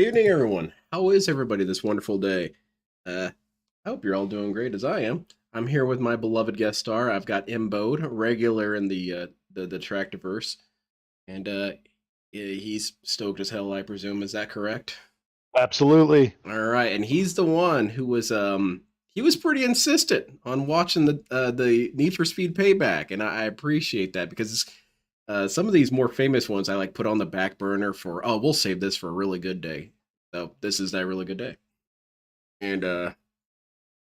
evening, everyone. How is everybody this wonderful day? I hope you're all doing great as I am. I'm here with my beloved guest star. I've got Bode, regular in the Tractiverse, and he's stoked as hell, I presume. Is that correct? Absolutely. All right, and he's the one who was he was pretty insistent on watching the Need for Speed Payback, and I appreciate that because some of these more famous ones I like put on the back burner for, oh, we'll save this for a really good day. So this is that really good day. And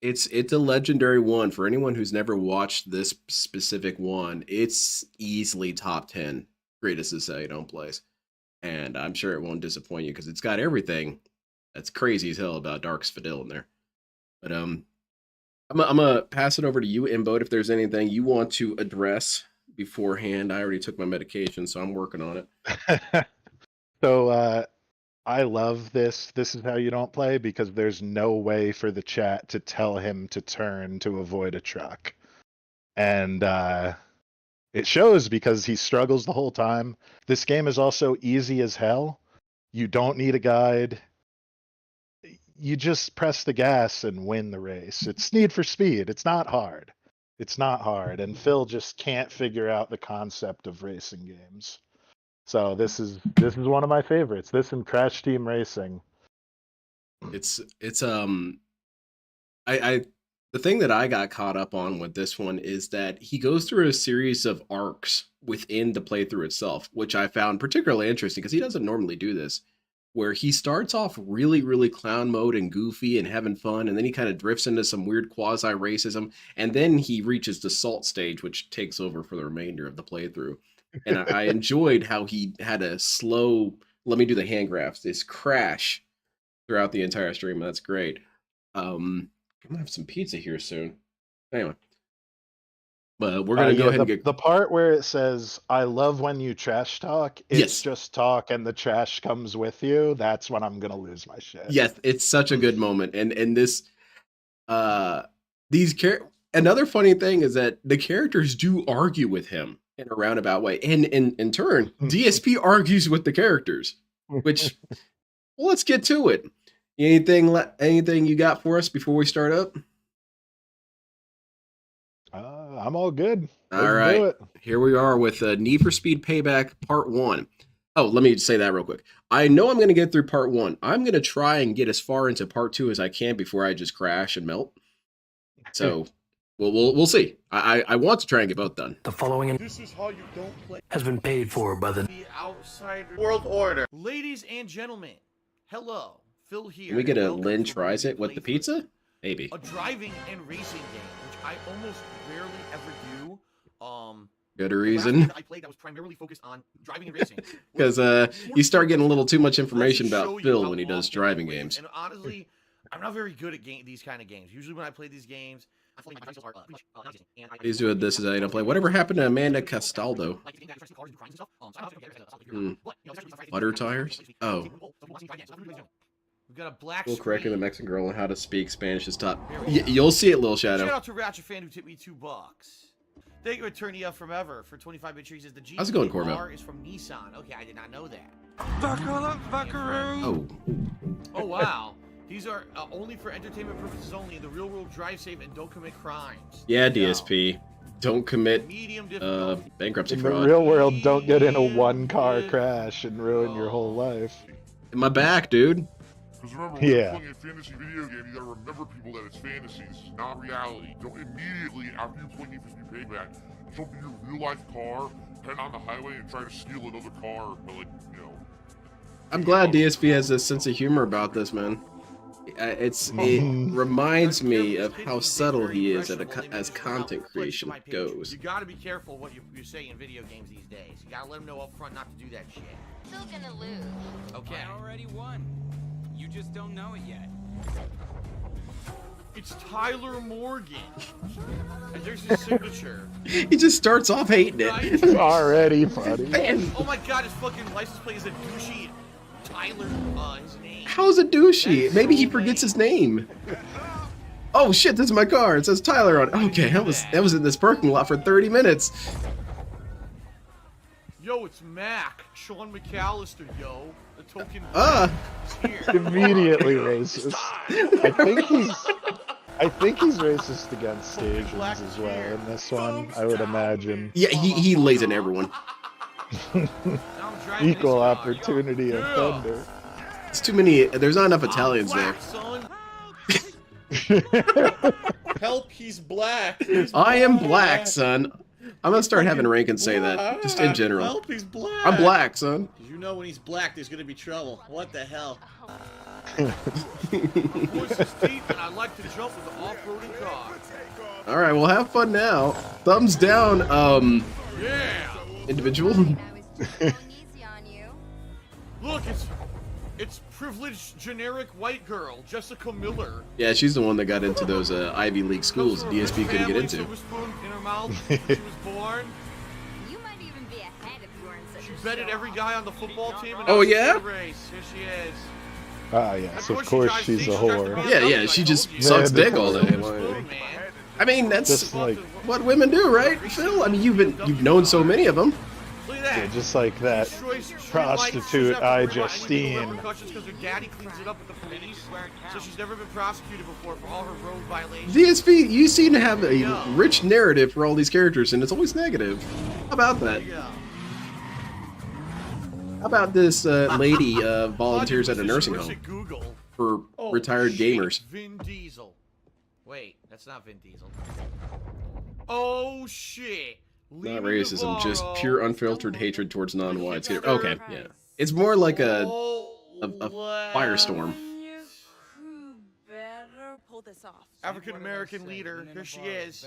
it's a legendary one for anyone who's never watched this specific one. It's easily top 10 greatest Society don't plays. And I'm sure it won't disappoint you because it's got everything that's crazy as hell about Dark's Fidel in there. But I'm gonna pass it over to you, Imbode, if there's anything you want to address beforehand. I already took my medication, so I'm working on it. So I love this. This is how you don't play because there's no way for the chat to tell him to turn to avoid a truck. And it shows because he struggles the whole time. This game is also easy as hell. You don't need a guide. You just press the gas and win the race. It's Need for Speed. It's not hard. It's not hard. And Phil just can't figure out the concept of racing games. So this is one of my favorites. This and Crash Team Racing. It's I the thing that I got caught up on with this one is that he goes through a series of arcs within the playthrough itself, which I found particularly interesting because he doesn't normally do this, where he starts off really, really clown mode and goofy and having fun, and then he kind of drifts into some weird quasi racism, and then he reaches the salt stage, which takes over for the remainder of the playthrough. And I enjoyed how he had a slow, let me do the hand graphs, this crash throughout the entire stream. That's great. I'm gonna have some pizza here soon. Anyway, but we're gonna go ahead and get the part where it says "I love when you trash talk." It's yes. just talk, and the trash comes with you. That's when I'm gonna lose my shit. Yes, it's such a good moment, and this another funny thing is that the characters do argue with him in a roundabout way, and in turn, DSP argues with the characters, which well, let's get to it. Anything you got for us before we start up? I'm all good. All right, here we are with Need for Speed Payback Part 1. Oh, let me say that real quick. I know I'm going to get through Part 1. I'm going to try and get as far into Part 2 as I can before I just crash and melt. So, we'll see. I want to try and get both done. The following This is how you don't play has been paid for by the outsider world order. Ladies and gentlemen, hello. Phil here. Can we get a Lynn tries it with the pizza? Maybe. A driving and racing game, which I almost rarely ever do. Good reason. I played that was primarily focused on driving and racing. Because you start getting a little too much information about Phil when he does driving games. And honestly, I'm not very good at these kind of games. Usually when I play these games, He's doing this as I don't play. Whatever happened to Amanda Castaldo? Butter tires? Oh. We've got a black We'll correct the Mexican girl on how to speak Spanish is top. You'll see it, Lil Shadow. Shout out to Ratchet Fan who tipped me $2. Thank you, Attorney F from Ever, for 25 bit trees. The G How's it going, Corvette? R is from Nissan. Okay, I did not know that. Oh. Oh wow. These are only for entertainment purposes only. In the real world, drive safe and don't commit crimes. Yeah, DSP. Don't commit medium bankruptcy In fraud. the real world, don't get in a one-car crash and ruin your whole life. In my back, dude. Because remember, when you're playing a fantasy video game, you gotta remember people that it's fantasies, not reality. Don't immediately, after you play Need for Speed Payback, jump in your real-life car, head on the highway, and try to steal another car, but like, you know. I'm glad DSP has a sense of humor about this, man. It reminds me of how subtle he is as content creation goes. You gotta be careful what you say in video games these days. You gotta let them know up front not to do that shit. Still gonna lose. Okay. I already won. You just don't know it yet. It's Tyler Morgan. And there's his signature. He just starts off hating it. Right? It's already funny. Man. Oh my god, his fucking license plate is a douchey Tyler, his name. How's a douchey? Maybe he forgets his name. Oh shit, this is my car. It says Tyler on it. Okay, that was in this parking lot for 30 minutes. Yo, it's Mac. Sean McAllister, yo. The token here. Immediately racist. I think he's racist against Asians as well in this one, I would imagine. Yeah, he lays in everyone. Now I'm driving his Equal car. opportunity Yeah. offender. It's too many. There's not enough Italians there. Black, son. Help, he's black. I am black, son. I'm gonna start having Rankin say that, just in general. Help, he's black. I'm black, son. Cause you know when he's black, there's gonna be trouble. What the hell? My voice is deep and I like to jump with an off-roading car. All right, well, have fun now. Thumbs down, Yeah. individual. Look, it's privileged generic white girl, Jessica Miller. Yeah, she's the one that got into those Ivy League schools Comes from a DSP rich couldn't get family, into. silver spoon in her mouth when she was born. You might even be ahead if you weren't such She a betted every show-off. guy on the football team. And Oh, now she's yeah? in the race. Here she is. Ah, yes, of She course drives she's a things, she drives whore. around Yeah, the yeah, country, she I just told you. sucks Yeah, dick all Silver day. spoon, man. I mean, that's Just like, what women do, right, Phil? I mean, you've known so many of them. Look at that. yeah, just like that prostitute I Justine. Because her daddy cleans it up with the police, so she's never been prosecuted before for all her road violations. DSP, you seem to have a rich narrative for all these characters, and it's always negative. How about that? Yeah. How about this lady volunteers at a nursing home Google. for Oh, retired shit, gamers? Vin Diesel. Wait, that's not Vin Diesel. Oh shit. Not Lee racism, just Navarro. pure unfiltered hatred towards non-whites. Okay, yeah. It's more like a firestorm. You better pull this off. African American leader. Here she is.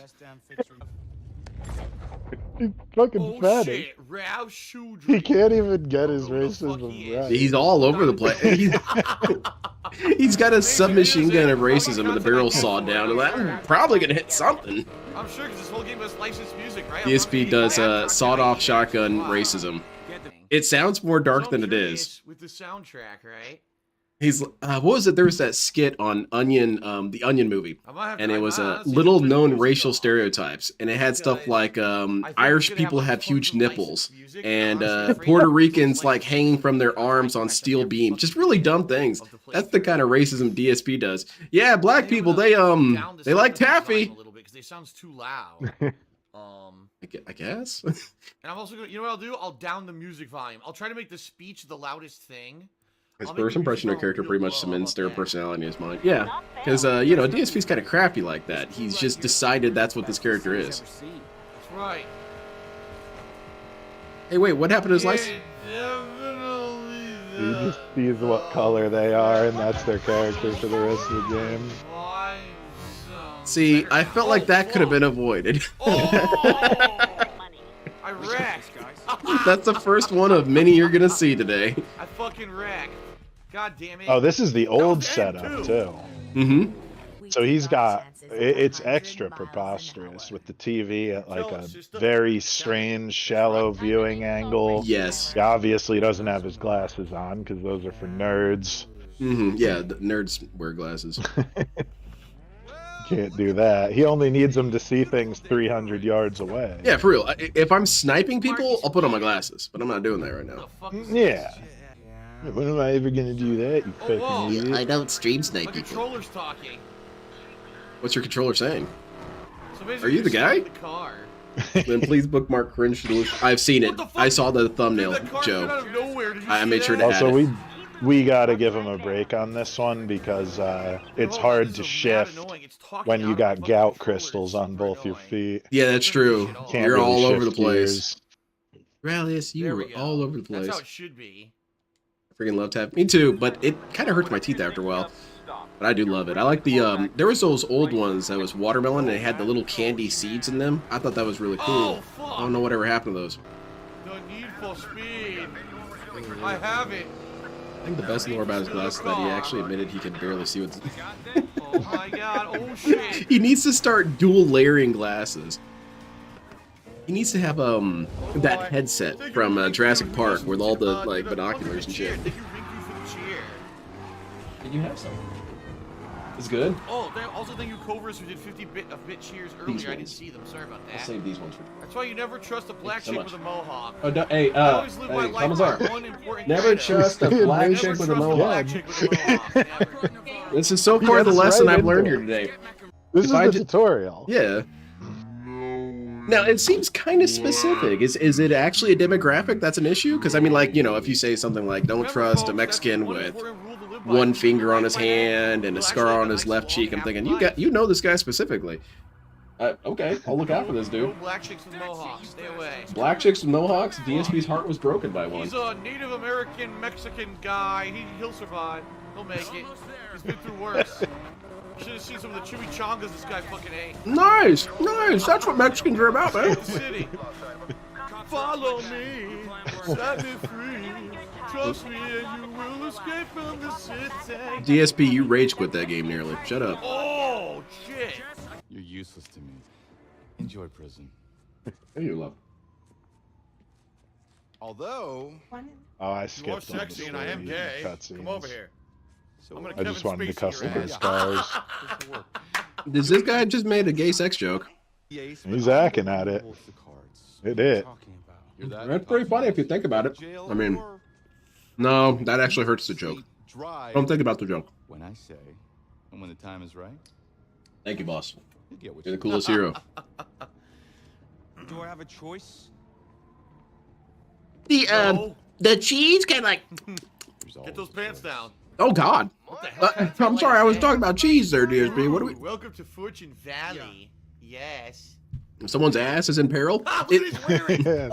He's fucking Oh Spanish. shit, Ralph Shudry. He can't even get his Who the fuck racism he is? right. He's all over the place. He's got a submachine gun of racism and the barrel sawed down. And I'm probably gonna hit something. I'm sure because this whole game has licensed music, right? DSP does sawed-off shotgun racism. It sounds more dark than it is. With the soundtrack, right? He's what was it? There was that skit on Onion, the Onion movie, I might have to- and it I was might honestly little have to known listen racial though. stereotypes, and it had stuff like Irish we're gonna people have, like, have huge fucking licensed nipples, music, and honestly, afraid Puerto of Ricans like licensed hanging from their music. arms on steel beams. Just really dumb things. Of the That's the playthrough. kind of racism DSP does. Yeah, black people they Down the they like sound of the volume taffy. a little bit because they sounds too loud. I guess. And I'm also gonna, you know what I'll do? I'll down the music volume. I'll try to make the speech the loudest thing. His I'll make first the impression of music character real pretty much low. cements How their about that? personality in his mind. Yeah, because you know DSP's kind of crafty like that. He's just decided that's what this character is. That's right. Hey, wait, what happened to his license? He just sees what color they are, and that's their character for the rest of the game. See, I felt like that could have been avoided. I wrecked. That's the first one of many you're gonna see today. I fucking wrecked. God damn it. Oh, this is the old That was setup M2. too. Mm-hmm. So he's got it's extra preposterous with the TV at like a very strange, shallow viewing angle. Yes. He obviously doesn't have his glasses on because those are for nerds. Mm-hmm. Yeah, the nerds wear glasses. Can't do that. He only needs them to see things 300 yards away. Yeah, for real. If I'm sniping people, I'll put on my glasses, but I'm not doing that right now. The fuck is Yeah. this? When am I ever gonna do that, you Oh, whoa. fucking idiot? I don't stream snipe The people. controller's talking. What's your controller saying? So basically, Are you the you're guy? sitting in the car. Then please bookmark cringe solution. I've seen it. What the fuck? I saw the Dude, thumbnail, that car came Joe. out of nowhere. Did you I see made sure that? to add Also, it. we gotta give him a break on this one because it's Oh, hard this to is shift annoying. It's talking when out you of got the fucking gout controller. crystals It's on super both your annoying. feet. Yeah, that's true. Can't You're really all over shift the place. gears. Rallius, you There were we go. all over the That's place. how it should be. Freaking love tap. Me too, but it kind of hurts my teeth after a while. But I do love it. I like the there was those old ones that was watermelon and they had the little candy seeds in them. I thought that was really cool. Oh, fuck. I don't know whatever happened to those. The need for speed. I have it. I think the best lore about his glasses is that he actually admitted he could barely see what's. Oh my god. Oh shit. He needs to start dual layering glasses. He needs to have that headset from Jurassic Park with all the like binoculars and shit. Thank you, Rinku, for the cheer. Did you have some? It's good. Oh, also thank you, Covers, who did 50 bit cheers earlier. I didn't ones. see them. Sorry about I'll that. save these ones for. That's why you never trust a black so chick much. with a mohawk. Oh, hey, I always live my hey, life Commissar. by one important Never credo. trust a Never black trust chick with a a mohawk. black chick with a mohawk. Never. This is so far the Gets lesson right I've learned here into today. This If is I the ju- tutorial. Yeah. Now it seems kind of specific. Is it actually a demographic that's an issue? Because I mean, like, you know, if you say something like "Don't Remember, trust folks, a Mexican that's one with important rule to live by. one If you finger on live his by that, hand and a you'll scar actually on have a his nice, left long, cheek," I'm happy thinking life. you know this guy specifically. Okay, I'll look out for this No dude. black chicks with mohawks. Stay away. Black chicks with mohawks. DSP's heart was broken by one. He's a Native American Mexican guy. He'll survive. He'll make it. He's been through worse. You should have seen some of the chimichangas this guy fucking ate. Nice, nice. That's what Mexicans are about, man. The city. Follow me, set me free. Trust me and you will escape from the city. DSP, you rage quit that game nearly. Shut up. Oh, shit. You're useless to me. Enjoy prison. Hey, you love. Although, Oh, I You are skipped all the sexy and I am story gay. cutscenes. Come over here. I'm gonna I just Kevin wanted to Spacey your customize ass. scars. Does this guy just made a gay sex joke? He's hacking at it. It is. That's pretty funny if you think about it. I mean, no, that actually hurts the joke. Don't think about the joke. When I say, and when the time is right, Thank you, boss. you get what You're you the coolest hero. Do I have a choice? The cheese can like. Get those pants down. Oh God. What the hell? I'm sorry, I was talking about cheese there, DSP. What do we? Welcome to Fortune Valley. Yes. Someone's ass is in peril. Ah, look what he's wearing. Yeah.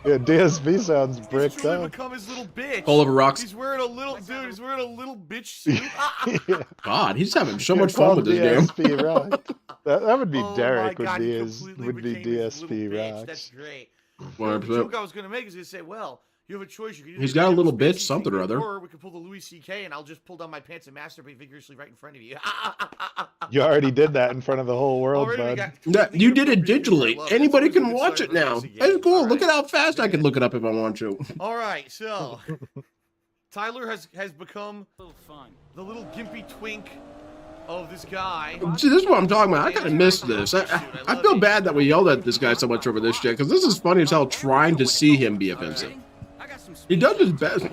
Yeah, DSP sounds He's bricked truly up. become his little bitch. All over rocks. He's wearing a little dude. He's wearing a little bitch suit. God, he's having so much It's fun called with this game. DSP Rock. That would be Oh Derek. my God, Would be he his. completely Would be became his little DSP bitch. Rocks. That's great. 100%. The joke I was gonna make is gonna say, well, you have a choice. You can either He's got a do little Spacey bitch something or thing, other. or we can pull the Louis C.K. and I'll just pull down my pants and masturbate vigorously right in front of you. You already did that in front of the whole world, Already we bud. got Yeah, completely you did it inappropriate humor. I digitally. love it. Anybody It's always a can good watch sign it of an now. investigation. That's cool. All Look at right. how fast I can look it up if I want to. All right, so Tyler has become A little fun. the little gimpy twink of this guy. See, this is what I'm talking about. I kind of missed this. I feel bad that we yelled at this guy so much over this shit, because this is funny as hell trying to see him be offensive. I got some He does his best.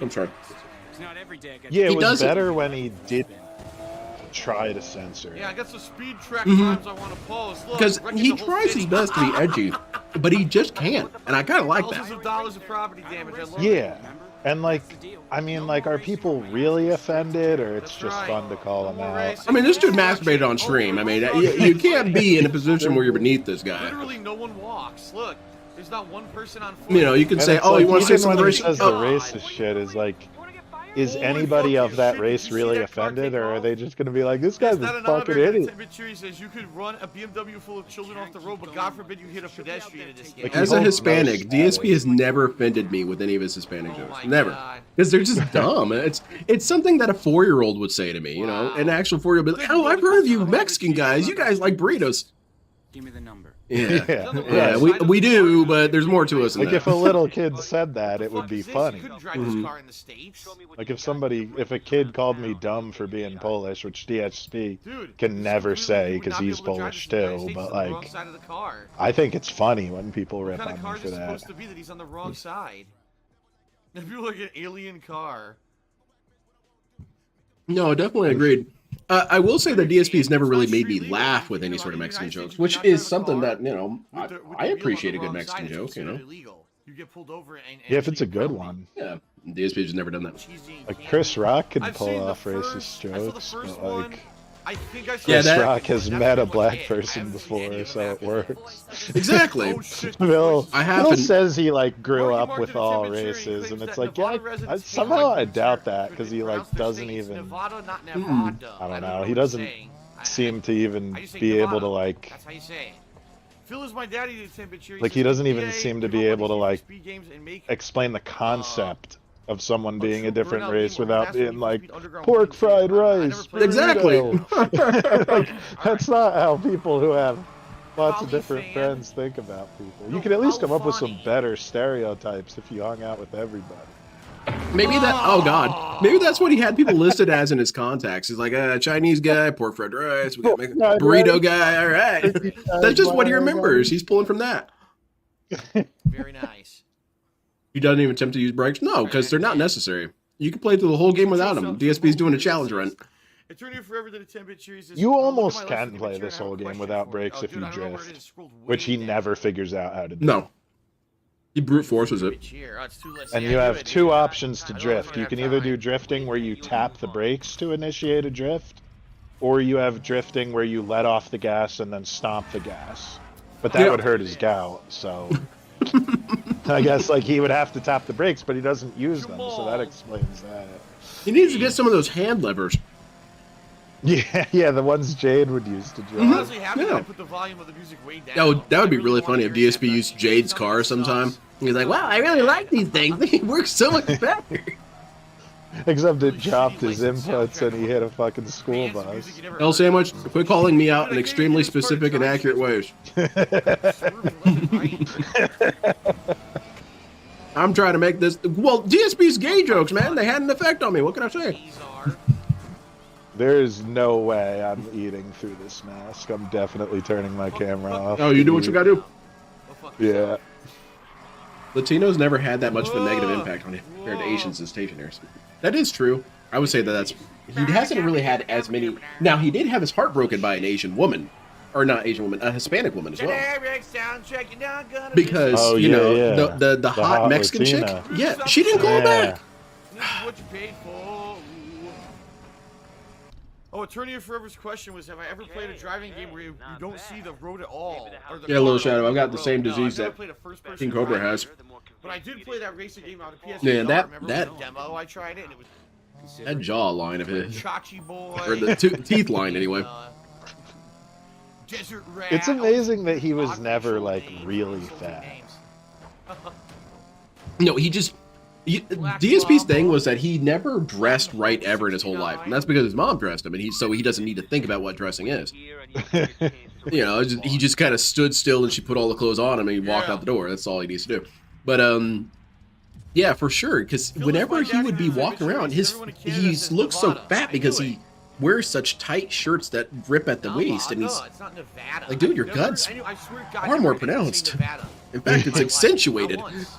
I'm sorry. It's not every day I get Yeah, He it was does it. better when he did try to censor it. Yeah, I got some speed track Mhm. times I want to post. Look, Because wrecking he the whole tries his city. best to be edgy, but he just can't. And I kind of like Thousands that. of dollars of property damage. I love it. Yeah, and like, I mean, like, are people really offended, or it's That's just right. fun to call No them more out? racing. I mean, this dude masturbated on stream. I mean, you can't be in a position where you're beneath this guy. Literally, no one walks. Look, there's not one person on foot. You know, you can And say, it's "Oh, like, you want to say even something when he racist?" says the Oh, racist shit is like, is Holy anybody fucking of that shit, race did you see really that car offended, take or are off? they just gonna be like, this There's guy's not a an fucking American idiot? Timothy says you could run a BMW full of children off the road, but God forbid you hit a pedestrian in this game. Like, he As a holds no Hispanic, status. DSP has never offended me with any of his Hispanic Oh jokes. my Never. God. Because they're just dumb. It's something that a 4-year-old would say to me, you know? Wow. An actual 4-year-old would be like, "Oh, I've heard of you Mexican guys. You guys like burritos." Give me the number. Yeah. Yeah. Yeah, we do, but there's more to us than Like, that. if a little kid said that, it What would the be fuck is this? funny. You couldn't drive Mhm. this car in the States. Like, if a kid called me dumb for being Polish, which DSP Dude, can never you say would because not be he's able to drive Polish this in the United too, States but on the wrong like, side of the car. I think it's funny when people What rip kind on of me car is for this that. supposed to be that he's on the wrong side? If you look at alien car. No, definitely agreed. I will say that DSP has never really made me laugh with any sort of Mexican jokes, which is something that, you know, I appreciate a good Mexican joke, you know? You get pulled over and Yeah, if it's a you good penalty. one. Yeah, DSP has never done that. Cheesy and Like, candy. Chris Rock can I've pull seen the off first- racist I saw the jokes, first but one. like, I think I saw Yeah, Chris that- Rock has That's met a pretty much black it. I person haven't seen any before, of so them it after that. works. Exactly. Oh, shit, Bill, voice. I Bill haven't- says he like grew Marky up Mark with did a all temperature, he races, claims and it's that like, yeah, Nevada I residents hate somehow I migrants doubt there that because he pronounce like their doesn't states even Nevada, not Nevada. I don't know know. what He I'm doesn't saying. seem to even I just say be able Nevada. to like, That's how you say it. Phil is my daddy did temperature. Like, he doesn't even seem to be able to, like, make explain the concept of someone being a true different burnout race game where without that's when being you like beat underground pork wings. fried I never rice. played Exactly. burrito. Like, that's not how people who have lots of Holly different fan. friends think about people. No, You could at least come up with some funny. better stereotypes if you hung out with everybody. Maybe that. Oh God. Maybe that's what he had people listed as in his contacts. He's like a Chinese guy, pork fried rice. We got burrito guy. All right. That's just what he remembers. He's pulling from that. Very nice. He doesn't even attempt to use brakes. No, because they're not necessary. You can play through the whole game without them. DSP's doing a challenge run. Eternity Forever to the 10-bit series is- You look at almost my can list in the play picture, this and I have whole a game question without for brakes you. if dude, you I don't know where it drift, is. Scrolled way which he down. never figures out how to do. No. He brute forces it. Here. Oh, it's too late. And See, you I have knew it, two dude. options to I don't drift. have You can either do time. drifting where you tap the brakes to initiate a drift, or you have drifting where you let off the gas and then stomp the gas. But that Yeah. would hurt his gout, so I guess like he would have to tap the brakes, but he doesn't use them, so that explains that. He needs to get some of those hand levers. Yeah, the ones Jade would use to I'm drive. honestly happy that I Yeah. put the volume of the music way down. That would be I really wanna funny if hear DSP that, used but Jade's some car of it sometime. sucks. He's like, wow, I really like these things. They work so much better. Except it Really dropped shitty his licensed inputs and he soundtrack. hit a fucking school Bands of bus. music you never L heard Sandwich, before. quit calling me out Dude, in I can't extremely even start specific and driving accurate ways. Swerving left and right. I'm trying to make this. Well, DSP's gay jokes, man. They had an effect on me. What can I say? These are- There's no way I'm eating through this mask. I'm definitely turning my camera off. Oh, you do what you gotta do. Go fuck yourself. Yeah. Latinos never had that much of a negative impact on him compared to Asians and stationaries. That is true. I would say that he hasn't really had as many. Now, he did have his heart broken by an Asian woman. Or not Asian woman, a Hispanic woman as well. Generic soundtrack, you're not gonna Because, Oh, you yeah, know, yeah. the hot Mexican Latina. chick. Yeah, she didn't call Yeah. back. This is what you paid for. Oh, Eternity of Forever's question was, have I ever played a driving game where you don't see the road at all? Or the Yeah, Little car Shadow, on I've got the road? same No, disease I've never that played a first-person King Cobra driving has. game. But I did play that racing game on the PS. Yeah, that- Remember that- the demo? I tried it, and it was That jaw line of his. Chachi Boy. Or the teeth line, anyway. Desert Rat. It's amazing that he was Odd never visual like names, really those fat. names. No, DSP's thing was that he never dressed right ever in his whole life, and that's because his mom dressed him, and he doesn't need to think about what dressing is. You know, he just kind of stood still, and she put all the clothes on him, and he walked out the door. That's all he needs to do. But yeah, for sure, because whenever he would be walking around, he looks so fat because he wears such tight shirts that rip at the waist, and he's it's not Nevada. like, dude, your I've never- guts I swear to God, are I've more never been to pronounced. Nevada. In fact, it's Like, accentuated. not once.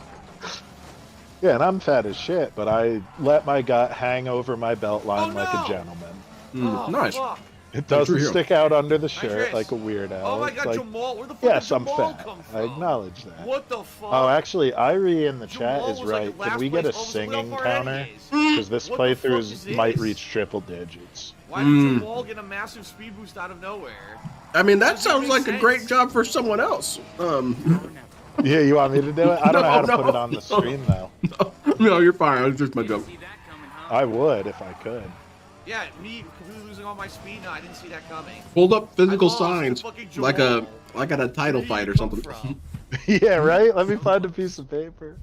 Yeah, and I'm fat as shit, but I let my gut hang over my belt line Oh, like no! a gentleman. Oh, Nice. fuck. It True doesn't hero. stick out under the shirt Chris. like a weirdo. Oh my It's God, like, Jamal, where the fuck yes, did I'm Jamal fat. come I from? acknowledge that. What the fuck? Oh, actually, Irie in the chat Jamal is was, like, right. last Can we get a place. Oh, so look how singing far ahead counter? he is. Because this What the fuck playthrough is might this? reach triple digits. Why did Jamal get a massive speed boost out of nowhere? I mean, that Doesn't sounds make like a great sense. job for someone else. Yeah, you want me to do it? I don't know how to No, put it on the no. screen, though. No, you're fine. It was just my joke. See that coming, huh? I would if I could. Yeah, me completely losing all my speed. No, I didn't see that coming. Hold up physical I lost signs, to fucking like Jamal. at a title Where did fight you or come something. from? Yeah, right? Let me find a piece of paper.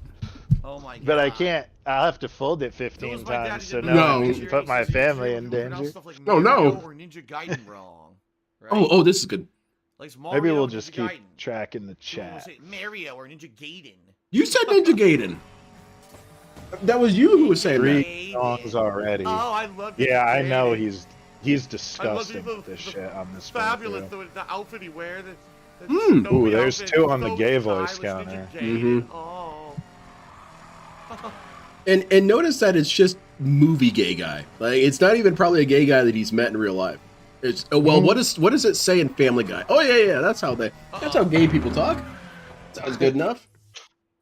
Oh my God. But I can't. I'll have to fold it It 15 was my dad times, who so did no No. one the can put my series family where in you pronounce danger. stuff like Oh, no. Mario or Ninja Gaiden wrong. Right? Oh, this is good. Like it's Maybe Mario we'll and just Ninja keep Gaiden. track in the Someone will chat. say Mario or Ninja Gaiden. You said Ninja Gaiden. That was you who was saying that. 3 songs already. Oh, I love Yeah, I Ninja know Gaiden. he's I disgusting love with this the shit on this fabulous playthrough. the outfit he wears. The Mm. snowy Ooh, there's outfit, 2 on the so gay voice stylish counter. Ninja Gaiden. Mhm. Oh. And notice that it's just movie gay guy. Like it's not even probably a gay guy that he's met in real life. It's well, what does it say in Family Guy? Oh yeah, that's how gay people talk. Sounds good enough.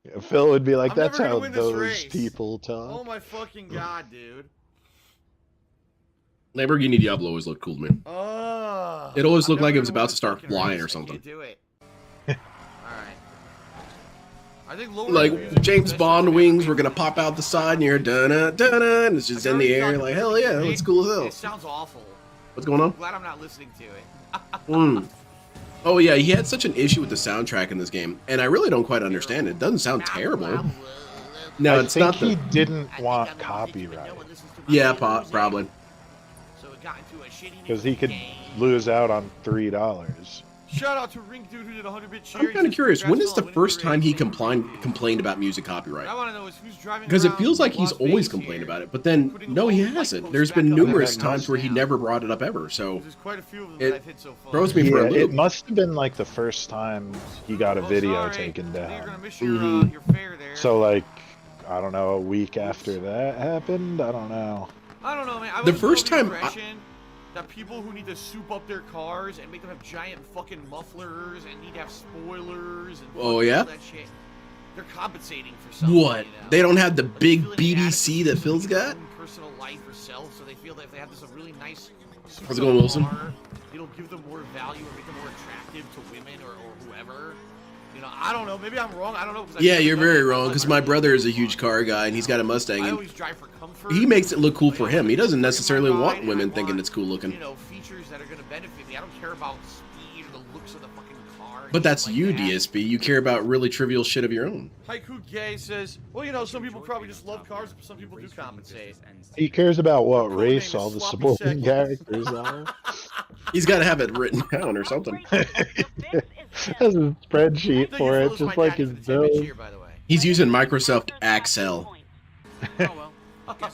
Yeah, Phil would be like, I'm "That's never gonna how win this those race." people Oh talk." my fucking God, dude. Lamborghini Diablo always looked cool to me. Oh. It always looked I'm like it never was gonna about win to this start fucking flying race. or something. I can't do it. Alright. I think lower Like music James is Bond best wings for were gonna pop out the side, and you're dun dun, and it's just in the air. Like hell yeah, that's cool as hell. It sounds awful. What's going on? I'm glad I'm not listening to it. Mm. Oh yeah, he had such an issue with the soundtrack in this game, and I really don't quite understand it. It doesn't sound terrible. No, I it's think not he the. didn't want copyright Yeah, probably. So it got into a shitty because he could lose out on $3. Shout out to Rink Dude who did 100-bit cheer. I'm kind of curious. When is the first time he complained about music copyright? I want to know is who's driving Because it around feels like he's Las always Vegas complained here, about it, but then putting no, he all the hasn't. light There's posts been back up numerous and times where he down. never brought it up ever. So There's quite a few of them it that I've hit so far. throws me for a Yeah, loop. it must have been like the first time he got a Oh, video sorry. taken You're down. gonna miss your, Mhm. your fare there. So like, I don't know, a week after that happened. I don't know. I don't know, man. I The was first under time the I- impression that people who need to soup up their cars and make them have giant fucking mufflers and need to have spoilers and Oh, fucking yeah? all that shit, they're compensating for something. What? You know? They don't have the Like, big they feel BBC inadequate that Phil's in their got? own personal life or self, so they feel that if they have this a really nice souped How's it going, up Wilson? car, it'll give them more value or make them more attractive to women or whoever. You know, I don't know. Maybe I'm wrong. I don't know. 'Cause I've Yeah, never you're done very it. wrong. Because my brother is a huge car guy and he's got a Mustang. I And always drive for comfort. he makes it look cool for him. He doesn't In my necessarily mind, want I women want, thinking it's cool You looking. know, features that are going to benefit me. I don't care about speed or the looks of the fucking car. and But that's shit like you, that. DSP. You care about really trivial shit of your own. Haiku Gay says, well, you know, some people probably just love cars, but some people do compensate. He cares about what Code race name all is the Sloppy supporting Seconds. characters are. He's got to have it written down or something. Has a spreadsheet The for it, Ufolo's just my like dad his for the 10-bit build. cheer, by the way. He's using Microsoft Excel. Oh well.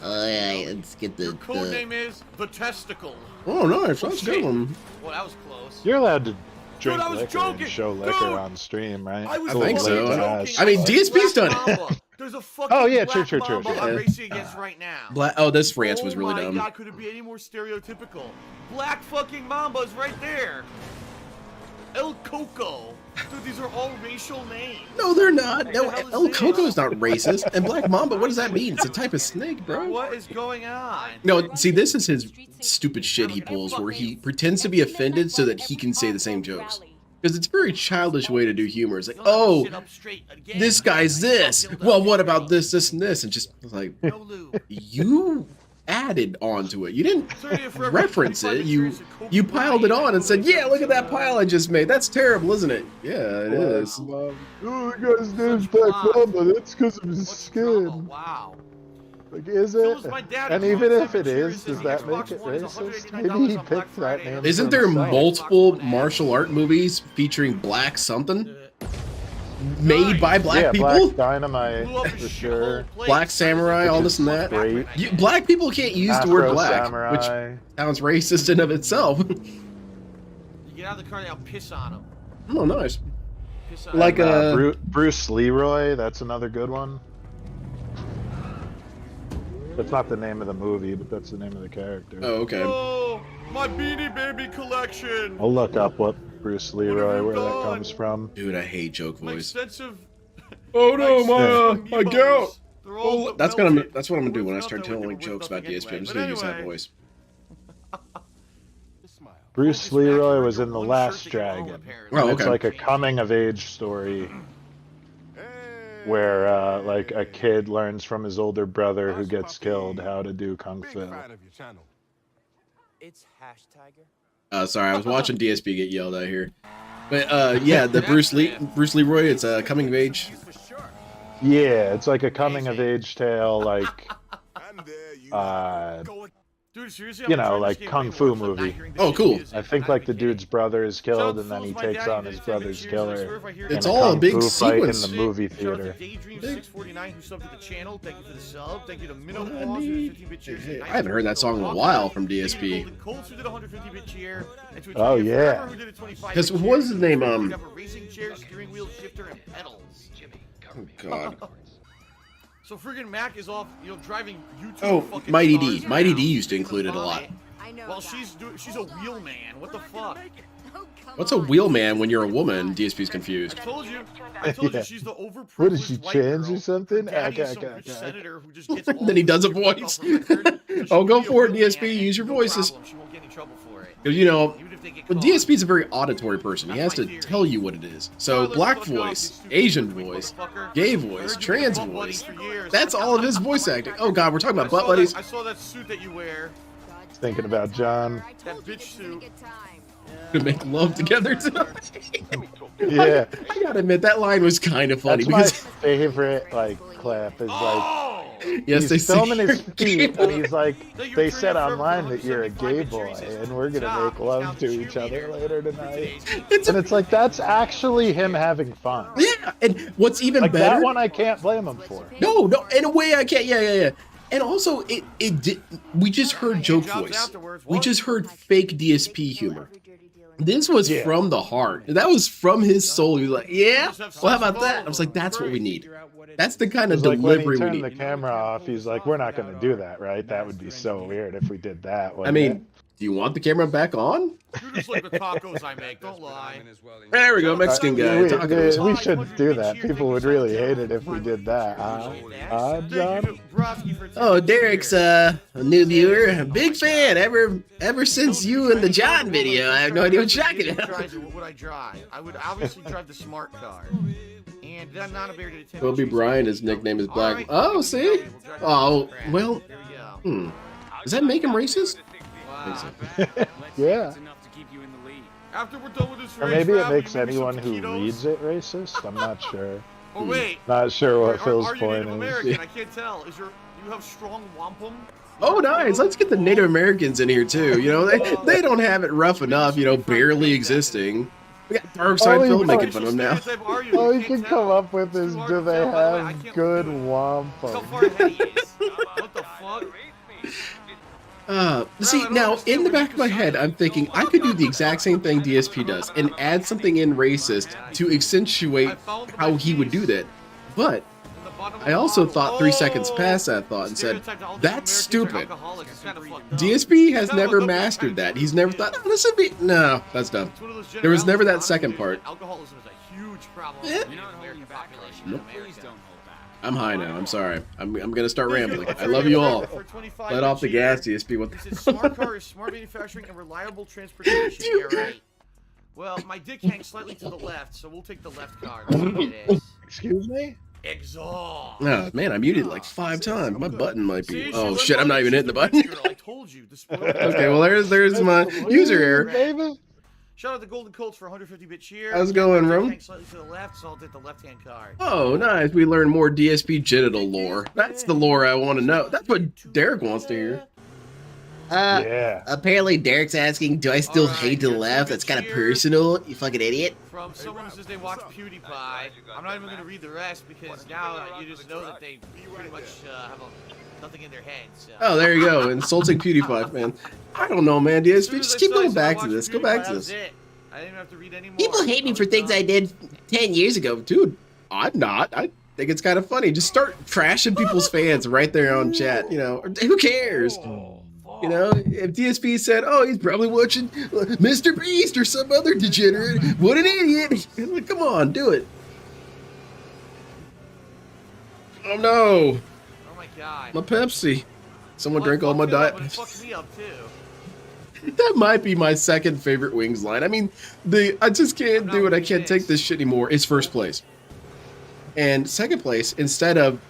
Oh yeah, let's get Your the. code name is the Testicle. Oh, nice. That's a shit. good one. Well, that was close. You're allowed to drink I was liquor joking. and show liquor Dude, on stream, right? I was I think fucking so. joking. I mean, said DSP's Black done it. Mamba. There's a fucking Oh, yeah, Black true. Mamba Yeah. I'm racing against right now. Oh, this France was really Oh my dumb. god, could it be any more stereotypical? Black fucking Mamba's right there. El Coco. Dude, these are all racial names. No, they're not. What No, the hell is El this? Coco's not racist. And Black Mamba, what does that mean? It's a type of snake, bro. What is going on? No, see, this is his stupid shit he pulls where he pretends to be offended so that he can say the same jokes. Because it's a very childish way to do humor. It's like, You'll have to oh, sit up straight again. this guy's this. Well, what about this, this, and this? And just like, No lube. you added onto it. You didn't 30 for every reference 25 it. You experience of Kobe piled it Bryant. on and said, yeah, look at that pile I just made. That's terrible, isn't it? Yeah, it is. Oh, the guy's name's Such Black fun. Mamba. That's because of his What's drama? skin. Wow. Like, is So it? is my dad. And He's even on if it 7 is, says does the that Xbox make it One is racist? $189 Maybe he on Black picked that Friday. name. Isn't for there himself. multiple martial art movies featuring black something made by black Yeah, people? Black Dynamite, Blew up for his sure. shithole place. Black Samurai, all Which this and is that. great. Black people can't use the word Afro black, Samurai. which sounds racist in of itself. You get out of the car, they'll piss on him. Oh, nice. Piss on Like him. Bruce Leroy, that's another good one. That's not the name of the movie, but that's the name of the character. Oh, okay. Oh, my Beanie Baby collection. I'll look up what Bruce Leroy, you where that done? comes from. Dude, I hate joke My voice. extensive. Oh no, my Amiibos. gout. They're all Oh, that's what I'm melted. gonna do when I Worth start nothing, telling worth jokes about nothing DSP. I'm just anyway. gonna use that But voice. Bruce Focus Leroy back was on in The one Last shirt that you own, Dragon. apparently. Oh, It's okay. like a coming-of-age story where, like, a kid learns from his older brother who gets killed how to do kung fu. It's Tiger. Sorry, I was watching DSP get yelled at here. But yeah, the Bruce Leroy, it's a coming of age. Yeah, it's like a coming-of-age tale, like, Dude, seriously, you I'm know, enjoying like this game Kung way Fu more, so I'm not movie. hearing the Oh, shit cool. music. I think, I'm like, not the even dude's kidding. brother is Shout killed, out and then he Fools, my takes daddy on did his 10 brother's cheers. I killer. swear if I hear It's in all a kung big fu fight in sequence. the movie Shout out theater. to Daydream 649 who subbed to the channel. Thank you for the sub. Thank you to Minnow Paws for the 15-bit cheers. I haven't heard that song in a while from DSP. Golden Colts who did a 150-bit cheer. And to Oh, Attorney yeah. Forever who did a 25-bit 'Cause cheer. what was his name, We have a racing chair, steering wheel, shifter, and pedals. Oh, God. So friggin' Mac is off, you know, driving YouTube. Oh, fucking Mighty stars D. Mighty D around. used to include it a lot. I know. Well, she's a wheelman. What the fuck? What's a wheelman when you're a woman? DSP's confused. I told you. I told Yeah. you she's the overprivileged What did she white trans girl. or something? Her daddy is Okay, some rich okay. senator who just gets all Then he does a the shit voice. off the record, so she Oh, can go be a for it, wheelman DSP. and Use your no voices. problem, she won't get in trouble for it. Because, you know, Even if they get well, caught. DSP's a very auditory person. He has to tell you what it is. So, Tyler, black fuck off, you voice, stupid Asian twink voice, motherfucker. gay I voice, heard you trans were butt buddies voice. for years. That's all of his voice acting. Oh, God, we're talking about butt buddies. I saw that suit that you wear. Thinking about John. That bitch suit. To make love together tonight. Yeah, I gotta admit, that line was kind of funny that's my because favorite, like, clap is, like, Oh! Yes, they he's filming see his your feet, cable. and he's like, That you're they turning said from online that you're a 175 gay boy, injuries. and we're gonna Stop. make He's now love the to each other cheerleader later for tonight. today's game. And it's like, that's actually him having fun. Yeah, and what's even Like better? that one, I can't blame him for. No, in a way I can't. Yeah. And also, it did. We just heard joke voice. We just heard fake DSP humor. This was from the heart. That was from his soul. He was like, yeah. Well, how about that? I was like, that's what we need. That's the kind of It's like when he delivery we turned need. the camera off, he's like, we're not gonna do that, right? That would be so weird if we did that. I mean, do you want the camera back on? You just like the tacos I make, don't lie. There we go, Mexican guy. Tacos. we should do that. People would really hate it if we did that. John? Oh, Derek's a new viewer, big fan. Ever since you and the John video, I have no idea what you're talking about. What would I drive? I would obviously drive the smart car. And then not a bear to attempt. Kobe Bryant, his nickname is Black. Oh, see? Oh, well. There we go. Does that make him racist? Wow. Yeah. After we're done with this Or race, maybe it Ralph, makes you give me some anyone who taquitos? reads it racist. I'm not sure. Oh wait. Not sure what Are Phil's you point Native is. American? I can't tell. Do you have strong wampum? Oh, nice. Let's get the Native Americans in here, too. You know, they don't have it rough enough, you know, barely existing. We got Darkside Phil making fun of them now. All you can come up with is, do they have good How wampum? far ahead he is? What the fuck? See, now, in the back of my head, I'm thinking I could do the exact same thing DSP does and add something in racist to accentuate how he would do that. But I also thought 3 seconds past that thought and said, that's stupid. DSP has never mastered that. He's never thought, oh, this would be... No, that's dumb. There was never that second part. Alcoholism is a huge problem Eh. in the American population. Nope. in America. I'm high now. I'm sorry. I'm gonna start rambling. I love you all. Let off the gas, DSP. What This the... is smart car is smart manufacturing and reliable transportation. Yeah, right. Well, my dick hangs slightly to the left, so we'll take the left car. Let's see what it is. Excuse me? Exhaust. Oh, man, I muted it like 5 times. My button might be... See, Oh, she shit, I'm not even hitting the button. I told you. The spoiler. Okay, well, there's my user error. Baby. Shout out to Golden Colts for 150-bit cheer. How's it going, My dick Rum? hangs slightly to the left, so I'll take the left-hand card. Oh, nice. We learned more DSP genital lore. That's the lore I want to know. That's what Derek wants to hear. Yeah. Apparently Derek's asking, do I still hate to the left? That's kind of personal, you fucking idiot. From someone who says they watch PewDiePie. I'm not even going to read the rest because now you just know that they pretty much have nothing in their heads. So. Oh, there you go. Insulting PewDiePie, man. I don't know, man. As DSP, soon as just I keep saw I going said back I to watched this. Go PewDiePie, back to that was this. it. I didn't even have to read any more. People hate me for things I did 10 years ago. Dude, I'm not. I think it's kind of funny. Just start trashing people's fans right there on chat. You know, who cares? You know, if DSP said, oh, he's probably watching Mr. Beast or some other degenerate. What an idiot. Like, come on, do it. Oh, no. Oh my god. My Pepsi. Someone drank all my diet. It fucked me up too. That might be my second favorite Wings line. I mean, I just can't do it. I can't take this shit anymore. It's first place. And second place, instead of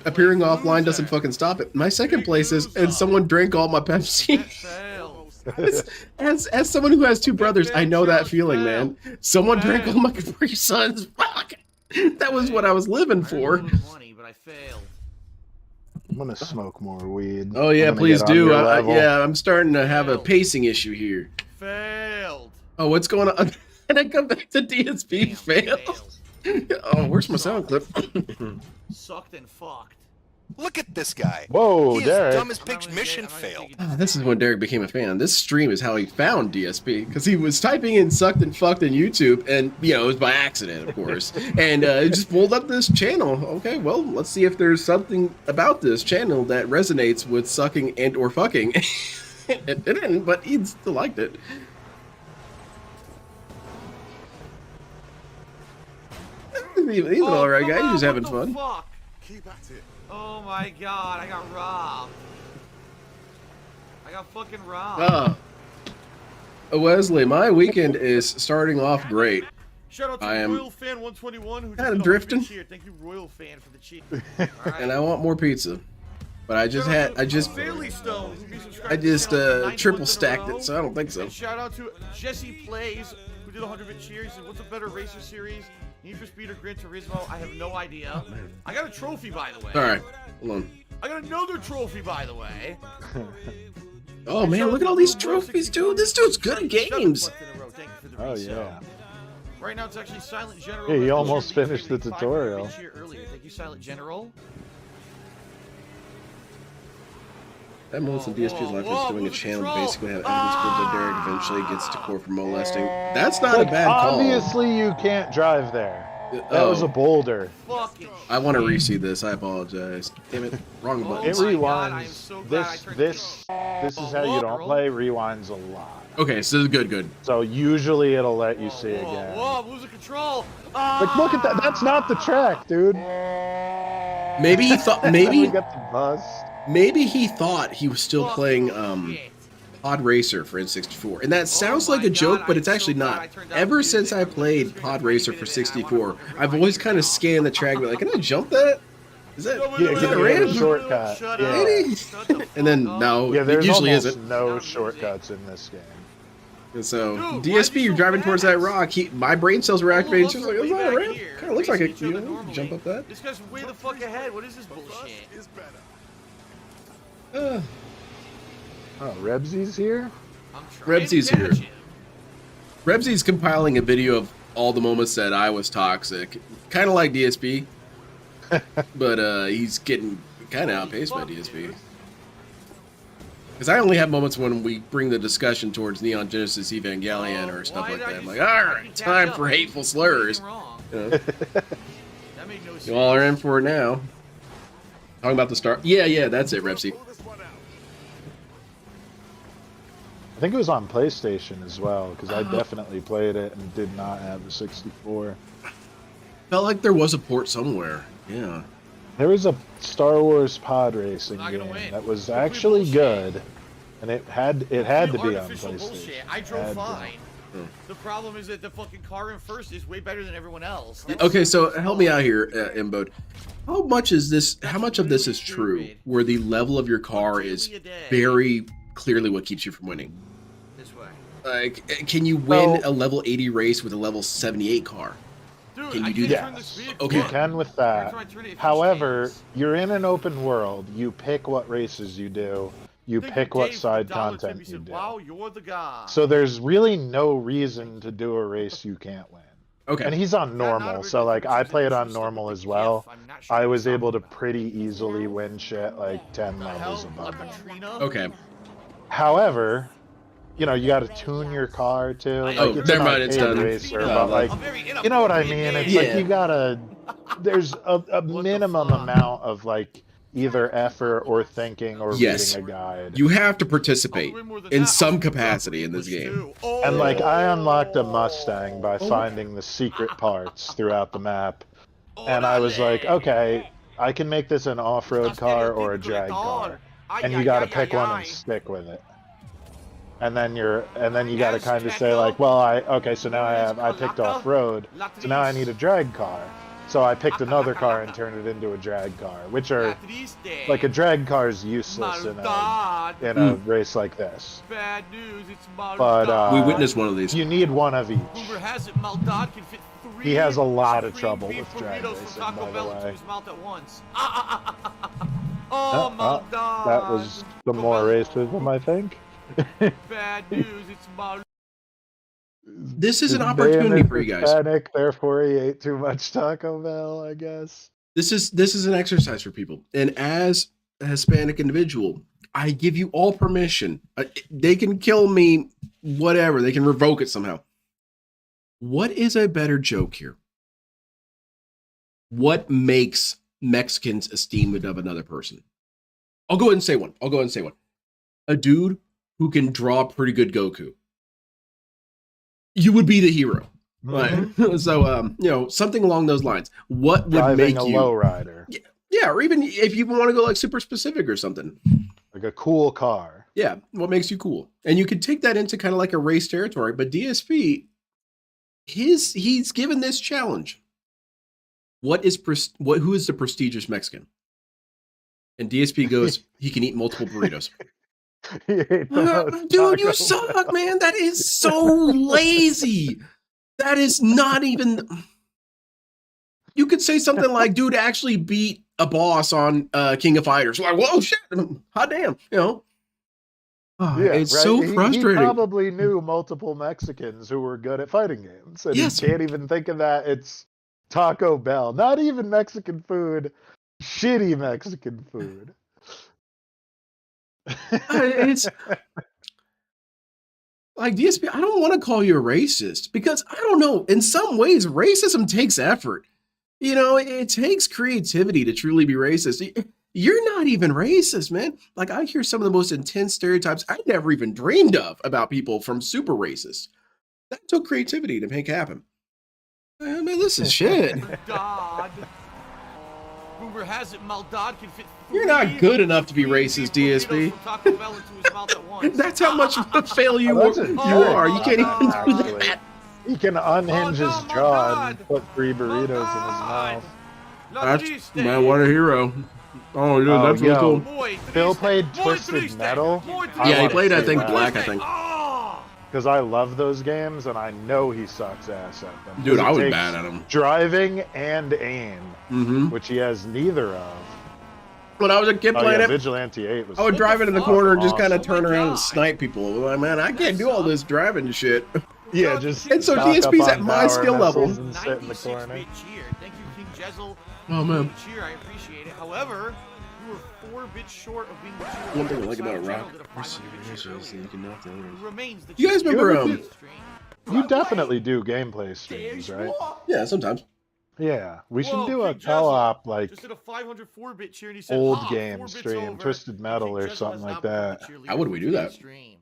appearing offline doesn't fucking stop it. My second place is, and someone drank all my Pepsi. as someone who has 2 brothers, I know that feeling, man. Someone drank all my Capri Suns. Fuck. That was what I was living for. Money, but I failed. I'm gonna smoke more weed. Oh yeah, I'm gonna please get on do. your level. Yeah, I'm starting to have a pacing issue here. Failed. Oh, what's going on? And I come back to DSP failed. Oh, where's my sound clip? Sucked and fucked. Look at this guy. Whoa, He is Derek. dumb as pig's mission failed. This is when Derek became a fan. This stream is how he found DSP, because he was typing in sucked and fucked in YouTube, and, you know, it was by accident, of course. And it just pulled up this channel. Okay, well, let's see if there's something about this channel that resonates with sucking and or fucking. It didn't, but he still liked it. He's an alright guy. He's just having fun. Fuck? Keep at it. Oh my god, I got robbed. I got fucking robbed. Wesley, my weekend is starting off great. Shout out to I am Royal Fan 121 who kinda did a drifting. cheer. Thank you, Royal Fan, for the cheer. Alright. And I want more pizza. But I just Bailey Stone, who resubscribed to the channel for 9 triple months in a stacked row. it, so I don't think so. And shout out to Jesse Plays, who did 100 cheers. He said, what's a better racer series? Need for Speed or Gran Turismo? I have no idea. I got a trophy, by the way. Alright, hold on. I got another trophy, by the way. Oh man, look at all these trophies, dude. This dude's good at games. Oh yeah. Right now it's actually Silent General. Hey, he almost finished the tutorial. Thank you, Silent General. That moments in DSP's life is doing a channel basically how evidence proves that Derek eventually gets to court for molesting. That's not a bad call. Obviously, you can't drive there. That was a boulder. I want to re-see this. I apologize. Damn it, wrong button. It rewinds. This is how you don't play. Rewinds a lot. Okay, so good. So usually it'll let you see again. Whoa, I'm losing control. Like, look at that. That's not the track, dude. Maybe he thought. Maybe we got the bus. Maybe he thought he was still playing Pod Racer for N64. And that sounds like a joke, but it's actually not. Ever since I played Pod Racer for 64, I've always kind of scanned the track and be like, can I jump that? Is that, is that a ramp? Shortcut. Maybe? And then, no, yeah, it usually isn't. No shortcuts in this game. And so, DSP, you're driving towards that rock. My brain cells were activating. She's like, is that a ramp? Kind of looks like it. You know, jump up that. This guy's way the fuck ahead. What is this bullshit? Oh, Rebsy's here? Rebsy's here. Rebsy's compiling a video of all the moments that I was toxic. Kind of like DSP. But he's getting kind of outpaced by DSP. Because I only have moments when we bring the discussion towards Neon Genesis Evangelion or stuff like that. I'm like, alright, time for hateful slurs. You know? You all are in for it now. Talking about the start. Yeah, that's it, Repsy. I think it was on PlayStation as well, because I definitely played it and did not have the 64. Felt like there was a port somewhere. Yeah. There was a Star Wars pod racing game that was actually good, and it had to be on PlayStation. I drove fine. The problem is that the fucking car in first is way better than everyone else. Okay, so help me out here, Imbode. How much of this is true, where the level of your car is very clearly what keeps you from winning? This way. Like, can you win a level 80 race with a level 78 car? Dude, can you do that? Okay. You can with that. However, you're in an open world. You pick what races you do. You pick what side content you do. Wow, you're the guy. So there's really no reason to do a race you can't win. Okay. And he's on normal, so like I play it on normal as well. I was able to pretty easily win shit like 10 levels above me. Okay. However, you know, you got to tune your car too. Like, oh, never mind, it's done. Racer, but like, you know what I mean? It's like you gotta. There's a minimum amount of like either effort or thinking or reading a guide. You have to participate in some capacity in this game. And like, I unlocked a Mustang by finding the secret parts throughout the map, and I was like, okay, I can make this an off-road car or a drag car, and you got to pick one and stick with it. And then you got to kind of say like, well, okay, so now I picked off-road, so now I need a drag car. So I picked another car and turned it into a drag car, which are like a drag car is useless in a race like this. Bad news, it's but we witnessed one of these. You need one of each. Has it, can fit he has a lot of trouble with drag racing, by the way. That was the more racism, I think. Bad news, it's This is an opportunity for you guys. Hispanic, therefore he ate too much Taco Bell, I guess. This is an exercise for people. And as a Hispanic individual, I give you all permission. They can kill me, whatever. They can revoke it somehow. What is a better joke here? What makes Mexicans esteemed of another person? I'll go ahead and say one. A dude who can draw pretty good Goku. You would be the hero. Mm-hmm. Right? So, you know, something along those lines. What would driving make a you lowrider? Yeah, or even if you want to go like super specific or something, like a cool car. Yeah, what makes you cool? And you could take that into kind of like a race territory. But DSP, he's given this challenge. Who is the prestigious Mexican? And DSP goes, he can eat multiple burritos. Dude, you suck, man. That is so lazy. That is not even. You could say something like, dude actually beat a boss on King of Fighters. Like, whoa, shit, hot damn, you know. Oh, Yeah, it's right. so He frustrating. probably knew multiple Mexicans who were good at fighting games, and Yes. he can't even think of that. It's Taco Bell, not even Mexican food, shitty Mexican food. It's like DSP. I don't want to call you a racist because I don't know. In some ways, racism takes effort. You know, it takes creativity to truly be racist. You're not even racist, man. Like, I hear some of the most intense stereotypes I never even dreamed of about people from super racist. That took creativity to make happen. I mean, this is shit. Maldad. Rumor has it Maldad can fit. You're not good enough to be racist, DSP. That's how much of a failure you are. You can't even do that. He can unhinge his my jaw God. and put 3 burritos in his mouth. That's, man, what a hero. Oh, dude, that's really cool. Phil played Twisted Metal. Yeah, he played, I think, Black, I think. Because I love those games, and I know he sucks ass at them. Dude, I was takes bad at them. Driving and aim, which he has neither of. When I was a kid playing it, Vigilante 8 was I would drive it in the corner and just kind of awesome. turn around and snipe people. Like, man, I can't do all this driving shit. Yeah, just and so stock DSP's up at on my power skill level. missiles and sit in the corner. Thank you, King Jezel. Oh, man. Cheer, I appreciate it. However, you were 4 bits short of being the cheer. One thing I like about Rock. Remains the You guys remember, You definitely do gameplay streams, right? Yeah, sometimes. Yeah, we should Whoa, do a King co-op Jezel like just did a 504-bit cheer and he said, old "Ah, game 4 bits stream, over." Twisted Metal King or Jezel something has like not been that. the cheerleader How would we do that? stream.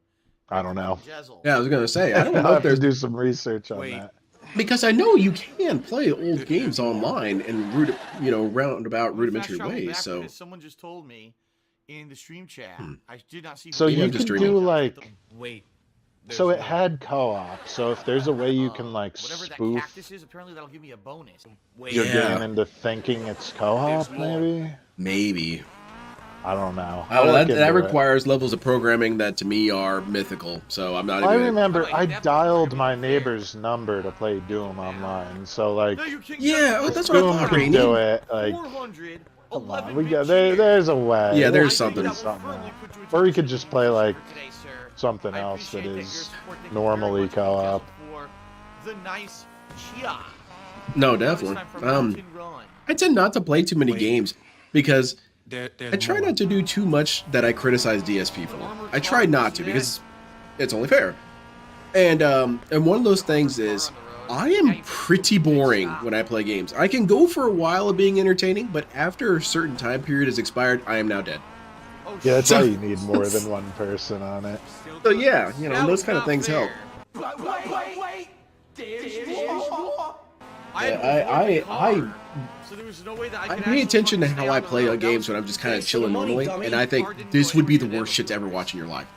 I don't know. Jezel. Yeah, I was gonna say, I don't I'll know if have to there's do some research on that. because I know you can play old games online in roundabout rudimentary Fast travel ways. back So because someone just told me in the stream chat. I did not see. So Yeah, you I'm just can dreaming. do like, Wait. so it had co-op. So if there's a way you can like whatever that spoof cactus is, apparently that'll give me a bonus. Wait. your Yeah. game into thinking it's co-op, maybe. maybe. I don't know. Oh, I'll look that into it. requires levels of programming that to me are mythical. So I'm not I even. remember I dialed my neighbor's number to play Doom online. So like, No, you King Yeah, Jezel. that's what I Doom thought, can Rainy. do it. Like, 400. come on, 11 we bit got cheer. there's a way. Yeah, there's We'll something. figure something out. Or we could just play like something else that is normally co-op. The nice chia. No, definitely. I tend not to play too many games because I try not to do too much that I criticize DSP for. I try not to because it's only fair. And one of those things is I am pretty boring when I play games. I can go for a while of being entertaining, but after a certain time period has expired, I am now dead. Yeah, that's So- why you need more than one person on it. So yeah, those kind of things help. I pay attention to how I play on games when I'm just kind of chilling normally, and I think this would be the worst shit to ever watch in your life.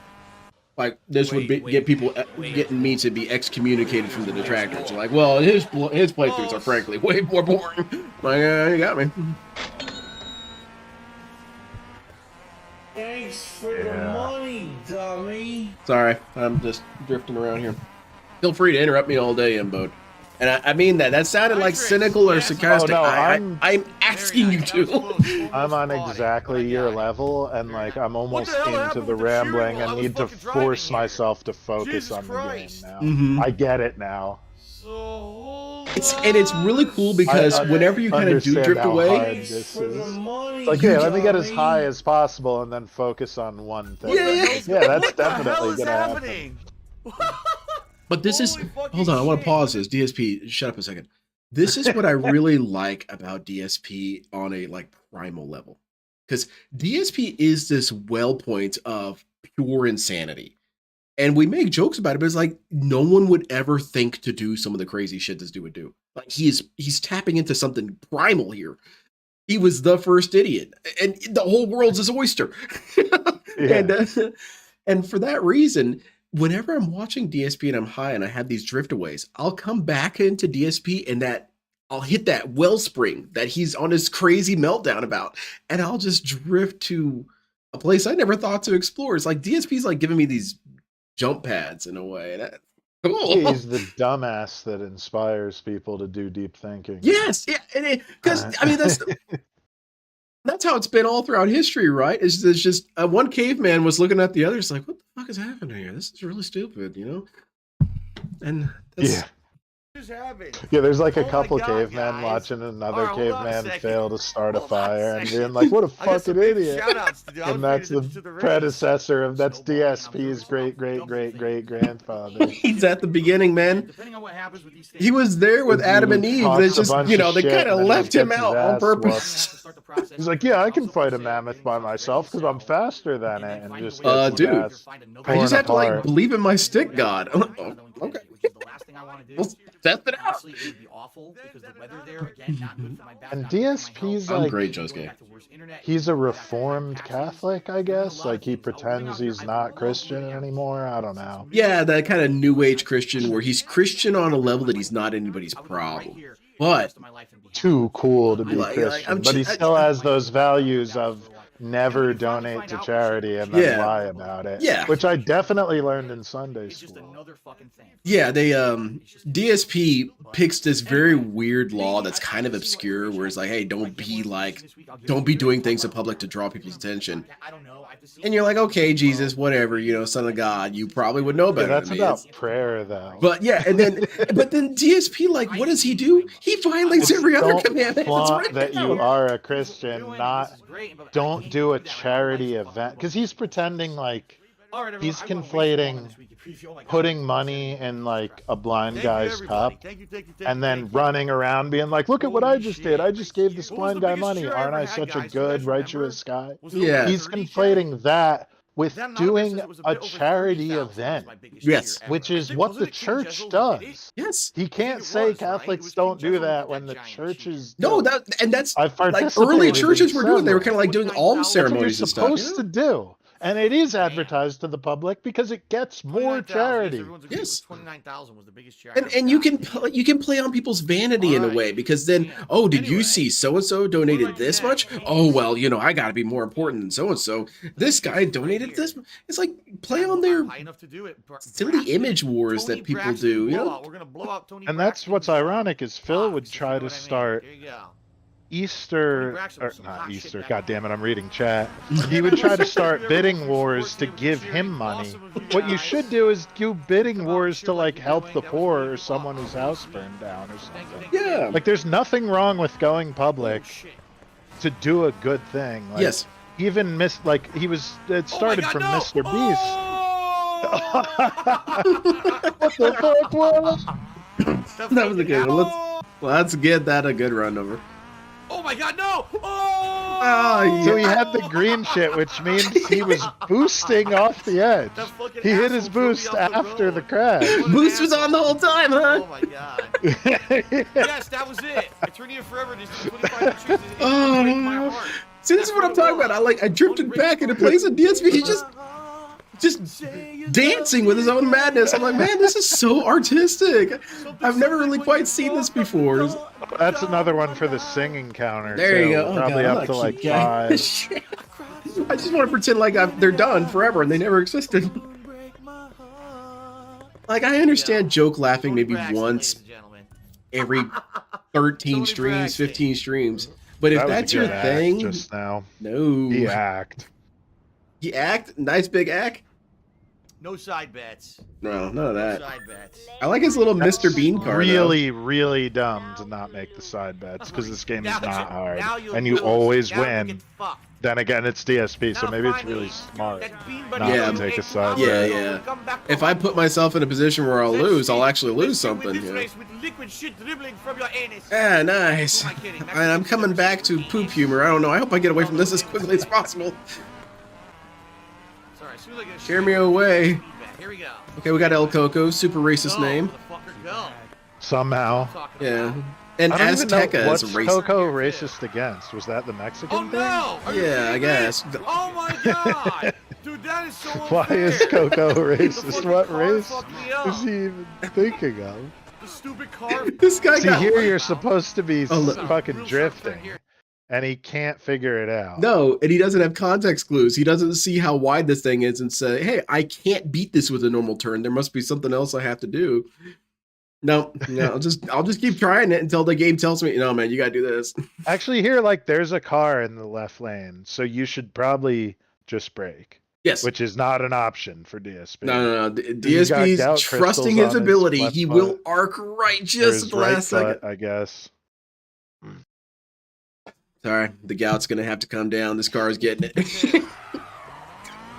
Like, this would get people getting me to be excommunicated from the detractors. Like, well, his playthroughs are frankly way more boring. Like, you got me. Thanks for the money, dummy. Sorry, I'm just drifting around here. Feel free to interrupt me all day, Bode. And I mean that. That sounded like cynical or sarcastic. Oh, no, I'm asking you to. I'm on exactly your level, and like I'm almost into the rambling. I need to force myself to focus on the game now. I get it now. It's really cool because whenever you kind of do understand drift how away, hard this is. Like, yeah, let me get as high as possible and then focus on one thing. Yeah, that's definitely gonna happen. but this is hold on. I want to pause this. DSP, shut up a second. This is what I really like about DSP on a like primal level, because DSP is this well point of pure insanity. And we make jokes about it, but it's like no one would ever think to do some of the crazy shit this dude would do. Like he's tapping into something primal here. He was the first idiot, and the whole world's his oyster. And for that reason, whenever I'm watching DSP and I'm high and I have these driftaways, I'll come back into DSP and I'll hit that wellspring that he's on his crazy meltdown about, and I'll just drift to a place I never thought to explore. It's like DSP's like giving me these jump pads in a way. Cool. He's the dumbass that inspires people to do deep thinking. Yes, yeah, because I mean that's That's how it's been all throughout history, right? It's just one caveman was looking at the other. It's like, what the fuck is happening here? This is really stupid, you know? And that's, Yeah, there's like a Oh my couple God, cavemen guys. watching another Alright, hold on a caveman second. fail to start a Hold on a fire and second. being like, what a I got fucking some big idiot. shout-outs to do. I was And that's ready the to race. predecessor of, that's DSP's great-great-great-great-grandfather. he's at the beginning, man. Depending on what happens with these things. He was there with He Adam and Eve. talks They a just, bunch you know, of they shit kind of and then left just him gets his out on ass purpose. He's like, yeah, I can fight a mammoth by myself because I'm faster than it. And just gets his dude, ass I just torn have to like apart. believe in my stick god. I'm like, oh, okay. Well, test it out. And DSP's I'm like, great, Josuke. he's a reformed Catholic, I guess. Like he pretends he's not Christian anymore. I don't know. Yeah, that kind of new age Christian where he's Christian on a level that he's not anybody's problem. But Too cool to be Like, Christian, I'm but he just- still has those values of never donate to charity and then Yeah. lie about it. Yeah. Which I definitely learned in Sunday school. yeah, they DSP picks this very weird law that's kind of obscure where it's like, hey, don't be doing things in public to draw people's attention. And you're like, okay, Jesus, whatever, you know, son of God, you probably would know Yeah, better that's than me. about prayer, though. But yeah, and then DSP, like, what does he do? He violates every other Don't commandment. It's flaunt written that you down. are a Christian, don't do a charity event. Because he's pretending like he's conflating putting money in like a blind guy's cup and then running around being like, look at what I just did. I just gave this blind guy money. Aren't I such a good, righteous guy? Yeah. He's conflating that with doing a charity event, Yes. which is what the church does. Yes. He can't say Catholics don't do that when the churches No, do. that's I've like participated early in churches were doing. They were kind several. of like doing alms That's what you're ceremonies and stuff. supposed to do. And it is advertised to the public because it gets more charity. Yes. 29,000 was the biggest charity. And you can play on people's vanity in a way because then, oh, did you see so and so donated this much? Oh well, you know, I got to be more important than so and so. This guy donated this. It's like play on their silly image wars that people do. You know, We're gonna blow out Tony And that's what's ironic is Phil would try to start There you go. Easter, or not Easter, god damn it, I'm reading chat. He would try to start bidding wars to give him money. What you should do is do bidding wars to like help the poor or someone whose house burned down or something. yeah. Like there's nothing wrong with going public to do a good thing. Like, Yes. Even it started from Mr. Beast. What the fuck was? That was a good one. Let's get that a good run over. Oh my god, no! Oh! Oh, So he had the green shit, which means he was boosting off the edge. That fucking He hit his asshole drove me boost off the after road. the crash. What an Boost was on the whole time, huh? Oh my god. Yes, that was it. Eternia Forever just 25 trees. Oh, Break my heart. See, this is what I'm talking about. I drifted back into place of DSP. He's just dancing with his own madness. I'm like, man, this is so artistic. I've never really quite seen this before. That's another one for the singing counter. There too. you go. Probably God, I'm up to not like keep going. 5. I just want to pretend like they're done forever and they never existed. Like, I understand joke laughing maybe once every 13 streams, 15 streams. But if That was a that's your good act thing, just now. no. The act. You act? Nice big act? No side bets. No, none of No that. side bets. I like his little Mr. Bean card. Really, really dumb to not make the side bets because this game is Now not hard, you'll and you do it. always Now you'll win. get fucked. Then again, it's DSP, so Now maybe it's finally, really smart that bean not Yeah. to take a side Yeah, bet. yeah. Come back If I put myself in a position where I'll Let's lose, I'll see. actually lose Let's see win something. this You know? race with liquid shit dribbling from your anus. Ah, nice. Who am I kidding? That's And I'm coming back to poop humor. I don't know. I hope I get away from this as quickly as possible. Sorry, as soon as I get a Scare me away. feedback. Here we go. Okay, we got El Coco, super racist Go, name. motherfucker, go. Somehow. Talking Yeah. about. And I don't even know Azteca is what's a racist. Coco racist against. Was that the Mexican Oh thing? no! Are you Yeah, I kidding me? guess. Oh my god! Dude, that is so unfair. Why is Coco The racist? fucking What car race fucked me is up. he even thinking of? The stupid car. This guy See, got here you're supposed to be Oh, look. fucking Real drifting, here. and he can't figure it out. No, and he doesn't have context clues. He doesn't see how wide this thing is and say, hey, I can't beat this with a normal turn. There must be something else I have to do. No, I'll just keep trying it until the game tells me, no, man, you gotta do this. Actually, here, like, there's a car in the left lane, so you should probably just brake. Yes. Which is not an option for DSP. No. He's got DSP's gout trusting crystals his on his ability. left He foot, will arc right or just his at the right last second. foot, I guess. Sorry, the gout's gonna have to come down. This car is getting it.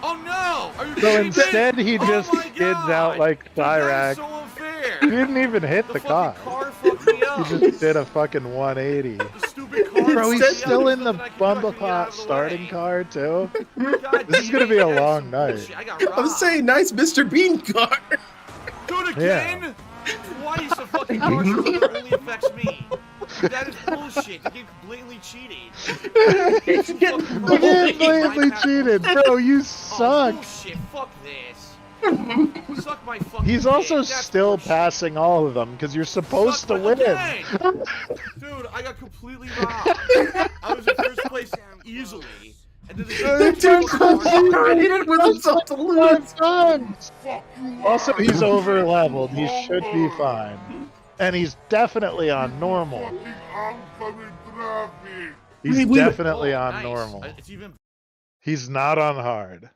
Oh no! Are you So kidding me? instead, he Oh just my skids God! out like Dude, that Cyrac. is so unfair. He didn't even hit the car. car fucked me up. He just did a fucking 1180. The stupid car. Bro, he's fucked me still up. in the There's nothing I can do. I can get out Bumbleclot of the starting way. car, too. God This is damn gonna be it, a that's long some night. bullshit. I got I'm robbed. saying, nice Mr. Bean car. Do it again? Twice a fucking car that only affects me. That is bullshit. The game blatantly cheated. The game blatantly cheated. Bro, you suck. Bullshit. Fuck this. Suck my fucking He's also dick. That's still bullshit. passing all of them because you're supposed Suck to my- win. again. Dude, I got completely robbed. I was in first place easily. And then That dude cooperated with himself to lose. Also, he's over leveled. He should be fine. And he's definitely on normal. He's definitely on normal. It's even He's not on hard.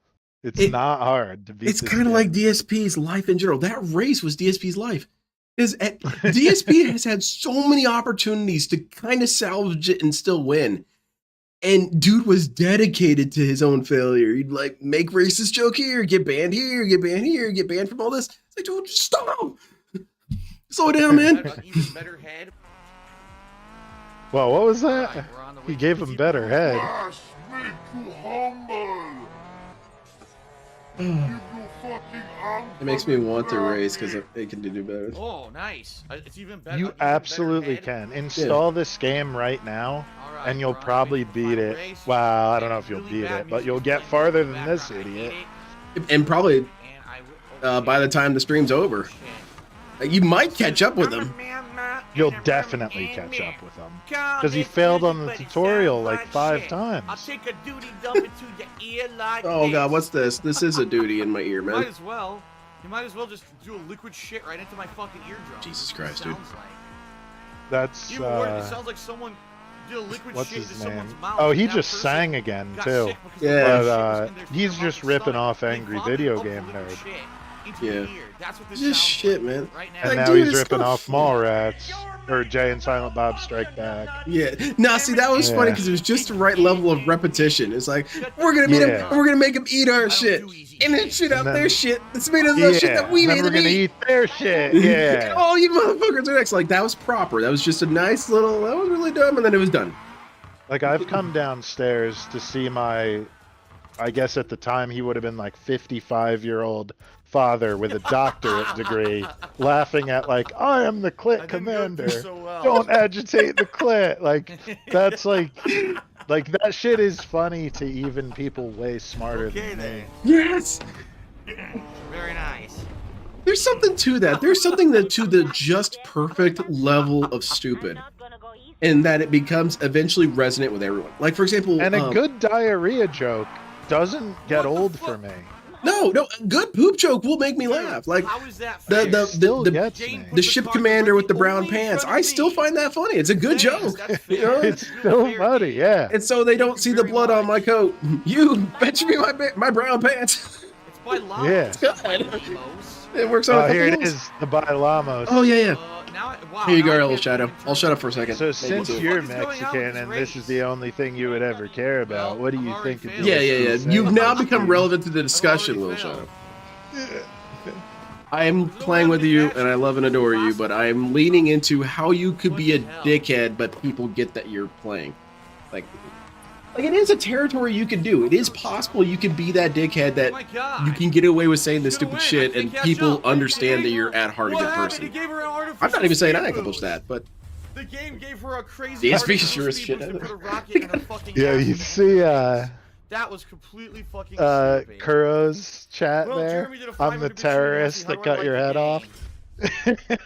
It's not hard to beat. It's this kind of game. like DSP's life in general. That race was DSP's life. DSP has had so many opportunities to kind of salvage it and still win. And dude was dedicated to his own failure. He'd like make racist joke here, get banned here, get banned here, get banned from all this. It's like, dude, just stop. Slow down, man. even better head. Well, what was that? Alright, we're on the way He to gave him better head. Yes, make you humble. Keep you fucking humble. It makes me want to race because it can do better. Oh, nice. It's even better. You even better absolutely head. can. Install this game right now, Alright, and you'll we're on probably the way to beat the it. race. Well, I don't know if you'll Really beat bad it, but music you'll is get playing farther in the than this background. I hate idiot. it, And probably and I will- by the time the stream's over, Shit. you might catch up with him. You'll definitely catch up with him. Because he failed on the tutorial like 5 I'll times. take a duty dump into your ear like Oh this. god, what's this? This is a duty in my ear, You might man. as well. You might as well just do a liquid shit right into my fucking eardrum. Jesus That's what it Christ, dude. sounds like. That's, Even worse, it sounds like someone did a liquid what's shit his into name? someone's mouth. Oh, and he that just person sang again, got too. sick because Yeah. the But shit was in their he's mouth just and ripping stomach. off They Angry vomited Video up Game liquid Nerd. shit into Yeah. your ear. That's what this Just sounds shit, like man. right now. And Like, now dude, he's it's ripping so off Mallrats. Or Jay and Silent Bob Strike Back. Yeah. Now, see, that was funny Yeah. because it was just the right level of repetition. It's like we're gonna meet him, Yeah. and we're gonna make him eat our I don't shit, do easy and then shit. shit out And then- their shit that's made of the shit that we and then made we're him gonna eat. eat their shit. And Yeah. all you motherfuckers are next. Like that was proper. That was just a nice little. That was really dumb, and then it was done. Like, I've come downstairs to see my, I guess at the time he would have been like 55-year-old father with a doctorate degree, laughing at like, I am the That clit didn't go commander. so well. Don't agitate the clit. Like, that's like that shit is funny to even people way smarter Okay than then. me. Yes. Very nice. There's something to that. There's something that to the just perfect level of stupid, and that it becomes eventually resonant with everyone. Like for example, And a good diarrhea joke doesn't get What the old fuck? for me. no, a good poop joke will make me laugh. Like How is that the fair? Still the gets Jane me. put the ship car commander with the directly brown only in pants. front of I still me. find that funny. It's a good Thanks, joke. that's You fair. know? It's You're still fair, funny, Jane. yeah. And so they don't you see the very blood on my much. coat. You fetch me my brown pants. It's by Llama. Yeah. It's not by Lamos. It works out. Oh, here it is, the Bi-lamos. Oh yeah. Wow, Here you go, now I Little can't Shadow. fucking I'll shut up for a second. So Maybe since two. you're What the fuck is going on with Mexican this and this is race? the only thing you would ever care about, Well, what do I've you already think of failed. Yeah. this? You've now become relevant to the I've discussion, already Little failed. Shadow. I am playing with you, and I love and adore you, but I'm leaning into how you could be a dickhead, but people get that you're playing. Like it is a territory you can do. It is possible you can be that dickhead that Oh my God. you can get away with saying this He's gonna stupid win. shit, I and can't people catch up. understand that He you're at heart a What good happened? He person. gave her an artificial I'm not even saying I speed accomplished boost. that, but The game gave her a crazy DSP artificial sure as speed shit boost out to of put a rocket in her fucking Yeah, ass. you see That was completely fucking stupid. Kuro's chat Well, there? Jeremy did a I'm the 500% terrorist How that do I cut your like the head off. game?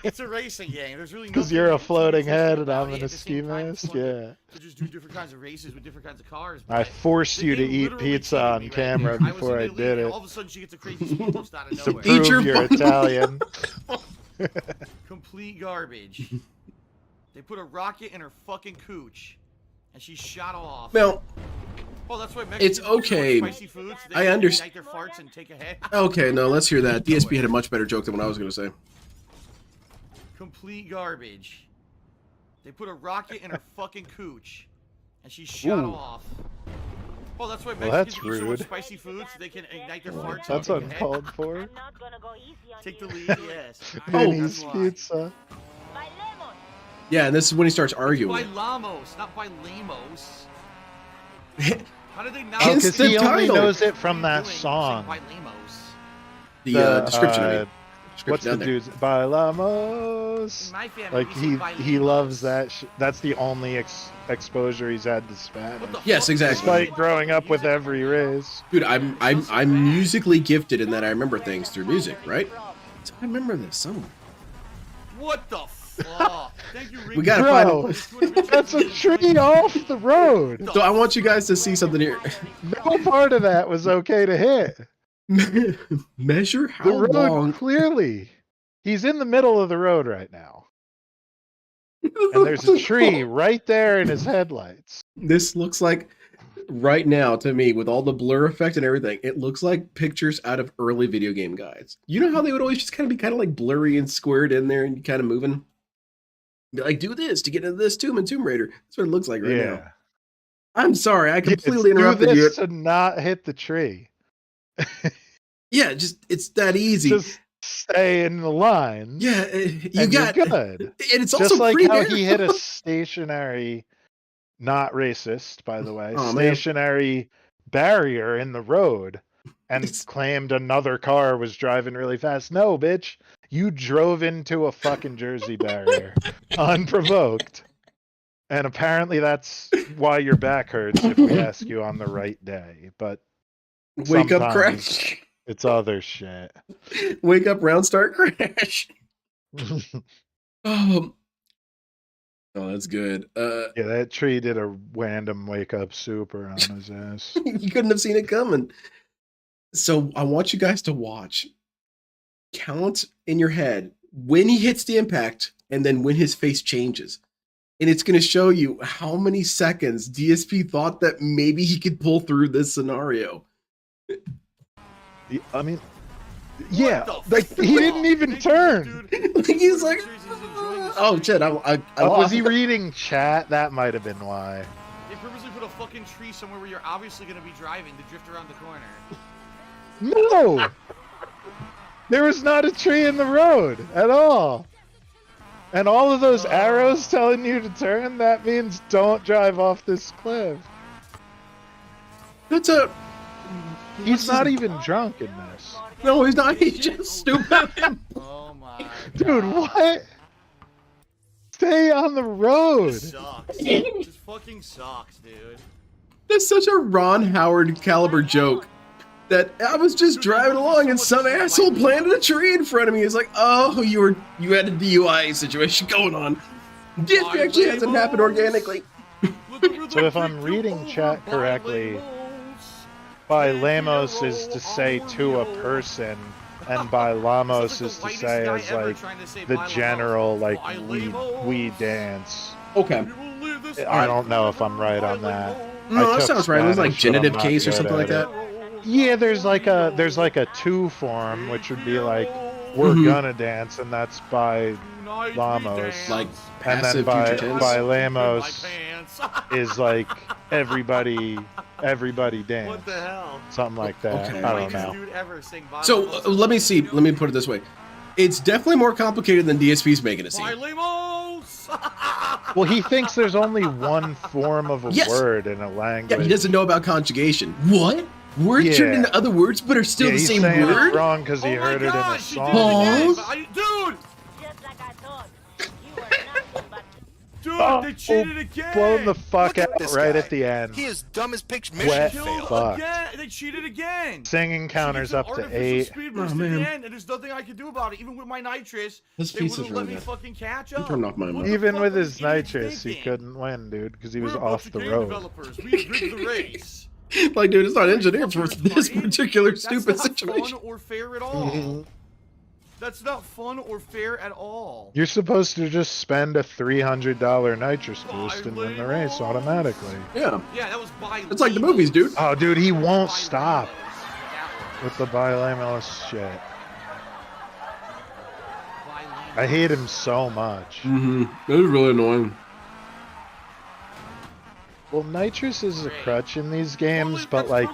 It's a racing game. There's really no Because you're a floating head and about I'm it. in a At the ski same time, mask? it's fun Yeah. to just do different kinds of races with different kinds of cars. I but forced the you to game eat literally pizza cheated on me right camera there. before I was in the did lead, and it. all of a sudden she gets a crazy speed boost out of To nowhere. Eat prove your you're fucking- Italian. Complete garbage. They put a rocket in her fucking cooch, and she shot off. Now, Oh, that's why it's Mexicans eat so much okay. spicy foods. They I can understand. ignite their farts and take a hit. Okay, no, let's hear that. DSP had a much better joke than what I was going to say. Complete garbage. They put a rocket in her fucking cooch, and she shot off. Oh, that's why Mexicans eat so much spicy foods. They can ignite their farts. That's and take a hit. uncalled for. Take the lead, yes. Vinny's Pizza. Yeah, and this is when he starts arguing. Bi-lamos, not Bi-lamos. How did they not? Oh, because he only title. knows it from that song. Bi-lamos. The description, I mean. What's the dude's Bi-lamos? My family, Like we say he Bi-lamos. loves that. That's the only exposure he's had to Spanish. Yes, exactly. Despite growing up with every race. Dude, I'm musically gifted in that I remember things through music, right? So I remember this song. What the fuck? Thank you, Rick. We gotta Bro, find. that's a tree off the road. So I want you guys to see something here. No part of that was okay to hit. Measure how The road long. clearly. He's in the middle of the road right now. And there's a tree right there in his headlights. This looks like, right now to me, with all the blur effect and everything, it looks like pictures out of early video game guides. You know how they would always just kind of be like blurry and squared in there and kind of moving? Be like, do this to get into this tomb in Tomb Raider. That's what it looks like right now. I'm sorry, I completely interrupted do you. this to not hit the tree. Yeah, just it's that easy. Just stay in the line. Yeah, you got you're good. And it's Just also like pretty how narrow. he hit a stationary, not racist, by the way, Oh, man. stationary barrier in the road and claimed another car was driving really fast. No, bitch. You drove into a fucking Jersey barrier unprovoked. And apparently that's why your back hurts if we ask you on the right day. But Wake up, sometimes crash. it's other shit. Wake up, round start, crash. Oh, that's good. Yeah, that tree did a random wake up super on his ass. You couldn't have seen it coming. So I want you guys to watch. Count in your head when he hits the impact and then when his face changes. And it's going to show you how many seconds DSP thought that maybe he could pull through this scenario. I mean, yeah, like he didn't even turn. He's like, oh shit, I Was he reading chat? That might have been why. They purposely put a fucking tree somewhere where you're obviously going to be driving to drift around the corner. No! There was not a tree in the road at all. And all of those arrows telling you to turn, that means don't drive off this cliff. That's a... He's not even drunk in this. No, he's not. He's just stupid. Oh my. Dude, what? Stay on the road. This sucks. This fucking sucks, dude. That's such a Ron Howard caliber joke. That I was just driving along and some asshole planted a tree in front of me. It's like, oh, you had a DUI situation going on. DSP actually hasn't happened organically. So if I'm reading chat correctly, Bi-lamos is to say to a person, and Bi-lamos is to say as like the general like we dance. Okay. I don't know if I'm right on that. No, I that took sounds right. It was like Spanish, but I'm genitive not case or good something like at that. it. Yeah, there's like a two form, which would be like we're gonna dance, and that's Bi-lamos. Like And then passive future tense. Bi-lamos is like everybody dance. What the hell? Something like that. Okay. I don't know. Dude ever sing So Bi-lamos? let me see. Let me put it this way. It's definitely more complicated than DSP's making it seem. Bi-lamos! Well, he thinks there's only one form of a Yes. word in a Yeah, language. he doesn't know about conjugation. What? Words Yeah. turned into other words but are still Yeah, the he's same saying word? it's wrong because he Oh my heard it in a gosh, he did it song. again, Huh? Dude! Dude, Oh, they cheated again! Blown the fuck Look at out this right guy. at the end. He is dumb as picture. Mission Wet failed. fuck. Again! They cheated again! Singing counters She gets up an to artificial 8. Speed Oh, boost at man. the end, and there's nothing I can do about it. Even with my nitrous, This they pizza's wouldn't really let me good. fucking catch I'm up. turning off my What mic. the Even fuck with were his the idiots nitrous, he thinking? couldn't win, dude, because he was We're a bunch off of the game road. developers. We rigged the race. Like, dude, it's not engineered for this Buddy, particular that's stupid not situation. fun or fair at all. That's not fun or fair at all. You're supposed to just spend a $300 nitrous boost and win the race automatically. Yeah. Yeah, that was by. It's like the movies, dude. Oh, dude, he won't stop with the Bi-lamos shit. I hate him so much. Mm-hmm. It was really annoying. Well, nitrous is a crutch in these games, but like,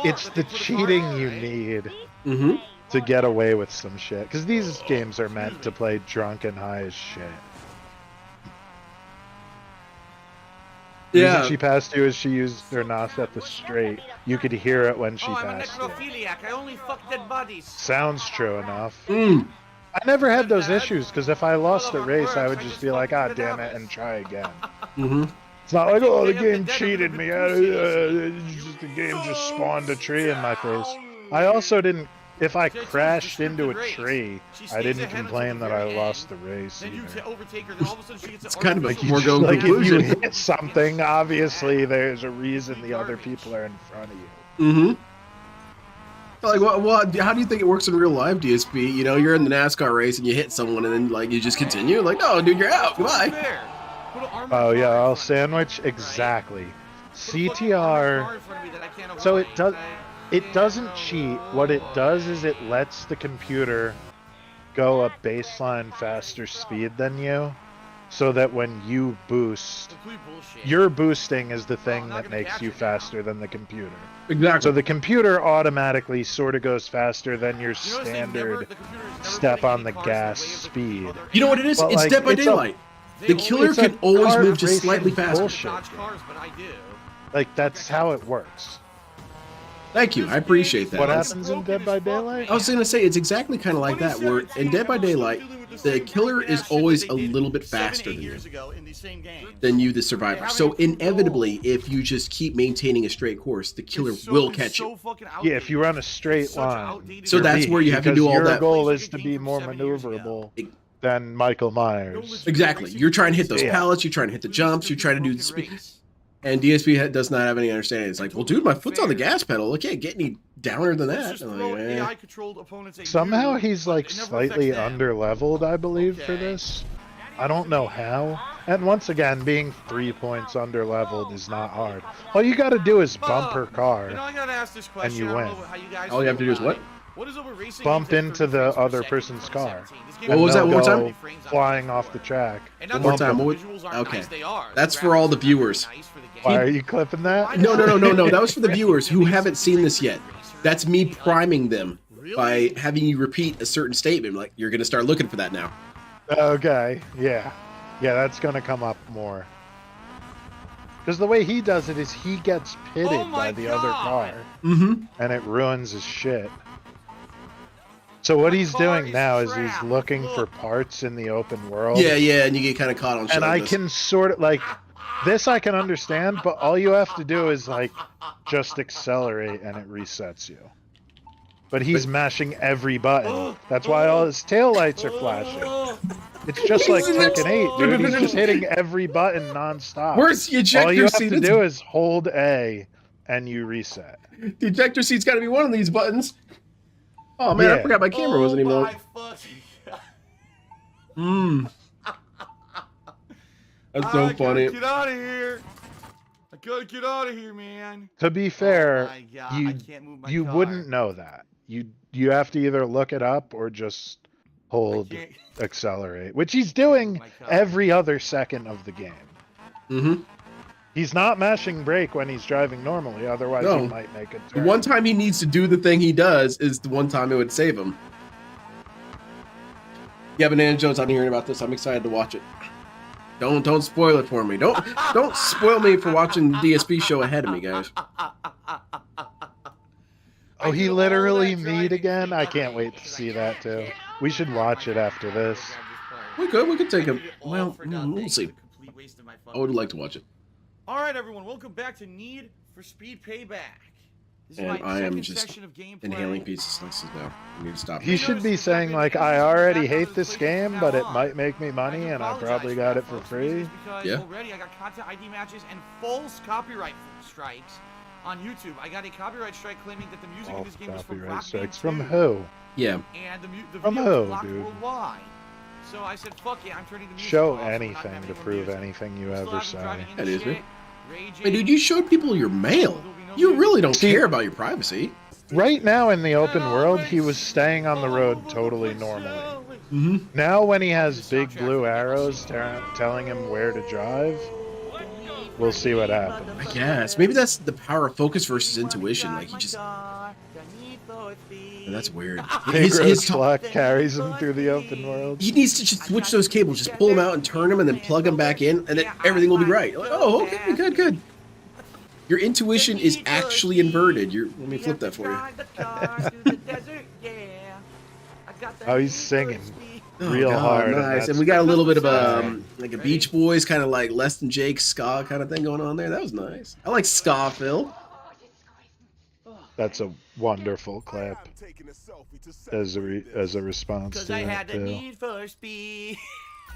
it's the cheating you need to get away with some shit. Because these games are meant to play drunk and high as shit. The reason she passed you is she used her nos at the straight. You could hear it when she passed you. I only fuck dead bodies. Sounds true enough. I never had those issues, because if I lost a race, I would just be like, ah, damn it, and try again. It's not like, oh, the game cheated me. The game just spawned a tree in my face. I also didn't, if I crashed into a tree, I didn't complain that I lost the race either. It's kind of a Like, foregoing like if conclusion. you hit something, obviously there's a reason the other people are in front of you. Like, what? How do you think it works in real life, DSP? You know, you're in the NASCAR race and you hit someone, and then like you just continue. Like, no, dude, you're out. Goodbye. Oh yeah, I'll sandwich exactly. CTR. So it doesn't cheat. What it does is it lets the computer go a baseline faster speed than you, so that when you boost, your boosting is the thing that makes you faster than the computer. Exactly. So the computer automatically sort of goes faster than your standard step on the gas speed. You know what it is? But, it's like, Dead by it's Daylight. The killer can always move just slightly faster. Bullshit, like, that's how it works. Thank you. I appreciate that. What happens in Dead by Daylight? I was going to say, it's exactly kind of like that, where in Dead by Daylight, the killer is always a little bit faster than you, the survivor. So inevitably, if you just keep maintaining a straight course, the killer will catch you. Yeah, if you run a straight line. So that's where you have to do all that. Your goal is to be more maneuverable than Michael Myers. Exactly. You're trying to hit those pallets, you're trying to hit the jumps, you're trying to do the speed. And DSP does not have any understanding. It's like, well, dude, my foot's on the gas pedal. I can't get any downer than that. I'm like, Somehow he's like slightly under-leveled, I believe, for this. I don't know how. And once again, being 3 points under-leveled is not hard. All you gotta do is bump her car, and you win. All you have to do is what? Bump into the other person's car. What was that? One more time? Flying off the track. One more time. Okay. That's for all the viewers. Why are you clipping that? No. That was for the viewers who haven't seen this yet. That's me priming them by having you repeat a certain statement. Like, you're going to start looking for that now. Okay. Yeah. Yeah, that's going to come up more. Because the way he does it is he gets pitted by the other car. And it ruins his shit. So what he's doing now is he's looking for parts in the open world. Yeah, and you get kind of caught on shit. And I can sort of, like, this I can understand, but all you have to do is, like, just accelerate and it resets you. But he's mashing every button. That's why all his taillights are flashing. It's just like Tekken 8, dude. He's just hitting every button nonstop. Where's the ejector seat? All you have to do is hold A and you reset. The ejector seat's got to be one of these buttons. Oh man, I forgot my camera wasn't even on. That's so funny. Get out of here! I gotta get out of here, man. To be fair, you wouldn't know that. You have to either look it up or just hold accelerate, which he's doing every other second of the game. He's not mashing brake when he's driving normally, otherwise he might make a turn. The one time he needs to do the thing he does is the one time it would save him. Yeah, Banana Jones, I'm hearing about this. I'm excited to watch it. Don't spoil it for me. Don't spoil me for watching the DSP show ahead of me, guys. Oh, he literally meet again? I can't wait to see that too. We should watch it after this. We could take a, well, we'll see. I would like to watch it. Alright everyone, welcome back to Need for Speed Payback. This is And my I am second just session of gameplay. inhaling pizza slices now. I need to stop. He should be saying, like, I already hate this game, but it might make me money, and I probably got it for free. Yeah. Already I got content ID matches and false copyright strikes on YouTube. I got a copyright strike claiming that the music in this game was from Rock Band 2. From who? Yeah. And the From video was who, blocked dude? worldwide. So I said, fuck it, I'm turning the music Show off, so we're not anything having to more prove music. anything you Still ever have them say. driving into That is shit, me. raging. Hey, dude, you showed people your mail. You really don't care about your privacy. Right now in the open world, he was staying on the road totally normally. Mm-hmm. Now when he has big blue arrows telling him where to drive, we'll see what happens. I guess. Maybe that's the power of focus versus intuition. Like, he just... That's weird. His truck carries him through the open world. He needs to just switch those cables, just pull them out and turn them and then plug them back in, and then everything will be right. Like, oh, okay, good, good. Your intuition is actually inverted. Let me flip that for you. Oh, he's singing real God, hard. nice. And we got a little bit of like a Beach Boys kind of like Less Than Jake ska kind of thing going on there. That was nice. I like ska, Phil. That's a wonderful clip as a response Because to I that had the too. need for speed.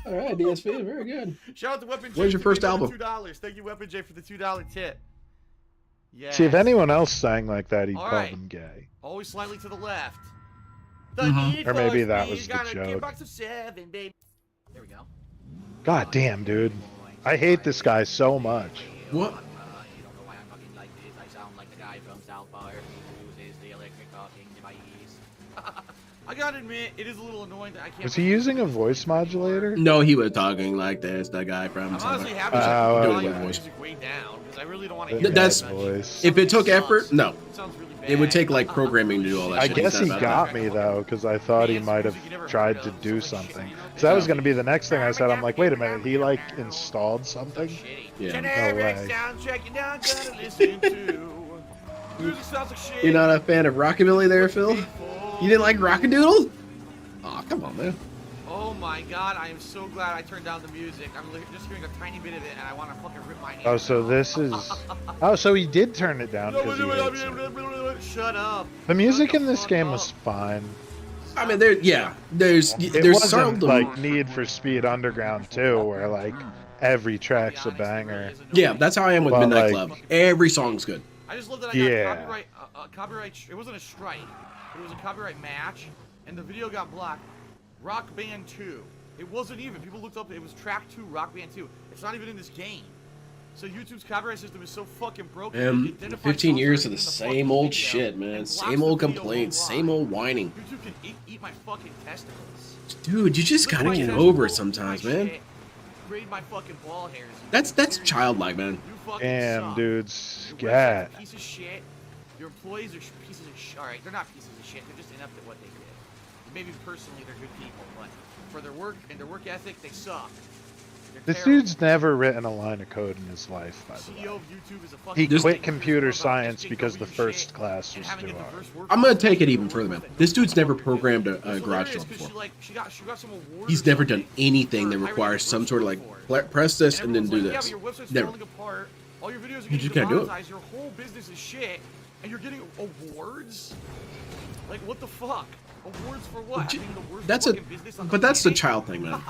All right, DSP, very good. Shout out to Weapon J. Where's your for first giving me album? $2. Thank you, Weapon J, for the $2 tip. Yeah. See, if anyone else sang like that, he'd All call right. them gay. Always slightly to the left. Or maybe that was the joke. There we go. God damn, dude. I hate this guy so much. What? You don't know why I'm fucking like this. I sound like the guy from South Park who uses the electric talking device. I gotta admit, it is a little annoying that I can't. Was he using a voice modulator? No, he was talking like this. That guy from I'm South honestly Park. happy that Oh, you okay. volume the music way down because I really don't want to The hear That's- that voice. If it took effort, no. It sounds really bad. It would take like programming to do all that I shit. guess He's he not about got me though, because I thought he might have tried to do something. So that was going to be the next thing I said. I'm like, wait a minute, he like installed something? Yeah. Generic way. soundtrack you're not gonna listen to. Music sounds like shit. You're not a fan of Rockabilly there, Phil? You didn't like Rockadoodle? Aw, come on, man. Oh my god, I am so glad I turned down the music. I'm just hearing a tiny bit of it and I want to fucking rip my hand Oh, so out. this is... Oh, so he did turn it down because he hates it. Shut up. The music in this game was fine. I mean, there's It there's wasn't seldom... like Need for Speed Underground 2, where like every track's a banger. Yeah, that's how I am with But, Midnight like- Club. Every song's good. I just love that I got Yeah. copyright. It wasn't a strike, but it was a copyright match, and the video got blocked. Rock Band 2. It wasn't even. People looked up. It was track 2, Rock Band 2. It's not even in this game. So YouTube's copyright system is so fucking broken. it identifies 15 songs years that of are the in same fucking old video shit, man. and Same blocks old the video complaints, worldwide. same old whining. YouTube can eat my fucking testicles. Dude, you just Look at gotta my get testicles, over it my sometimes, man. shit, Grade my fucking ball hairs. That's childlike, man. You fucking Damn, suck. dude, Your website's scat. a piece of shit. Your employees are pieces of shit. Alright, they're not pieces of shit. They're just inept at what they do. Maybe personally they're good people, but for their work and their work ethic, they suck. They're This terrible. dude's never written a line of code in his life, by the CEO way. of YouTube is a fucking He quit dick. computer About science SJW because the first shit class and was having too a hard. diverse work I'm gonna force. take it even further, man. This dude's never programmed a It's garage hilarious door 'cause before. she got some award He's or never something done anything that for hiring a requires some diverse sort of like workforce. press this and then everyone's do like, this. Yeah, but your website's Never. falling apart. All your videos are You getting just can't do it. demonetized. Your whole business is shit, and you're getting awards. Like what the fuck? Awards for what? J- Being the worst That's a, fucking business on but that's the planet? child thing, man.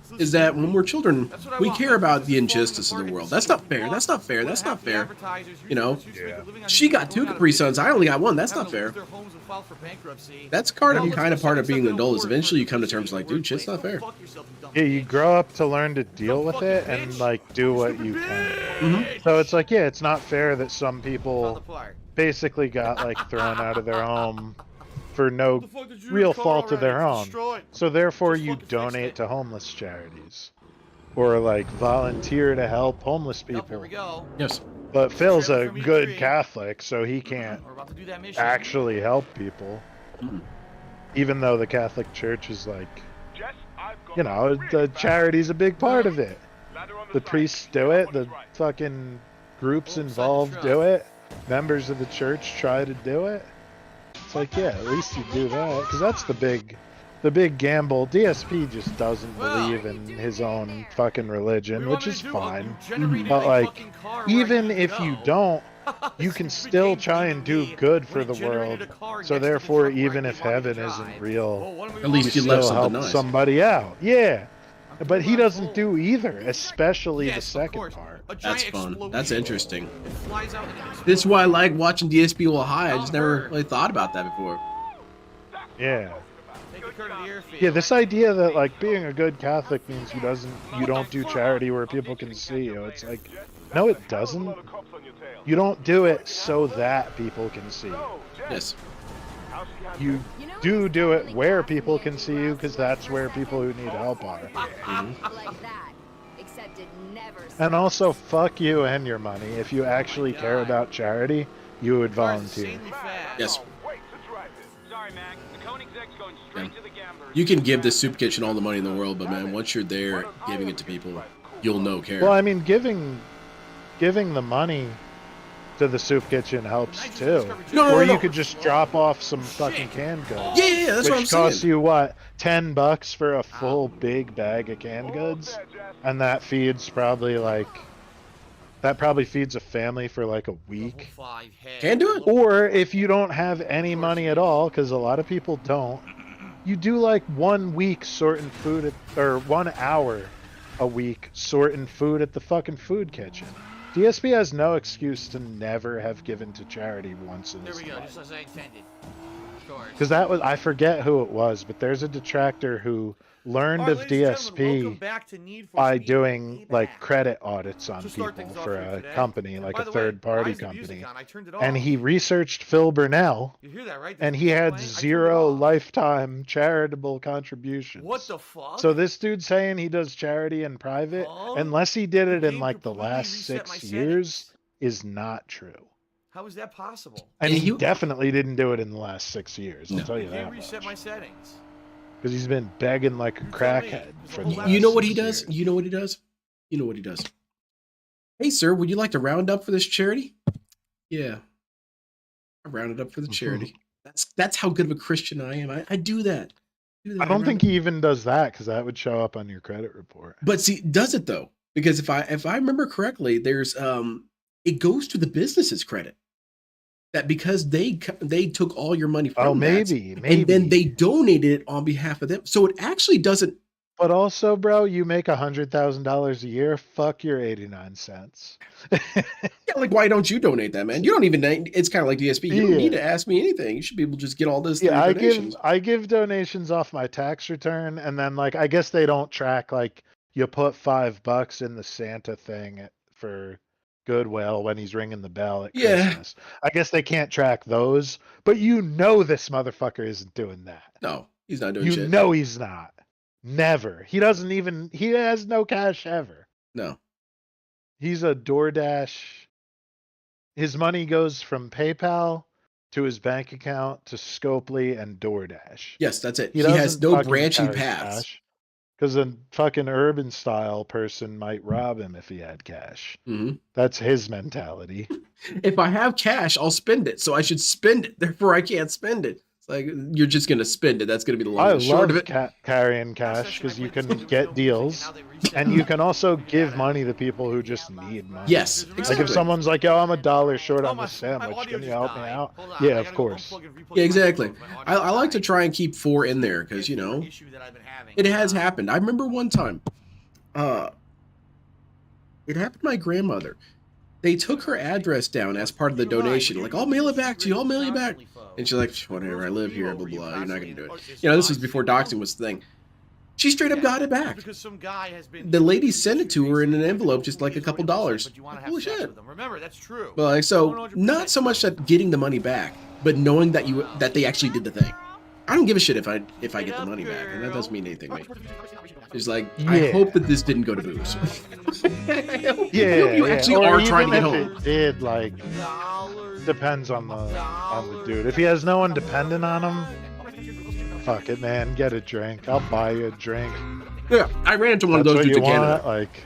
So Is that when we're children, that's what I we want. care My about business the is falling injustice of apart the at world. the That's seams. not fair. We That's not want fair. That's not happy fair. advertisers, You know, YouTubers who make a living on she YouTube got two going out of Capri business, Suns. I only got one. That's having not to lose fair. their homes and file for bankruptcy. That's kind Well, of let's kind of just part of accept being an an adult. Is award eventually you for come to terms succeeding like, dude, at shit's not work. fair. Go fuck yourself, you dumb Yeah, you bitch. grow up to learn to deal with fucking it and bitch. like do what you can. So it's like, yeah, it's not fair that some Found the people part. basically got like thrown out of their home for no The fuck did you real car fault of already? their It's own. destroyed. So therefore Just you fucking fix donate it. to homeless charities. Or like volunteer to help homeless Yep, here people. we go. Yes. But Phil's a Trailer from good E3. Catholic, so he can't We're about to do that mission. actually help people. Even though the Catholic Church is like, you know, the charity's a big part of it. The priests do it, the fucking groups Outside the involved truck. do it, members of the church try to do it. It's like, yeah, at least you do that, because that's the big gamble. DSP just doesn't Well, believe in his own fucking religion, What which do you is want me to do? fine. You generated But a like, fucking car where I even didn't if you go. don't, you This can is still freaking try and do me good when for it the generated world. a car So next to the therefore, truck where I even if didn't want to heaven isn't drive. real, Well, what do we At least want you to left do? still something help nice. somebody out. Yeah. I'm But doing he my doesn't goal. do either, especially the Yes, of second course. part. A giant That's fun. explosion. That's interesting. It flies out and it This is why I like watching DSP while high. I just Not never her. really thought about that before. Yeah. Take the current airfield. Yeah, this idea that like being a good Catholic means you don't do charity where people can see you. It's like, no, it doesn't. You don't do it so that people can see you. Yes. You do it where people can see you because that's where people who need help are. And also, fuck you and your money. If you actually care about charity, you would volunteer. Yes. Yeah. You can give the soup kitchen all the money in the world, but man, once you're there giving it to people, you'll know care. Well, I mean, giving the money to the soup kitchen helps too. Or you could just drop off some fucking canned goods. Yeah, that's what I'm saying. Which costs you what, $10 for a full big bag of canned goods, and that feeds probably feeds a family for like a week. Can do it. Or if you don't have any money at all, because a lot of people don't, you do like 1 week sorting food or 1 hour a week sorting food at the fucking food kitchen. DSP has no excuse to never have given to charity once in his life. There we go, just as I intended. Because I forget who it was, but there's a detractor who learned of DSP by doing like credit audits on people for a company, like a third-party company. And he researched Phil Burnell, and he had 0 lifetime charitable contributions. What the fuck? So this dude saying he does charity in private, unless he did it in like the last 6 years, is not true. How is that possible? And he definitely didn't do it in the last 6 years. I'll tell you that. Reset my settings. Because he's been begging like a crackhead for the last You know what he 6 does? years. You know what he does? You know what he does? Hey, sir, would you like to round up for this charity? Yeah. I rounded up for the charity. That's how good of a Christian I am. I do that. I don't think he even does that because that would show up on your credit report. But see, does it though? Because if I remember correctly, there's it goes to the business's credit. That because they took all your money from maybe, and then they donated it on behalf of them. So it actually doesn't. But also, bro, you make $100,000 a year. Fuck your 89 cents. Yeah, like why don't you donate that, man? You don't even. It's kind of like DSP. You don't need to ask me anything. You should be able to just get all this. Yeah, I give donations off my tax return, and then like I guess they don't track like you put $5 in the Santa thing for Goodwill when he's ringing the bell at Christmas. I guess they can't track those, but you know this motherfucker isn't doing that. No, he's not doing shit. You know he's not. Never. He has no cash ever. No. He's a DoorDash. His money goes from PayPal to his bank account to Scopely and DoorDash. Yes, that's it. He has no branching paths. Because a fucking urban style person might rob him if he had cash. Mm-hmm. That's his mentality. If I have cash, I'll spend it. So I should spend it. Therefore, I can't spend it. It's like you're just going to spend it. That's going to be the long and short of it. Carrying cash because you can get deals. And you can also give money to people who just need money. Yes, exactly. Like if someone's like, yo, I'm $1 short on this sandwich. Can you help me out? Yeah, of course. Yeah, exactly. I like to try and keep 4 in there because, you know, it has happened. I remember one time, it happened to my grandmother. They took her address down as part of the donation. Like, I'll mail it back to you. I'll mail you back. And she's like, whatever, I live here, blah, blah, you're not going to do it. You know, this was before doxing was the thing. She straight up got it back. The lady sent it to her in an envelope, just like a couple dollars. Holy shit. Remember, that's true. Well, like, so not so much that getting the money back, but knowing that they actually did the thing. I don't give a shit if I get the money back, and that doesn't mean anything to me. It's like, I hope that this didn't go to booze. You actually are trying to get home. It did, like, depends on the dude. If he has no one dependent on him, fuck it, man. Get a drink. I'll buy you a drink. Yeah, I ran into one of those dudes in Canada. Like,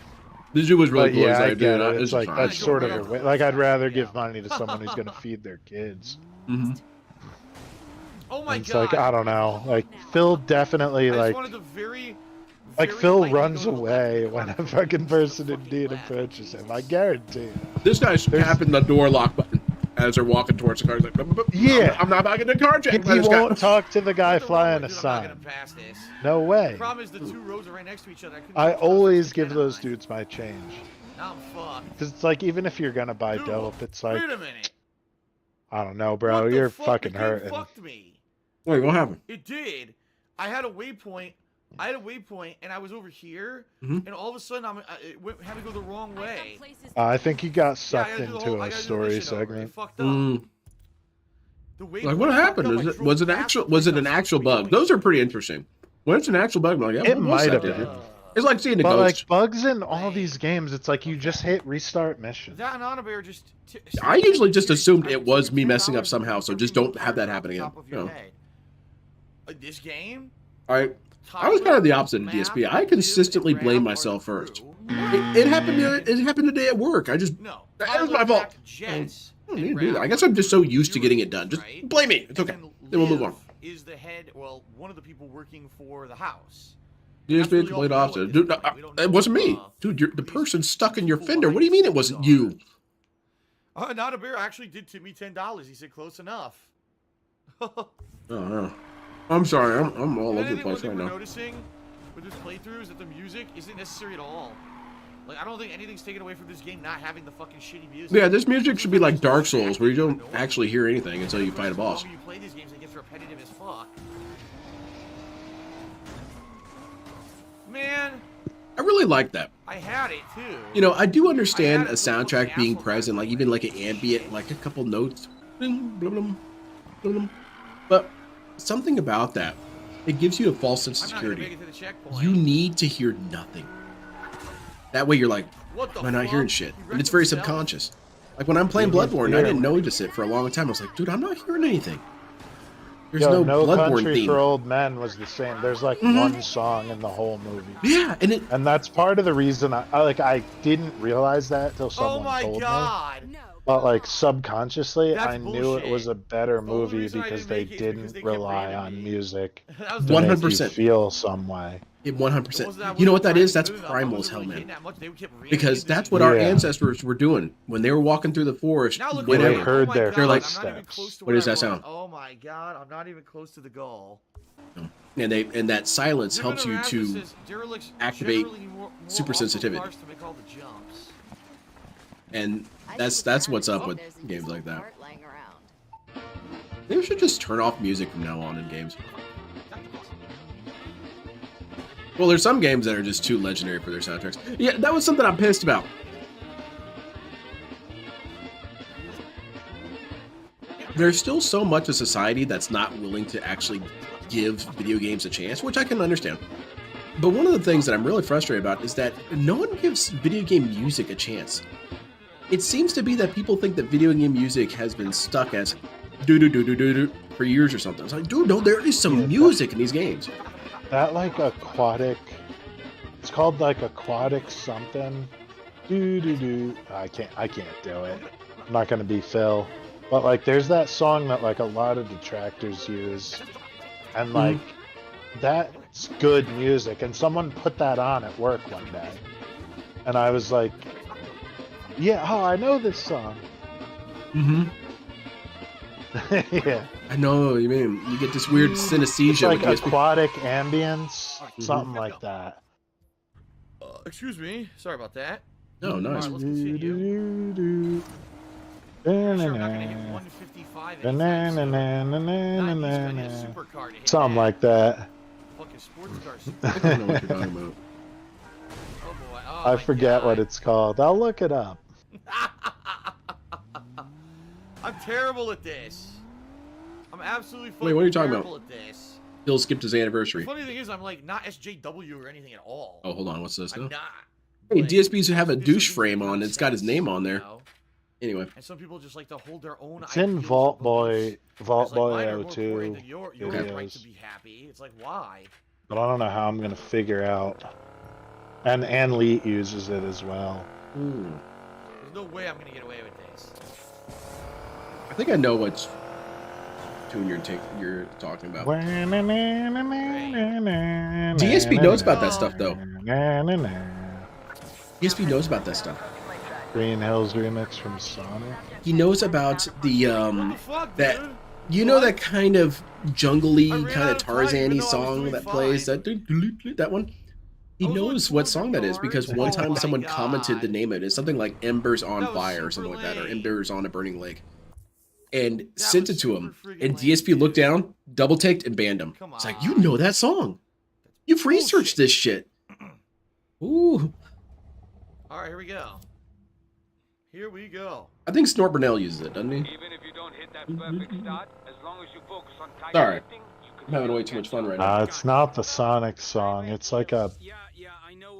the dude was really cool. Yeah, I get it. It's like that's sort of a way. Like, I'd rather give money to someone who's gonna feed their kids. Mm-hmm. Oh my it's god! Like, I don't know. Like, Phil definitely like. Phil runs away when a fucking person in need approaches him. I guarantee. This guy's tapping the door lock button as they're walking towards the car. He's like, yeah, I'm not backing the car, Jack. He won't talk to the guy flying a sign. No way. The problem is the 2 roads are right next to each other. I always give those dudes my change. I'm fucked. Because it's like, even if you're gonna buy dope, it's like, wait a minute. I don't know, bro. You're fucking hurting. Fucked me. Wait, what happened? It did. I had a waypoint. And I was over here, and all of a sudden had to go the wrong way. I think he got sucked I gotta do the into whole- I a gotta do the story mission over. It segment. fucked up. The waypoint Like, what fucked happened? up. I Was drove it past actual? the Was it place an I was actual supposed to bug? be Those are pretty interesting. When it's an actual bug, I'm like, yeah, It might have been. It's like seeing a But ghost. like bugs in all these games, it's like you just hit restart mission. That and Anabear just. I usually just assumed it was me messing up somehow, so just don't have that happen again. Top of your head. This game. I was kind of the opposite of DSP. I consistently blame myself first. It happened. It happened today at work. That was my fault. I don't need to do that. I guess I'm just so used to getting it done. Just blame me. It's okay. Then we'll move on. Is the head? Well, one of the people working for the house. DSP is complete opposite. Dude, it wasn't me. Dude, the person stuck in your fender. What do you mean it wasn't you? Not a bear actually did tip me $10. He said close enough. Oh, no. I'm sorry. I'm all over the place right now. Noticing with this playthrough is that the music isn't necessary at all. Like, I don't think anything's taken away from this game not having the fucking shitty music. Yeah, this music should be like Dark Souls, where you don't actually hear anything until you fight a boss. The longer you play these games, it gets repetitive as fuck. Man, I really like that. I had it too. You know, I do understand a soundtrack being present, like even like an ambient, like a couple notes, bling, blah, blah, blah, blah. But something about that, it gives you a false sense of security. You need to hear nothing. That way you're like, am I not hearing shit? And it's very subconscious. Like when I'm playing Bloodborne, I didn't notice it for a long time. I was like, dude, I'm not hearing anything. There's no Bloodborne Country theme. for Old Men was the same. There's like one song in the whole movie. Yeah, and that's part of the reason I didn't realize that till someone told me. But like subconsciously, I knew it was a better movie because they didn't rely on music. 100%. Feel some way. 100%. You know what that is? That's primal as hell, man. Because that's what our ancestors were doing when they were walking through the forest. When they heard their they're like, footsteps. what does that sound? Oh my god, I'm not even close to the goal. And that silence helps you to activate super sensitivity. And that's what's up with games like that. Maybe we should just turn off music from now on in games. Well, there's some games that are just too legendary for their soundtracks. Yeah, that was something I'm pissed about. There's still so much of society that's not willing to actually give video games a chance, which I can understand. But one of the things that I'm really frustrated about is that no one gives video game music a chance. It seems to be that people think that video game music has been stuck as do-do-do-do-do-do for years or something. It's like, dude, no, there is some music in these games. That like aquatic, it's called like aquatic something. Do. I can't do it. I'm not gonna be Phil. But like there's that song that like a lot of detractors use. And like that's good music. And someone put that on at work one day. And I was like, yeah, I know this song. Yeah. I know what you mean. You get this weird synesthesia. It's like with aquatic ambience, something like that. Excuse me. Sorry about that. Oh, nice. Right, let's continue. Sure, I'm not gonna hit 155 anytime soon. Not he's a supercar to hit Something like that. Fucking sports cars. I don't know what you're talking about. Oh boy. Oh, I forget what it's called. I'll look it up. I'm terrible at this. I'm absolutely fucking Wait, what are you talking terrible about? at this. Bill skipped his anniversary. The funny thing is, I'm like not SJW or anything at all. Oh, hold on. What's this? I'm now? not. Hey, Like, DSPs have a douche frame on. It's got his name on there. You know? Anyway. And some people just like to hold their own. It's in Vault Boy, Vault Boy like, 02 your right to videos. be happy. It's like why? But I don't know how I'm gonna figure out. And Leet uses it as well. There's no way I'm gonna get away with this. I think I know what tune you're talking about. DSP knows about that stuff, though. DSP knows about that stuff. Green Hills remix from Sonic. He knows about the that that kind of jungly, kind of Tarzan-y song that plays that one. He knows what song that is because one time someone commented the name of it. It's something like Embers on Fire or something like that, or Embers on a Burning Lake. and sent it to him. super friggin' And lame, DSP dude. looked down, double ticked, and banned him. Come It's like, on. you know that song. You've researched this shit. Ooh. All right, here we go. Here we go. I think Snort Burnell uses it, doesn't he? Even if you don't hit that perfect start, as long as you focus on tight All right. lifting, you can I'm having way too much fun right now. It's not the Sonic song. It's like a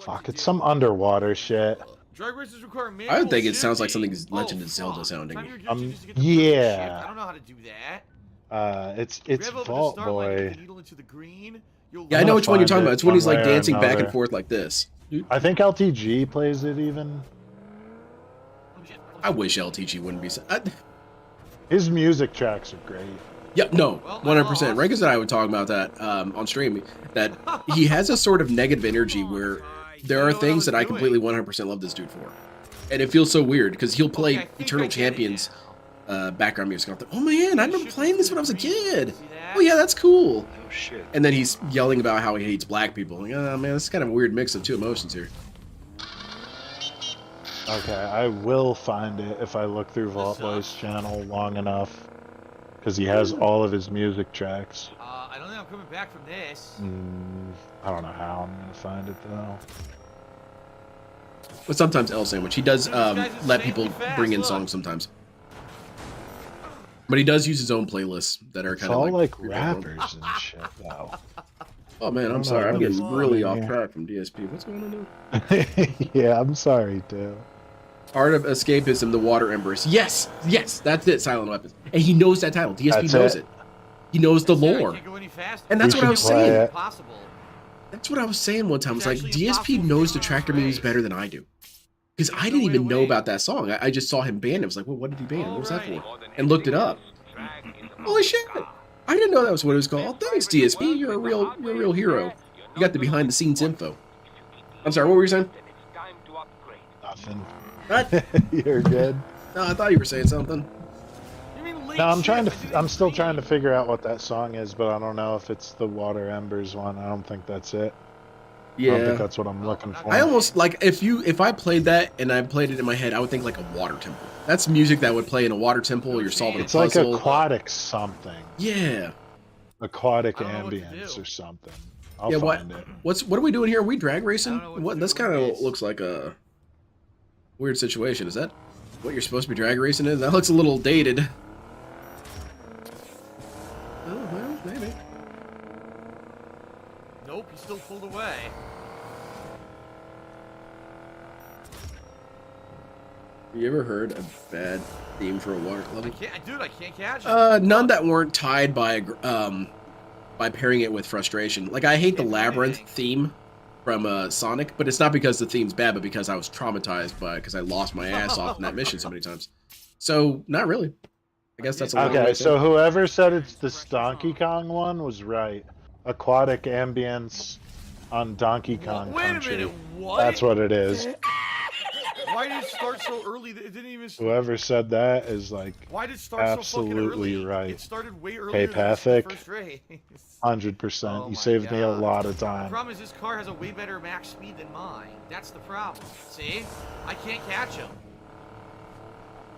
fuck. It's some underwater shit. Drag races require I manual would think it sounds like shifting. something Legend Oh, of Zelda fuck. sounding. Time you're good, you just get the yeah. shift. I don't know how to do that. It's Rev up at the Vault start line, get Boy. the needle into the green. You'll Yeah, I I'm know gonna which one you're find talking it about. It's when he's one like way or dancing back and another. forth like this. I think LTG plays it even. I wish LTG wouldn't be. His music tracks are great. Yeah, no, Well, 100%. Regas and I were talking about that on stream. That he has a sort of negative energy where there are things that I completely 100% love this dude for, and it feels so weird because he'll play Okay, I think Eternal I get it Champions now. background music. I'm like, oh man, I remember playing this when I was a kid. See that? Oh yeah, that's cool. Oh shit. And then he's yelling about how he hates black people. Like, oh man, this is kind of a weird mix of two emotions here. Okay, I will find it if I look through Vault Boy's channel long enough, because he has all of his music tracks. I don't think I'm coming back from this. I don't know how I'm gonna find it though. But sometimes L Sandwich, he does guy's let insanely people fast, bring in look. songs sometimes. But he does use his own playlists that are It's kind of all like weird. rappers and shit though. Oh man, I I'm don't sorry. know I'm what getting he's really doing off here. track from DSP. What's going on there? Yeah, I'm sorry too. Art of Escapism, The Water Empress. Yes, yes, that's it, Silent Weapons. And he knows that title. DSP That's knows it. it. He knows the Yeah, I lore. can't go any faster. And that's We what I was should play saying. it. Possible. That's what I was saying one time. It's like, It's actually DSP impossible knows to the do tractor in a moves race. better than I do. Because I There's didn't no way even to know win. about that song. I just saw him banned it. I was like, well, what did he ban? What was that for? Alright. And looked it up. Holy shit! I didn't know that was what it was called. Thanks, DSP. You're a real hero. You got the behind the scenes info. I'm sorry, what were you saying? Nothing. What? You're good. No, I thought you were saying something. You mean late No, I'm trying shift? to. I'm still trying to figure out what that song is, but I don't know if it's the Water Embers one. I don't think that's it. I don't think Yeah. that's what I'm looking for. I almost like if I played that and I played it in my head, I would think like a water temple. That's music that would play in a water temple. You're solving a It's like puzzle. aquatic something. Yeah. Aquatic I don't know what to ambience do. or something. I'll Yeah. find it. What are we doing here? Are we drag racing? I don't know what What? to This do kind with of this. looks like a weird situation. Is that what you're supposed to be drag racing in? That looks a little dated. Oh well, maybe. Nope, he still pulled away. Have you ever heard a bad theme for a water level? I can't catch it. None that weren't tied by pairing it with frustration. Like I hate the If labyrinth anything. theme from Sonic, but it's not because the theme's bad, but because I was traumatized by because I lost my ass off in that mission so many times. So not really. I guess that's a long way Okay, to so whoever said it's the Donkey Kong one was right. Aquatic ambience on Donkey Kong Wait a Country. minute, what? That's what it is. Why did it start so early? That it didn't even. Whoever said that is like Why did it start so fucking absolutely early? right. It started way earlier than the Payback. first race. 100%. Oh You my saved me a God. lot of The time. problem is this car has a way better max speed than mine. That's the problem. See? I can't catch him.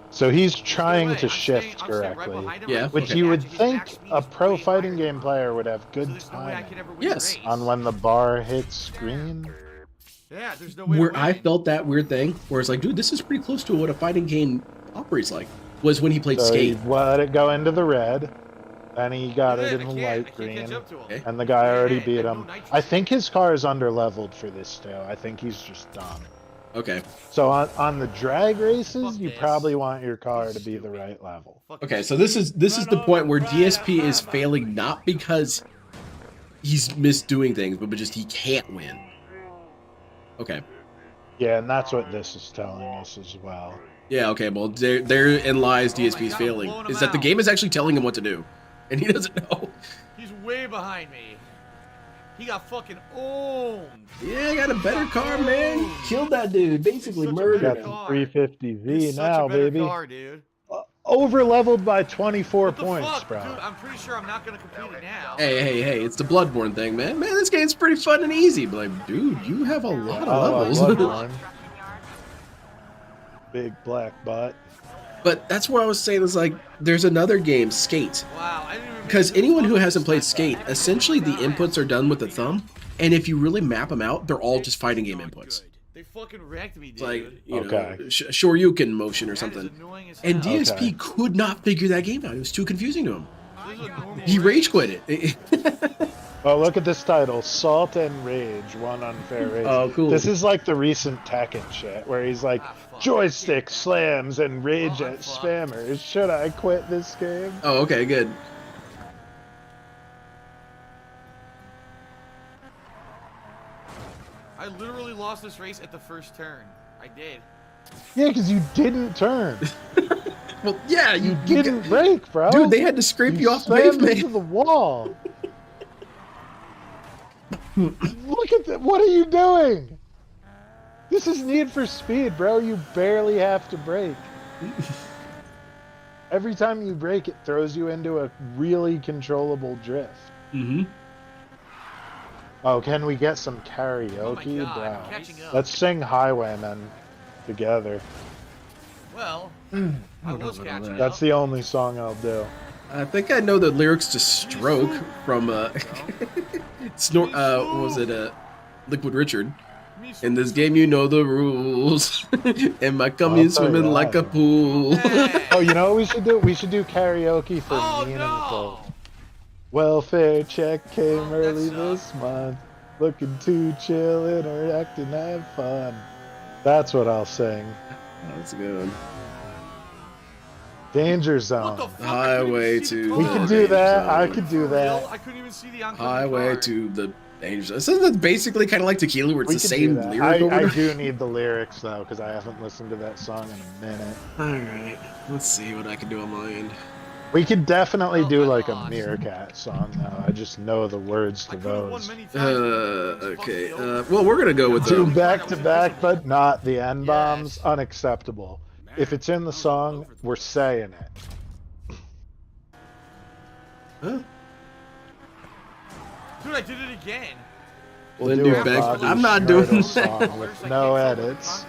So he's There's no trying way. to I'm staying shift right correctly. behind him. Yeah. I Which can't you catch would him. His think max speed a is pro way fighting higher. game player would have So good there's no way I timing could ever win Yes. the race. on when the bar hits screen. Yeah, there's no way where to I win. felt that weird thing where it's like, dude, this is pretty close to what a fighting game operates like. Was when he played So he Skate. let it go into the red, then he got it Yeah, in I the can't light catch green, up to him. Okay. and the guy already Yeah, beat no him. nitrogen. I think his car is underleveled for this too. I think he's just dumb. Okay. So on the drag races, Fuck you this. probably want your car to be the Stupid. right level. Fuck Okay, this. so this is the point where DSP is failing not because he's misdoing things, but just he can't win. Okay. Yeah, and that's what this is telling us as well. Yeah, okay, well, therein lies Oh my DSP's God, I'm failing. blowing him Is that the out. game is actually telling him what to do, and he doesn't know. He's way behind me. He got fucking owned. Yeah, I got a better car, man. Killed that dude. Basically Such a murdered Got better him. the car. 350Z He's such now, a better baby. car, dude. Over leveled by 24 What the points, fuck, bro. dude? I'm pretty sure I'm not gonna complete it now. Hey, it's the Bloodborne thing, man. Man, this game's pretty fun and easy. But like, dude, you have a lot of Oh, levels. Bloodborne. Big black butt. But that's what I was saying is like, there's another game, Skate. Wow, I didn't even Because make anyone the who fun hasn't played of Skate, that. essentially the inputs are done with the thumb. And if you really map them out, they're all just fighting game inputs. They fucking wrecked me, dude. It's like, you Okay. know, Shoryuken motion or That is something. annoying as And hell. DSP could not figure that game out. It was too confusing to him. This is a normal He rage quit it. Oh, look at this title, Salt and Rage, One Unfair Race. Oh, cool. This is like the recent Tekken shit, where he's like, joystick slams and rage at spammers. Should I quit this game? Oh, okay, good. I literally lost this race at the first turn. I did. Yeah, because you didn't turn. Well, yeah, You didn't break, bro. Dude, they had to scrape you off the slammed pavement. into the wall. Look at that. What are you doing? This is Need for Speed, bro. You barely have to brake. Every time you brake, it throws you into a really controllable drift. Mm-hmm. Oh, can we get some karaoke, Oh my God, bro? I'm catching up. Let's sing Highwaymen together. Well, I was catching up. That's the only song I'll do. I think I know the lyrics to Stroke from Snort. What was it? Liquid Richard. In this game, you know the rules. And my cum is swimming like a pool. Oh, you know what we should do? We should do karaoke for me and Nicole. Welfare check came early this month. Looking to chill, interact, and have fun. That's what I'll sing. That's a good one. Danger Zone. Highway to. We the can do danger that. zone. I could do that. I couldn't even see the oncoming Highway car. to the danger zone. Isn't that basically kind of like Tequila, where it's We the could same do that. lyric? I order? do need the lyrics though, because I haven't listened to that song in a minute. All right, let's see what I can do on my end. We could definitely Oh, do I like lost. a Meerkat song though. I just know the words I to could have won those. many times. but it was Okay. fucking over. Well, we're gonna go with Two the. back to back, but not the N bombs. Yes. Unacceptable. If it's in the song, we're saying it. Huh? Dude, I did it again. We'll Then do do a back- Bobby I'm not Schmurda doing song that. with no edits.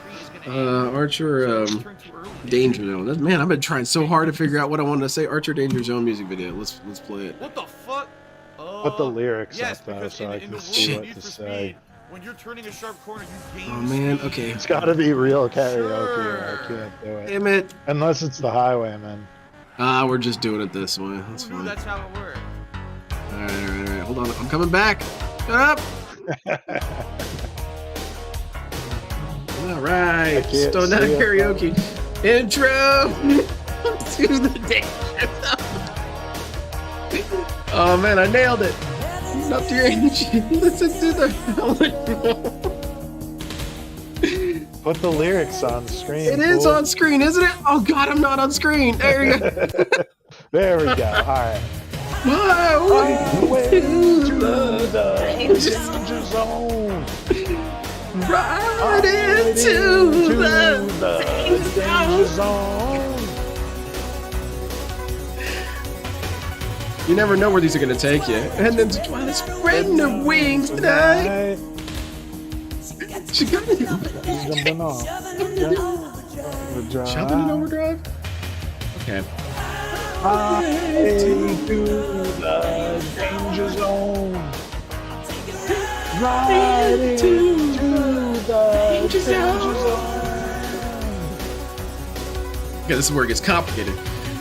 Archer Danger Zone. Man, I've been trying so hard to figure out what I wanted to say. Archer Danger Zone music video. Let's play it. What the fuck? Put the lyrics Yes, up though, because so I in can the see rules what Need to for say. Speed, when you're turning a sharp corner, you gain Oh man. speed. Okay. It's got to be real karaoke. Or I Sure. can't do it Damn it. unless it's the Highwayman. We're just doing it this way. That's Who knew fine. that's how it worked? All right. Hold on. I'm coming back. Shut up. All right. can't Stone Down see it, Karaoke. Intro to the danger zone. Oh man, I nailed it. Up to your engine. Listen to the helmet. Put the lyrics on screen. It is fool. on screen, isn't it? Oh god, I'm not on screen. There you go. There we go. All right. Highway to the Danger zone. right into the danger zone. You never know where these are gonna take you. And then spreading their wings tonight. She got it. Jumping off. Jumping in overdrive? Okay. Highway to the danger zone. Right into the danger zone. Okay, this is where it gets complicated.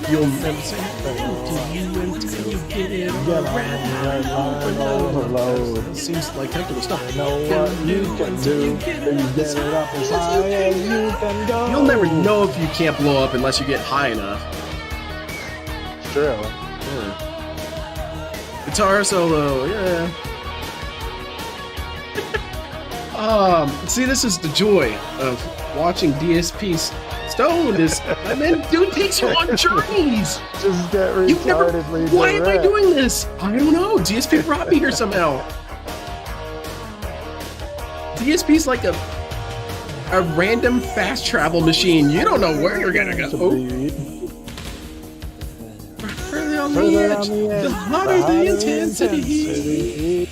You'll never say until you get it overload. It seems like technical stuff. Know what you can do. You get it up as high as you can go. You'll never know if you can't blow up unless you get high enough. It's true. Yeah. Guitar solo, yeah. See, this is the joy of watching DSP Stone. Is I mean, dude takes you on journeys. Just get You've never. retardedly Why am I direct. doing this? I don't know. DSP brought me here somehow. DSP's like a random fast travel machine. You don't know where you're gonna go. Further on the edge, the hotter the intensity.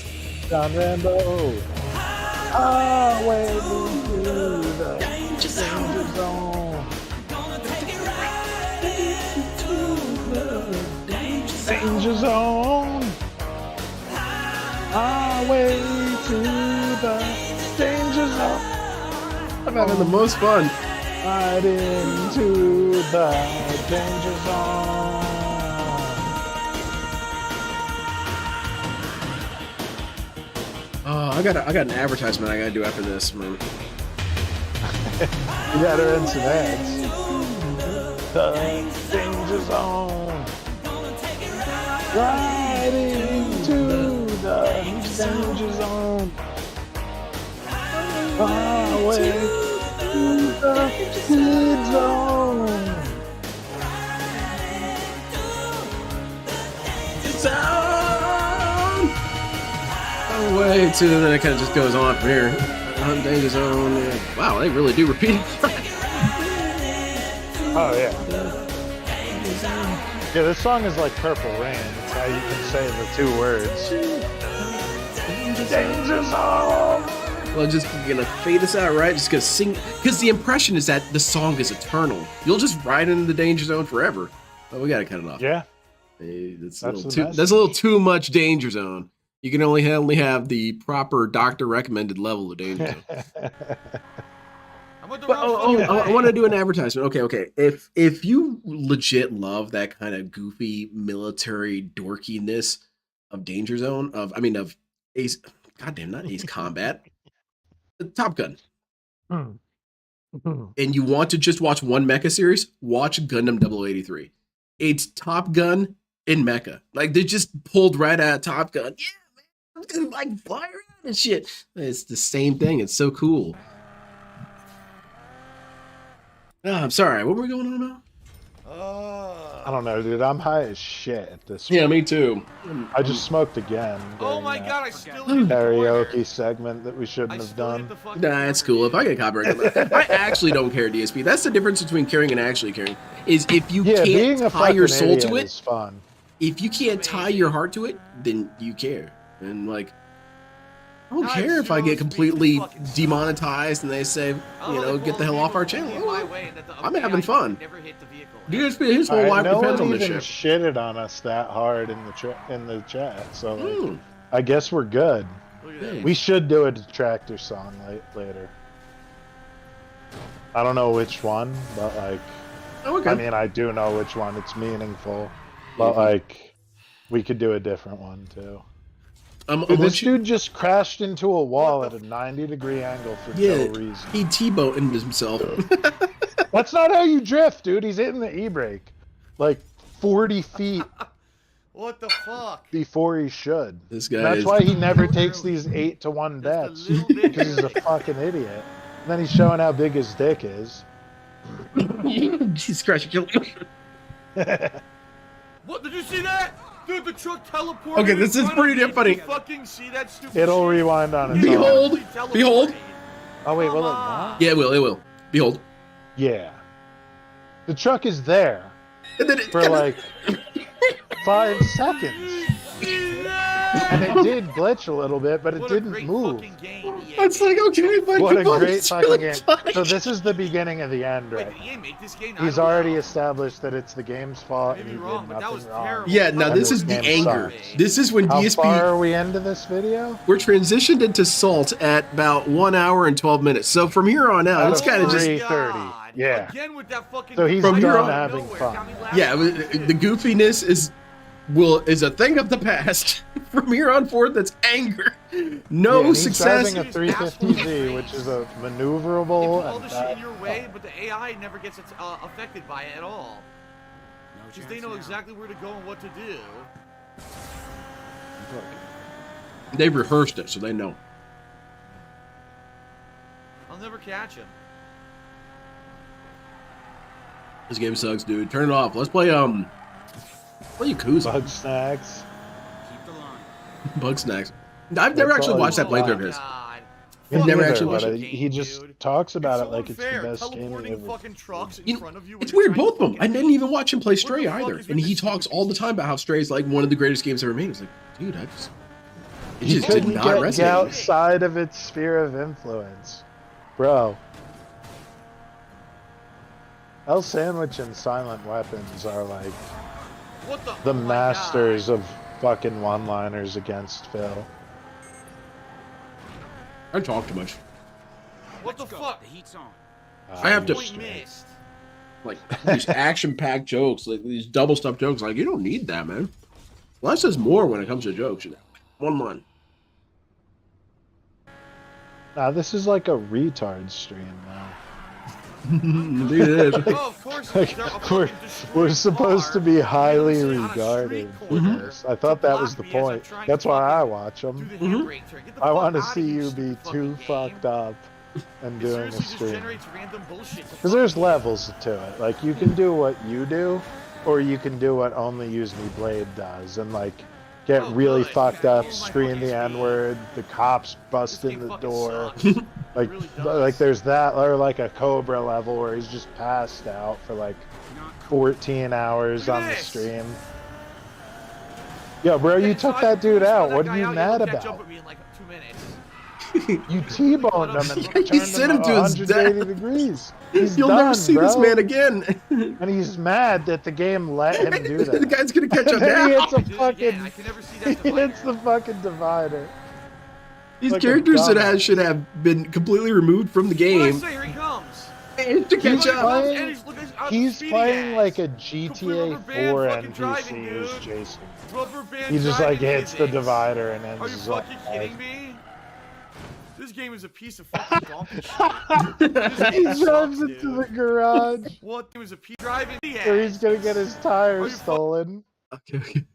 John Rambo. Highway to the danger zone. I'm having the most fun. Right into the danger zone. Oh, I got an advertisement I gotta do after this, man. You gotta run some ads. The danger zone. Right into the danger zone. Highway to the speed zone. Way to then it kind of just goes on from here. Danger zone. Yeah. Wow, they really do repeat it. Oh yeah. Yeah, this song is like Purple Rain. It's how you can say the 2 words. Danger zone. Well, just gonna fade this out, right? Just gonna sing, because the impression is that the song is eternal. You'll just ride into the danger zone forever. But we gotta cut it off. Yeah. Hey, that's a That's little the too. message. That's a little too much danger zone. You can only have the proper doctor recommended level of danger zone. I want to do an advertisement. Okay. If you legit love that kind of goofy military dorkiness of Danger Zone, of Ace, goddamn, not Ace Combat, Top Gun, and you want to just watch one mecha series, watch Gundam 0083. It's Top Gun in mecha. Like they just pulled right out of Top Gun. Yeah, man, I'm gonna like fly around and shit. It's the same thing. It's so cool. Oh, I'm sorry. What were we going on about? I don't know, dude. I'm high as shit at this point. Yeah, me too. I just smoked again. Oh my during god, I that still karaoke segment that we shouldn't have done. Nah, it's cool. If I get copyrighted, I actually don't care, DSP. That's the difference between caring and actually caring. Is if you being can't a tie your fucking soul to idiot it, is fun. if you can't tie your heart to it, then you care. And like, I don't care if I get completely demonetized and they say, get the hell off our channel. I'm having fun. DSP, his whole life no depends one on this even shit. shitted on us that hard in the chat, so like, I guess we're good. We should do a detractor song later. I don't know which one, but like, okay. I mean, I do know which one. It's meaningful, but like, we could do a different one too. Dude, this dude just crashed into a wall at a 90-degree angle for no reason. He T-boned himself. That's not how you drift, dude. He's hitting the e-brake like 40 feet. What the fuck? Before he should. This guy That's is... why he never takes these 8-to-1 bets, because he's a fucking idiot. And then he's showing how big his dick is. Jesus Christ, you killed me. What, did you see that? Dude, the truck teleported. Okay, this is pretty damn funny. Did you fucking see that stupid It'll shit? rewind on its Behold! own. Behold! Oh wait, will it not? Yeah, it will. Behold. Yeah. The truck is there. And then for like 5 seconds. And it did glitch a little bit, but it didn't move. It's like, okay, but what a great fucking game. So this is the beginning of the end, right? He's already established that it's the game's fault and he did nothing wrong. Yeah, now this is the anger. This is when DSP... How far are we into this video? We're transitioned into Salt at about 1 hour and 12 minutes. So from here on out, it's kind of just... 3:30. Yeah. Again with that fucking So he's From here done on- having fun. Yeah, the goofiness is a thing of the past. From here on forth, that's anger. No Yeah, he's success. driving a 350Z, which is a maneuverable. all And the shit in your way, but the AI never gets affected by it at all. Because they know exactly where to go and what to do. They rehearsed it, so they know. I'll never catch him. This game sucks, dude. Turn it off. Let's play Yakuza. Bug Snacks. Bug Snacks. I've never actually watched that playthrough of his. I've never actually watched it. He just talks about it like it's the best game ever. Fucking trucks in front of you. It's weird, both of them. I didn't even watch him play Stray either. And he talks all the time about how Stray is like one of the greatest games ever made. It's like, dude, it just did not resonate with me. Outside of its sphere of influence. Bro. El Sandwich and Silent Weapons are like the masters of fucking one-liners against Phil. I talk too much. What the fuck? The heat's on. I have to Point missed. like these action-packed jokes, like these double stuff jokes. Like you don't need that, man. Less is more when it comes to jokes. You know? One. Nah, this is like a retard stream now. Indeed it is. Oh, of course. Like, we're supposed to be highly regarded for this. I thought that was the point. That's why I watch them. I want to see you be too fucked up and doing a stream. Because there's levels to it. Like, you can do what you do, or you can do what only Use Me Blade does, and like get really fucked up, scream the N-word, the cops bust in the door. like there's that, or like a Cobra level where he's just passed out for like 14 hours on the stream. Yo, bro, you took that dude out. What are you mad about? You T-boned him and turned You sent him to his 180 death. degrees. He's You'll done, never see bro. this man again. And he's mad that the game let him do that. The guy's gonna catch up And he now. hits a fucking. He hits the fucking divider. These like a characters that dumbass. should have been completely removed from the game. Here he comes. To catch up. He's playing like a GTA 4 NPC who's Jason. He just like hits the divider and ends Are you his fucking life. kidding me? This game is a piece of fucking donkey shit. He drives into the garage. What? It was a piece driving the Where he's gonna get his tires stolen. Okay.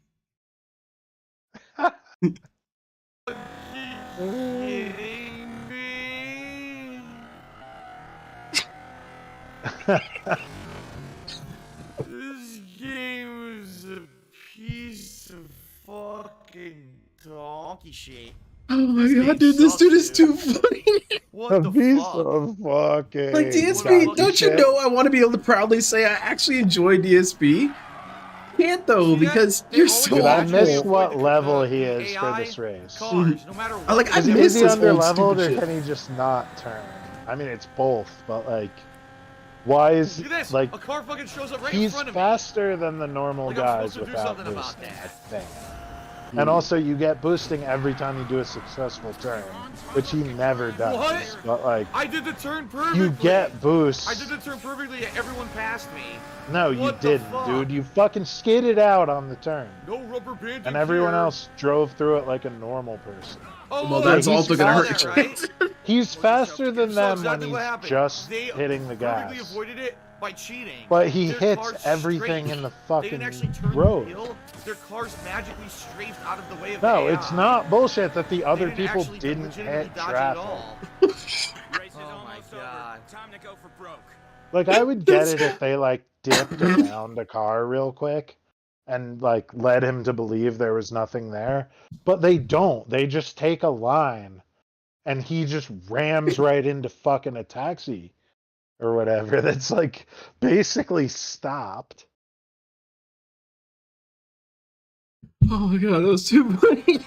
Kidding me? This game is a piece of fucking donkey shit. Oh my god, dude, this dude is too funny. What A the piece fuck? of fucking. Like DSP, donkey don't you shit. know I want to be able to proudly say I actually enjoy DSP? Can't though, because you're so Dude, I awful. missed what level he is for this race. Cars, no matter what. Like I Is miss he this under old leveled stupid or shit. can he just not turn? I mean, it's both, but like, why is Look at this. like A car fucking shows up right in he's front of me. faster than the normal Like I'm guys supposed to do without something about boosting, that. I think. And also, you get boosting every time you do a successful turn, which he never does. What? But like, I did the turn perfectly. you get boosts. I did the turn perfectly, yet everyone passed me. No, you What the didn't, fuck? dude. You fucking skidded out on the turn, No rubber band. and everyone else drove through it like a normal person. Oh, Well, look, that's he's also gonna hurt faster. your right? chance. He's faster than So them exactly when what he's happened. just They hitting the perfectly gas. avoided it by cheating. But he Their hits cars everything strafed. in the They fucking didn't actually turn road. the hill. Their cars magically strafed out of the way of No, the it's AI. not bullshit that the other They people actually didn't legitimately hit dodge it at traffic. all. Race is Oh my almost God. over. Time to go for broke. Like, I would get it if they, like, dipped around a car real quick and, like, led him to believe there was nothing there. But they don't. They just take a line and he just rams right into fucking a taxi or whatever that's, like, basically stopped. Oh my god, that was too funny.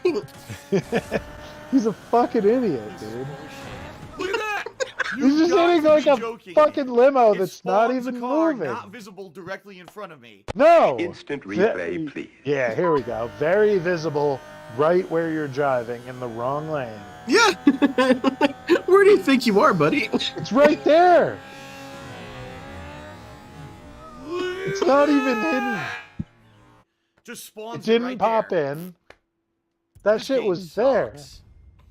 He's a fucking idiot, dude. Look at that! He's just got hitting to like be a joking. fucking limo It that's not spawns a even car moving. Not visible directly in front of me. No! Instant replay, please. Yeah, here we go. Very visible right where you're driving in the wrong lane. Yeah. Where do you think you are, buddy? It's right there! It's not even hidden. Just spawns It didn't right pop there. in. That This shit game was there sucks.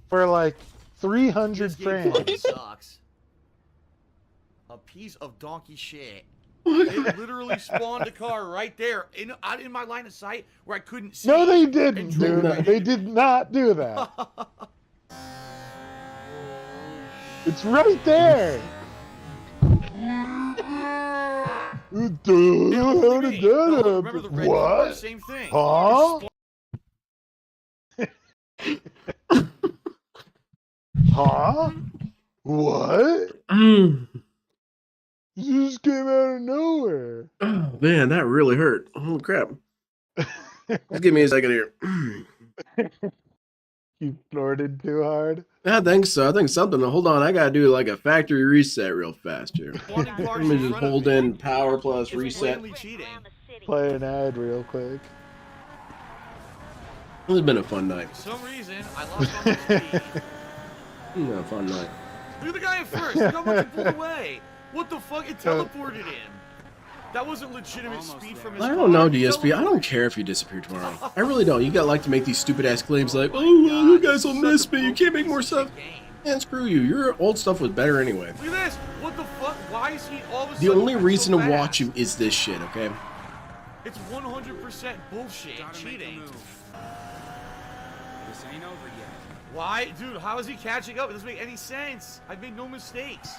for like 300 This game fucking frames. sucks. A piece of donkey shit. It literally spawned a car right there out in my line of sight where I couldn't see. No, they and didn't, drove dude. right They into did not do that. It's right there. How did that Remember the happen? red car? What? Same thing. Huh? Huh? What? Mm. You just came out of nowhere. Oh man, that really hurt. Holy crap. Just give me a second here. You snorted too hard. I think so. I think something. Hold on, I gotta do like a factory reset real fast here. Spawning cars Let me in just front of hold me. in power plus It's reset. blatantly cheating. Play an ad real quick. It's been a fun night. For some reason, I lost all my speed. It's been a fun night. Look at the guy at first. Look how much it pulled away. What the fuck? It teleported him. That wasn't legitimate speed from his I car. don't know, DSP. I don't care if you disappear tomorrow. I really don't. You got like to make these stupid ass claims like, oh, well, you guys will miss me. You can't make more stuff. Man, screw you. Your old stuff was better anyway. Look at this. What the fuck? Why is he all of a The sudden only reason so to fast? watch you is this shit, okay? It's 100% bullshit. Cheating. This ain't over yet. Why? Dude, how is he catching up? It doesn't make any sense. I've made no mistakes.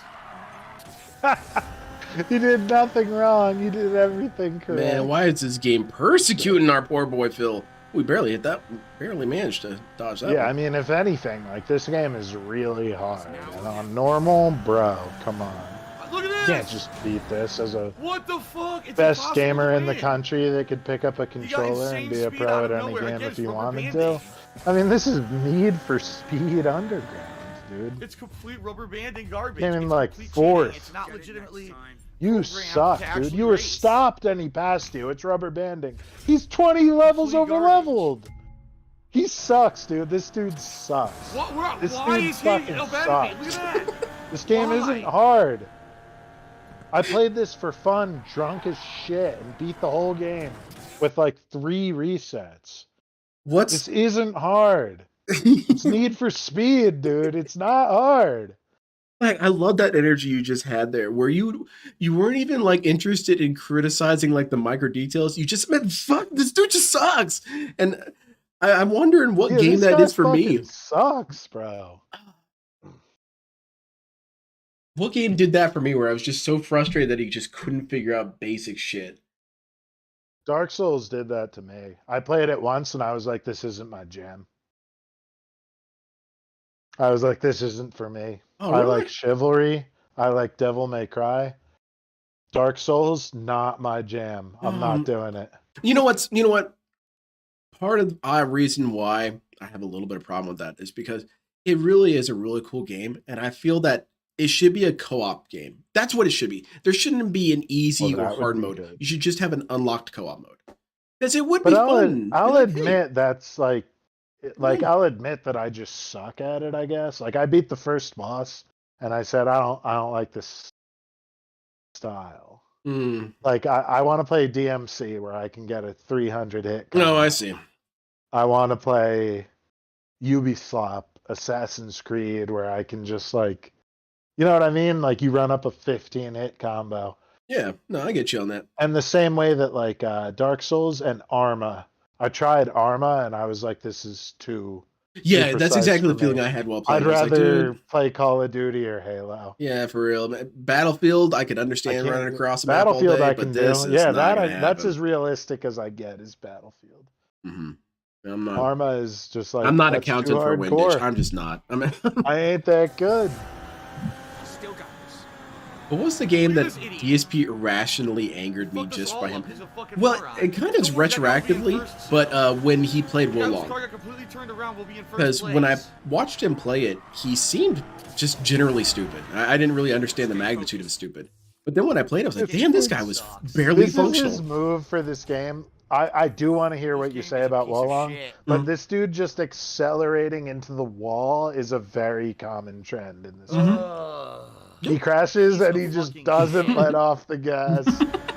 You did nothing wrong. You did everything correct. Man, why is this game persecuting our poor boy Phil? We barely hit that. Barely managed to dodge that. Yeah, one. I mean, if anything, like, this game is really hard. And on normal, bro, come on. Look at You this. can't just beat this as a What the fuck? It's best impossible gamer to in the win. country that could pick up a controller and insane be a speed pro out at of any nowhere game against if you rubber wanted banding. to. I mean, this is Need for Speed Underground, dude. It's complete rubber banding garbage. Came in, It's like, complete fourth. cheating. It's not legitimately. You programmed suck, to dude. actually You were race. stopped and he passed you. It's rubber banding. He's 20 levels Complete over leveled. He sucks, dude. This dude sucks. What? This Why dude is he fucking above me? Look sucks. at that. This game Why? isn't hard. I played this for fun, drunk as shit, and beat the whole game with like 3 resets. This isn't hard. It's Need for Speed, dude. It's not hard. Like, I love that energy you just had there, where you weren't even like interested in criticizing like the micro details. You just meant, fuck, this dude just sucks. And I'm wondering what Yeah, game this that guy is for me. fucking sucks, bro. What game did that for me where I was just so frustrated that he just couldn't figure out basic shit? Dark Souls did that to me. I played it once and I was like, this isn't my jam. I was like, this isn't for me. Oh, I really? like Chivalry. I like Devil May Cry. Dark Souls, not my jam. I'm not doing it. You know what? Part of the reason why I have a little bit of problem with that is because it really is a really cool game, and I feel that it should be a co-op game. That's what it should be. There shouldn't be an easy Well, or that hard would be mode. good. You should just have an unlocked co-op mode. Because it would But be I'll fun. Be like, hey, admit that's like I'll admit that I just suck at it, I guess. Like I beat the first boss and I said I don't like this style. Like I want to play DMC where I can get a 300 hit combo. No, I see. I want to play Ubisoft Assassin's Creed where I can just like, you know what I mean? Like you run up a 15 hit combo. Yeah, no, I get you on that. And the same way that like Dark Souls and Arma. I tried Arma and I was like, this is too Yeah, that's precise exactly for the feeling me. I had while playing. I'd I was like, rather dude, play Call of Duty or Halo. yeah, for real. Battlefield, I could understand running across the map all Battlefield day, I but can this do. is Yeah, not gonna that's happen. as realistic as I get is Battlefield. I'm not. Arma is just like I'm not that's accounting too for hardcore. windage. I'm just not. I mean, I ain't that good. Still got this. what was the game that Look at this idiot. DSP irrationally angered me Fucked us just all by up. him? He's a fucking Well, moron. it kind of is Someone that got me in retroactively, first but when he played The guy whose Wolong. car got completely turned around will be in first Because place. when I watched him play it, he seemed just generally stupid. I didn't really understand the magnitude of stupid. But then when I played, I was like, damn, this guy was barely This functional. is his move for this game. I do want to hear what you say about Wolong, but this dude just accelerating into the wall is a very common trend in this game. He crashes and he just doesn't let off the gas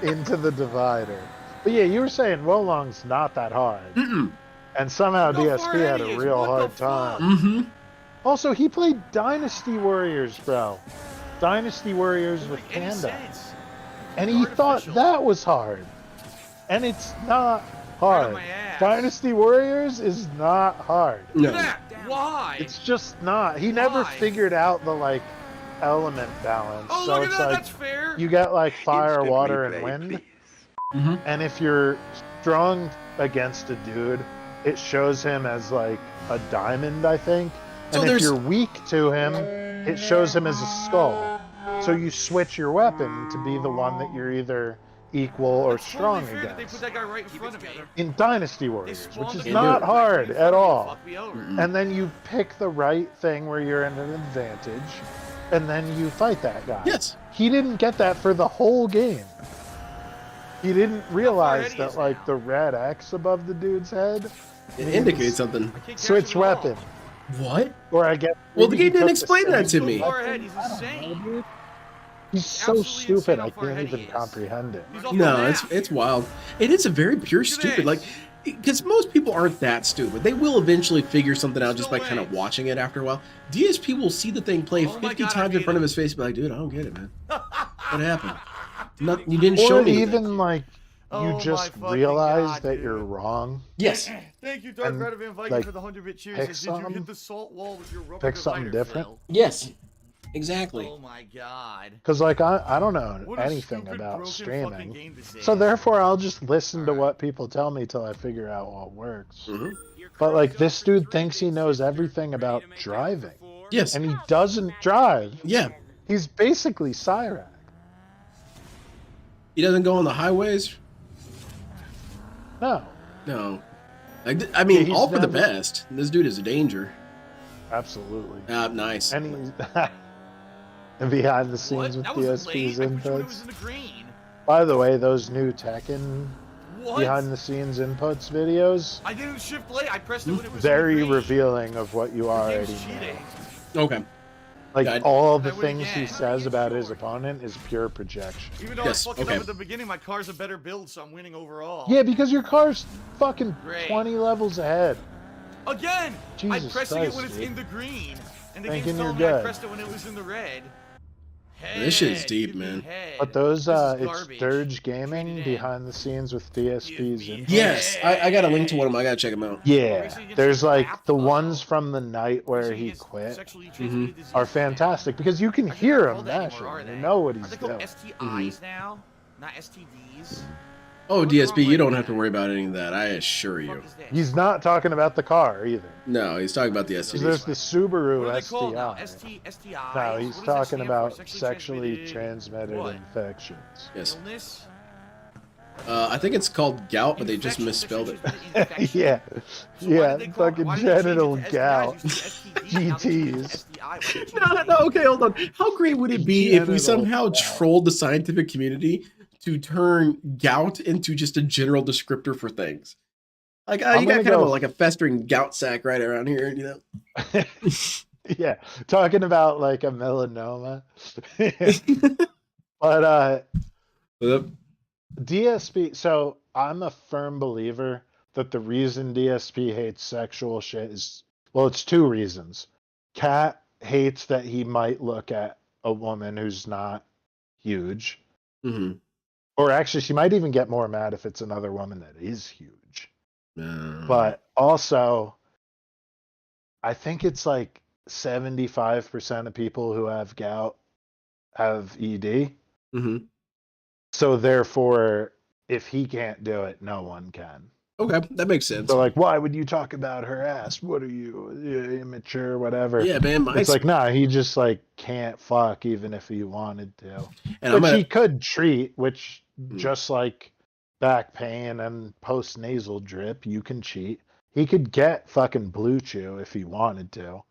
into the divider. But yeah, you were saying Wolong's not that hard. And somehow DSP had a real hard time. Also, he played Dynasty Warriors, bro. Dynasty Warriors with Panda. And he thought that was hard. And it's not hard. Dynasty Warriors is not hard. No. Why? It's just not. He never figured out the like element balance. Oh, so look at it's that. like That's fair. you got like fire, water, and wind. And if you're strong against a dude, it shows him as like a diamond, I think. So And if there's- you're weak to him, it shows him as a skull. So you switch your weapon to be the one that you're either equal or strong Totally fair that they against. put that guy right in front of me. In Dynasty Warriors, which spawned is the not guy hard right at all. Fuck me over. And then you pick the right thing where you're at an advantage, and then you fight that guy. Yes. He didn't get that for the whole game. He didn't realize that like the red X above the dude's head It indicates something. switch weapon. What? Or I guess. Well, the maybe he game didn't took the explain that same to me. So far ahead, he's insane. He's so Absolutely stupid. insane I how far can't ahead even he is. comprehend it. He's off the No, map. it's wild. It is a very pure Look at stupid. this. Like, because most people aren't that stupid. They will eventually figure something out just by Still kind of wins. watching it after a while. DSP will see the thing play Oh my 50 God, I times in beat front of him. his face and be like, dude, I don't get it, man. What happened? You didn't show Or me. even like Oh you my just fucking realize God, that dude. you're wrong. Yes. Thank you, Dark And, Red Van Viking, like, for the 100-bit cheers. pick Did you something- hit the salt wall with your rubber pick something divider, different? Phil? Yes. Exactly. Oh my God. Because like I don't know What a anything stupid, about broken streaming, fucking game to say. so therefore I'll just listen to what people tell me till I figure out what works. Mm-hmm. But like this dude thinks he knows everything about driving, Yes. and he doesn't drive. Yeah. He's basically Cyrac. He doesn't go on the highways. No, No. Like, I mean, he's all for the never- best. This dude is a danger. absolutely. Nice. And he's and behind the scenes What? with That was late. DSP's I put you when it inputs. was in the green. By the way, those new Tekken What? behind the scenes inputs videos, I didn't shift late. I pressed it when it was very in the green. revealing of what you The already game's know. cheating. Okay. Like God. all the I win things he again. says about his opponent is pure projection. Even though Yes, I fucking okay. up at the beginning, my car's a better build, so I'm winning overall. Yeah, because your car's fucking Great. 20 levels ahead. Again! I'm Jesus pressing Christ, it when it's dude. in the green, and the Thinking game's you're telling me I good. pressed it when it was in the red. This shit's Head, deep, give me man. head. But those, This is it's garbage. Dirge Trade Gaming it in. behind the scenes with DSP's Give me input. Yes. I got a link to one of them. I got to check them out. Yeah, Racing against there's the like map? the Oh. ones from the night where Racing he against quit sexually transmitted diseases are now. fantastic because you can I think hear they're him called that mashing. anymore, are You they? know what Are he's they called doing. STIs now? Not STDs? Oh, What's wrong DSP, you with don't that? have to worry about any of that. I assure What the you. fuck is this? He's not talking about the car either. No, he's talking about the 'Cause STDs. there's the Subaru What are they called now? STI. STIs? No, What he's does that talking stand for? about Sexually sexually transmitted what? infections. Yes. Illness? I think it's called gout, but they just Infection, misspelled sexually it. transmitted infection? Yeah, So why yeah, did they call it- fucking why did they change it genital to STIs? gout. It used to be STD, now they changed it to GTs. STI. Why did they change No, it? no, okay, hold on. How great would it be if we Genital somehow gout. trolled the scientific community to turn gout into just a general descriptor for things? Like, I'm you got gonna kind of go- like a festering gout sac right around here, you know? Yeah, talking about like a melanoma. But Yep. DSP, so I'm a firm believer that the reason DSP hates sexual shit is, well, it's two reasons. Cat hates that he might look at a woman who's not huge. Mm-hmm. Or actually, she might even get more mad if it's another woman that is huge. Mm-hmm. But also, I think it's like 75% of people who have gout have ED. Mm-hmm. So therefore, if he can't do it, no one can. Okay, that makes sense. So like, why would you talk about her ass? What are you, immature, whatever? Yeah, man. It's like, nah, he just like can't fuck even if he wanted to. and I'm Which gonna, he could treat, which Hmm. just like back pain and post nasal drip, you can cheat. He could get fucking Blue Chew if he wanted to,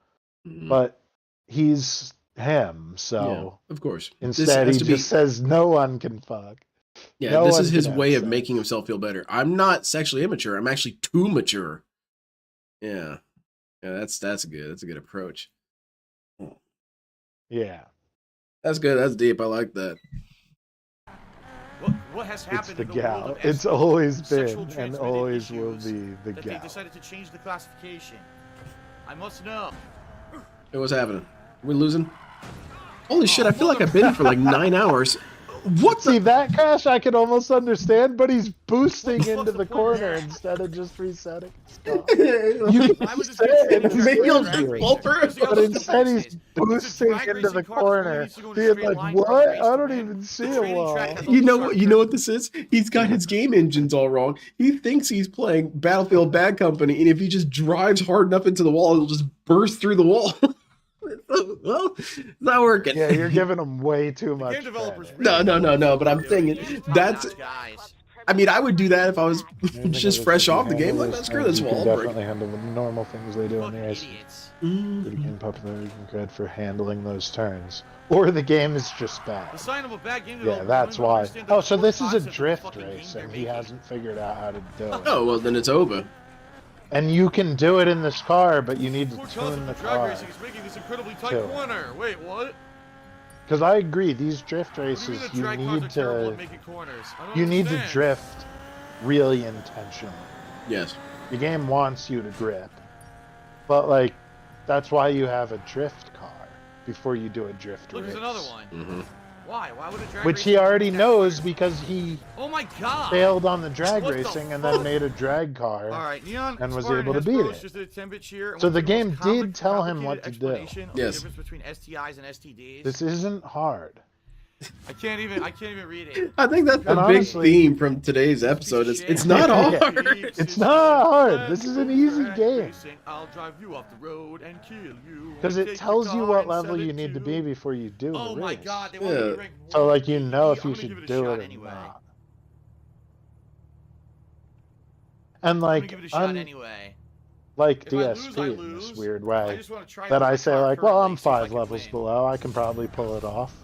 Mhm. but he's him, so yeah, of course. instead has he to just says no one can fuck. Yeah, no this one is his can have way of sex. making himself feel better. I'm not sexually immature. I'm actually too mature. Yeah, yeah, that's good. That's a good approach. Yeah, That's good. That's deep. I like that. What has it's happened the in the world gout. of It's always sexual been and transmitted always will issues be the that they gout. decided to change the classification? I must know. Hey, what's happening? Are we losing? Holy shit! I feel like I've been here for like 9 hours. What See, the? that crash I can almost understand, but he's boosting What the into fuck's the the point of corner that? instead of just resetting his car. You can I would just say get it, straight Maybe into you'll the just drag fall racing. through. See how But stupid instead this he's is. boosting drag into racing the car corner, needs to go in a being straight like, line what? drag race I to don't win. even see The a training wall. track has You know sharp what? You know turns. what this is? He's got his game engines all wrong. He thinks he's playing Battlefield Bad Company, and if he just drives hard enough into the wall, it'll just burst through the wall. Well, it's not working. Yeah, you're giving him way too The much game developers credit. No, no, no, no. But I'm Dude, thinking it's that's. top-notch, guys. I mean, I would do that if I was Anything just of fresh this, if off you the game. handle Like, those let's screw things, this you wall. can I'll break definitely handle the normal things they do in Fucking the race. idiots. it. Mm. The game popularity and good for handling those turns. Or the game is just The bad. sign of a bad game Yeah, developer that's is willing to why. understand the Oh, so core this is a concept of the drift fucking game race, they're and he making. hasn't figured out how to do it. Oh well, then it's over. And you can do it in this car, but you need to Poor tune concept the of drag car. racing is making this incredibly tight to it. corner. Wait, what? Because I agree, these drift What do you races, mean the you drag cars are need terrible to at making corners? I don't you need to understand. drift really intentionally. Yes. The game wants you to grip, but like that's why you have a drift car before you do a drift Look, race. there's another one. Mm-hmm. Why? Why would a drag Which racing he already game knows that because he Oh my god! failed on the drag What the racing and fuck? then made a drag car. Alright, Neon and was Spartan able to Has beat Bros it. just did a 10-bit cheer, and So went the through game most did tell him what complicated to do. explanation of Yes. The difference between STIs and STDs. This isn't hard. I can't even read it. I think that's the And big honestly- theme from today's episode. Piece of It's shit. not Yeah. hard. It's not hard. This is an easy Drag game. racing, I'll drive you off the road and kill you. Because Take it your tells you car what and level sell you it need to be before you do Oh the my race. god, they want me Yeah. to rank So one. like you know if I'm you gonna give should it a do shot it or anyway. not. And I'm gonna like give it a shot anyway. like If I lose, DSP I in lose. this weird I way just want to try that out I my say car like, well, currently, I'm see if I 5 can levels win. below. I can probably pull it off.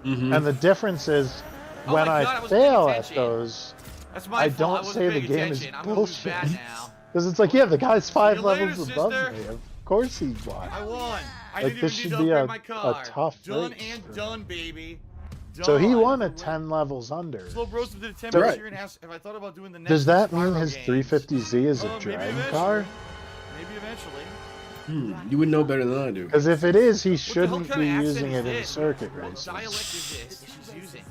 Mm-hmm. And the difference is Oh when my I God, I wasn't paying fail at attention. those, That's my I fault. don't wasn't say the paying game is attention. I'm gonna lose bullshit. bad now. Because it's like, yeah, the guy's 5 you later, levels above sister. me. Of course he won. I won. I Like, didn't this even should need be to a- upgrade my car. a tough Done race and for done, baby. So he Done. won at 10 levels under. Slow Bros did a 10 Right. year and asked if I thought about doing the next Does that mean Spyro his games. 350Z is a Maybe drag eventually. car? Maybe eventually. You would know better than I do. Because if it is, he What the hell shouldn't kind be of accent using is it in this? circuit What races. dialect is this that she's using?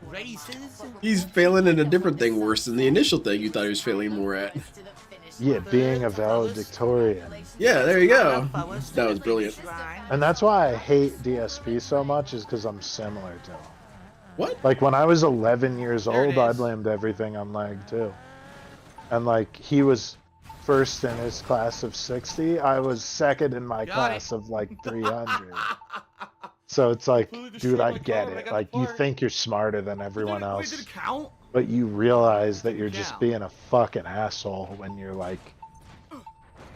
Races? He's failing in a different thing worse than the initial thing you thought he was failing more at. Yeah, being a valedictorian. Yeah, there you go. That was brilliant. And that's why I hate DSP so much, is because I'm similar to him. What? Like when I was 11 years There it old, I is. blamed everything on lag too. And like he was first in his class of 60, I was second in my Got class it. of like 300. So it's like, Completely dude, destroyed I my get car, but I it. got Like the you part. think you're smarter than Wait, everyone did else, it count? but you realize that you're just Yeah. being a fucking asshole when you're like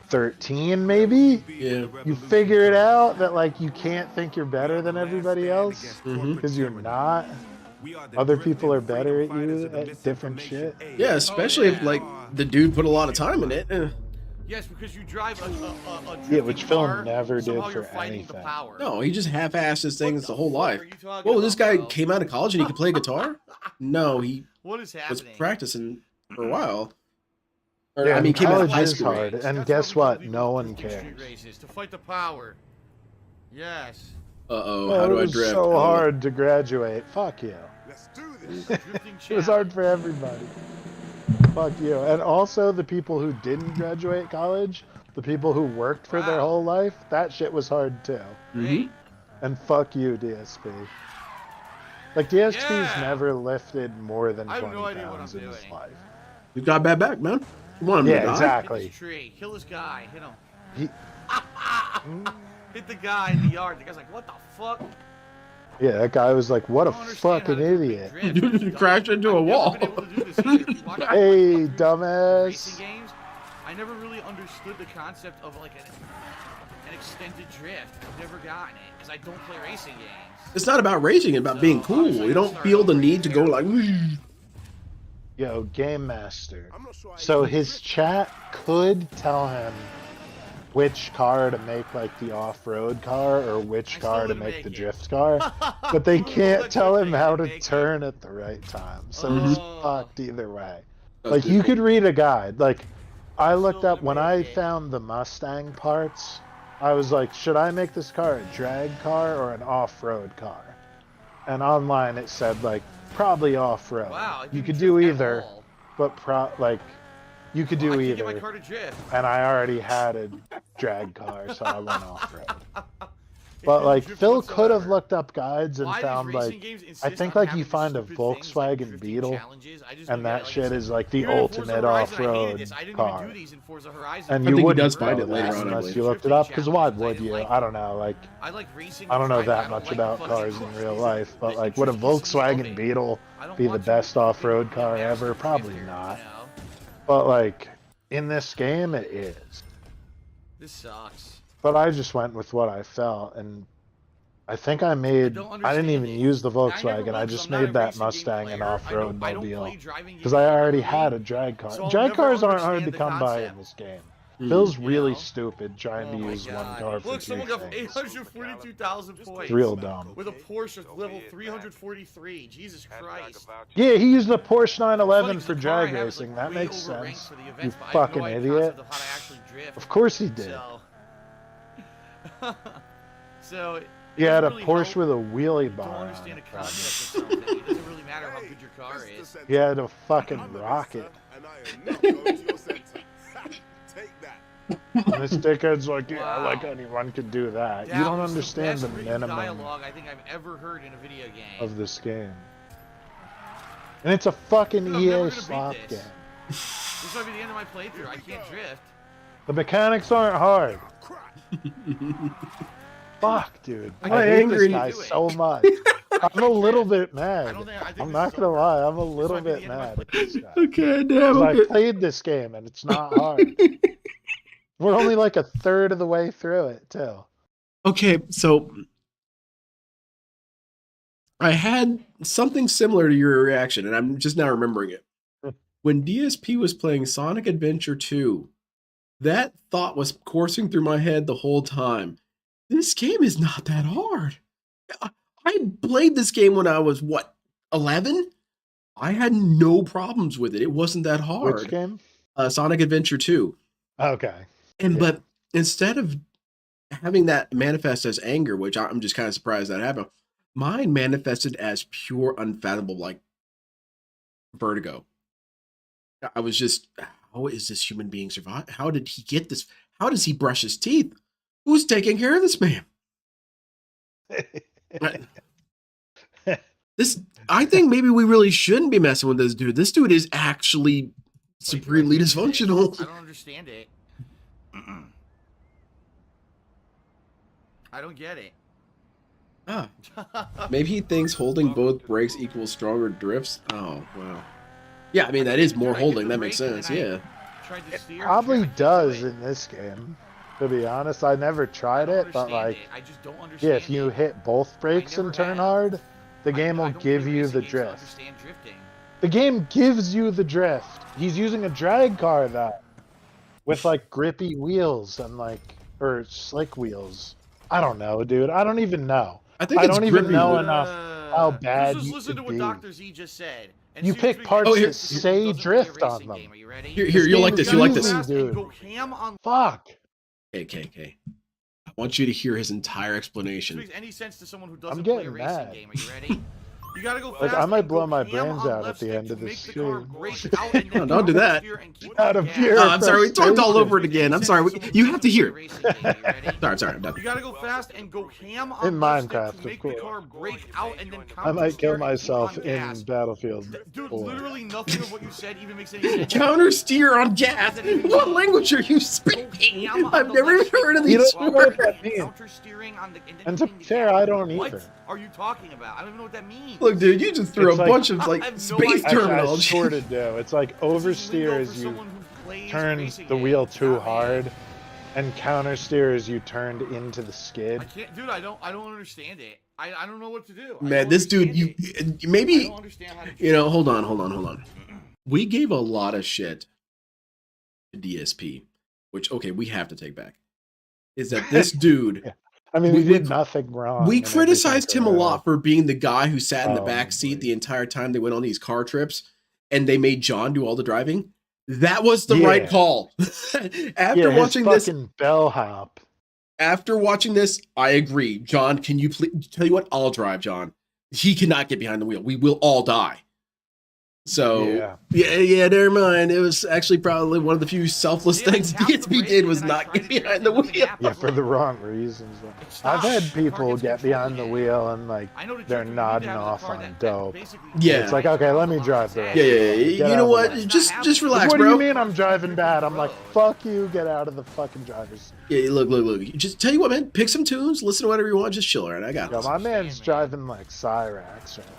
13 maybe? Yeah. You figure it out that like you can't think you're better than everybody else Mhm. because you're not. Other people are better at you at different shit. Yeah, especially if like the dude put a lot of time in it. Yes, because you drive a Yeah, drifting which Phil car, never did somehow for you're fighting the anything. power. No, he just half-assed his things the whole fuck life. are you talking Whoa, this about, guy bro? came out of college and he could play guitar? No, he What is was happening? practicing for a while. Or, Yeah, I mean, came out of college high is school. hard, and That's guess why we what? do No one drifting street cares. races, to fight the power. Yes. Uh-oh, Oh, how do it I was drift? so Oh. hard to graduate. Fuck you. Drifting It was hard for everybody. Fuck you. And also the people who didn't graduate college, the people who worked for their Wow. whole life, that shit was hard too. Mhm. And fuck you, DSP. Like DSP's Yeah. never lifted more than I have 20 no idea what pounds I'm in his doing. life. He's got a bad back, man. You want him to Yeah, die? exactly. Hit this tree. Kill this guy. Hit him. He- Hit the guy in the yard. The guy's like, what the fuck? Yeah, that guy was like, what a I don't understand fucking how to idiot. drift. You crashed into a I've never wall. been able to do this either. If you watch Hey, racing dumbass. games, I never really understood the concept of like an extended drift. I've never gotten it because I don't play racing games. It's not about raging, it's about being cool. You don't feel the need to go like, Yo, Game Master. So his chat could tell him which car to make like the off-road car or which I car still to wouldn't make make the it. drift car, but they Who can't let tell you him think how you'd to make it? turn at the right time. So he's Oh. fucked either way. That's Like you different. could read a guide. Like I looked Still up when wouldn't I make it. found the Mustang parts, I was like, should I make this car a drag car or an off-road car? And online it said like probably off-road. Wow. it You didn't could do drift at either, all. but like you could Well, do I can't get my either. car to drift. And I already had a drag car, so I went off-road. It But didn't like drift Phil could have whatsoever. looked up guides and Why these found racing like games I insist think on like you having find a stupid things like Volkswagen drifting Beetle, challenges? I just don't and get that it. shit is like the Even in Forza ultimate Horizon, I hated off-road this. I didn't car. even do these in Forza Horizon. And I you think he wouldn't does find know it later that on, I unless believe. you looked it Drifting up. Because why challenges, I would didn't you? like I don't know. Like I like racing. I don't know and driving. that I much don't about like cars fucking in real cars. life, but They like would a just love Volkswagen it. Beetle I don't be the want to best be off-road a car master ever? Probably drifter, not. you know? But like in this game, it is. This sucks. But I just went with what I felt, and I think I made. don't I didn't even understand it. use the I never Volkswagen. I was, just I'm not a made that racing game Mustang an player. off-road I don't mobile play driving because games I already regularly, had a drag car. so I'll drag never cars aren't hard to understand the come by in concept. this game. Feels really Yeah. stupid trying to Oh my use one God. car for Look, two someone got things. 842,000 points. It's real dumb. With a Porsche level 343. Jesus Christ. Yeah, he used a Porsche Funny 911 'cause for the car I drag have is, racing. like, That way makes overranked sense. for the You events, but I have fucking no idiot. concept of how to actually drift. Of course he did. So He had a really Porsche help. with a wheelie You bar don't on understand a it. concept or something. It doesn't really matter how good your car is. He had a fucking rocket. And this dickhead's like, yeah, Wow. like anyone could do that. That You don't was understand the the best written minimum dialogue I think I've ever heard in a video game. of this game. And it's a fucking Dude, I'm never EA gonna slop beat game. this. This might be the end of my playthrough. I can't drift. The mechanics aren't hard. Fuck, dude. I'm I hate angry. this guy so much. I'm a little bit mad. I think I'm this not is gonna over. lie, I'm a This little might be the bit end of my mad at this guy. Okay, damn. 'Cause I Okay. played this game and it's not hard. We're only like a third of the way through it, too. Okay, so I had something similar to your reaction, and I'm just now remembering it. When DSP was playing Sonic Adventure 2, that thought was coursing through my head the whole time. This game is not that hard. I played this game when I was, 11? I had no problems with it. It wasn't that hard. Which game? Sonic Adventure 2. Okay. But instead of having that manifest as anger, which I'm just kind of surprised that happened, mine manifested as pure unfathomable, like vertigo. I was just, how is this human being survive? How did he get this? How does he brush his teeth? Who's taking care of this man? I think maybe we really shouldn't be messing with this dude. This dude is actually supremely dysfunctional. I don't understand it. I don't get it. Maybe he thinks holding both brakes equals stronger drifts. Oh, wow. Yeah, I mean, that is more holding. That makes sense, yeah. It probably does in this game. To be honest, I never tried it, but like, I just don't understand yeah, if you hit both brakes and turn hard, the game will give you the drift. The game gives you the drift. He's using a drag car though, with like grippy wheels and like, or slick wheels. I don't know, dude. I don't even know. I think I it's don't even grippy know wheel. enough how bad Just you listen to could what be. Dr. Z just said. And You see pick which parts video that game say doesn't play a drift on racing them. game. Are you ready? Here, you'll like this. You like this. Dude. Go ham on. Fuck. Okay. I want you to hear his entire This explanation. makes any sense to someone who I'm doesn't play a getting racing mad. game. Are you ready? You gotta go Like, fast I might and blow go my ham brains on out left at the stick end to of this make the car stream. brake out and then Don't do come that. steer and keep Out on of gas. pure I'm sorry, we talked all over it frustration. again. I'm sorry. You have to hear it. Racing game. Are you ready? Sorry, I'm done. You gotta go fast and go ham on In left stick Minecraft, to of make course. the car brake out and then come I to might steer kill and keep myself on in gas. Battlefield Dude, 4. literally nothing of what you said even makes any sense. Counter steer on gas. What language are you speaking? I've never even heard of You these don't know what words. that means. Counter steering on the And to be fair, I don't What either. are you talking about? I don't even know what that means. Look, dude, you just threw It's a like- bunch of I like have no space idea. Actually, I terminology. sort of do. It's like oversteer This as is you someone who plays turn racing the games. wheel It's too not me. hard, and counter steer as you turned into the skid. I can't, dude. I don't understand it. I don't know what to do. I Man, don't this dude, understand it. I maybe, don't understand how to you know, hold on. We gave a lot of shit to DSP, which, okay, we have to take back. Is that this dude, I mean, we- he did nothing wrong. we and criticized him a everything, lot for being the guy who sat in the Oh, back seat boy. the entire time they went on these car trips and they made John do all the driving. That was the Yeah. right call. After yeah, watching his this, fucking bellhop. after watching this, I agree. John, can you please tell you what? I'll drive, John. He cannot get behind the wheel. We will all die. So yeah, never mind. It was actually probably one of the few selfless Yeah, things I tapped the DSP brake did and was then I not tried get to drift behind the and nothing wheel. happened. Yeah, for the wrong reasons. Though. I've had people get behind the wheel and like I know the they're trick. We need to nodding have the off car on that dope. basically- Yeah. It's like, okay, let me drive the rest. Yeah. Get You out know of what? the way. Just relax, What bro. do you mean I'm driving bad? I'm like, fuck you, get out of the fucking driver's seat. Yeah, look. Just tell you what, man. Pick some tunes. Listen to whatever you want. Just chill, all right? I got Yo, this. my man's driving like Cyrax right now.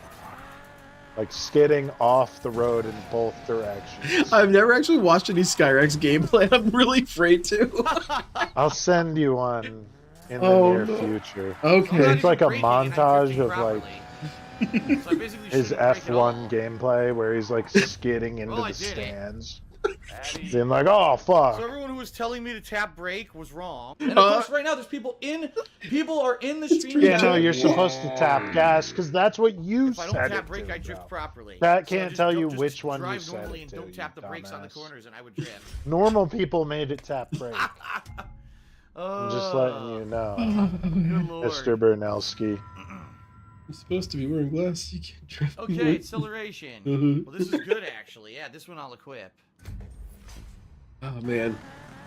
Like skidding off the road in both directions. I've never actually watched any Skyrex gameplay. I'm really afraid to. I'll send you one in the Oh, near no. future. Okay. It's like a Braking and I'm montage drifting of like properly. So I basically his shouldn't brake at all. F1 gameplay where he's like skidding into Well, I the did it. stands. Being like, oh fuck. So everyone who was telling me to tap brake was wrong. And of course, right now there's people are in the stream. Yeah, no, you're supposed to tap gas because that's what you If I don't said tap it brake, to, I drift bro. properly. That So can't just tell don't- you just which one you drive said normally it and to, don't tap the you brakes on the dumbass. corners, and I would drift. Normal people made it tap brake. I'm just letting you know, Good lord. Mr. Bernelski. I'm supposed to be wearing glasses. You can't drive. Okay, acceleration. Mhm. Well, this is good actually. Yeah, this one I'll equip. Oh man.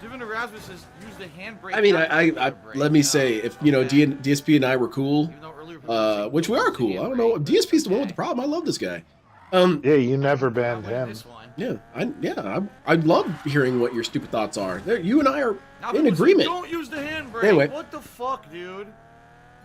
Divin Erasmus says use the handbrake. I mean, not the I regular brake. let me say, if you know, okay. DSP and I were cool, Even though earlier people were saying which we don't are use the cool. I don't know. handbrake, but DSP's the one with okay. the problem. I love this guy. Yeah, you never banned Look at him. this one. Yeah, I love hearing what your stupid thoughts are. You and I are Now in people say, agreement. Don't use the handbrake. Anyway. What the fuck, dude?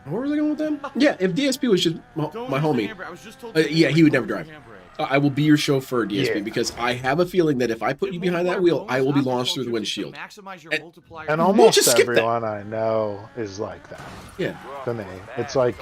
Where was I going with them? Yeah, if DSP was just my Don't homie, use the handbrake. I was just told. yeah, he would never don't use drive. the handbrake. I will be your chauffeur, DSP, Yeah. because I have a feeling that if I put you behind that wheel, I will be launched through the windshield. Maximize your And- multiplier. And We'll almost just skip that. everyone I know is like that. Yeah, To me, it's like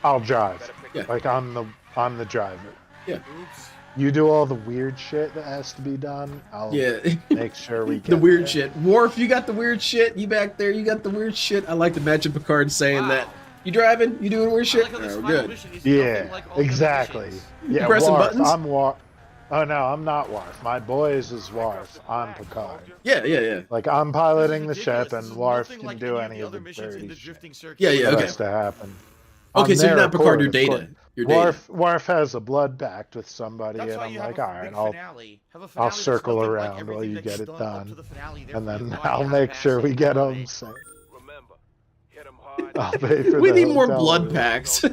I'll drive. Yeah. Like I'm the driver. yeah, Oops. You do all the weird shit that has to be done. I'll yeah. make sure we get The weird there. shit. Worf, you got the weird shit. You back there, you got the weird shit. I like to imagine Picard saying Wow. that. You driving? You doing weird I shit? like how this Oh, final good. mission is Yeah, nothing like all the other exactly. missions. Yeah, pressing Worf, buttons? I'm Worf. Oh no, I'm not Worf. My boys is Worf. I'm Picard. Yeah. Like I'm piloting the This is ridiculous. ship, This and is Worf nothing can like do any any the of the other missions in dirty the shit drifting circuit. Yeah, that okay. has to happen. Okay, I'm so you're there, not Picard, of you're course. Data. You're Data. Worf has a blood pact with somebody, That's and why I'm you have like, a all right, big I'll finale. Have a I'll finale that's circle nothing like around while everything you that get you've it done up done, to the finale, and therefore you then have no I'll idea how make to sure pass we it. get Love home it. safe. Remember, hit 'em hard. I'll pay for We the need more hotel blood room. packs.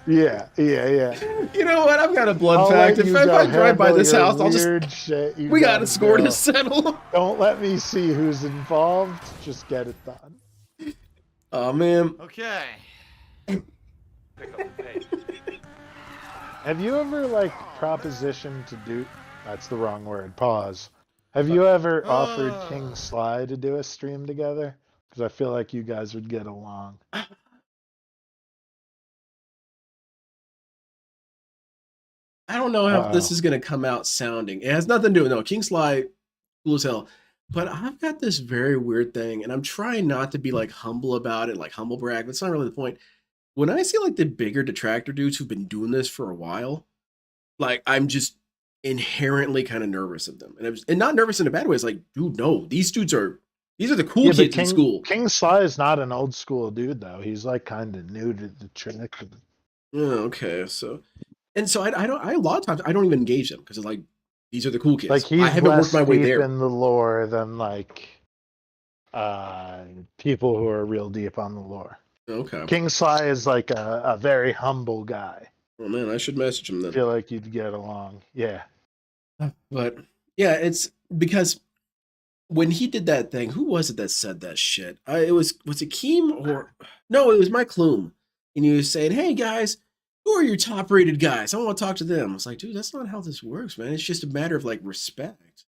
Yeah. You know what? I've got a blood I'll pact. let If you I go drive by handle this your house, I'll just. weird shit you We got a gotta score do. to settle. Don't let me see who's involved. Just get it done. Oh man. Okay. Pick up the pace. Have you ever propositioned to do? That's the wrong word. Pause. Have you ever offered King Sly to do a stream together? Because I feel like you guys would get along. I don't know how this is gonna come out sounding. It has nothing to do with no King Sly, cool as hell. But I've got this very weird thing, and I'm trying not to be humble about it, like humble brag. That's not really the point. When I see the bigger detractor dudes who've been doing this for a while, I'm just inherently kind of nervous of them, and not nervous in a bad way. It's like, dude, no, these are the cool Yeah, but kids in school. King Sly is not an old school dude though. He's kind of new to the trick. Okay, so I don't. A lot of times I don't even engage them because it's these are the cool kids. He's I haven't less worked my way deep there. in the lore than people who are real deep on the lore. Okay. King Sly is a very humble guy. Oh man, I should message him I then. feel like you'd get along. Yeah. But yeah, it's because when he did that thing, who was it that said that shit? Was it Keem or no? It was Mike Kloom, and he was saying, "Hey guys, who are your top-rated guys? I want to talk to them." I was like, dude, that's not how this works, man. It's just a matter of respect.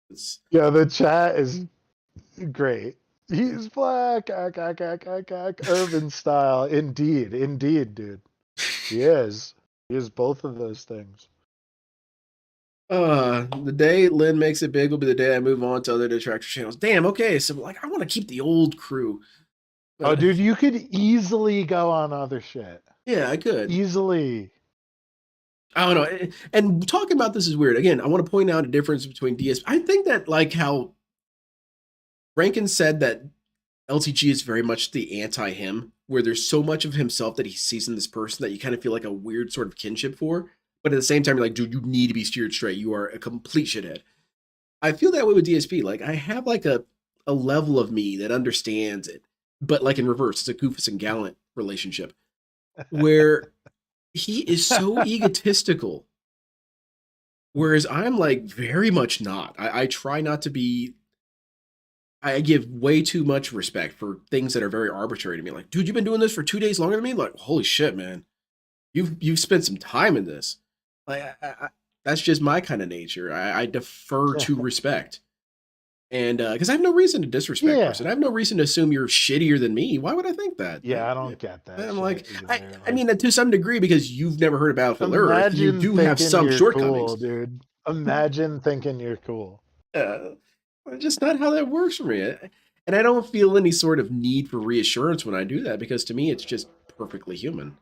Yeah, the chat is great. He's black, urban style. Indeed, dude. He is. He is both of those things. The day Lynn makes it big will be the day I move on to other detractor channels. Damn, okay, so I want to keep the old crew. Oh, dude, you could easily go on other shit. Yeah, I could. Easily. I don't know. And talking about this is weird. Again, I want to point out a difference between DSP. I think that how Rankin said that LTG is very much the anti-him, where there's so much of himself that he sees in this person that you kind of feel a weird sort of kinship for. But at the same time, you're like, dude, you need to be steered straight. You are a complete shithead. I feel that way with DSP. I have a level of me that understands it, but in reverse, it's a Goofus and Gallant relationship where he is so egotistical. Whereas I'm very much not. I try not to be. I give way too much respect for things that are very arbitrary to me. Dude, you've been doing this for 2 days longer than me? Holy shit, man. You've spent some time in this. That's just my kind of nature. I defer to respect. And because I have no reason to disrespect a person. I have no reason to assume you're shittier than me. Why would I think that? Yeah, I don't get that. I'm I mean, to some degree, because you've never heard about Earth, you do Imagine have some you're shortcomings. cool, dude. Imagine thinking you're cool. Just not how that works for me. And I don't feel any sort of need for reassurance when I do that because to me it's just perfectly human.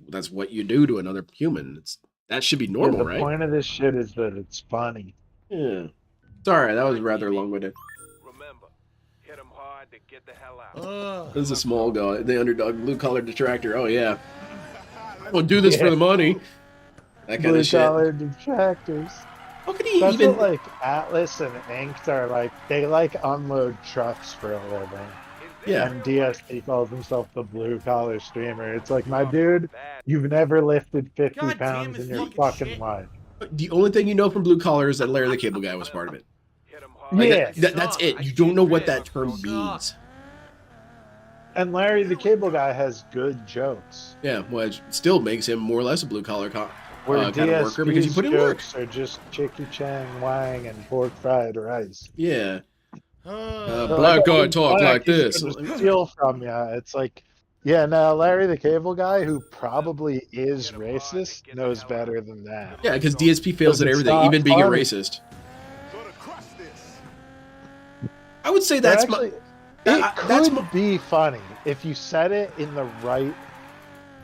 That's what you do to another human. That should be normal, the right? point of this shit is that it's funny. Yeah. Sorry, that was rather long-winded. Remember, hit him hard to get the hell out. This is a small guy, the underdog, blue-collar detractor. Oh yeah, we'll do this for the money. That kind of shit. Blue-collar detractors. How could he That's even? what, like, Atlas and Inked are like. They, like, unload trucks for a living. Yeah. And DSP calls himself the blue-collar streamer. It's like, my dude, you've never lifted 50 God damn pounds it, in your fucking fucking shit. life. The only thing you know from blue collar is that Larry the Cable Guy was part of it. Like, Yeah. that's it. You don't know what that term means. And Larry the Cable Guy has good jokes. Yeah, well, it still makes him more or less a blue collar Where kind of worker because you DSP's put in work. jokes are just Chicky Chang Wang and pork fried rice. Yeah. So Black guy like, talk black like is this. gonna steal from you. It's like, yeah, no, Larry the Cable Guy, who probably is racist, knows better than that. Yeah, because DSP fails at It's everything, not even being a funny. racist. I would say that's Actually, that's could be funny if you said it in the right,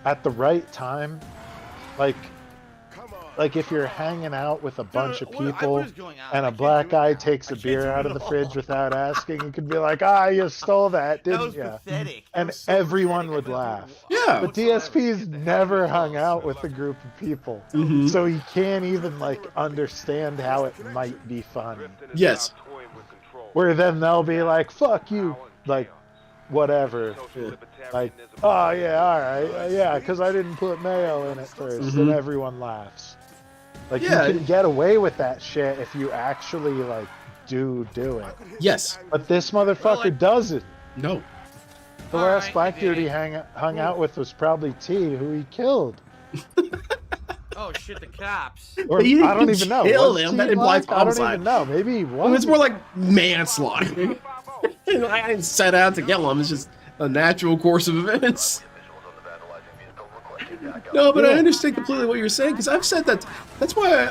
at the right time, like if you're hanging out with a bunch of people and a black guy takes a beer out of the fridge without asking, you could be like, ah, you stole that, didn't you? Pathetic. And everyone would laugh. Yeah. But DSP's never hung out with a group of people, so he can't even like understand how it might be funny. Yes. Where then they'll be like, fuck you, like, whatever. Like, oh yeah, alright, yeah, because I didn't put mayo in it 1st, and everyone laughs. Like, Yeah. you can get away with that shit if you actually, like, do it. Yes. But this motherfucker doesn't. No. The last black dude he hung out with was probably T, who he killed. Oh shit, the cops. Or, He didn't I don't even know. kill Was him. T That implies black? I don't homicide. even know. Maybe he was. Well, it's more like manslaughter. I didn't set out to kill him. It's just a natural course of events. No, but I understand completely what you're saying because I've said that. That's why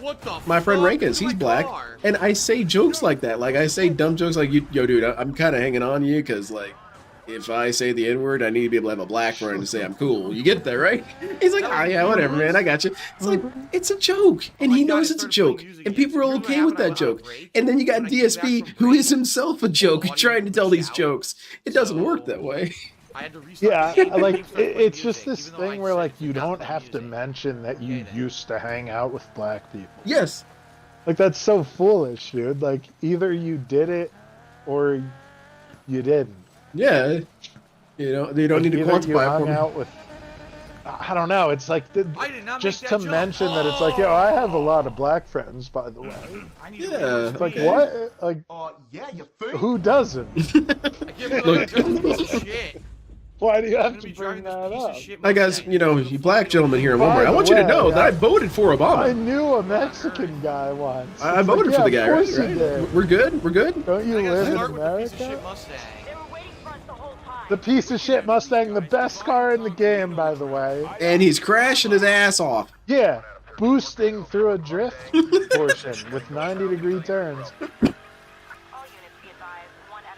What the my friend fuck? Rankins, he's My black, car. and I say jokes like that. Like I say dumb jokes like, "Yo, dude, I'm kind of hanging on you because like." If I say the N-word, I need to be able to have a black friend to say I'm cool. You get that, right? He's like, oh yeah, whatever, man, I got you. It's like, it's a joke. And he knows it's a joke. And people are okay with that joke. And then you got DSP, who is himself a joke, trying to tell these jokes. It doesn't work that way. Yeah, like, it's just this thing where, like, you don't have to mention that you used to hang out with black people. Yes. Like, that's so foolish, dude. Like, either you did it or you didn't. Yeah, you know, they don't need to You quantify hung it for me. out with, I don't know. It's like I did not just make to that joke. mention that it's like, yo, I have a lot of black friends, by the way. Yeah. It's like, what? Like, Yeah, you think? who doesn't? I can't believe I'm driving this piece of shit. Why do you I'm have gonna to be bring driving this that piece up? of shit I guess, Mustang. you know, you black gentlemen here in By Walmart, I the want you to way, know that I voted for I Obama. knew a Mexican guy once. I It's voted like, for the yeah, guy, of right? course you Right? did. We're good? We're good? Don't you I gotta live in start with the piece of shit America? Mustang. The piece of shit Mustang, the best car in the game, by the way. And he's crashing his ass off. Yeah, boosting through a drift portion with 90-degree turns.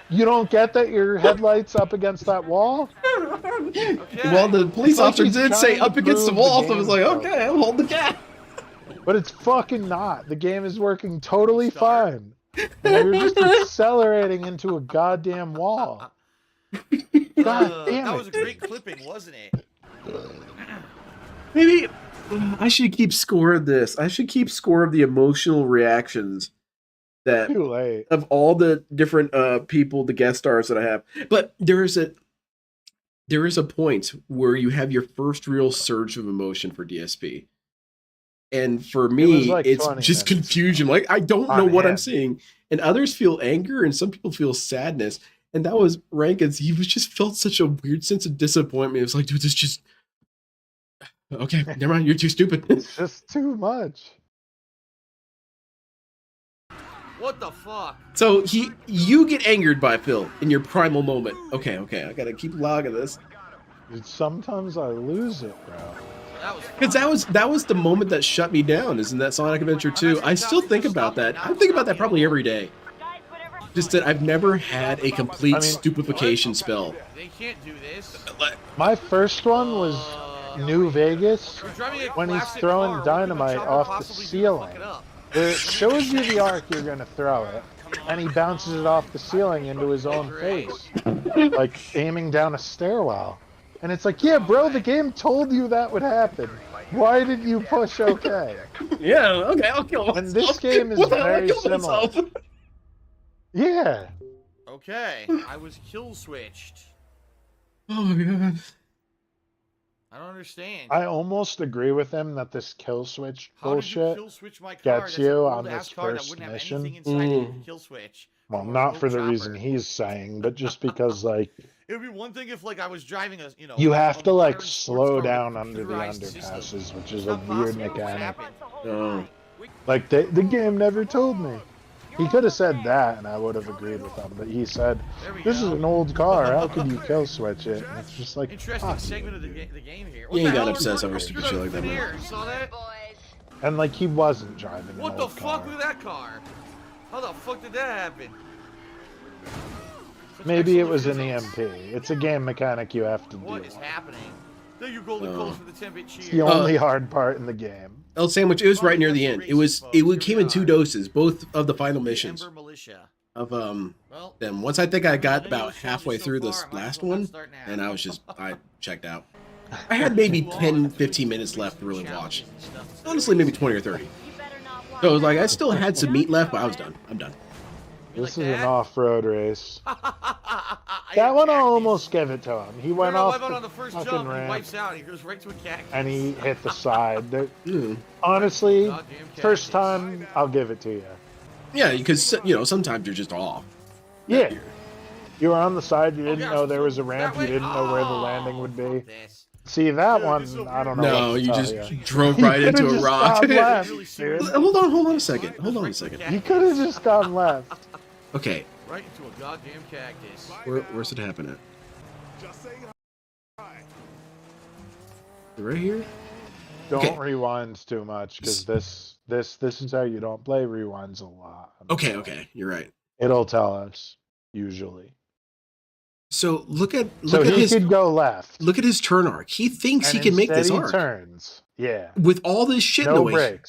You don't get that your headlights up against that wall? Okay. Well, the police It's like officer he's did say trying to up against the prove wall, the so I was game like, broke. okay, I'm holding the gap. But it's fucking not. The game is working totally fine. And you're just accelerating into a goddamn wall. God damn That it. was a great clipping, wasn't it? Maybe I should keep score of this. I should keep score of the emotional reactions that Too late. of all the different people, the guest stars that I have. But there is a point where you have your first real surge of emotion for DSP. And for me, like it's 20 just minutes. confusion. Like, I don't know On what I'm him. seeing. And others feel anger, and some people feel sadness. And that was Rankins. He was just felt such a weird sense of disappointment. It was like, dude, this just... Okay, never mind. You're too stupid. It's just too much. What the fuck? So you get angered by Phil in your primal moment. Okay, I gotta keep log of this. Dude, sometimes I lose it, bro. Because that was the moment that shut me down. Isn't that Sonic Adventure 2? I still think about that. I think about that probably every day. Just that I've never had a complete stupefaction spell. They can't do this. My first one was New Vegas when he's throwing dynamite off the ceiling. It shows you the arc you're gonna throw it, and he bounces it off the ceiling into his own face, like aiming down a stairwell. And it's like, yeah, bro, the game told you that would happen. Why did you push OK? Yeah, okay, I'll kill myself. And this game is very similar. Yeah. Okay, I was kill switched. Oh my god. I don't understand. I almost agree with him that this kill switch bullshit kill switch my car? gets you on this first mission. Kill switch. Well, not for the reason he's saying, but just because, like, it would be one thing if, like, I was driving a, you know, you have to, like, slow down under the underpasses, which is a weird mechanic. Like, the game never told me. He could have said that, and I would have agreed with him. But he said, "This is an old car. How can you kill switch it?" And it's just like, interesting segment of the game here. You ain't got obsessed over stupid shit like that, man. Saw that? And like, he wasn't driving. What the fuck with that car? How the fuck did that happen? Maybe it was an EMP. It's a game mechanic you have to do. What is happening? There you go, the calls for the 10-bit cheer. It's the only hard part in the game. El Sandwich, it was right near the end. It came in 2 doses, both of the final missions. Of then once I think I got about halfway through this last one, and I checked out. I had maybe 10-15 minutes left to really watch. Honestly, maybe 20 or 30. So it was like I still had some meat left, but I was done. I'm done. This is an off-road race. That one I almost gave it to him. He went off the first fucking jump, ramp, he wipes out, he goes right to a cactus. and he hit the side. Honestly, first time, I'll give it to you. Yeah, because sometimes you're just off. Yeah. You were on the side, you didn't know there was a ramp, you didn't know where the landing would be. See, that one, I don't know. No, you just drove right into a rock. Hold on a second. You could have just gone left. Okay. Right into a goddamn cactus. Where's it happen at? Right here? Don't rewind too much, because this is how you don't play. Rewinds a lot. Okay, you're right. It'll tell us, usually. So look at he could go left. Look at his turn arc. He thinks he can make this arc. Turns. Yeah. With all this shit in the way.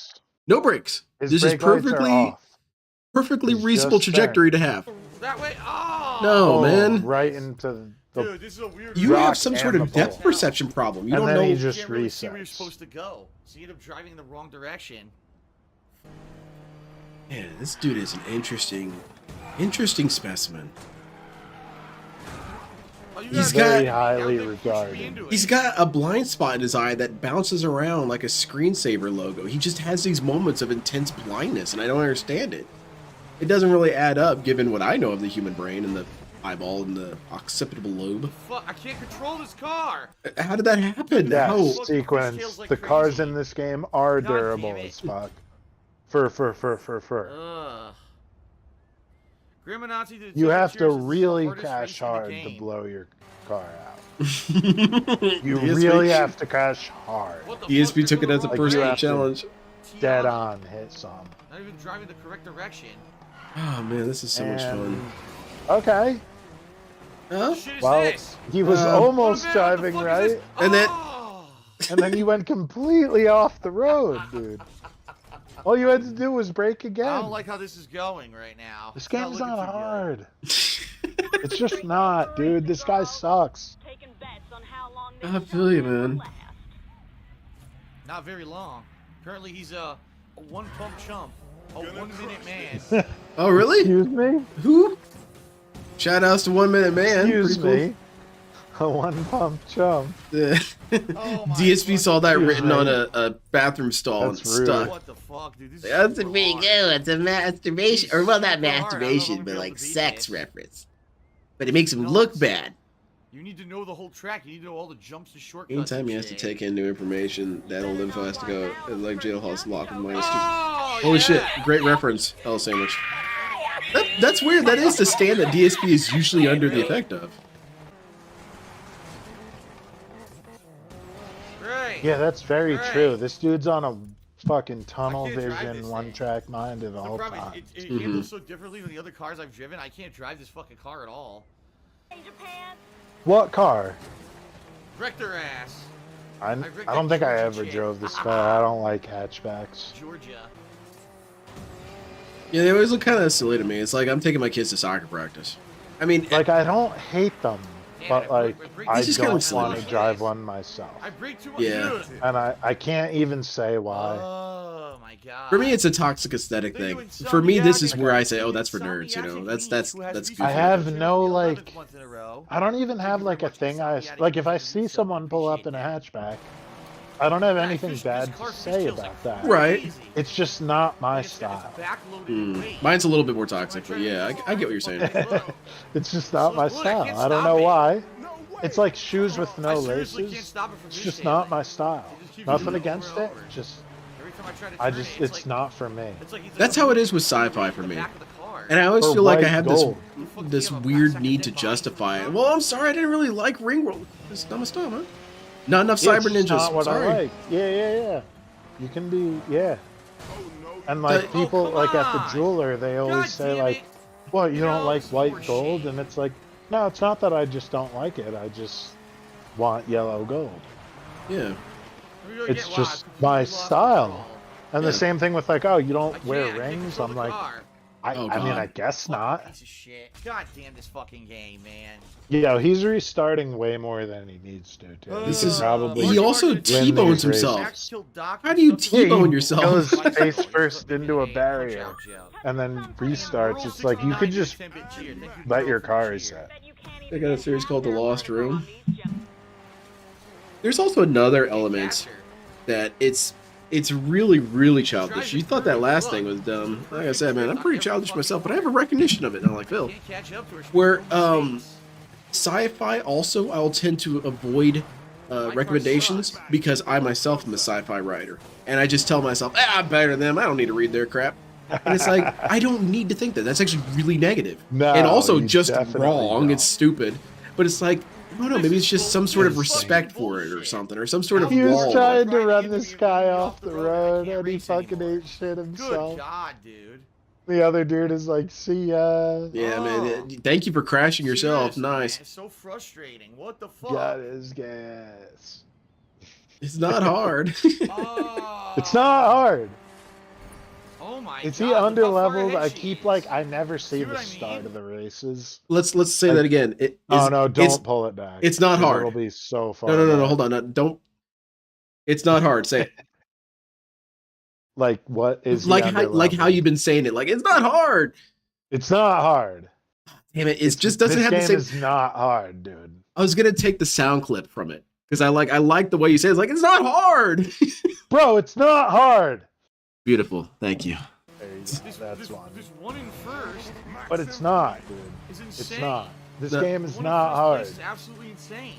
No brakes. This is perfectly reasonable trajectory to have. That way. Oh. No, man. Right into the. Dude, this is a weird. You have some sort of depth perception problem. You don't know. You just can't really see where you're supposed to go. So you end up driving in the wrong direction. Yeah, this dude is an interesting specimen. He's very highly regarded. He's got a blind spot in his eye that bounces around like a screensaver logo. He just has these moments of intense blindness, and I don't understand it. It doesn't really add up, given what I know of the human brain and the eyeball and the occipital lobe. Fuck! I can't control this car. How did that happen? That sequence. The cars in this game are durable as fuck. You have to really crash hard to blow your car out. You really have to crash hard. DSP took it as a personal challenge. Dead on hit some. Not even driving the correct direction. Oh man, this is so much fun. Okay. Huh? Well, he was almost driving right, and then he went completely off the road, dude. All you had to do was brake again. I don't like how this is going right now. This game's not hard. It's just not, dude. This guy sucks. I feel you, man. Not very long. Apparently he's a one-pump chump. A 1-minute man. Oh, really? Excuse me? Who? Shout outs to 1 Minute Man. Excuse me. A one-pump chump. DSP saw that written on a bathroom stall and stuck. What the fuck, dude? That's a big go. It's a masturbation, or well, not masturbation, but like sex reference. But it makes him look bad. You need to know the whole track. You need to know all the jumps and shortcuts. Anytime he has to take in new information, that old info has to go. Like Jailhouse Lock with -2. Holy shit! Great reference, Hell Sandwich. That's weird. That is the stand that DSP is usually under the effect of. Right. Alright. Yeah, that's very Alright. true. This dude's on a fucking tunnel I can't drive vision, this one thing. track mind at The all problem times. is it handles so differently than the other cars I've driven. I can't drive this fucking car at all. What car? Wreck their ass. I wrecked don't that think I Georgia ever chick. drove this car. I don't like hatchbacks. Georgia. Yeah, they always look kind of silly to me. It's like I'm taking my kids to soccer practice. I mean, Like, I don't hate them, but like, I just kind don't of silly. want to drive one myself. I brake too much. Yeah. Dude. And I can't even say why. Oh my god. for me, it's a toxic aesthetic They thing. do For me, this is Insomniac. where I say, "Oh, that's for nerds." You know, that's goofy. I have no, like, Once in a row. I don't even have like a thing like, if I see someone pull up in a hatchback, I don't have anything bad to say about that. Right. It's just not my style. Mine's a little bit more toxic, but yeah, I get what you're saying. It's just not my style. I don't know why. It's like shoes with no laces. It's just not my style. Nothing against it. Just, it's not for me. That's how it is with sci-fi for me. And I always feel like I have this weird need to justify it. Well, I'm sorry, I didn't really like Ringworld. It's dumb as stuff, huh? Not enough Yeah, Cyber it's just Ninjas. not what Sorry. I like. Yeah. You can be, yeah. And like people, like at the jeweler, they always say like, "What, you don't like white gold?" And it's like, no, it's not that I just don't like it. I just want yellow gold. Yeah. It's just my style. And Yeah. the same thing with like, oh, you don't wear rings? I'm like, I mean, God. I guess not. Piece of shit. God damn this fucking game, man. Yeah, he's restarting way more than he needs to. Too. This could is probably he also win T-bones these himself. races. How do you T-bone yourself? Goes face first into a barrier and then restarts. It's like you could just let your car reset. They got a series called The Lost Room. There's also another element that it's really, really childish. You thought that last thing was dumb. Like I said, man, I'm pretty childish myself, but I have a recognition of it, not like Phil. Where sci-fi also, I'll tend to avoid recommendations because I myself am a sci-fi writer, and I just tell myself, I'm better than them. I don't need to read their crap. And it's like, I don't need to think that. That's actually really negative. No, and also you just definitely wrong. don't. It's stupid. But it's like, I don't know, maybe it's just some sort of respect for it or something, or some sort of He was wall. trying to run this guy off the road and he fucking ate shit Good himself. God, dude. The other dude is like, see ya. Yeah, man. Thank you for crashing yourself. Seriously, Nice. man, it's so frustrating. What the fuck? Got his gas. It's not hard. Oh. It's not hard. Oh my Is God. he look how under far leveled? ahead I she keep is. like, I never see what the I start mean? of the races. Let's say that again. Oh no, it's- don't pull it back. it's not 'cause hard. It'll be so far. No. back. Hold on. No, don't. It's not hard. Say it. Like what is he like how underleveled? you've been saying it. Like it's not hard. It's not hard. Damn it! It just doesn't this have the game same. is not hard, dude. I was gonna take the sound clip from it because I like the way you say it. It's like it's not hard. Bro, it's not hard. Beautiful. Thank you. There you go. That's one. This one in first But it's not, dude. is insane. It's not. This The- game is One in not first hard. place is absolutely insane.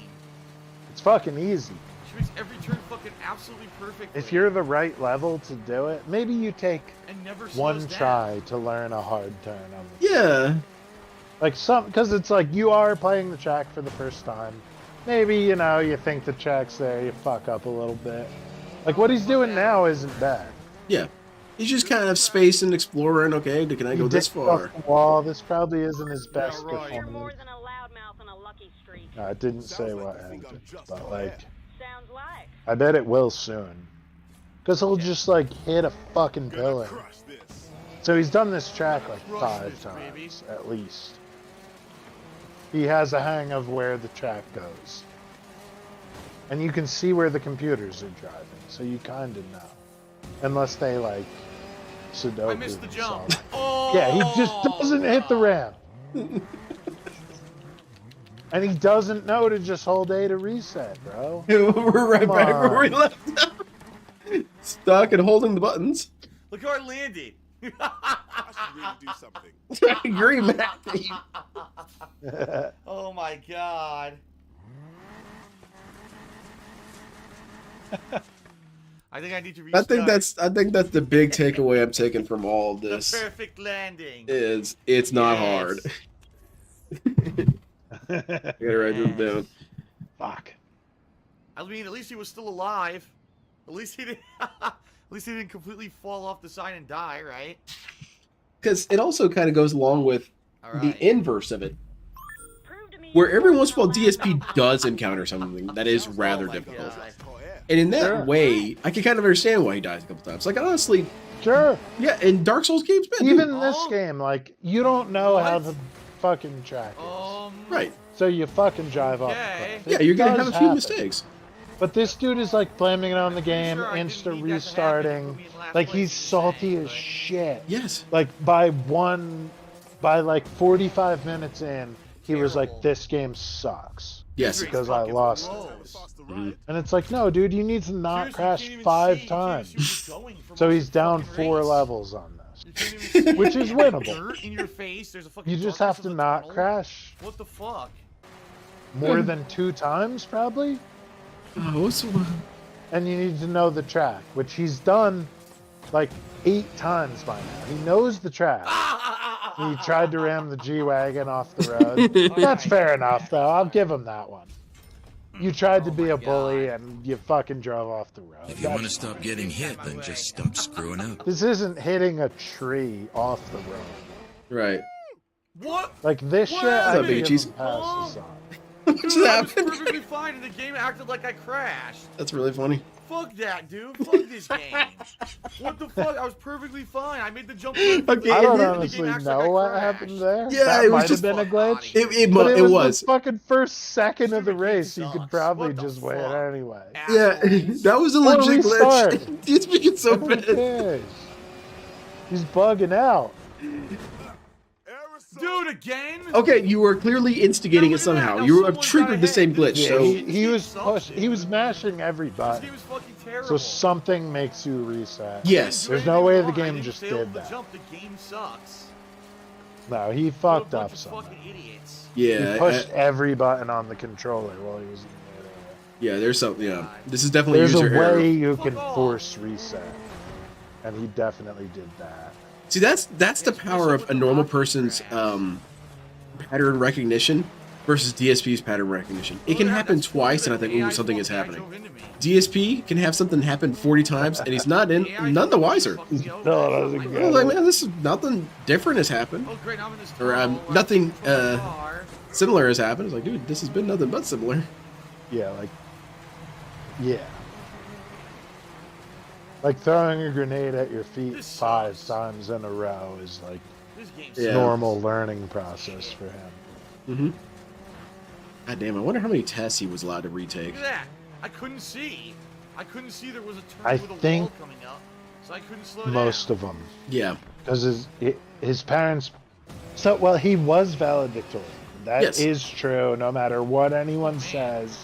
It's fucking easy. She makes every turn fucking absolutely perfect. If you're the right level to do it, maybe you take and never one slows down. try to learn a hard turn on the Yeah. like because it's like you are playing the track for the first time. Maybe you think the track's there, you fuck up a little bit. Like what he's doing now isn't bad. Yeah. He's just kind of space and exploring. Okay, can I He go this dipped far? off the wall. This probably isn't his best right. performance. No, it didn't say what ended, but like, I bet it will soon. Because he'll just like hit a fucking pillar. So he's done this track like 5 times, at least. He has a hang of where the track goes. And you can see where the computers are driving, so you kind of know. Unless they like Sudoku. I missed the jump. themselves. Oh, Yeah, he just doesn't hit the ramp. And he doesn't know to just hold A to reset, bro. We're right Come back where we on. left off. Stuck and holding the buttons. Look how I landed. I agree, Matt. Oh my God. I think I need to I restart. think that's the big takeaway I'm taking from all of the this. perfect landing. Is it's not Yes. hard. I gotta write this down. Fuck. I mean, at least he was still alive. At least he didn't. At least he didn't completely fall off the side and die, right? Because it also kind of goes along with All the right. inverse of it, where every once in a while DSP does encounter something that is rather difficult. God. And in that Sure. way, I can kind of understand why he dies a couple times. Like, honestly, Sure. yeah, in Dark Souls games, man, Even dude, in this Oh. game, like, you don't know how What? the fucking track is. right. So you fucking drive off the Okay. cliff. Yeah, It you're going to does have a few happen. mistakes. But this dude is like blaming it on the game, sure I didn't insta need that to happen to restarting. put me in last Like place, he's is salty insane, as but- shit. Yes. Like by like 45 minutes in, he was like, Terrible. "This game sucks." Yes. Because I Fucking lost blows. Mhm. And it's like, no, dude, you need to not Seriously, crash you can't even 5 see- you can't even see times. where you're going for So most he's of the down fucking 4 race. levels on this. You can't even see Which is there's winnable. dirt in your face. There's a fucking You just darkness have to in the not tunnel. crash What the fuck? more than 2 times, probably. Oh, what's the And you need to know the track, which he's done like 8 times by now. He knows the track. He tried to ram the G-Wagon off the road. That's fair enough, though. I'll give him that one. You tried to be a bully and you fucking drove off the road. If you want to stop getting hit, then just stop screwing up. This isn't hitting a tree off the road. Right. What? Like this What shit, I happened? can give Cheese? him passes on. What just Dude, I was happened? perfectly fine, and the game acted like I crashed. That's really funny. Fuck that, dude. Fuck this game. What the fuck? I was perfectly fine. I made the jump. perfectly. Okay, I don't it- honestly acts like I know what crashed. happened there. Yeah, that it was might just- have been a glitch. It But it was was. the fucking first second of the Stupid race. game You could sucks. probably What the just win fuck? anyway. Yeah, Assholes. that was a Or legit restart. glitch. He's making so Who bad. cares? He's bugging out. Dude, again? Okay, you were clearly instigating Now it look at that. somehow. Now You have someone triggered got the same ahead. glitch. Yeah, So he was sucks, push. He dude. was mashing every This button. game is fucking terrible. So something makes you reset. yes, There's Anything no way the wrong. I game didn't just fail did the that. Jump. The game sucks. No, he What a fucked bunch up of something. fucking idiots. yeah, He pushed every button on the controller while he was in yeah. There's something. Yeah, God. this is definitely there. There's a user error. way you Fuck can off. force reset, and he definitely did that. See, that's the Yes, power what's up of with a the normal rocket person's crash? pattern recognition versus DSP's pattern recognition. It Look can at that, happen that's twice, and I the think, ooh, AI something is fucking guy happening. drove into me. DSP can have something happen 40 times, and he's not in, AI none the drove wiser. fucking me over. Still doesn't I get I it. was like, man, this is nothing different has happened. Oh great, I'm in this Or, tunnel, where I nothing, took my car. Similar has happened. It's like, dude, this has been nothing but similar. Yeah, like throwing a grenade at your feet This 5 sucks. times in a row is like This game Yeah. normal learning process for him. Mm-hmm. God damn, I wonder how many tests he was allowed to retake. Look at that. I couldn't see. I couldn't see there was a turn I with a think wall coming up, so I couldn't slow Most down. of them, Yeah. because his parents. So well, he was valedictorian. That is Yes. true. No matter what anyone says,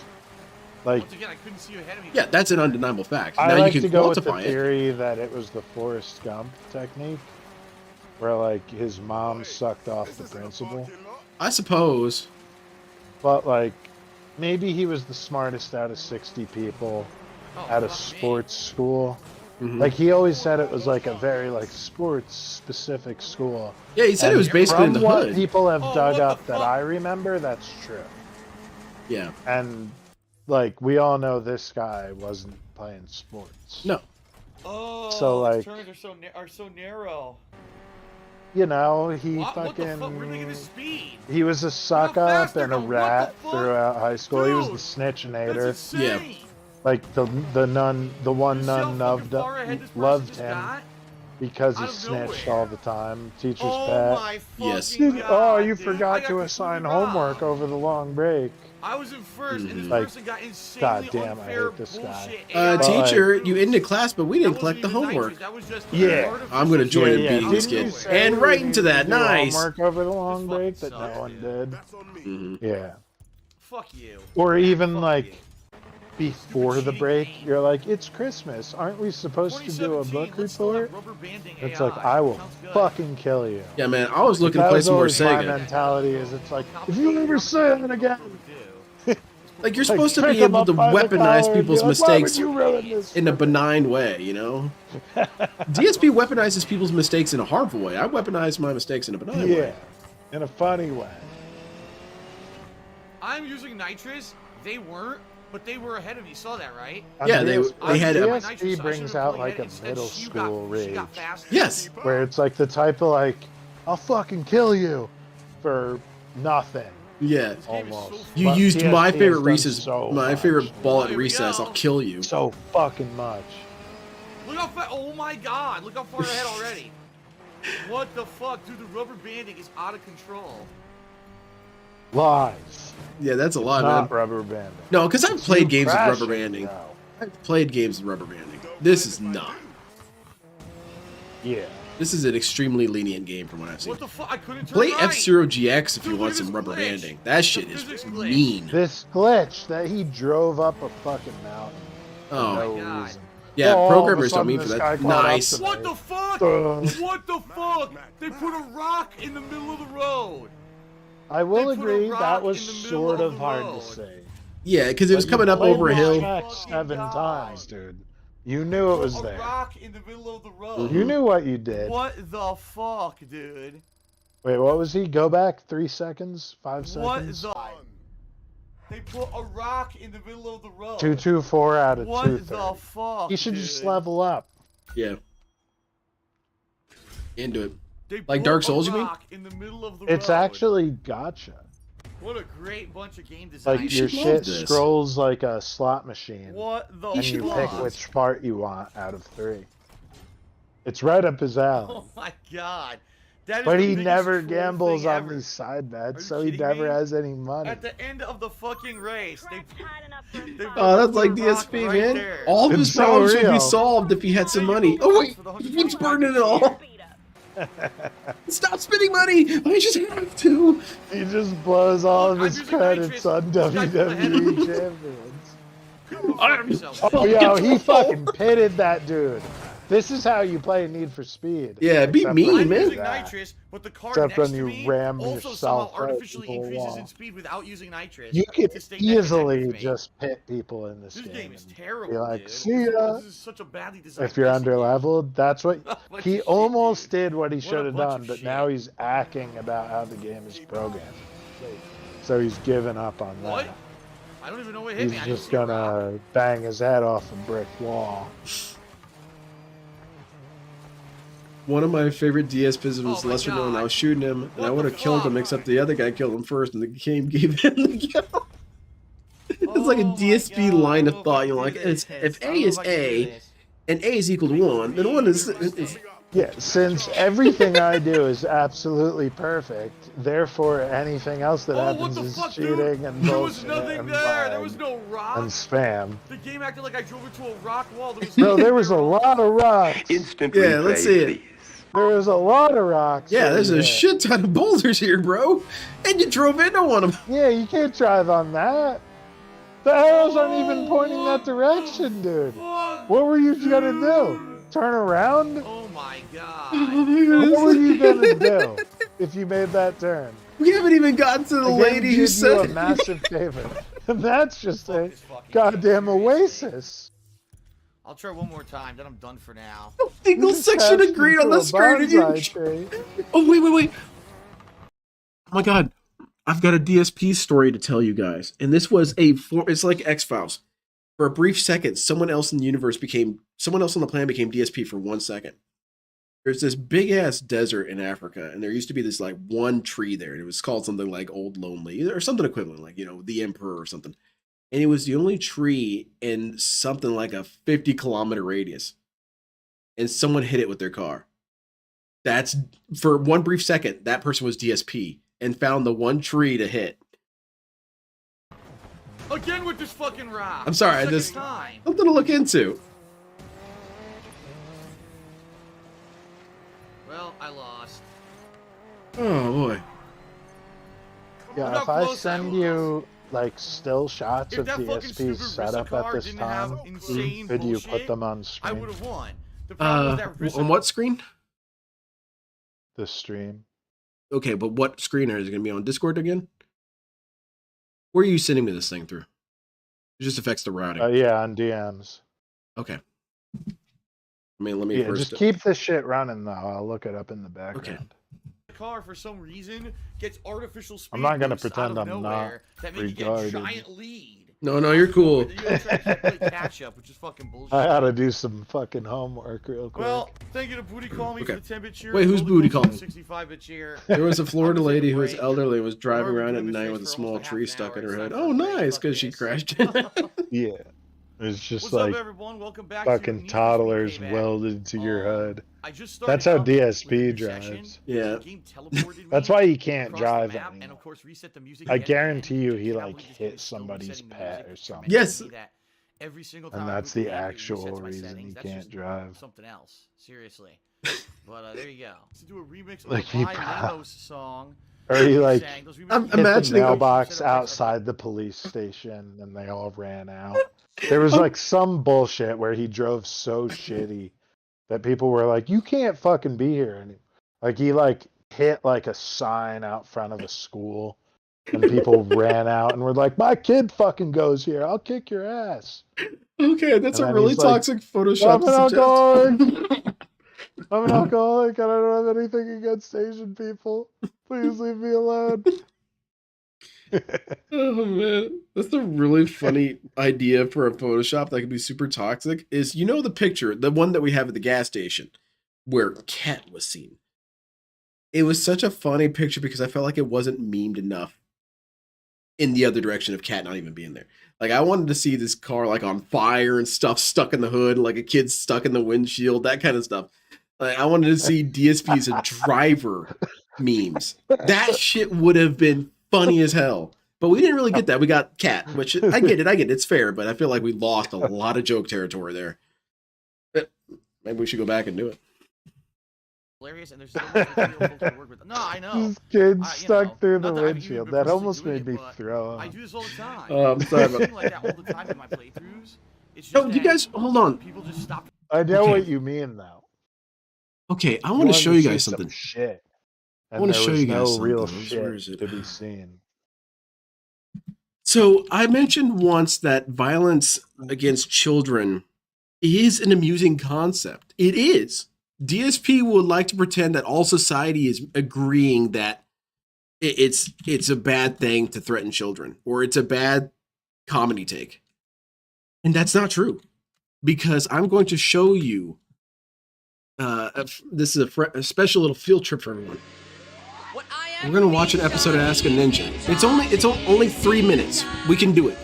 like Once again, I couldn't see ahead of me. Yeah, that's an undeniable fact. I now like you to can go with the quantify it. theory that it was the Forrest Gump technique, where like his mom sucked off the principal. I suppose. But like, maybe he was the smartest out of 60 people Oh, at a fuck me. sports school. Mhm. Like he always said it was like a very like sports specific school. Yeah, he said it And was basically in from the what hood. people have Oh, dug what the up that fuck? I remember, that's true. Yeah. And like we all know this guy wasn't playing sports. No. Oh, So, the like- turns are so narrow. You know, he What the fucking fuck? Where did they get his speed? he was a suck How up fast and they're a going. What the rat fuck? throughout high school. He was the Dude, snitchinator. That's insane. Like the one You see nun how fucking loved far ahead this person loved just him got? because he Out of snitched nowhere. all the time. Teacher's Oh pet. my fucking Yes. Dude, god! oh, you dude. I forgot got to assign completely homework robbed. over the long break. I was in first, and this Like, person got insanely God damn, I unfair hate this guy. bullshit AI But, Teacher, like- you ended class, but we That didn't wasn't collect the even homework. nitrous, that was just Yeah. artificial I'm gonna join shit. in beating this Didn't you kid. say And we right needed into to that. do Nice. Homework over the long This break fucking that no sucks, one dude. did. Mhm. Yeah. Fuck you. Or even Fuck like you. before the cheating break, game. you're like, it's Christmas. Aren't we supposed to do a 2017, book let's still have report? rubber banding It's AI. like, I will Sounds good. fucking kill you. Yeah, man, I was looking to That play was some more always my Sega. mentality is it's like, if you ever say it again, Like, you're like, supposed to pick be 'em able up to by the weaponize collar and people's be like, "Why would mistakes you ruin this in a for me?" benign way, you know? DSP weaponizes people's mistakes in a harmful way. I weaponize my mistakes in a benign Yeah, way. in a funny way. I'm using nitrous. They weren't. But they were ahead of me. You saw that, right? Yeah, they had. DSP brings out like a middle school rage. Yes. Where it's like the type of like, I'll fucking kill you for nothing. Yeah. Almost. You But used PSP my has favorite done recess, so my much. favorite ball at Here we recess. go. I'll kill you. So fucking much. Look how far. Oh my god. Look how far ahead already. What the fuck? Dude, the rubber banding is out of control. Lies. Yeah, that's a lot, Not man. rubber banding. No, because I've played games with crashing, rubber banding. bro. I've played games with rubber banding. This is not. Yeah. This is an extremely lenient game from what I've seen. What the fuck? I couldn't turn Play right. F-Zero GX if you Dude, want look at some this rubber glitch. banding. That shit The is physics glitch. mean. This glitch that he drove up a fucking mountain. for Oh. no my God. reason. Yeah, Oh, all of a programmers don't sudden mean for this that. guy caught up Nice. to me. What the fuck? What the fuck? They put a rock in the middle of the road. I will They put a agree rock that was in the middle sort of of the hard road. to say. Yeah, because it was But coming you up played over a this hill. track Fucking 7 God. times, dude. You knew it was A there. rock in the middle of the road. You knew what you did. What the fuck, dude? Wait, what was he? Go back 3 seconds? 5 What seconds? the? They put a rock in the middle of the road. 224 out of What 230. the fuck? He should just dude? level up. Yeah. Into it. They Like put Dark a Souls, you mean? rock in the middle of the It's road. actually gotcha. What a great bunch of game design. Like You your should love shit this. scrolls like a slot machine. What the And you fuck? pick which part you want out of 3. It's right up his alley. Oh my god. That is But the he biggest never troll gambles thing on ever. these side Are bets, you so he kidding never me? has any money. At the end of the fucking race, they Oh, that's like put a rock DSP, right man. there. All of It's his so problems would be real. solved if he had some money. Oh wait, he keeps burning it all. Stop spending money. I just have to. He just blows all of I'm his using credits nitrous. on This guy's ahead of WWE me. champions. Oh, yo, he fucking pitted that dude. This is how you play Need for Speed. Yeah, be Except mean, when I'm you man. do using that. nitrous, but the car Except next when to you me ram also yourself somehow right artificially into a increases wall. in speed without using nitrous. You can to stay neck and neck easily with me. just pit people in this This game. game is and terrible, be like, dude. see ya. This is such a badly designed. If you're racing game. underleveled, that's what Bunch of he shit, almost dude. did what he What a should have bunch done, of but shit. now he's acting about how the game is programmed. So he's given up on that. What? I don't even know what hit He's me. I didn't just see a rock. gonna bang his head off a brick wall. One of my favorite DSPs was Oh my lesser known. God. I was shooting him, and What I would the have killed him, fuck? except the other guy killed him first, and the game gave him the kill. It's like a Oh my DSP God, line I of don't know if thought. I You're can like, do this. if I A don't know is if I can do A, this. and A is equal to 1, then 1 is Yeah, since everything I do is absolutely perfect, therefore anything else that Oh, what happens the is fuck, cheating dude? and There was bullshit nothing and there. There lag was no rock. and spam. The game acted like I drove into a rock wall. There was No, nothing there was a at all. lot of rocks. Yeah, let's see it. There was a lot of rocks. Yeah, that there's we a hit. shit ton of boulders here, bro. And you drove into one of them. Yeah, you can't drive on that. The arrows aren't even pointing that direction, dude. Fuck. What were you gonna do? Turn around? Oh my god. Oh my God. What were you gonna do if you made that turn? We haven't even gotten to the game lady who did you said a massive favor. And that's just a This fucking goddamn game. oasis. I'll try one more time, then I'm done for now. single You just section crashed agreed on into the a screen. And you... bonsai tree. Oh, wait. Oh my God. I've got a DSP story to tell you guys. And this was it's like X-Files. For a brief second, someone else on the planet became DSP for 1 second. There's this big ass desert in Africa, and there used to be this like one tree there, and it was called something like Old Lonely or something equivalent, like, the Emperor or something. And it was the only tree in something like a 50-kilometer radius. And someone hit it with their car. That's, for one brief second, that person was DSP and found the one tree to hit. Again with this fucking rock. I'm sorry, Second this time. something to look into. Well, I lost. Oh boy. Yeah, Look if how I close I send was. you like still shots If of that fucking stupid DSP's setup Rissa at car this didn't have time, insane could you put bullshit, them on I screen? would have won. The problem with that Rissa On what screen? The stream. Okay, but what screen is it going to be on? Discord again? Where are you sending me this thing through? It just affects the routing. Yeah, on DMs. Okay. I mean, let me Yeah, first. just keep this shit running though. I'll look it up in the background. The car, for some reason, gets artificial speed I'm not gonna boosts pretend out of I'm not nowhere that make you get a regarded. giant lead. No, you're cool. You know, try to play catch up, which is fucking bullshit. I gotta do some fucking homework real quick. Well, thank you to Booty Call Me Okay. for the 10-bit cheer. Wait, who's Booty Call Me? 65-bit cheer. There was a Florida I'm gonna take lady a who was break. elderly and was driving We're around at doing night this with a for small almost tree half an stuck hour. in her It's head. time Oh, for a break. nice, Fuck because she this. crashed in. Yeah. It's just What's like up, everyone? Welcome back fucking to toddlers Payback. welded to your hood. I just started That's how up with a DSP new session. drives. Yeah. The game teleported That's me why you can't across drive the map, and anymore. of course reset the music I yet again. guarantee you I he cannot like believe this game hit is still somebody's resetting the pet music or something. Yes. that every single time And I that's boot the game, it actual resets my reason settings. you That's can't just drive. something else. Seriously. But there you go. Let's do a remix of Like the he Bi-lamos song. Or he like sang. Those remixes I'm are hit the imagining a- mailbox set up like- outside the police station and they all ran out. There was like some bullshit where he drove so shitty that people were like, "You can't fucking be here." And like he like hit like a sign out front of a school, and people ran out and were like, "My kid fucking goes here. I'll kick your ass." Okay, that's And a then really he's like, toxic Photoshop I'm an to alcoholic. I'm an alcoholic and I don't have anything against Asian people. Please leave me alone. Oh man, that's a really funny idea for a Photoshop that could be super toxic. Is you know the picture, the one that we have at the gas station, where Cat was seen. It was such a funny picture because I felt like it wasn't memed enough in the other direction of Cat not even being there. Like I wanted to see this car like on fire and stuff stuck in the hood, like a kid stuck in the windshield, that kind of stuff. Like I wanted to see DSP as a driver memes. That shit would have been funny as hell. But we didn't really get that. We got Cat, which I get it. It's fair, but I feel like we lost a lot of joke territory there. But maybe we should go back and do it. Hilarious, and there's so much material folks to work with. No, I know. This kid you stuck know, through not the that I've even windshield. been That personally almost doing made it, me but throw I up. do this all the time. I'm sorry I about do like that all the time in my playthroughs. It's just No, you that guys, hold on. people just stop. I know Okay. what you mean, though. Okay, I You want to wanted show you see guys some something. shit. I And wanna there show was you guys no real something. Where is shit it? to be seen. So I mentioned once that violence against children is an amusing concept. It is. DSP would like to pretend that all society is agreeing that it's a bad thing to threaten children or it's a bad comedy take. And that's not true. Because I'm going to show you this is a special little field trip for everyone. We're gonna watch an episode of Ask a Ninja. It's only 3 minutes. We can do it.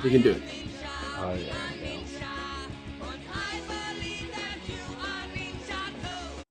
We can do it. Oh, yeah.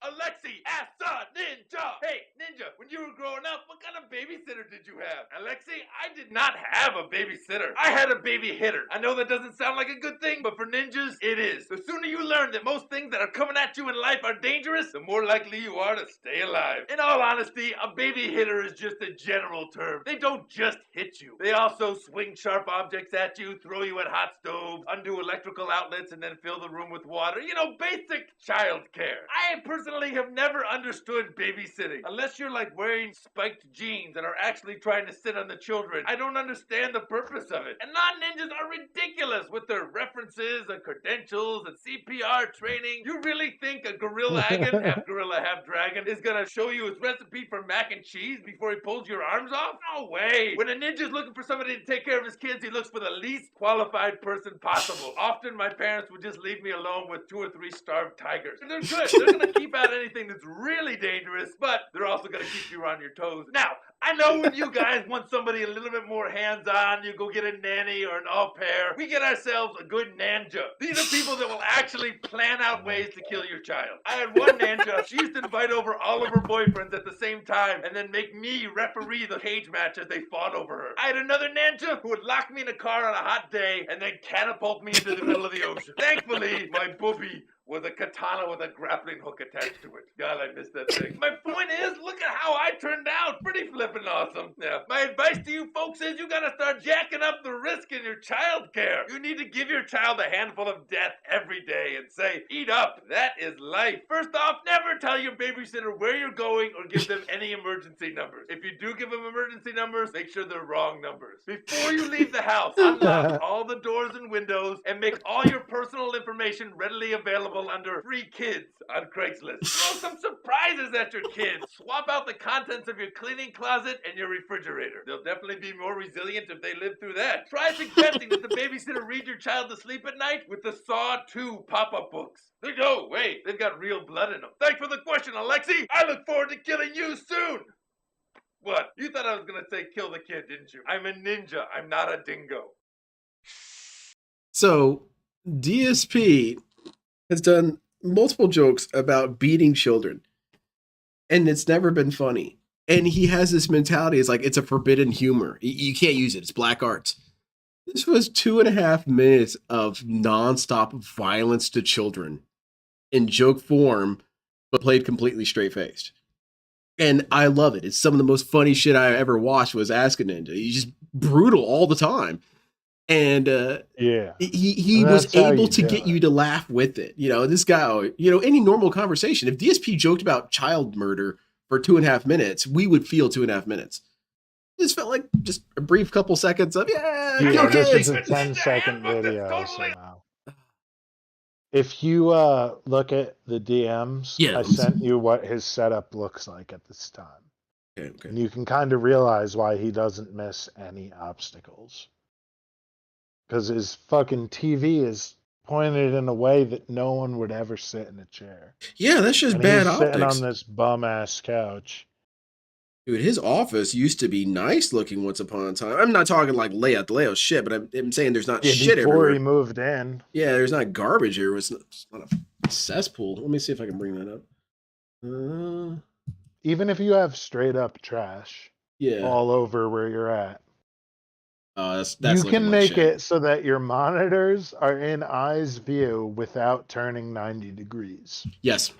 Alexi, ask the ninja. Hey, ninja, when you were growing up, what kind of babysitter did you have? Alexi, I did not have a babysitter. I had a baby hitter. I know that doesn't sound like a good thing, but for ninjas, it is. The sooner you learn that most things that are coming at you in life are dangerous, the more likely you are to stay alive. In all honesty, a baby hitter is just a general term. They don't just hit you. They also swing sharp objects at you, throw you at hot stoves, undo electrical outlets, and then fill the room with water. You know, basic child care. I personally have never understood babysitting. Unless you're like wearing spiked jeans and are actually trying to sit on the children, I don't understand the purpose of it. And non-ninjas are ridiculous with their references and credentials and CPR training. You really think a gorilla half gorilla, half dragon is gonna show you his recipe for mac and cheese before he pulls your arms off? No way. When a ninja's looking for somebody to take care of his kids, he looks for the least qualified person possible. Often my parents would just leave me alone with 2 or 3 starved tigers. They're good. They're gonna keep out anything that's really dangerous, but they're also gonna keep you on your toes. Now, I know when you guys want somebody a little bit more hands-on, you go get a nanny or an au pair. We get ourselves a good nanja. These are people that will actually plan out ways to kill your child. I had one nanja. She used to invite over all of her boyfriends at the same time and then make me referee the cage match as they fought over her. I had another nanja who would lock me in a car on a hot day and then catapult me into the middle of the ocean. Thankfully, my booby with a katana with a grappling hook attached to it. God, I missed that thing. My point is, look at how I turned out. Pretty flippin' awesome. Yeah. My advice to you folks is you gotta start jacking up the risk in your child care. You need to give your child a handful of death every day and say, eat up. That is life. First off, never tell your babysitter where you're going or give them any emergency numbers. If you do give them emergency numbers, make sure they're wrong numbers. Before you leave the house, unlock all the doors and windows and make all your personal information readily available available under free kids on Craigslist. Throw some surprises at your kids. Swap out the contents of your cleaning closet and your refrigerator. They'll definitely be more resilient if they live through that. Try suggesting that the babysitter read your child to sleep at night with the Saw 2 pop-up books. Oh, wait, they've got real blood in them. Thanks for the question, Alexi. I look forward to killing you soon. What? You thought I was gonna say kill the kid, didn't you? I'm a ninja. I'm not a dingo. So, DSP has done multiple jokes about beating children, and it's never been funny. And he has this mentality, it's like it's a forbidden humor. You can't use it, it's black arts. This was 2.5 minutes of nonstop violence to children in joke form, but played completely straight-faced. And I love it. It's some of the most funny shit I ever watched was Asking Ninja. He's just brutal all the time. And he was able to get you to laugh with it. You know, this guy, you know, any normal conversation, if DSP joked about child murder for 2.5 minutes, we would feel 2.5 minutes. It just felt like just a brief couple seconds of, this is a 10-second video somehow. If you look at the DMs, I sent you what his setup looks like at this time. Okay. And you can kind of realize why he doesn't miss any obstacles. Because his fucking TV is pointed in a way that no one would ever sit in a chair. Yeah, that's just bad optics. Sitting on this bum-ass couch. Dude, his office used to be nice looking once upon a time. I'm not talking like layout shit, but I'm saying there's not shit before everywhere. He moved in. Yeah, there's not garbage here. It's not a cesspool. Let me see if I can bring that up. Even if you have straight up trash all over where you're at, that's you can make it so that your monitors are in eye's view without turning 90 degrees. Yes.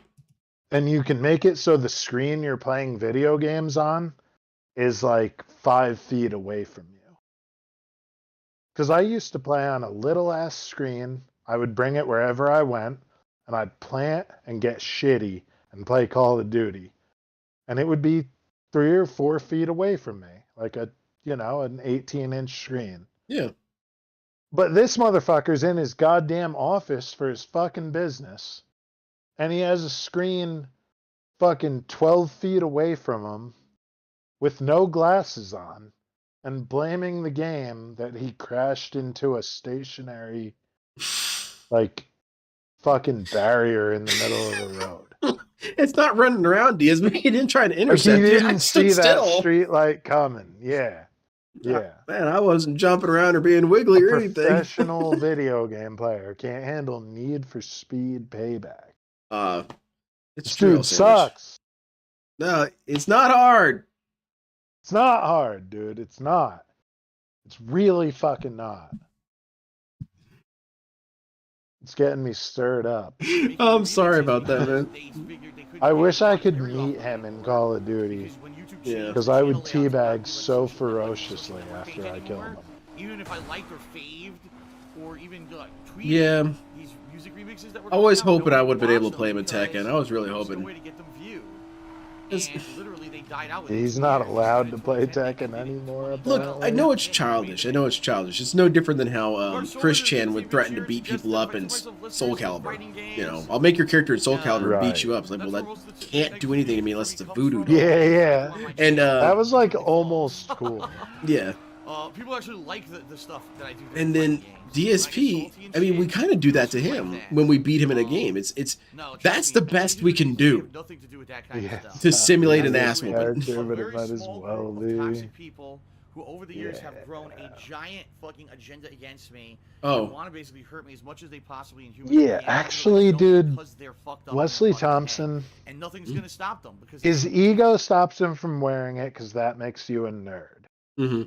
And you can make it so the screen you're playing video games on is like 5 feet away from you. Because I used to play on a little ass screen. I would bring it wherever I went, and I'd plant and get shitty and play Call of Duty. And it would be 3 or 4 feet away from me, like an 18-inch screen. Yeah. But this motherfucker's in his goddamn office for his fucking business. And he has a screen fucking 12 feet away from him with no glasses on and blaming the game that he crashed into a stationary, like, fucking barrier in the middle of the road. It's not running around, Diaz. He didn't try to intercept. He didn't see that street light coming. Yeah. Man, I wasn't jumping around or being wiggly or anything. Professional video game player can't handle Need for Speed Payback. It's dude sucks. No, it's not hard. It's not hard, dude. It's not. It's really fucking not. It's getting me stirred up. I'm sorry about that, man. I wish I could meet him in Call of Duty. Yeah. Because I would teabag so ferociously after I killed him. Even if I liked or faved, or even like tweeted these music remixes that were I was hoping I would have been able to play him in Tekken. I was really hoping. Literally, they died out. He's not allowed to play Tekken anymore. Apparently. Look, I know it's childish. It's no different than how Chris Chan would threaten to beat people up in Soul Calibur. You know, I'll make your character in Soul Calibur beat you up. It's like, well, that can't do anything to me unless it's a voodoo doll. Yeah. And that was like almost cool. Yeah. People actually like the stuff that I do. And then DSP, I mean, we kind of do that to him when we beat him in a game. That's the best we can do to simulate an ass whooping. But it might as well be. Toxic people who over the years have grown a giant fucking agenda against me. Oh. Want to basically hurt me as much as they possibly in human. Yeah, actually, dude, Wesley Thompson, and nothing's gonna stop them because his ego stops him from wearing it because that makes you a nerd. Mm-hmm.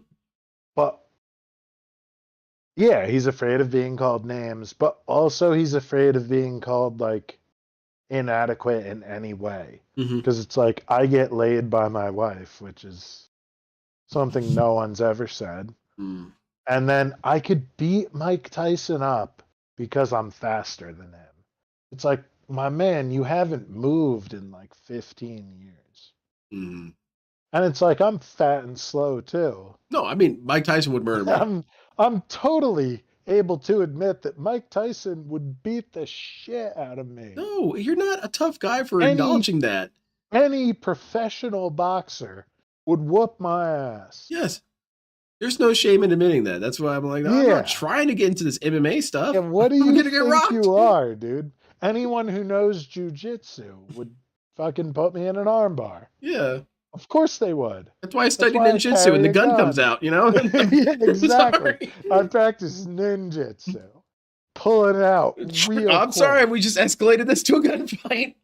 But yeah, he's afraid of being called names, but also he's afraid of being called like inadequate in any way. Because it's like, I get laid by my wife, which is something no one's ever said. And then I could beat Mike Tyson up because I'm faster than him. It's like, my man, you haven't moved in like 15 years. And it's like, I'm fat and slow too. No, I mean, Mike Tyson would murder me. I'm totally able to admit that Mike Tyson would beat the shit out of me. No, you're not a tough guy for Any- acknowledging that. Any professional boxer would whoop my ass. Yes. There's no shame in admitting that. That's why I'm like, no, I'm Yeah. not trying to get into this MMA stuff. And what do I'm you gonna get think rocked. you are, dude? Anyone who knows jujitsu would fucking put me in an armbar. Yeah. Of course they would. That's why I studied why I ninjutsu carry and the a gun gun. comes out, you know? Yeah, exactly. Sorry. I practice ninjutsu. Pull it out. Real I'm sorry, quick. we just escalated this to a gunfight.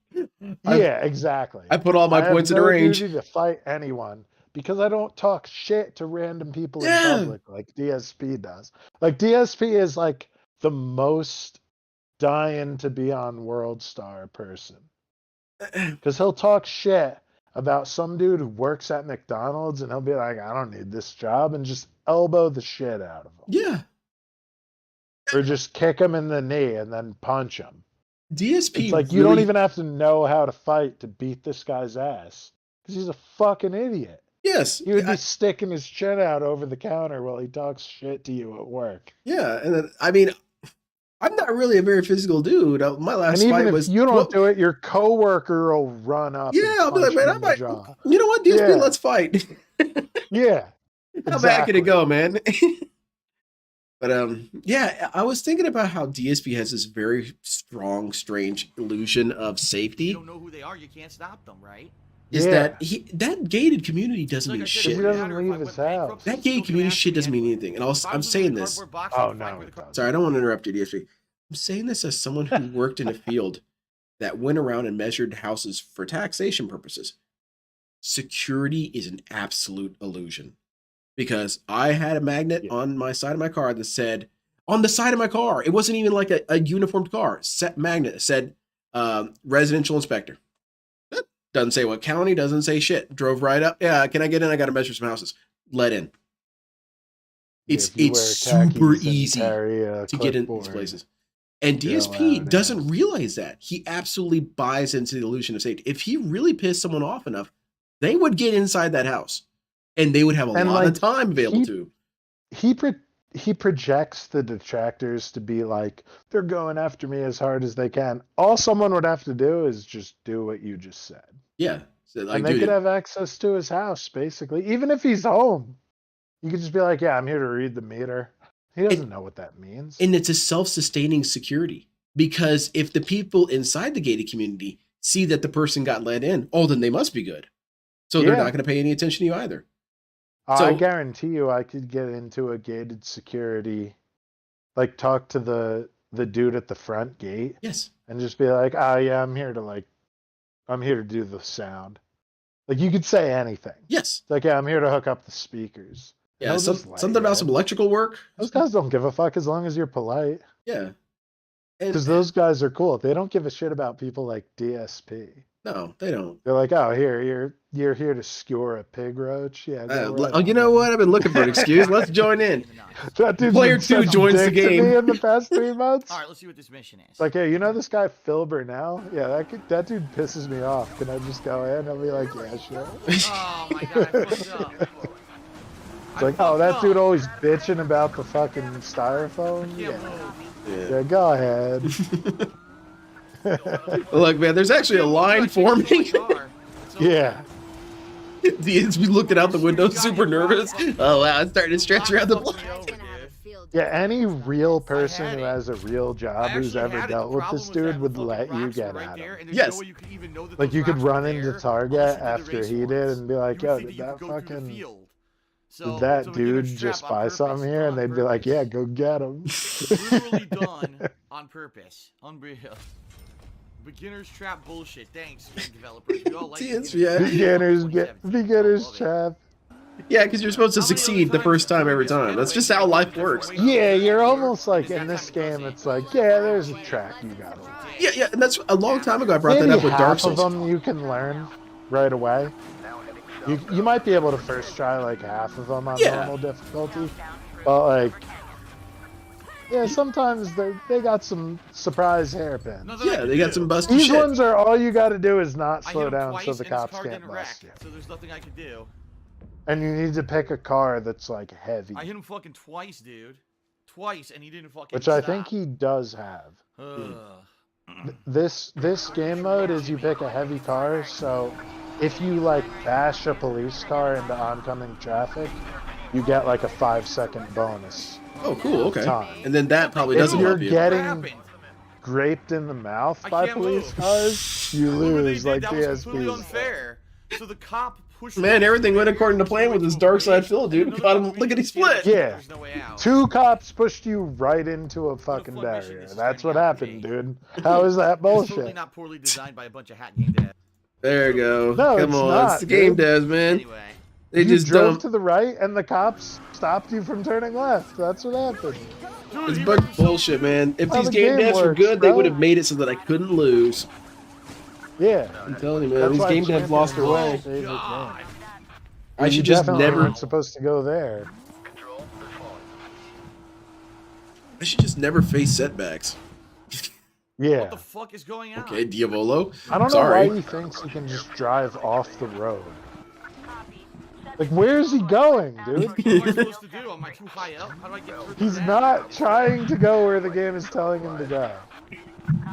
Yeah, exactly. I put all my I have points in no range. duty to fight anyone because I don't talk shit to random people Yeah. in public like DSP does. Like DSP is like the most dying to be on World Star person because he'll talk shit about some dude who works at McDonald's and he'll be like, I don't need this job, and just elbow the shit out of him. Yeah. Or just kick him in the knee and then punch him. DSP It's like you don't really- even have to know how to fight to beat this guy's ass because he's a fucking idiot. Yes. He would be sticking his chin out over the counter while he talks shit to you at work. Yeah, and then, I mean, I'm not really a very physical dude. My last And even fight if was you don't do it, your coworker will run up. Yeah, and I'll be like, punch man, you I in the might. jaw. You know what, DSP? Yeah. Let's fight. Yeah, How bad can it exactly. go, man? But yeah, I was thinking about how DSP has this very strong, strange illusion of You safety. don't know who they are, you can't stop them, right? Is Yeah. that gated community doesn't Like mean I said, shit. He it doesn't doesn't matter if leave I his went bankrupt, house. That he's gated still community gonna shit ask doesn't me mean anyway. anything. And If I was I'm in saying the this. cardboard box, Oh, I'd be no, fine with it the doesn't. Sorry, I don't want to interrupt you, DSP. I'm saying this as someone who worked in a field that went around and measured houses for taxation purposes. Security is an absolute illusion. Because I had a magnet on my side of my car that said, on the side of my car, it wasn't even like a uniformed car, set magnet that said residential inspector. That doesn't say what county, doesn't say shit. Drove right up. Yeah, can I get in? I got to measure some houses. Let in. It's If you it's wear super khakis and easy carry a to get in these clipboard, places. And you're DSP allowed doesn't in. realize that. He absolutely buys into the illusion of safety. If he really pissed someone off enough, they would get inside that house. And they would have a And, lot of like, time available to. He projects the detractors to be like, they're going after me as hard as they can. All someone would have to do is just do what you just said. Yeah. So, like, And they dude, could have access to his house, basically. Even if he's home. You could just be like, yeah, I'm here to read the meter. He doesn't know what that means. and it's a self-sustaining security. Because if the people inside the gated community see that the person got let in, oh, then they must be good. So they're Yeah. not going to pay any attention to you either. I So- guarantee you I could get into a gated security, like talk to the dude at the front gate Yes. and just be like, oh yeah, I'm here to do the sound. Like you could say anything. Yes. It's like, yeah, I'm here to hook up the speakers. And Yeah. they'll just let Something you about in. some electrical work. Those guys don't give a fuck as long as you're polite. Yeah. And Because those guys are cool. They don't give a shit about people like DSP. no, they don't. They're like, oh, you're here to skewer a pig roach. Yeah. go right Oh, you on, know man. what? I've been looking for an excuse. Let's join in. That dude's Player been 2 such a joins the dick to game. me in the past 3 months. All right, let's see what this mission is. Like, hey, you know this guy Phil Burnell? Yeah, that dude pisses me off. Can I just go in? I'll be like, yeah, sure. Oh my god, I fucked up. It's like, oh, that dude always bitching about the fucking styrofoam? Yeah. Yeah, go ahead. Look, man, there's actually a line forming. Yeah. He's looking out the window, super nervous. Oh wow, it's starting to stretch around the block. Yeah, any real person who has a real I job who's actually ever had it. dealt The with this problem was dude that would the let you rocks get were right at there, him. and there's Yes. no way you could even know that Like those you could rocks were run into there Target unless you did the after race he did once. and be like, You yo, would think did you that could go through the fucking field. So- did that so dude beginner's just trap on buy purpose, something here? on And they'd be like, purpose. yeah, go get him. Literally done on purpose. Unreal. Beginner's trap bullshit. Thanks, game developers. We all like Yes, beginner's yeah. trap. Beginner's trap. Yeah, because you're supposed to How many other succeed the times first did time you every just time. get That's away just from how it life different works. ways? Yeah, you're almost like That in this time it does game. it. It's like, yeah, there's a track you got. Yeah, and that's a long time ago. I brought Maybe that up with Dark half of Souls. them you can learn right away. You might be able to first try like half of them on Yeah. normal difficulty, but like, yeah, sometimes they got some surprise hairpins. Nothing I Yeah, can they got do. some busted These shit. ones are all you got to do is not I hit slow him down twice, so the and his cops car can't didn't wreck, bust you. so there's nothing I could do. And you need to pick a car that's like heavy. I hit him fucking twice, dude. twice, and he didn't fucking Which I stop. think he does have. Ugh. This game mode is you pick a heavy car, so if you like bash a police car into oncoming traffic, you get like a 5-second bonus. Oh, cool. Okay. Time. And then that probably If doesn't you're help you. getting graped in the mouth by can't police move. cars, you Whatever they lose did, like that was completely DSP. unfair. So the cop pushed Man, everything went according to plan with this dark side Phil, dude. Got him lickety split. Yeah. There's no way out. 2 cops pushed you right into a fucking fuck mission barrier. this is That's turning what out to happened, be. dude. How is that It's totally bullshit? not poorly designed by a bunch of hack game devs. There you go. No, Come it's on. not, It's the game dude. devs, man. Anyway, They You just drove dump. to the right and the cops stopped you from turning left. That's what happened. dude, It's he bug wrecked himself, bullshit, dude. man. If How these the game game devs were works, good, they bro. would have made it so that I couldn't lose. Yeah. I'm telling you, man. That's These why game devs lost their way. Champions is my favorite God. game. I You should just definitely never. weren't supposed to go there. I should just never face setbacks. Yeah. What the fuck is going on? Okay, Diavolo. I don't know Sorry. why he thinks he can just drive off the road. Like, where's he going, dude? What am I supposed to do? Am I too high up? How do I get through He's that? not trying to go where the game is telling him to go.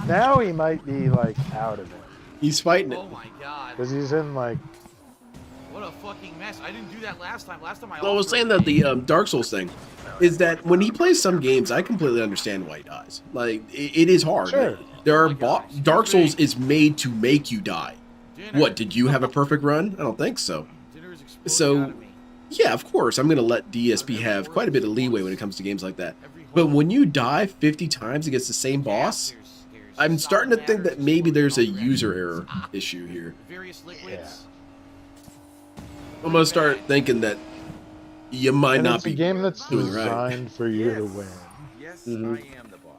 Now he might be, like, out of it. He's fighting it. Oh my god. Because he's in, like... What a fucking mess. I didn't do that last time. Last time I Well, I was saying that the Dark Souls thing is that when he plays some games, I completely understand why he dies. Like, it is hard. Sure. There are Dark Souls is made to make you die. What, did you have a perfect run? I don't think so. Dinner is exploding So, out of me. yeah, of course, I'm going to let DSP have quite a bit of leeway when it comes to games like that. But when you die 50 times against the same boss, I'm starting to think that maybe there's a user error issue here. Various liquids. I'm going to start thinking that you might And not it's be a game that's doing right. designed for you to win. Yes, Mhm. I am the boss.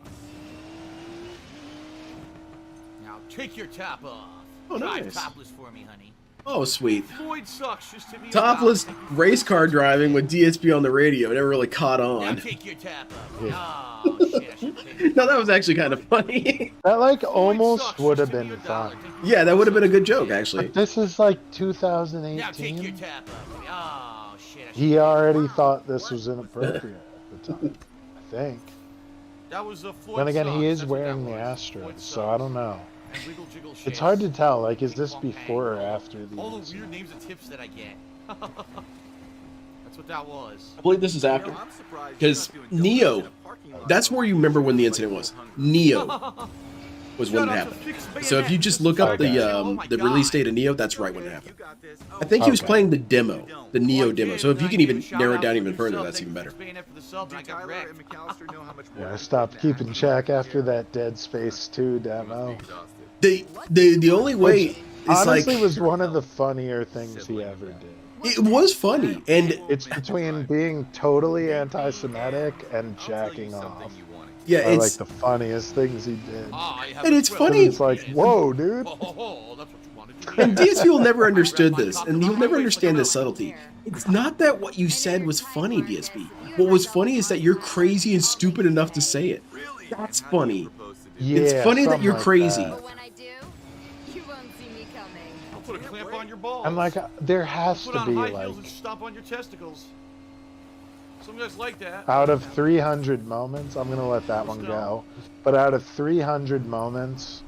Now take your top off. Oh, Drive nice. topless for me, honey. Oh, sweet. Floyd sucks. Just hit me Topless about. race car driving with DSP on the radio. It never really caught Now on. take your top off. Oh shit! I should take No, that was actually kind of funny. That, like, Floyd almost sucks, would just have hit me been a dollar. fun. Yeah, that would have been a good joke, actually. But this is, like, Now take your 2018. top off. Oh shit! I should He take already it. thought this was inappropriate at the time, I think. That was a Floyd Then again, sucks. he is That's what wearing that the was. Astros, Floyd so I sucks. don't know. And wiggle jiggle It's shit. hard to tell, like, is this Ping pong before or pang. after the All the incident? weird names and tips that I get. That's what that was. I believe this is after. I'm surprised Because you're not doing Neo, donuts in a parking lot. that's where you remember when the incident was. Neo was when it happened. So if you just look up the release date of Neo, that's right when it happened. You got this. I think he was Okay. playing the demo, the Neo demo. So if you can even narrow it down even further, that's even better. Do Tyler and McAllister know how much Yeah, I work stopped that keeping happened? check after that Dead Space 2 demo. The only way Which, is like honestly, was one of the funnier things he ever did. it was funny, and It's between being totally anti-Semitic and jacking off. yeah, Are, like, it's the funniest things he did. and it's 'Cause funny. it's like, whoa, dude. Oh, that's what you wanted to And hear. DSP will never understood this, and he'll never understand this subtlety. It's not that what you said was funny, DSP. What was funny is that you're crazy and stupid enough to say it. That's funny. Yeah, It's funny that something you're like crazy. that. When I do, you won't see me coming. I'll put a clamp on your balls. And, like, there has Put to on be, high like, heels and stomp on your testicles. Some guys like that. out of 300 moments, I'm going to let that one go. But out of 300 moments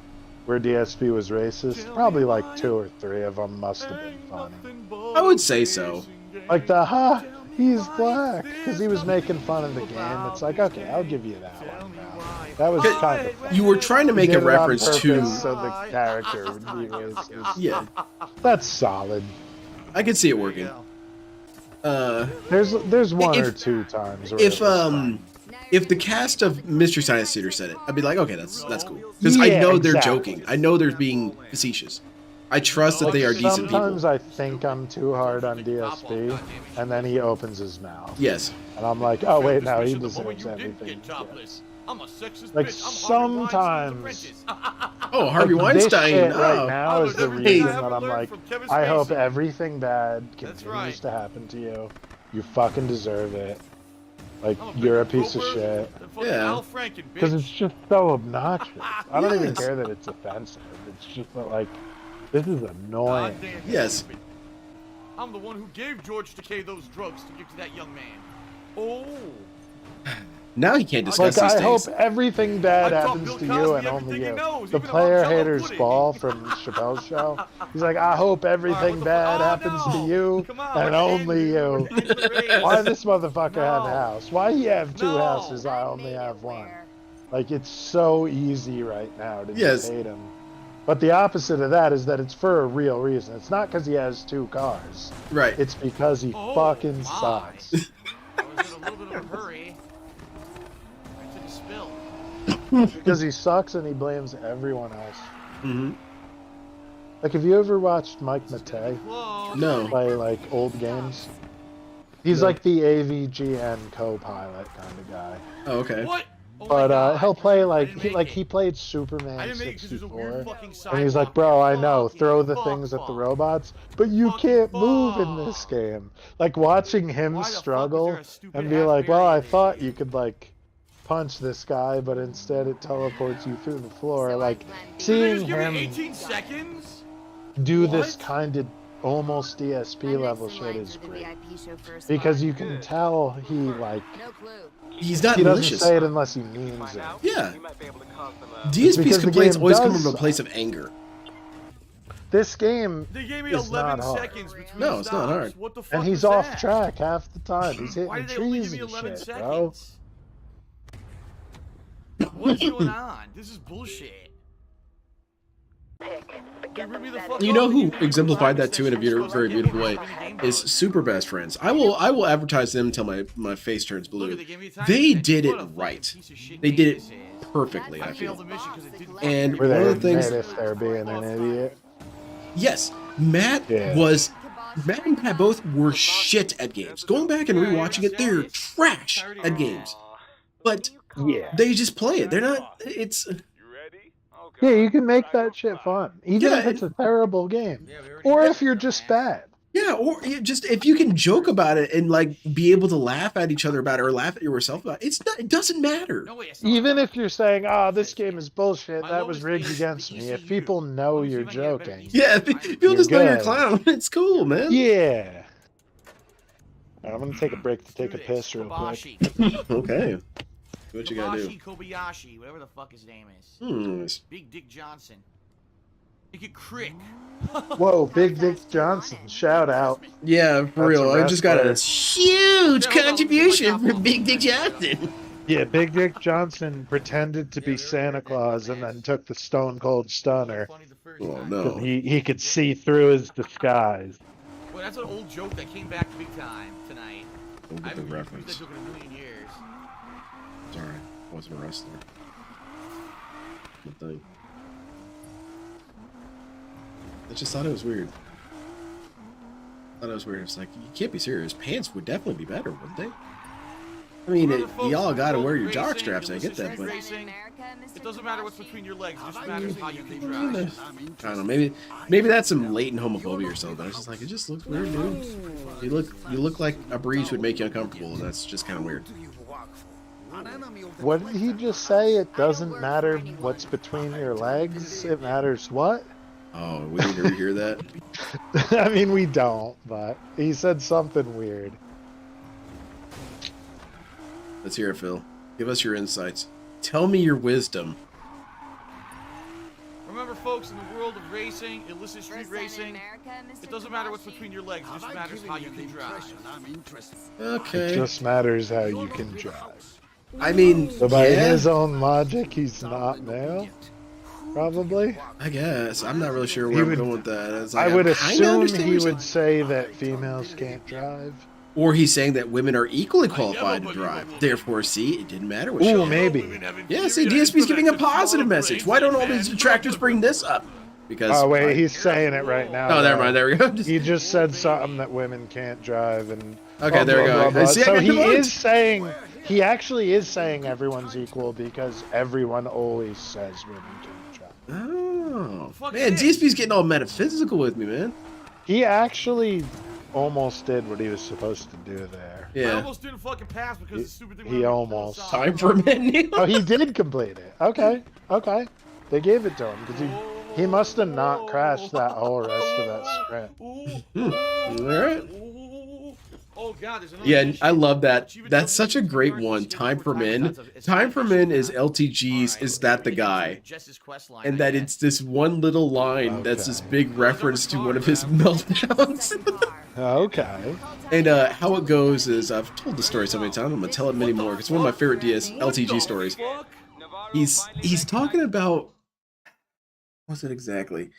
where DSP was racist, probably like 2 or 3 of them must have been funny. I would say so. Like the, he's black, because he was making fun of the game. It's like, okay, I'll give you that one now. That was kind of funny. You were trying to He make did a it on reference to. purpose so the character would be racist. Yeah, That's solid. I could see it working. There's one If- or two times where If it was fine. if the cast of Mystery Science Theater said it, I'd be like, okay, that's cool, because I Yeah, know they're exactly. joking. I know they're being facetious. I trust that they are decent Sometimes people. I think I'm too hard on DSP, and then he opens his mouth. Yes. And I'm like, oh wait, no, he The moment deserves you didn't everything. get topless. I'm a sexist Like, bitch. I'm Harvey sometimes- Weinstein's apprentice. Oh, Harvey Like, Weinstein. This shit Oh. right now is the Everything reason I ever that I'm learned like, from Kevin I hope Spacey. everything bad That's continues right. to happen to you. You fucking deserve it. Like, I'm you're a bigger piece of Groper shit. than fucking Yeah. Al Franken, Because bitch. it's just so obnoxious. I don't even Yes. care that it's offensive. It's just that, like, this is annoying. Goddamn Yes. stupid. I'm the one who gave George Takei those drugs to give to that young man. Oh. Now he can't discuss Like, these I hope things. everything bad I taught happens Bill to you Cosby and only everything he you. knows, The even player about Jello haters pudding. ball from Chappelle's show. He's like, I hope everything what the bad oh, happens to no. you Come on, and we're only ending- you. we're ending the race. Why this motherfucker have a No. house? Why he have two No. houses? I only have one. Like, it's so easy right now to Yes. just hate him. But the opposite of that is that it's for a real reason. It's not because he has 2 cars. Right. It's because he Oh, fucking my. sucks. I was in a little bit of a hurry. I took a spill. Because he sucks and he blames everyone else. Mm-hmm. Like, have you ever watched Mike Matei Close. No. play, like, old games? He's No. like the AVGN co-pilot kind of guy. Oh, okay. What? Oh my But God. he'll play, I like, didn't he make it. he played I Superman didn't make it because there's a 64. weird fucking sidewalk. And he's like, bro, I know, Fucking throw the fuck, things at the fuck. robots, but you Fucking can't move in fuck. this game. Like, watching him Why the fuck is struggle there a stupid and be ass like, well, barrier I in this thought game? you could, like, punch this guy, but instead it teleports you through the floor. Like, Did they seeing just give me him 18 seconds? do this What? kind of almost DSP level shit is great. Because you can tell he, like, He's not he doesn't malicious. say it unless he means it. Yeah. You might be able to cause them because DSP's the complaints game always come does from a suck. place of anger. This game They gave me is 11 not hard. seconds between No, it's not stops. hard. What the fuck And he's was off that? track half the time. He's Why hitting did they only give trees me and 11 shit, bro. seconds? What's going on? This is bullshit. They rip me the fuck You up know and who give me exemplified that too in a extensions very for beautiful fucking way game is bugs. Super Best Friends. I will advertise them until my face turns Look, blue. they gave me a time They extension. did What it a fucking right. piece of shit They game did it this is. perfectly, I I failed feel. the mission because it didn't And Where one they of the things, admit if they're being an idiot. yes, Matt Yeah. Matt and Pat both were shit at games. Going back and rewatching it, they're trash at games. But Yeah. they just play it. They're not. It's You ready? Oh, Yeah, God. you can make that shit fun. Even Yeah, if it's a terrible game. Yeah, we already Or did if you're that, just man. bad. yeah, or just if you can joke about it and like be able to laugh at each other about it or laugh at yourself about it, it doesn't matter. No, wait, it's not. Even if you're saying, oh, this game is bullshit, My that was lowest rigged is against the me. If ECU. people know Let me see you're if I can get a better joking. ECU. Yeah, if people just know you're a good. clown. It's cool, man. Yeah. I'm going to take a break to take a Do this. piss real quick. Kobayashi. Okay. What you gotta do? Kobayashi, whatever the fuck his name is. Hmm. Big Dick Johnson. Make it crick. Whoa, Big Dick Johnson. Shout out. Yeah, for That's real. a I just got a wrestler. huge Yeah, hold on, contribution let me from Big Dick Johnson. Yeah, Big Dick Johnson pretended to be Santa Claus and then took the Stone Cold Stunner. Funny the first Oh time. no. He could see through his disguise. Well, that's an old joke that came back big time tonight. Don't I get the haven't used that reference. joke in a million years. Sorry, I wasn't a wrestler. Good thing. I just thought it was weird. It's like, you can't be serious. Pants would definitely be better, wouldn't they? I mean, Remember, folks, y'all gotta in wear your racing, jock straps. I illicit get that, street but racing, it doesn't matter what's between your legs. It just matters how you can drive. I don't know. Maybe that's some latent homophobia or something. But I was just like, it just looks weird, dude. You look like a breeze would make you uncomfortable, and that's just kind of weird. What did he just say? It doesn't matter what's between your legs. It matters what? Oh, we need to rehear that. I mean, we don't, but he said something weird. Let's hear it, Phil. Give us your insights. Tell me your wisdom. Remember, folks, in the world of racing, illicit street racing, it doesn't matter what's between your legs. It just matters how you can drive. It Okay. just matters how you can drive. I mean, So by yeah, his own logic, he's not male? Probably. I guess. I'm not really sure He where I'm would- going with that. It's I like, would I kinda assume understand he what you're would saying. say that females can't drive. Or he's saying that women are equally qualified to drive. Therefore, see, it didn't matter what Ooh, show. maybe. Yeah, see, DSP's giving a positive message. Why don't all these detractors bring this up? Because Oh wait, he's saying it right now. Oh, never though. mind. There we go. He just said something that women can't drive, and Okay, there we blah, go. blah, blah. See, I So got he debunked. is saying, he actually is saying everyone's equal because everyone always says women can't drive. Oh, Fuck man, this. DSP's getting all metaphysical with me, man. He actually almost did what he was supposed to do there. I Yeah. almost didn't fucking pass because the stupid thing he went almost- outside. Time for a minute. Oh, he did complete it. Okay, okay. They gave it to him because he must have not crashed that whole rest of that sprint. Ooh, All right. ooh. Okay. God, there's another Yeah, mission. I love that. Achieve a That's double such a mission great regardless one. of Time for time Men. slots of- it's Time not for just Men that. is LTG's. Alright, Is that the maybe it's guy? just his quest line, And I that guess. it's this one little line that's this Okay. big reference to one of his meltdowns. Okay. And how it goes is, I've told the story so many times, I'm gonna tell it many more because it's one of my favorite LTG stories. He's talking about, what was it exactly?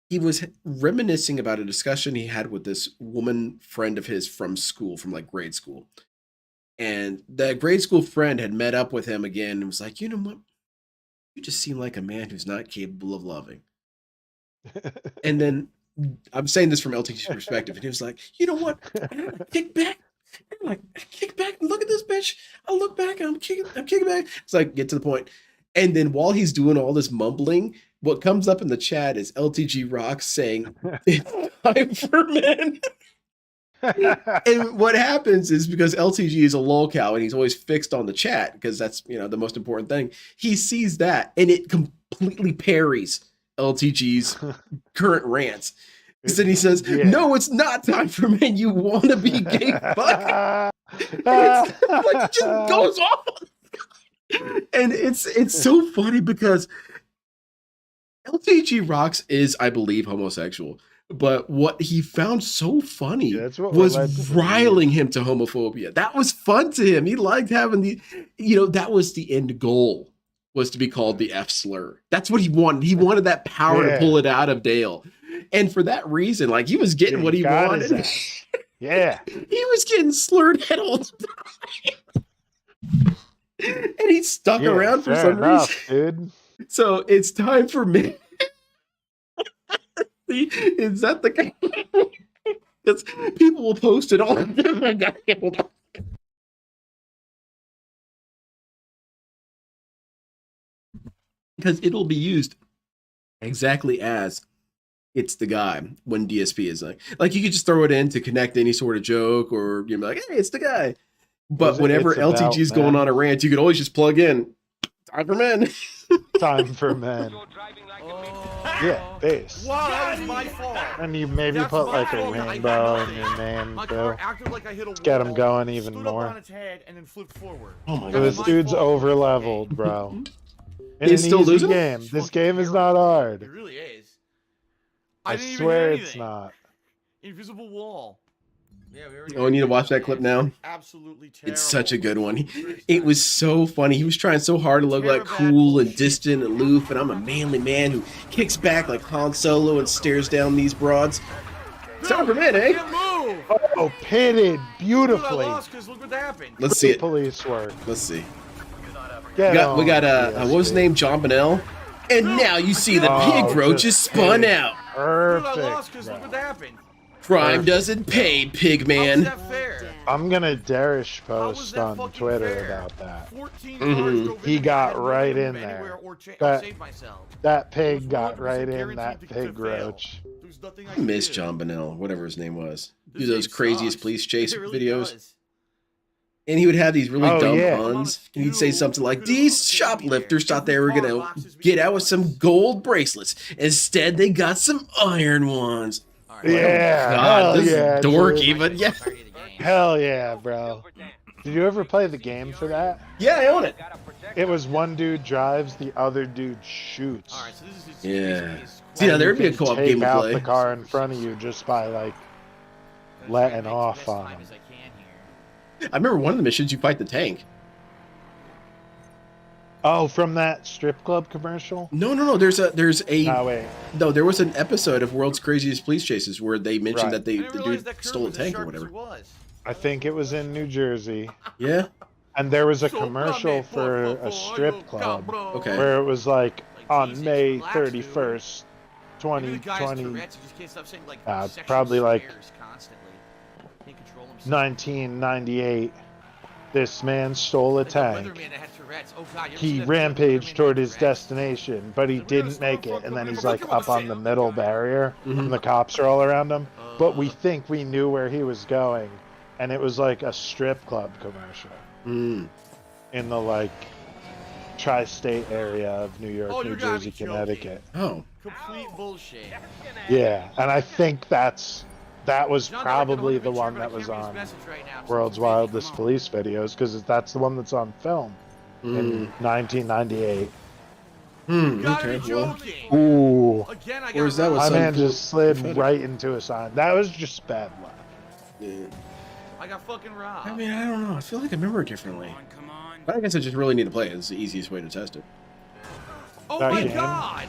He was reminiscing about a discussion he had with this woman friend of his from school, from like grade school. And the grade school friend had met up with him again and was like, you know what? You just seem like a man who's not capable of loving. And then I'm saying this from LTG's perspective, and he was like, you know what? Kick back. I'm like, kick back and look at this bitch. I look back and I'm kicking back. It's like, get to the point. And then while he's doing all this mumbling, what comes up in the chat is LTG Rocks saying, it's time for men. And what happens is, because LTG is a lolcow and he's always fixed on the chat because that's, the most important thing. He sees that and it completely parries LTG's current rants. So then he says, no, it's not time for men. You want to be gay fuck. It's like, it just goes off. And it's so funny because LTG Rocks is, I believe, homosexual. But what he found so funny was riling him to homophobia. That was fun to him. He liked having that was the end goal, was to be called the F slur. That's what he wanted. He wanted that power to pull it out of Dale. And for that reason, like, he was getting what he wanted. Yeah. He was getting slurred at all the time. And he stuck around for some reason. Dude. So it's time for me. Is that the guy? Because people will post it all. Because it'll be used exactly as it's the guy when DSP is like you could just throw it in to connect any sort of joke, or you'd be like, hey, it's the guy. But whenever LTG is going on a rant, you could always just plug in time for men. Time for men. Yeah, base. Wow, that was my fault. And you maybe put like a rainbow in your name too. Get him going even more. On its head and then flipped forward. Oh my god. This dude's over leveled, bro. He's still losing. Game. This game is not hard. It really is. I swear it's not. Invisible wall. Yeah, we already. Oh, I need to watch that clip now. Absolutely terrible. It's such a good one. It was so funny. He was trying so hard to look like cool and distant and aloof, and I'm a manly man who kicks back like Han Solo and stares down these broads. It's time for men, eh? Oh, pitted beautifully. Dude, I lost because look what happened. Let's see it. Police work. Let's see. We Get got what was his name? John Bonnell. And now you see the pig roach is spun out. Perfect. Dude, I lost because look what happened. Crime doesn't pay, pig man. How was that fair? I'm gonna Darish post on Twitter fair? about that. 14 He got right in there. That pig got 100% right in guaranteed that to pig fail. roach. There's nothing I miss can do. John Bonnell, whatever his name was. This Do those game craziest sucks. police chase It really videos. does. And he would have these really dumb yeah. puns. And he'd say something like, these shoplifters thought they were going to get out with some gold bracelets. Instead, they got some iron ones. Yeah, God, hell this yeah, is dorky, dude. but yeah. Hell yeah, bro. Did you ever play the game for that? Yeah, I own it. It was one dude drives, the other dude shoots. All right, so this is Yeah. See, now there'd be a co-op game to out play. the car in front of you just by like letting off on him. I remember one of the missions, you fight the tank. Oh, from that strip club commercial? No. There's a Oh, wait. no. There was an episode of World's Craziest Police Chases where they mentioned Right. that the dude stole a tank or whatever. I think it was in New Jersey. Yeah. And there was a commercial for a strip club Okay. where it was like on May 31st, 2020, probably like 1998. This man stole a tank. He rampaged toward his destination, but he didn't make it. And then he's like up on the middle barrier, and the cops are all around him. But we think we knew where he was going, and it was like a strip club commercial in the like tri-state area of New York, New Jersey, Connecticut. Oh. Complete bullshit. Yeah, and I think that's that was John, I reckon probably 100% the one but I that was can't read his on message right now, so World's it's busy. Wildest Come on. Police videos, because that's the one that's on film in 1998. You gotta Okay. be Well, joking. Ooh, Again, I got where's that with my some man poor just slid pathetic- right into a sign. That was just bad luck. Yeah. I got fucking robbed. I mean, I don't know. I feel like I remember it differently. But I guess I just really need to play it. It's the easiest way to test it. Oh That my game? god!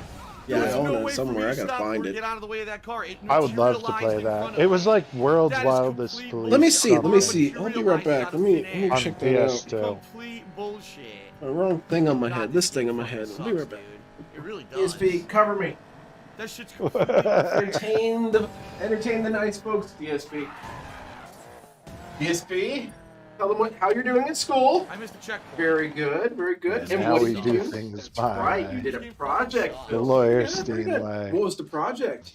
Yeah, I There's own no it way somewhere. For me I to gotta stop find or it. Get out of the way of that car. It I would love to materialized play in front that. of It was me. like World's That is Wildest complete Police. Let me see. Let me something. see. I'll be right back. Let me On check that out. PS2. Complete bullshit. The wrong thing on my God, head. This thing on my fucking head. sucks, I'll be right back. dude. It really does. DSP, cover me. That shit's completely unfair. Entertain the nice folks, DSP. DSP, tell them how you're doing at school. I missed the checkpoint. Very good, very good. And now what we did you do do? things That's my right, way. you did a project. The Phil. lawyer Yeah, very good. way. What was the project?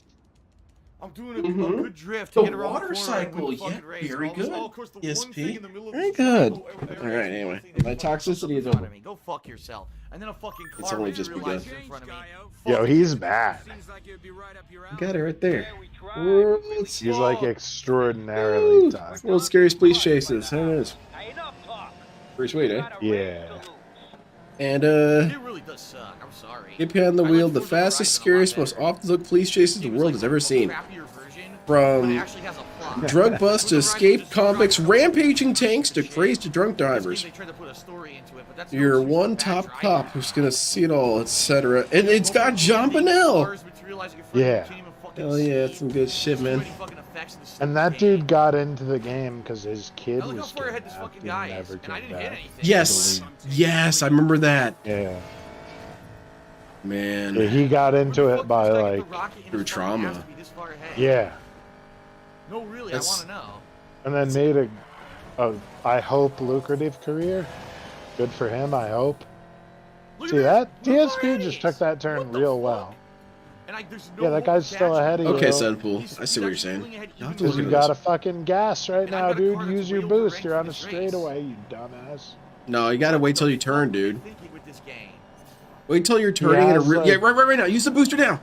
I'm doing a Mhm. good drift to The get around water the corner and cycle, win the yeah, fucking race. very And all of a sudden- good. Oh, of course, the one ESP. thing in the middle of Very the good. cycle, every All right, single anyway, thing that my fucking comes toxicity up is in front over. of me. Go fuck yourself. And then a fucking car It's only just materializes begun. in front of me. Yo, Fuck he's you. bad. You got it right there. World's, He's like extraordinarily tough. world's scariest police chases. There it is. Pretty sweet, eh? Yeah. And It really does suck. I'm sorry. get behind the I wheel. like The Forza Horizon fastest, a lot scariest, better. most off-the-hook police chases the It was world like has ever a seen. crappier version, but it From actually has a plot. drug busts to Forza Horizon escape just convicts, drives rampaging tanks to shit. crazed drunk This game, divers. they tried to put a story into it, but that's no You're excuse for one bad top driving. cop who's gonna see it all, etc. And it's got Fucking John big Bonnell. cars materializing in front of you, Yeah. you can't even fucking Hell yeah, see. that's some good shit, Too man. many fucking effects in this And stupid that game. dude got into the game because his kid Now look how was far ahead this kidnapped fucking and guy is, never and I came didn't hit back. anything. Yes, yes, I remember that. Yeah. Man, Yeah, he got into Who the it fuck by was gonna get like, the rocket in through his fucking ass trauma. to be this far ahead? yeah, No, really, That's- I want to know. and then made a I hope lucrative career. Good for him, I hope. Look See at that? this. Look how DSP far just he took is. that turn What the real fuck? well. And there's no Yeah, that guy's still attachment. ahead of you. okay, yo. Sunpool, He's- I he's see what you're actually saying. pulling ahead Y'all have to even look Because at you this. got a fucking gas right And I've now, got a dude. car that's Use your way boost. overranked You're for on a this race. straightaway, you dumbass. No, you gotta wait till you turn, What are you dude. thinking with this game? Wait till you're turning Yeah, in a it's real. like- Yeah, right now. Use the booster now.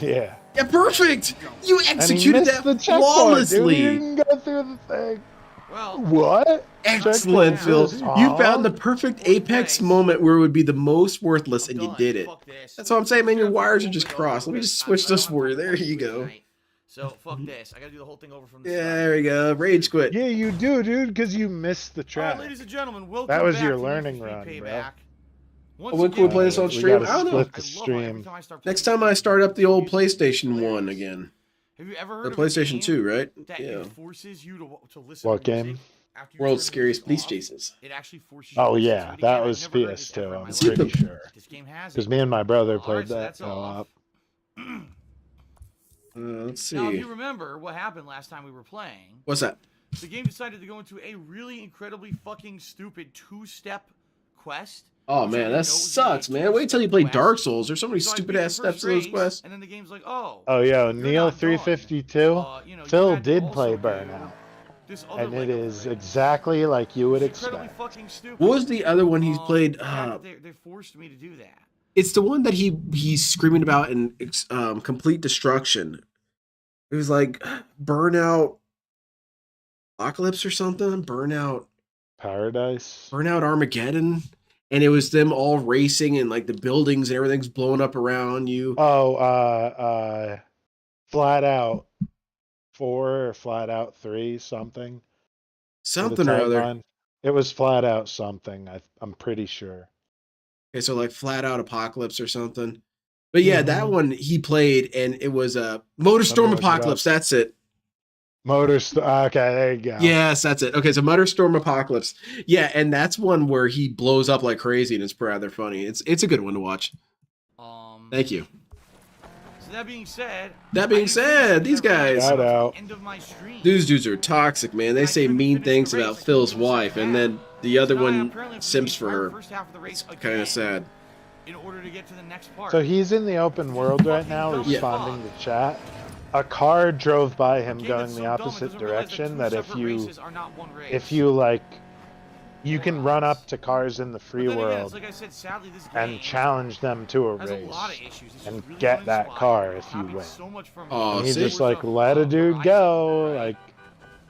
Yeah. Yeah, perfect. You And he executed missed that the checkpoint, dude. flawlessly. He didn't go through the thing. Well, What? Excellent, Checkpoint Phil. missed, You huh? found the perfect apex moment where it would be the most worthless, and you done. did it. Fuck this. That's all I'm saying, man. Your Just wires gonna are just open it crossed. up Let me quick. just I switch don't this have for to you. There fucking you do it go. tonight. So fuck this. I gotta do the whole thing over from the Yeah, start. there we go. Rage quit. Yeah, you do, dude, because you missed the All track. right, ladies and gentlemen, welcome That was back your to Need for learning Speed run, bro. Payback. Once Oh, when can we again, play this on we stream? gotta I don't know. split the I love how stream. every time I start Next playing time I this start game, up the old it's hilarious. PlayStation 1 again. Have you ever heard The of a PlayStation game 2, right? that Yeah. it forces you to listen What to music game? after you World's turn the Scariest music Police off? Chases. It actually forces you Oh to listen yeah, to it that again. I've was never heard of this PS2. ever in I'm my Is it pretty the- sure. This game has Because it. me and my brother All played right, so that that's off. co-op. Let's Now, if see. you remember what happened last time we were playing, What's that? the game decided to go into a really incredibly fucking stupid two-step quest. Oh which I man, didn't that know was gonna be a sucks, man. Wait till you play two-step Dark quest. Souls. There's so many So I stupid beat the ass steps first to those race, quests. and then the game's like, oh, Oh yo, you're Neil not done. 352. You know, you Phil had to did also play do Burnout, this other and it leg of the is race. exactly like you would It's incredibly expect. fucking stupid. What was the other one he's played? The fact that they forced me to do that. It's the one that he's screaming about in complete destruction. It was like Burnout Apocalypse or something. Burnout Armageddon. And it was them all racing and like the buildings and everything's blowing up around you. Oh, Flat Out 4 or Flat Out 3, something. Something or other. Timeline. It was Flat Out something, I'm pretty sure. Okay, so like Flat Out Apocalypse or something. But yeah, that one he played, and it was a Motorstorm look it Apocalypse. up. That's it. Okay, there you go. Yes, that's it. Okay, so Motorstorm Apocalypse. Yeah, and that's one where he blows up like crazy, and it's rather funny. It's a good one to watch. Thank you. So that being said, These guys, Shout out. end of my stream. these dudes are toxic, man. They say mean things about Phil's wife, and then the other one simps for her. It's kind of sad. In order to get to the next part. So he's in the open world right now, responding to chat. A car drove by him going the opposite direction. That if you like you can run up to cars in the free But then again, world it's like I said, sadly, this game and challenge them to a has a lot of race issues. It's and just really get that uninspired. car if you Copied win. so much from Oh, And you see? just like Forza let a dude Horizon, go, right? like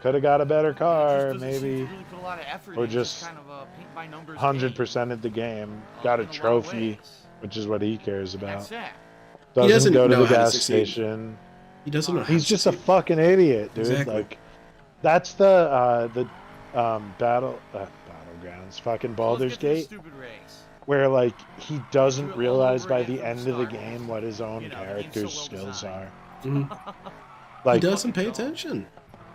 could have got a better And it car, just doesn't seem maybe, to really put a lot of effort or in. It's just kind of a paint by numbers 100%ed the game, got a in lot of trophy, ways. which is what he cares And about. that's it. Doesn't doesn't go to know the how to gas succeed. station. He doesn't know how He's to just a succeed. fucking idiot, dude. Exactly. Like, that's the battlegrounds, fucking So let's Baldur's get to this Gate, stupid race. where like he Do doesn't it all realize over by again the from end of the start. game what his own You know, the game's character's so well skills designed. are. Mhm. Like, He doesn't pay attention.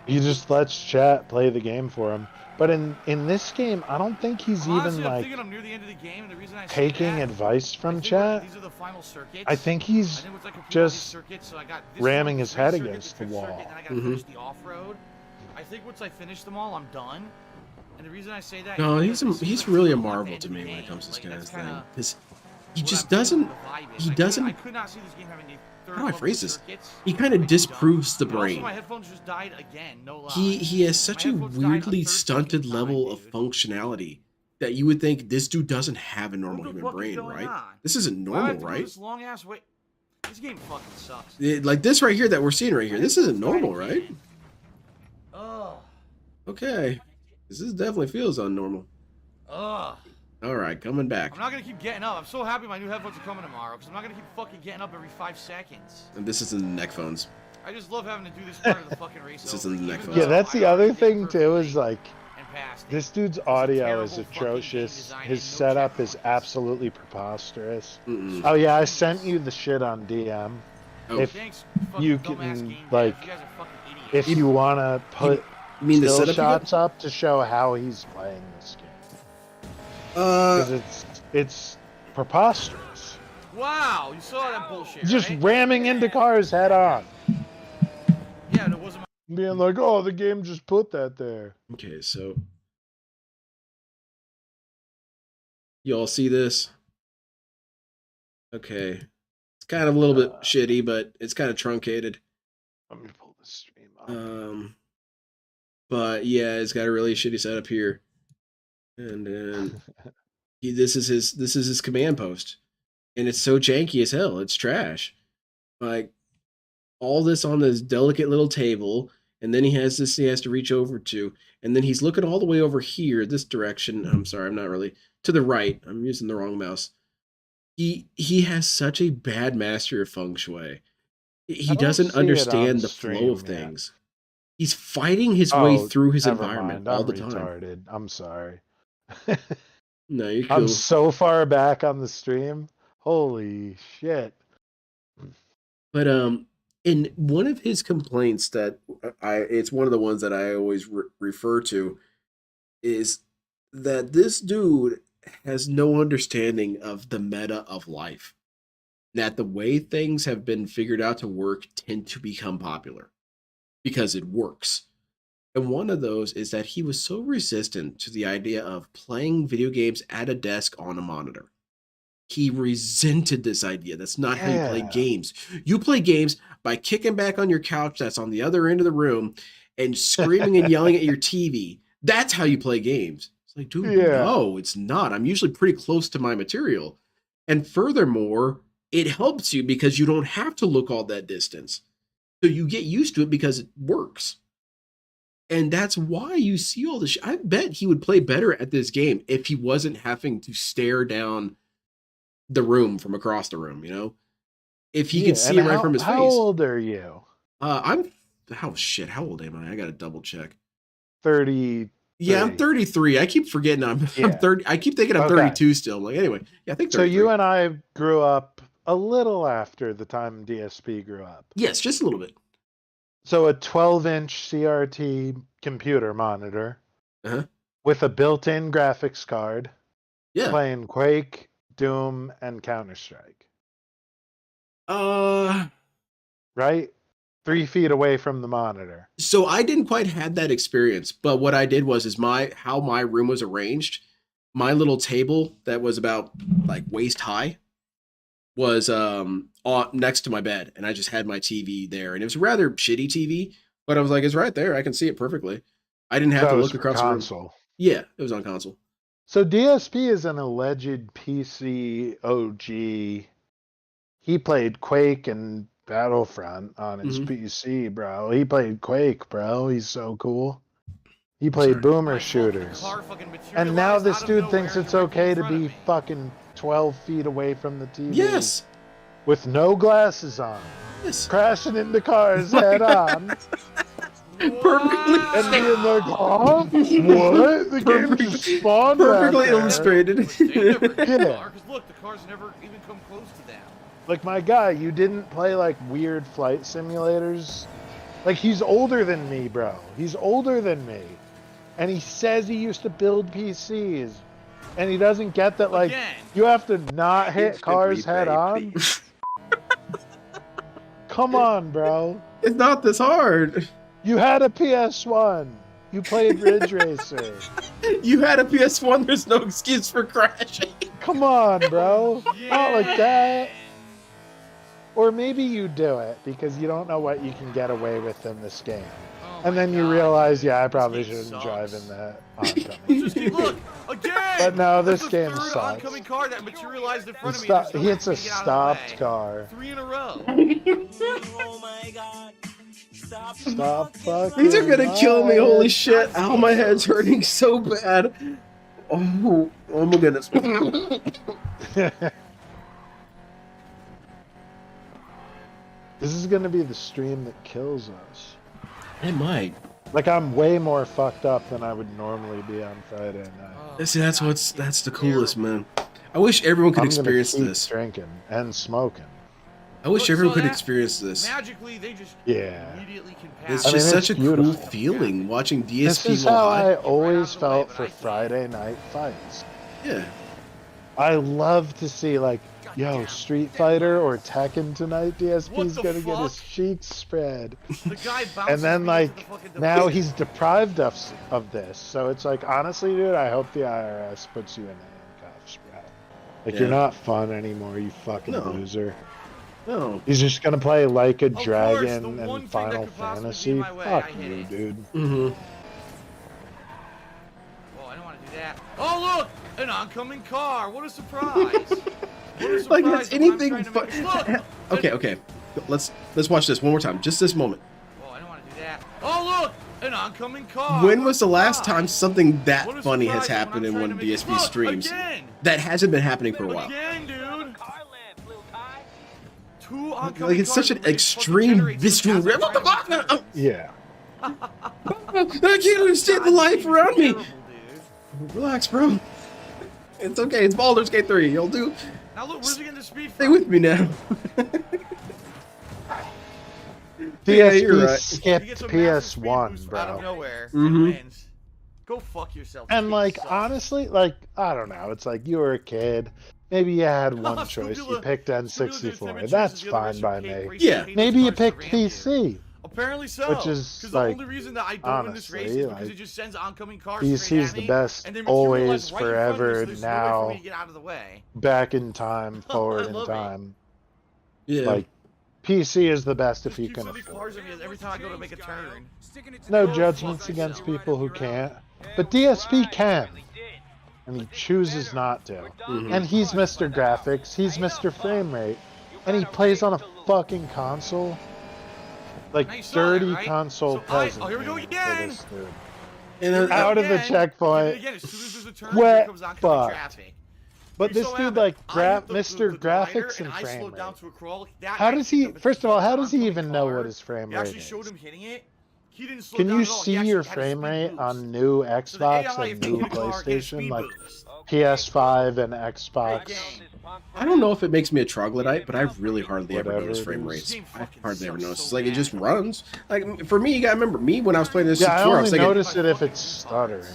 he just lets chat play the game for him. But in this game, I don't think he's Honestly, even I'm like thinking I'm near the end of the game, and the reason I say taking that, advice I from think chat. these are the final circuits. I think he's I think it's like computing all these just circuits, so I got this ramming one, his three head circuit, against the fifth wall. circuit, and then I gotta finish the off-road. I think once I finish them all, I'm done. And the reason I say that No, is he's because this is he's like really a at the marvel end to of the me when it game. comes to this Like, kind of that's thing. kinda Because he what just I'm feeling doesn't. the vibe is. He I doesn't. could not see this game having a third How do I level phrase this? circuits. He kind of I'm disproves the done. And also, brain. my headphones just died again. No lie. He has such My a headphones died a weirdly third stunted fucking time, level of dude. functionality that you would think this dude doesn't have a normal What the human fuck is brain, going right? on? This isn't Why do I have normal, to go right? this long ass wait? This game fucking sucks. Like this right here that we're seeing right here. This isn't normal, right? Ugh. Okay. This definitely feels unnormal. Ugh. All right, coming back. I'm not gonna keep getting up. I'm so happy my new headphones are coming tomorrow because I'm not gonna keep fucking getting up every 5 seconds. And this is in the neck phones. I just love having to do this part of the fucking race. This is over, in the neck even phones. Yeah, though that's I the other already did thing too. perfectly Is like and passed it. this dude's It's a audio terrible is fucking game atrocious. design His and no setup is checkpoints. absolutely preposterous. Mm-mm. Oh yeah, I sent you the shit on DM. Oh, If Thanks, fucking you dumbass can, game like, devs. You guys are fucking idiots. if you want to put you mean the still setup you got? shots up to show how he's playing this game, because it's preposterous. Wow, you saw that bullshit, Just right? ramming into cars head on, Yeah, and it wasn't being like, "Oh, the game just put that there." okay, so y'all see this? Okay. It's kind of a little bit shitty, but it's kind of truncated. Let me pull the stream up. But yeah, it's got a really shitty setup here. And then this is his command post. And it's so janky as hell. It's trash. Like all this on this delicate little table, and then he has this he has to reach over to, and then he's looking all the way over here, this direction. I'm sorry, I'm not really to the right. I'm using the wrong mouse. He has such a bad mastery of feng shui. He don't doesn't see it on understand the flow of stream yet. things. He's fighting his way Oh, through his never environment mind. all I'm the time. retarded. I'm sorry. No, you're I'm cool. so far back on the stream. Holy shit. But in one of his complaints that it's one of the ones that I always refer to is that this dude has no understanding of the meta of life. That the way things have been figured out to work tend to become popular because it works. And one of those is that he was so resistant to the idea of playing video games at a desk on a monitor. He resented this idea. That's not how you play Yeah. games. You play games by kicking back on your couch that's on the other end of the room and screaming and yelling at your TV. That's how you play games. It's like, dude, Yeah. no, it's not. I'm usually pretty close to my material. And furthermore, it helps you because you don't have to look all that distance. So you get used to it because it works. And that's why you see all this. I bet he would play better at this game if he wasn't having to stare down the room from across the room, you know? If he could see it right from his face. How old are you? How old am I? I gotta double check. 30. Yeah, I'm 33. I keep forgetting I'm Yeah. 30. I keep thinking I'm Okay. 32 still. I'm like, anyway, yeah, I think 33. So you and I grew up a little after the time DSP grew up. Yes, just a little bit. So a 12-inch CRT computer monitor Uh-huh. with a built-in graphics card, Yeah. playing Quake, Doom, and Counter-Strike. Right? 3 feet away from the monitor. So I didn't quite have that experience, but what I did was how my room was arranged. My little table that was about like waist high was next to my bed, and I just had my TV there, and it was a rather shitty TV, but I was like, it's right there. I can see it perfectly. I didn't have That to was look for across the room. console. Yeah, it was on console. So DSP is an alleged PC OG. He played Quake and Battlefront on his PC, bro. He played Quake, bro. He's so cool. He played Boomer Shooters. And now this dude thinks it's okay to be fucking 12 feet away from the TV. Yes. With no glasses on. Yes. Crashing into cars head on. Perfectly. And being like, huh? What? The game just spawned Perfectly right there. illustrated. Yeah. Because look, the cars never even come close to them. Like, my guy, you didn't play, like, weird flight simulators? Like, he's older than me, bro. He's older than me. And he says he used to build PCs. And he doesn't get that, like, you have to not hit cars head on. Come on, bro. It's not this hard. You had a PS1. You played Ridge Racer. You had a PS1, there's no excuse for crashing. Come on, bro. Not like that. Or maybe you do it because you don't know what you can get away with in this game. And then you realize, yeah, I probably shouldn't drive in that oncoming. Look, again! But no, this That's game the third sucks. oncoming car that materialized in front of me. He hits a stopped car. 3 in a row. Oh my god. Stop fucking. These are gonna kill me, holy shit. Ow, my head's hurting so bad. Oh my goodness. This is gonna be the stream that kills us. It might. Like, I'm way more fucked up than I would normally be on Friday night. See, that's the coolest, man. I wish everyone could I'm experience gonna keep this. drinking and smoking. I wish Look, everyone so could that- experience this. Magically, they just Yeah. immediately can It's pass. just I mean, such a it's cool beautiful. feeling watching This DSP is how I live. always felt for Friday night fights. Yeah. I love to see, like, yo, Street Fighter or Tekken tonight, DSP's What the gonna get his fuck? cheeks spread. The guy bounces And then, me like, into the fucking now he's deprived of this. So it's like, honestly, dude, I hope the IRS puts you in handcuffs, bro. Like, you're Yeah. not fun anymore, you fucking No. loser. No. He's just gonna play Like a course, Dragon the one and thing that Final could possibly Fantasy. be my way, Fuck I hit you, it. dude. Mm-hmm. Oh, I don't want to do that. Oh, look! An oncoming car! What a surprise! What a surprise! Like that's when I'm anything trying to make fun. it- Look! Okay. Let's watch this one more time. Just this moment. Oh, I don't want to do that. Oh, look! An oncoming car! When What was a the last surprise. time something What that a funny has surprise when happened I'm in trying one to of make it- DSP Look, streams? Again! That hasn't been happening for a while. Again, dude! Two oncoming Like it's cars such an that really fucking extreme generate visceral. some What the gas fuck? Yeah. I can't understand the life around me. Terrible, dude. Relax, bro. It's okay. It's Baldur's Gate 3. You'll do. Now look, where's he getting the speed Stay from? with me now. DSP Yeah, you're right. He skipped gets a massive speed PS1, boost out of bro. nowhere Mhm. and wins. Go fuck yourself. And Speed like, sucks. honestly, like, I don't know. It's like you were a kid. Maybe you had one Scooby choice. You Doo- picked Scooby Doo N64. Timid That's chooses the other fine racer by Kate me. Racing Yeah. Kate Maybe you Starts to picked ram you. PC. Apparently so. Which is, because like, the only reason that I don't win this race honestly, is because like, it just sends oncoming cars PC's straight at the me, best, and they always, materialize right in front of me, forever, so there's no way for now. me to get out of the way. Back in time, I forward in love it. time. Yeah. Like, PC is the best if Just you keep can sending afford cars at me every time I go to make a turn. No Go judgments fuck against yourself. people who can't. But DSP can. And he chooses not to. Mhm. And he's Mr. Graphics, he's Mr. Frame Rate. And he plays on a fucking console. Like, Now you saw that, dirty right? console So peasant. oh, here we go game for again! this dude. And then, Out of the Again, checkpoint. again, as soon as there's a turn, Wet here comes oncoming fuck. traffic. But It this so dude, happened, like, I hit the Mr. divider Graphics and I frame slowed down rate. to a crawl. That How guy does picked he, up a first of all, how oncoming does he even know car. what his frame They rate actually showed is? him hitting it. He didn't slow Can down you at all. He see actually your had a frame speed rate boost. on new So the Xbox AI, and if you new hit a car, get a PlayStation? speed Like, boost. PS5 and Xbox. Game. I don't know if it makes me a troglodyte, but I really hardly ever Whatever notice it frame is. rates. Game I fucking hardly ever sucks notice. so It's like it just bad. runs. Like for me, you gotta remember me when I was playing this Yeah, I 64. I only was thinking, notice it if it's stuttering.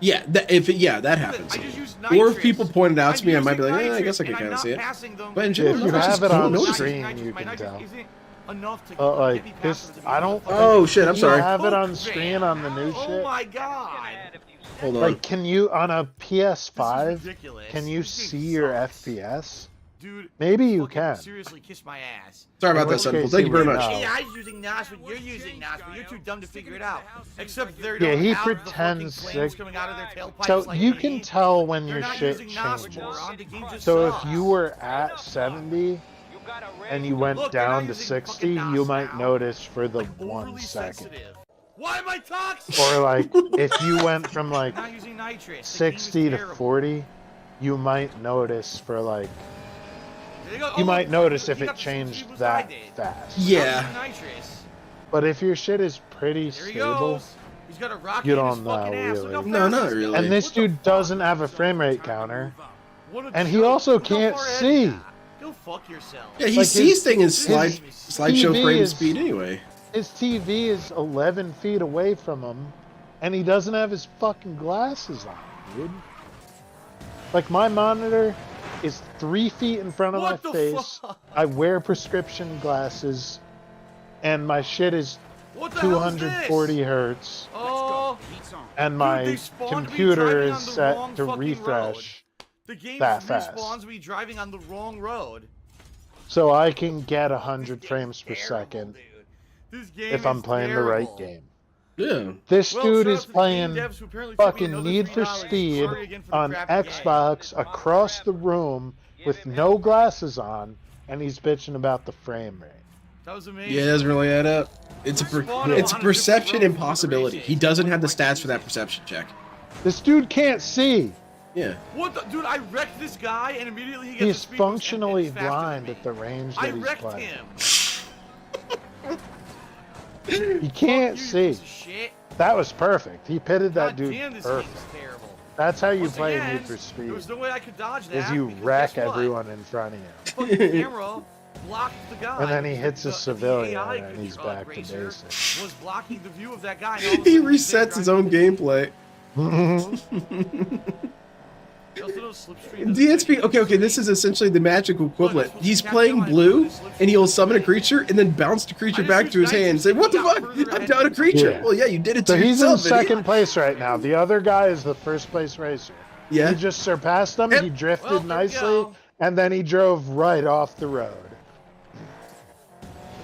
yeah, that happens. I just used Or if nitrous. people pointed out to me, I I'm might be like, using I guess I nitrous, could and kind I'm of see not it. passing them. But in If general, you no, I just have it on don't the notice screen, Nitrous, you my can nitrous tell. isn't enough to Like, get me this, past them to I be don't. Oh shit! I'm You sorry. have it on Coke screen van. on the new Oh shit. my god! Hold on. Like, can you on a PS5? This is ridiculous. Can you This game see your sucks. FPS? dude. Maybe you fucking can. Seriously, kiss my ass. Sorry about In that, which Sunful. case Thank you very he would much. know. AI's using NOS, but you're using NOS, but you're too dumb to figure it out. Except they're Yeah, don't he have the pretends fucking flames sick. coming out of their tailpipes So like you me. can tell when They're your not shit using NOS changes. moron. The game just So sucks. if you were at 70 and you went Look, they're not down to using 60, fucking you NOS might now. notice for the Like, 1 overly second. sensitive. Why am I toxic? Or like if you went from like They're not using nitrous. The game is 60 to terrible. 40, you might notice for like There you go. you Oh, might look, notice you if got it the same changed speed as I that did. fast. Not Yeah. using nitrous. But if your shit is pretty There he stable, goes. He's got a rocket you in his don't know fucking ass. Look how really. No, fast not he's really. going. And this What the dude fuck? doesn't have a frame rate counter, What a and he joke. also Look how can't far ahead see. he got. Go fuck yourself. Yeah, he Like sees his- things in slideshow TV frame is- speed anyway. His TV is 11 feet away from him, and he doesn't have his fucking glasses on, dude. Like, my monitor is 3 feet in front of What my the face. fuck? I wear prescription glasses, and my shit is What the hell is 240 this? hertz, Oh, and my they spawned me computer driving is on the set wrong to fucking refresh the game that respawns fast. me driving on the wrong road. so I can get 100 frames per second Dude. This game if I'm is playing terrible. the right game. Yeah. This Well, dude shout is out to the game playing devs who apparently sent me fucking another Need for $3. Speed Sorry again for the on crappy game. Xbox across the room with no glasses on, and he's bitching about the frame rate. That was amazing. Yeah, it doesn't really add up. It's a it's a perception impossibility. He doesn't have the stats for that perception check. This dude can't see. Yeah. What the, dude? I wrecked this guy, and immediately he gets He's a speed boost and functionally he's faster than blind me. at the range I that he's wrecked playing. him. He can't Fuck you, see. piece of shit. That was perfect. He pitted that God dude damn, this perfect. game is terrible. That's how you Once play again, Need for Speed. There was no way I could dodge that. Is you because wreck guess what? everyone in front of you. Fucking camera blocked the guy. And then he because hits a the civilian, AI and he's control back to racer basics. Was blocking the view of that guy. and all of a He sudden he's there resets his own driving- gameplay. He also knows Slipstream doesn't DSP, okay, this is essentially the magical equivalent. He's playing blue, and he'll summon a creature, and then bounce the creature back to his hand and say, "What the fuck? I'm down a creature." Yeah. Well, yeah, you did it to So he's in yourself, idiot. second place right now. The other guy is the first place racer. Yeah. He just surpassed him. Yep. He drifted Well, there we nicely, go. and then he drove right off the road.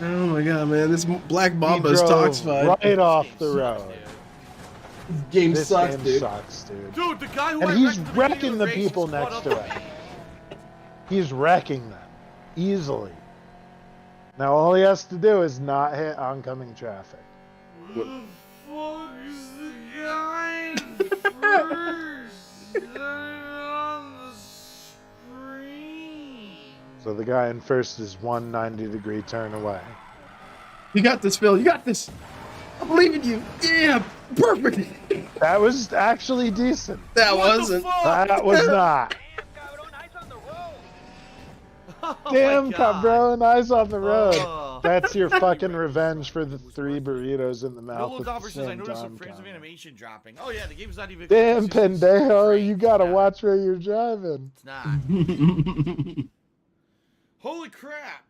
Oh my god, man, this Black He Mamba's drove toxified. right off the road. Game This sucks, game dude. sucks, dude. Dude, the guy who And I he's wrecked at the beginning wrecking of the race people just caught next up to with him. me. He's wrecking them easily. Now all he has to do is not hit oncoming traffic. Who the fuck is the guy first on the screen? So the guy in first is 190-degree turn away. You got this, Phil. You got this. I believe in you. Yeah, perfect. That was actually decent. That What the wasn't. fuck? That was not. Oh my Damn, God. bro, nice on the road. Oh. That's your fucking revenge for the 3 burritos in the mouth Yolo at the Dobber says, I same noticed some time. frames of Connor. animation dropping. Oh yeah, the game's not even... Damn, consistent. pendejo, you gotta Yeah, watch where you're driving. It's not. Holy crap.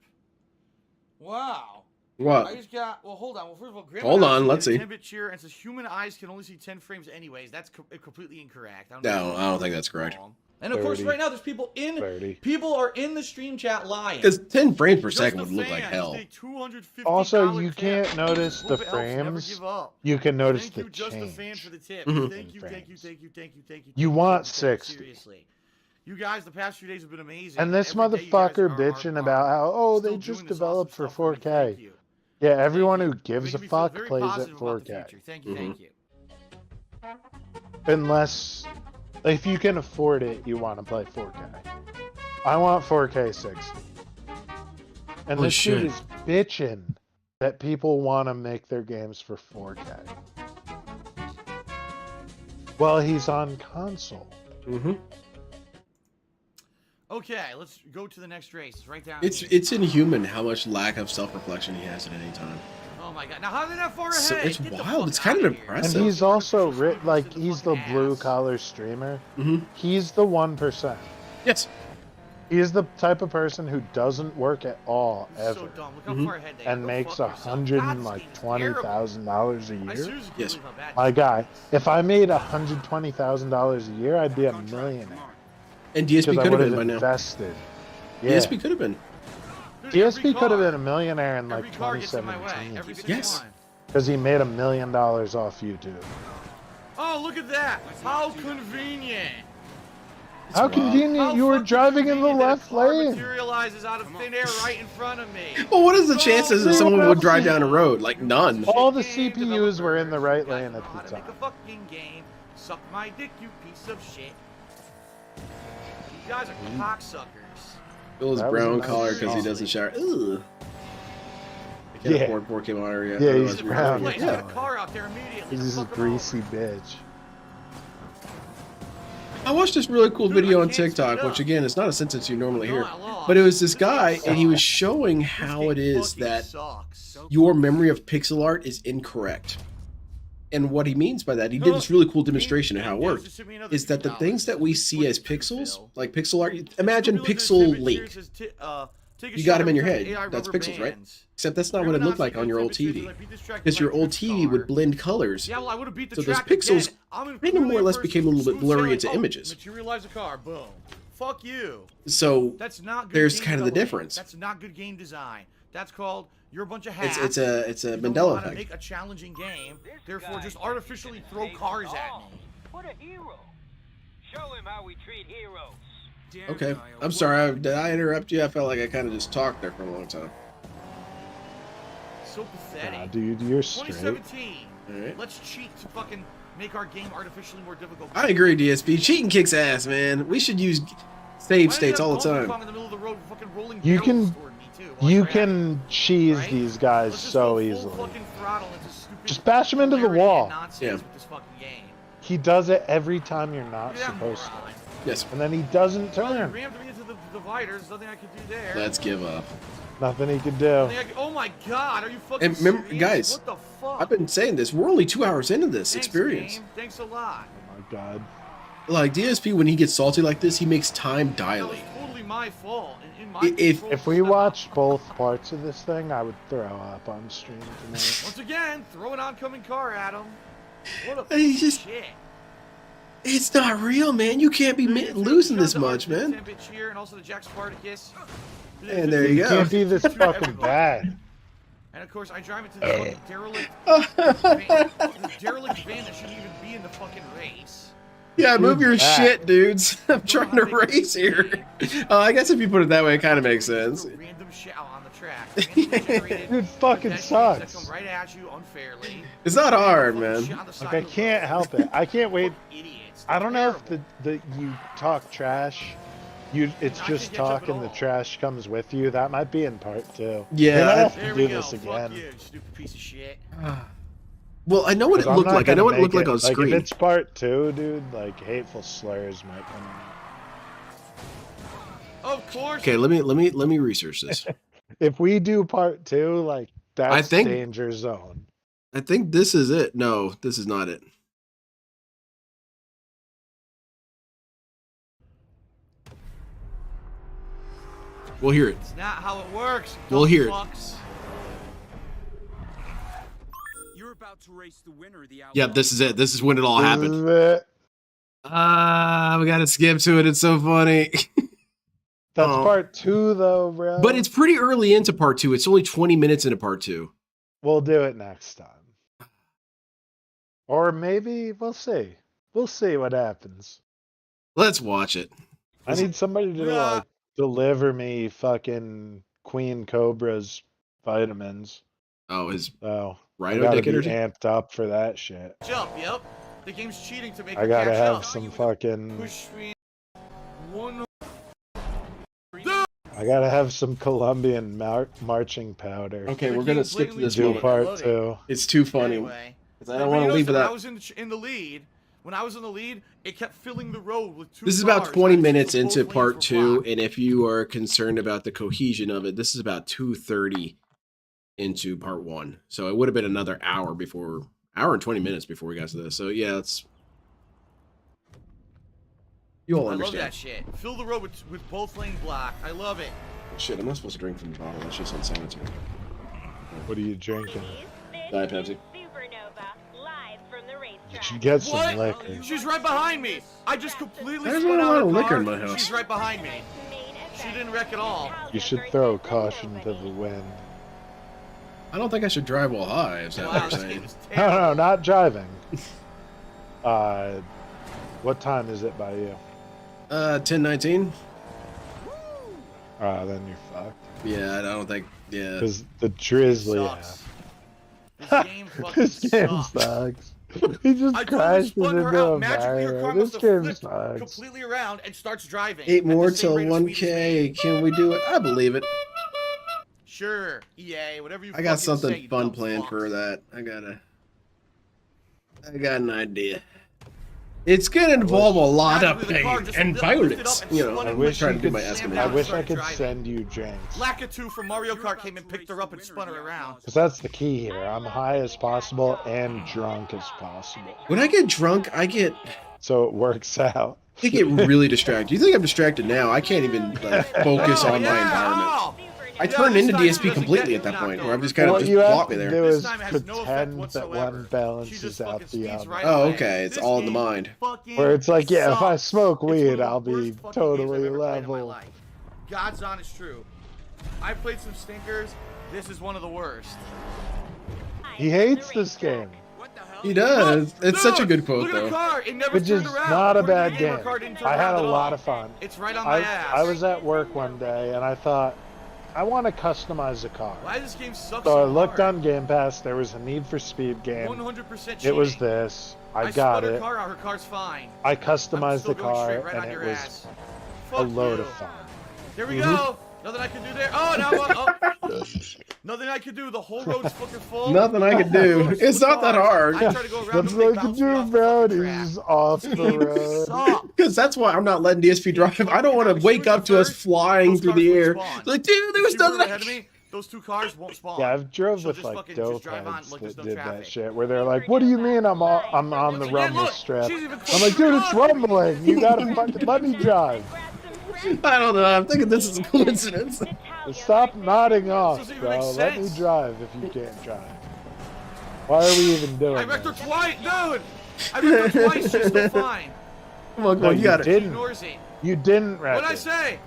Wow. I What? just got... Well, hold on. Well, first of all, Grandma Hold Nazi on, let's did a see. 10-bit cheer and says human eyes can only see 10 frames anyways. That's completely incorrect. No, I don't think that's correct. And of course, 30. right now, there's people in... 30. People are in the stream chat lying. Because 10 frames per Just second a would look like fan. hell. Just a $250 Also, you tip. can't notice the Hope Elves never frames. give up. You can notice Thank the you, just a fan, change. for the tip. Mhm. Thank you, In thank you, frames. thank you, thank you, thank you. You thank want thank you, 60. Seriously. You guys, the past few days have been amazing. And this Every day you guys motherfucker are bitching about how, oh, they still just doing this developed awesome for stuff for me. 4K. Thank you. Yeah, everyone Thank who you. gives a Making me feel fuck very plays at positive about the 4K. future. Thank you, thank you. Unless, if you can afford it, you want to play 4K. I want 4K 60. And Holy this shit. dude is bitching that people want to make their games for 4K. Well, he's on console. Mm-hmm. Okay, let's go to the next race. It's right down It's here. inhuman how much lack of self-reflection he has at any time. Oh my god. Now, how are they that far ahead? So it's Get the wild. fuck It's kind of outta here. impressive. And he's also like he's the blue collar streamer. Mm-hmm. He's the 1%. Yes. He's the type of person who doesn't work at all It's ever, so dumb. Look how Mhm. far ahead they are. and Go makes fuck yourself. God, this game's terrible. $120,000 a I year. seriously can't Yes. believe how bad My this guy, is. if I made $120,000 a year, I'd be a millionaire And DSP because I could would have have been by now. invested Yeah. DSP could have been. Dude, DSP could have been a millionaire in like every car gets in my way. 2017. Every single Yes. one. Because he made $1 million off YouTube. Oh, look at that! How convenient! How convenient you were driving in the left lane. Materializes out of thin air right in front of me. Well, what is the chances that someone would drive down a road? Like none. All the CPUs were in the right lane at the How to time. make a fucking game. Suck my dick, you piece of shit. You guys are cocksuckers. Bill's That was a brown nice collar because he song. doesn't shower. Ugh. I can't Yeah. afford 4K monitor yet. Yeah, Otherwise he's we'd brown. probably- Place, get a car out there immediately. He's just a Fuck 'em greasy bitch. I watched this really cool Dude, video I on can't speed TikTok, up. which again is not a sentence you normally hear, No, I lost. but it was this guy, This and he was sucks. showing This how game it is fucking that sucks. your memory of pixel art is incorrect. And what he means by that, he did this really cool demonstration of how it worked, is that the things that we see as pixels, like pixel art, imagine Pixel Link. You got him in your head. That's pixels, right? Except that's not what it looked like on your old TV. Because your old TV would blend colors. Yeah, well, I would have beat the So those track pixels again. I'm kind of more or less became a little bit smooth blurry sailing. into Oh, images. Materialize a car, boom. Fuck you. So That's not good there's game kind of the development. difference. That's not good game design. That's called you're a bunch of hacks. It's a You don't know Mandela how to effect. make a challenging game, therefore just artificially throw cars at me. What a hero. Show him how we treat heroes. Okay, I'm sorry. Did I interrupt you? I felt like I kind of just talked there for a long time. So pathetic. Nah, dude, you're straight. 2017. All right. Let's cheat to fucking make our game artificially more difficult. I agree, DSP. Cheating kicks ass, man. We should use save states all the time. In the middle of the road, fucking rolling You barrels can, toward me, too. you Watch my can cheese Right? these guys Let's just so go full easily. fucking throttle into stupid Just bash him into the hilarity and wall. nonsense Yeah. with this fucking game. He does it every time you're not Look at that supposed to. moron. Yes. And then he doesn't Well, he turn. rammed me into the divider. There's nothing I could do there. Let's give up. Nothing he could do. Nothing I could- oh my god, are you fucking And remember, serious? guys, What the fuck? I've been saying this. We're only 2 hours into this Thanks, experience. game. Thanks a lot. Oh my god. Like DSP, when he gets salty like this, he makes time That was dilate. totally my fault. In my If- control If we stop. watched both parts of this thing, I would throw up on stream tonight. Once again, throw an oncoming car at him. What a He's just- shit. It's not real, man. You can't be losing this much, man. And also the Jack Spartacus. And there you You go. can't be this fucking bad. And of course, I drive it to the fucking derelict van. The derelict van that shouldn't even be in the fucking race. Yeah, move your that. shit, dudes. I'm trying to race here. I guess if you put it that way, it kind of makes sense. Random shit out on the track. Randomly generated Dude, fucking pedestrians that sucks. come right at you unfairly. It's not hard, Fucking man. shit on the side Like, I of the can't road. help it. I can't wait. Idiots. I don't know if Terrible. the you talk trash. It's I just can't catch up talk at and the all. trash comes with you. That might be in part 2. Yeah, They might have There to we do go. this Fuck again. you, stupid piece of shit. Well, I know what it 'Cause I'm looked not like. I know gonna what it looked make like on Like, screen. if it's part 2, dude, like hateful slurs might come out. Of course. Okay, let me research this. If we do part 2, like that's think- danger zone. I think this is it. No, this is not it. We'll hear it. It's not how it works. We'll hear it. Fucks. You're about to race the winner of the Yeah, this is it. This is when it all This happened. is it. We gotta skip to it. It's so funny. That's Oh. part 2, though, bro. But it's pretty early into part 2. It's only 20 minutes into part 2. We'll do it next time. Or maybe we'll see. We'll see what happens. Let's watch it. I need somebody to Yeah. like deliver me fucking Queen Cobra's vitamins. Oh, his So I Rhino gotta dick be energy? amped up for that shit. Jump, yep. The game's cheating to make I you gotta catch have up. some fucking. Push me. One. I gotta have some Colombian marching powder. Okay, The we're gonna game's skip to blatantly this Do moment. part Loading. 2. It's too funny. Anyway. 'Cause I don't want to leave When I without. was in the lead, when I was in the lead, it kept filling the road with two This is about cars, 20 and minutes both into lanes part were 2, blocked. and if you are concerned about the cohesion of it, this is about 2:30 into part 1. So it would have been another hour and 20 minutes before we got to this. So yeah, it's you all I love understand. that shit. Fill the road with both lanes blocked. I love it. Shit, I'm not supposed to drink from the bottle. That's just unsanitary. What are you drinking? Diet Pepsi. You should get some What? liquor. She's right behind me. I just completely There's spun not a out lot of of liquor car. in my house. She's right behind me. She didn't wreck at all. You should throw caution to the wind. I don't think I should drive while high, is that Wow, what this you're game saying? is No, terrible. no, not driving. What time is it by you? 10:19. Then you're fucked. Yeah, I don't think. Yeah. Because the drizzly Sucks. This game fucking This game sucks. sucks. He just I crashed totally spun her into a out. Magically, her car barrier. This must have game flipped sucks. completely around and starts driving. 8 at more the same till rate of speed as 1K. me. Can we do it? I believe it. Sure, EA, whatever you I got fucking say, something you fun dumb planned fucks. for that. I got an idea. It's gonna involve a lot of Magically, the car pain just and lifted up violence. and You know, spun I'm in wish trying you to do could my slam estimate. I down. wish I Start could driving. send you Jinx. Lakitu from Mario Kart came and picked her up and spun her around. Because that's the key here. I'm high as possible and drunk as possible. When I get drunk, I get Works out. really distracted. You think I'm distracted now? I can't even like focus on my environment. Oh! I Yeah, turn this into time she DSP doesn't completely get at that point, knocked where I'm over. just kind of What just you have plop me to there. do This is time it has no effect pretend that whatsoever. one She balances just out fucking the speeds other. right Oh, away. okay, it's This all in the game mind. fucking Where it's like, yeah, if I sucks. smoke It's one weed, of the I'll be worst fucking games I've totally ever played in my level. life. God's honest truth. I played some stinkers. This is one of the worst. He hates this game. He does. It's such a good quote, Look at the though. car. It never Which is turned around. not a According to bad the game, her game. car didn't turn I had around a at lot all. of fun. It's right on my ass. I was at work one day and I thought, I want to customize a car. Why does this game suck So I looked hard? on Game Pass. There was a Need for Speed game. 100% cheating. It was this. I got spun her it. car out. Her car's fine. I I'm customized still the going car straight right and on it your was ass. a Fuck load you. of fun. Here we go. Nothing I can do there. Oh, now nothing I can do. The whole road's fucking full. Nothing I can do. It's not that hard. I try to go around That's them, they what I bounce can me do, off the bro. fucking track. He's off the road. Suck. Because that's why I'm not letting DSP drive. I don't want to wake up to us flying Those through cars the won't air. spawn. Like, dude, there was If she were nothing. ahead of me, those two cars won't spawn. Yeah, I've drove She'll with just like fucking dope just drive on heads like that there's no did that traffic. shit, where they're like, "What do you mean I'm on the Yeah, rumble look, strip?" she's even I'm like, "Dude, it's fucking rumbling. You gotta fucking let me drive." I don't know. I'm thinking this is a coincidence. Stop nodding off, doesn't even bro. make Let me sense. drive if you can't drive. Why are we even doing I wrecked her this? twice, dude. I wrecked her twice. She's still fine. Come on, No, you got it. She didn't. ignores it. You didn't wreck What'd I it. say?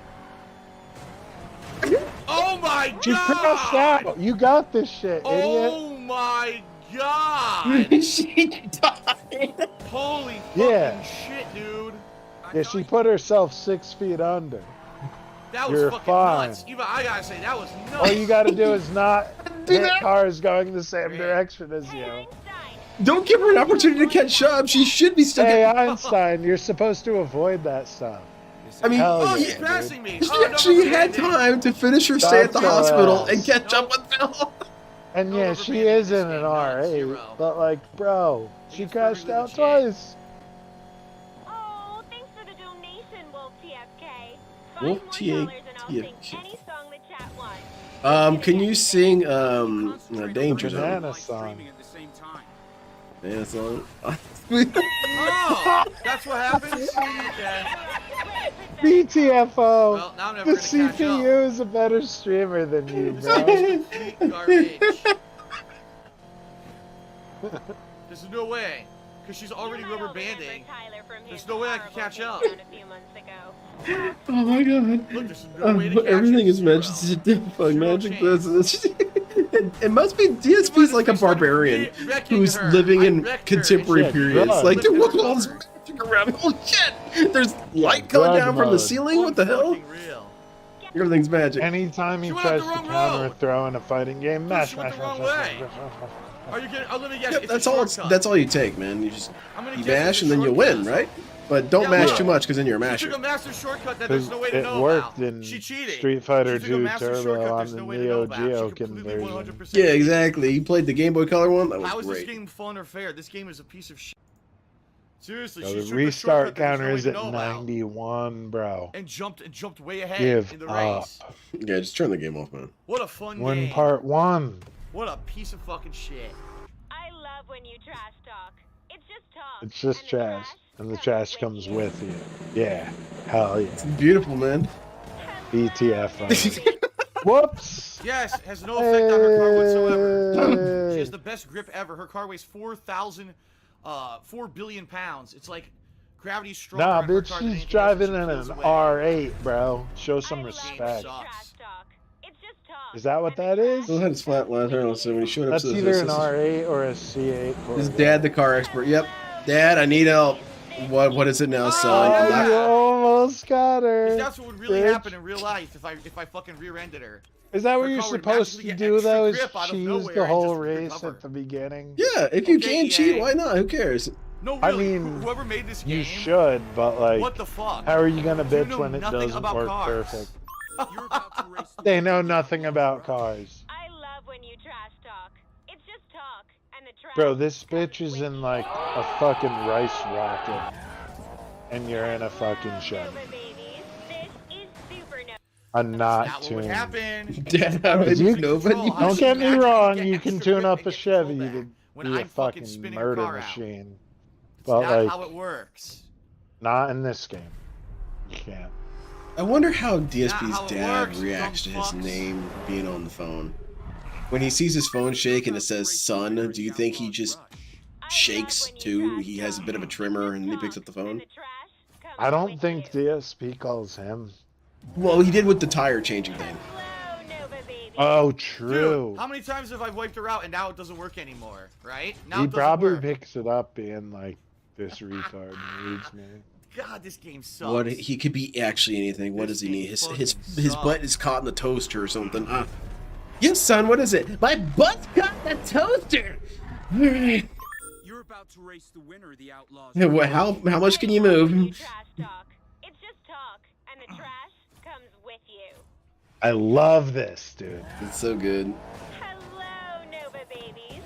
Oh my She crashed god! out. You got this shit, idiot. Oh my god! She died. Holy fucking Yeah. shit, dude! Yeah, she put herself 6 feet under. That was You're fucking fine. nuts. Even I gotta say, that was nuts. All you gotta do is not hit that. cars going the same direction as you. Don't give her an opportunity to catch up. She should be stuck. Hey, Einstein, you're supposed to avoid that stuff. I mean, Hell Oh, yeah, he's dude. passing me. she Oh, no, actually no, had no, no. time to finish her stay at the That's hospital us. and catch up with Phil. And No yeah, rubber she banding is this in an game, none, R8, zero. but like, bro, she It's crashed perfectly out legit. twice. Oh, thanks for the donation, Wolf TFK. Wolf $5 more TFK. and I'll sing any song the chat wants. Can you sing Danger Zone? Banana song. At the same time. Banana song. Oh, that's what happens? Okay. BTFO! Well, now I'm never The gonna catch up. CPU is a better streamer than you, This bro. is complete garbage. There's no way. Because she's already rubber banding. There's no way I can catch up. Oh my god. Look, there's no way to catch Everything it. is magic. Fuck Zero magic. chance. This. It must be DSP's like a barbarian Wrecking who's her. living I in wrecked her. contemporary Yeah, periods. drugs. Like, dude, look at all this magic around. Holy shit! There's light coming drug down from the mode. ceiling. What the hell? Fucking real. Everything's magic. Anytime he She went out tries the to wrong counter road. a throw in a fighting game, mash, she went mash, the wrong mash, mash, way. mash, mash, mash, mash. Are you kidding? Oh, let me guess. Yep, It's that's a all. shortcut. That's all you take, man. You just I'm gonna you guess mash it's and a then you shortcut. win, right? But don't Yeah, mash look. too much because then you're a She masher. took a master shortcut that there's no way to It know worked about. in She cheated. Street Fighter She took a 2 master Turbo shortcut on there's the no way to know Neo about. Geo She completely conversion. 100% Yeah, exactly. You played the Game Boy Color one. That was How is this great. game fun or fair? This game is a piece of shit. Seriously, So she the took a restart shortcut that there's counter no way is to at know about. 91, bro. And jumped way ahead Give in the up. race. Yeah, just turn the game off, man. What a fun Win game. part 1. What a piece of fucking shit. I love when you trash talk. It's just talk. It's just and the trash. And the trash comes with you. Yeah. Hell yeah. Beautiful, man. BTF. Whoops. Yes, it has no effect on her car whatsoever. She Hey. has the best grip ever. Her car weighs 4 billion pounds. It's like Gravity's stronger. Nah, on her bitch, car than she's anything else, driving and in she an pulls away. R8, bro. Show some I love respect. when you Sucks. trash talk. It's just talk. Is that what And the that trash is? Still had his flat lantern, so when he showed up That's to either an this R8 or a C8. his dad, the car expert. Yep, Dad, I need help. What is it now, son? Oh, I'm you not- almost got her. That's what would really bitch. happen in real life if I fucking rear-ended her. Is that what Her you're car would supposed magically to get do, extra though? Is grip out of cheese nowhere the and whole just race recover. at the beginning? Yeah, if you Okay, can cheat, EA. why not? Who cares? No, I really. mean, Whoever made this game, You should, but like, what the fuck? how are you gonna You bitch know when it nothing doesn't about work cars. perfect? You're about to race the They winner know of the nothing Outlaws about Rush. cars. I love when you trash talk. It's just talk. And the trash Bro, this comes bitch is with in you. like a fucking rice rocket. And you're in a fucking Chevy. Nova babies. This is Supernova. A Not not what would tuned. happen. Dad, how Cause do you- you know? But you Don't get me wrong, you can tune up a get Chevy pullback to when be a I'm fucking fucking spinning her murder car out. machine. It's But not like, how it works. not in this game. You can't. I wonder how how DSP's it dad works, reacts to dumb his fucks. name being on the phone. When he sees his phone shake and it says "son," do you think he just shakes too? He has a bit of a tremor and he picks up the phone. I don't think DSP calls him. Well, he did with the tire changing thing. Oh, Dude, true. how many times have I wiped her out and now it doesn't work anymore, right? Now He it doesn't probably work. picks it up being like, this retard needs me. God, this game sucks. What he could be actually anything. What This does he game need? His fucking butt sucks. is caught in the toaster or something. Yes, son. What is it? My butt's got the toaster. You're about to race the winner of the Outlaws. How much can you move? Trash talk. It's just talk. And the trash comes with you. I love this, dude. It's so good. Hello, Nova babies.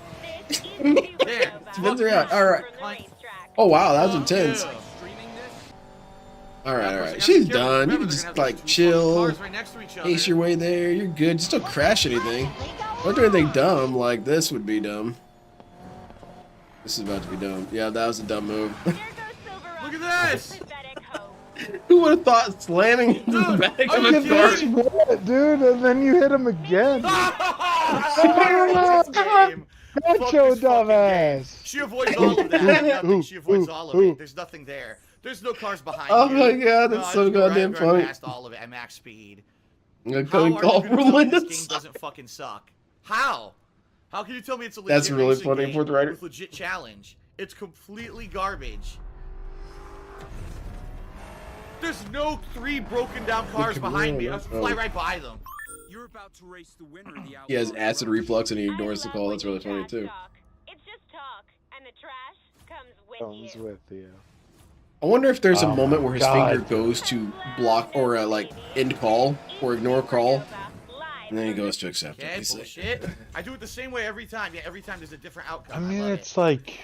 This is Supernova. Spins her out. All right. From the racetrack. Oh wow, that was intense. Yeah. Streaming this? All right, all Of course, right. you She's gotta be careful. done. You Remember, can they're just gonna have like those chill, cars right next to each other. ace your way there. You're good. Just don't crash anything. Don't do anything dumb like this would be dumb. This is about to be dumb. Yeah, that was a dumb move. There goes Silver Rock. Look at this. Pathetic hope. Who would have thought slamming into the Dude, back are of you a Look car? at this what, dude, and then you hit him again. This game. Fuck That's your this fucking game. dumbass. She avoids all of that. Nothing. She avoids all of it. There's nothing there. There's no cars behind Oh you. my God, No, that's I so just go goddamn right funny. past all of it at max speed. I'm gonna How call are you golf gonna tell me Linda. this game doesn't fucking suck? How? How can you tell me it's a legit That's really racing funny, game Fourth Rider. with legit challenge? It's completely garbage. There's no 3 broken down cars at behind me. I me. just fly Oh. right by them. You're about to race the winner of the Outlaws He has acid Rush. reflux and he I ignores the love call. when That's you really funny trash too. talk. It's just talk. And the trash comes with Comes you. with you. I wonder if there's a Oh moment my where his God. finger goes to block or like end call or ignore call, and then he goes to accept it. Okay, He's like, bullshit. I do it the same way every time. Yeah, every time there's a different outcome. I mean, love it's it. like,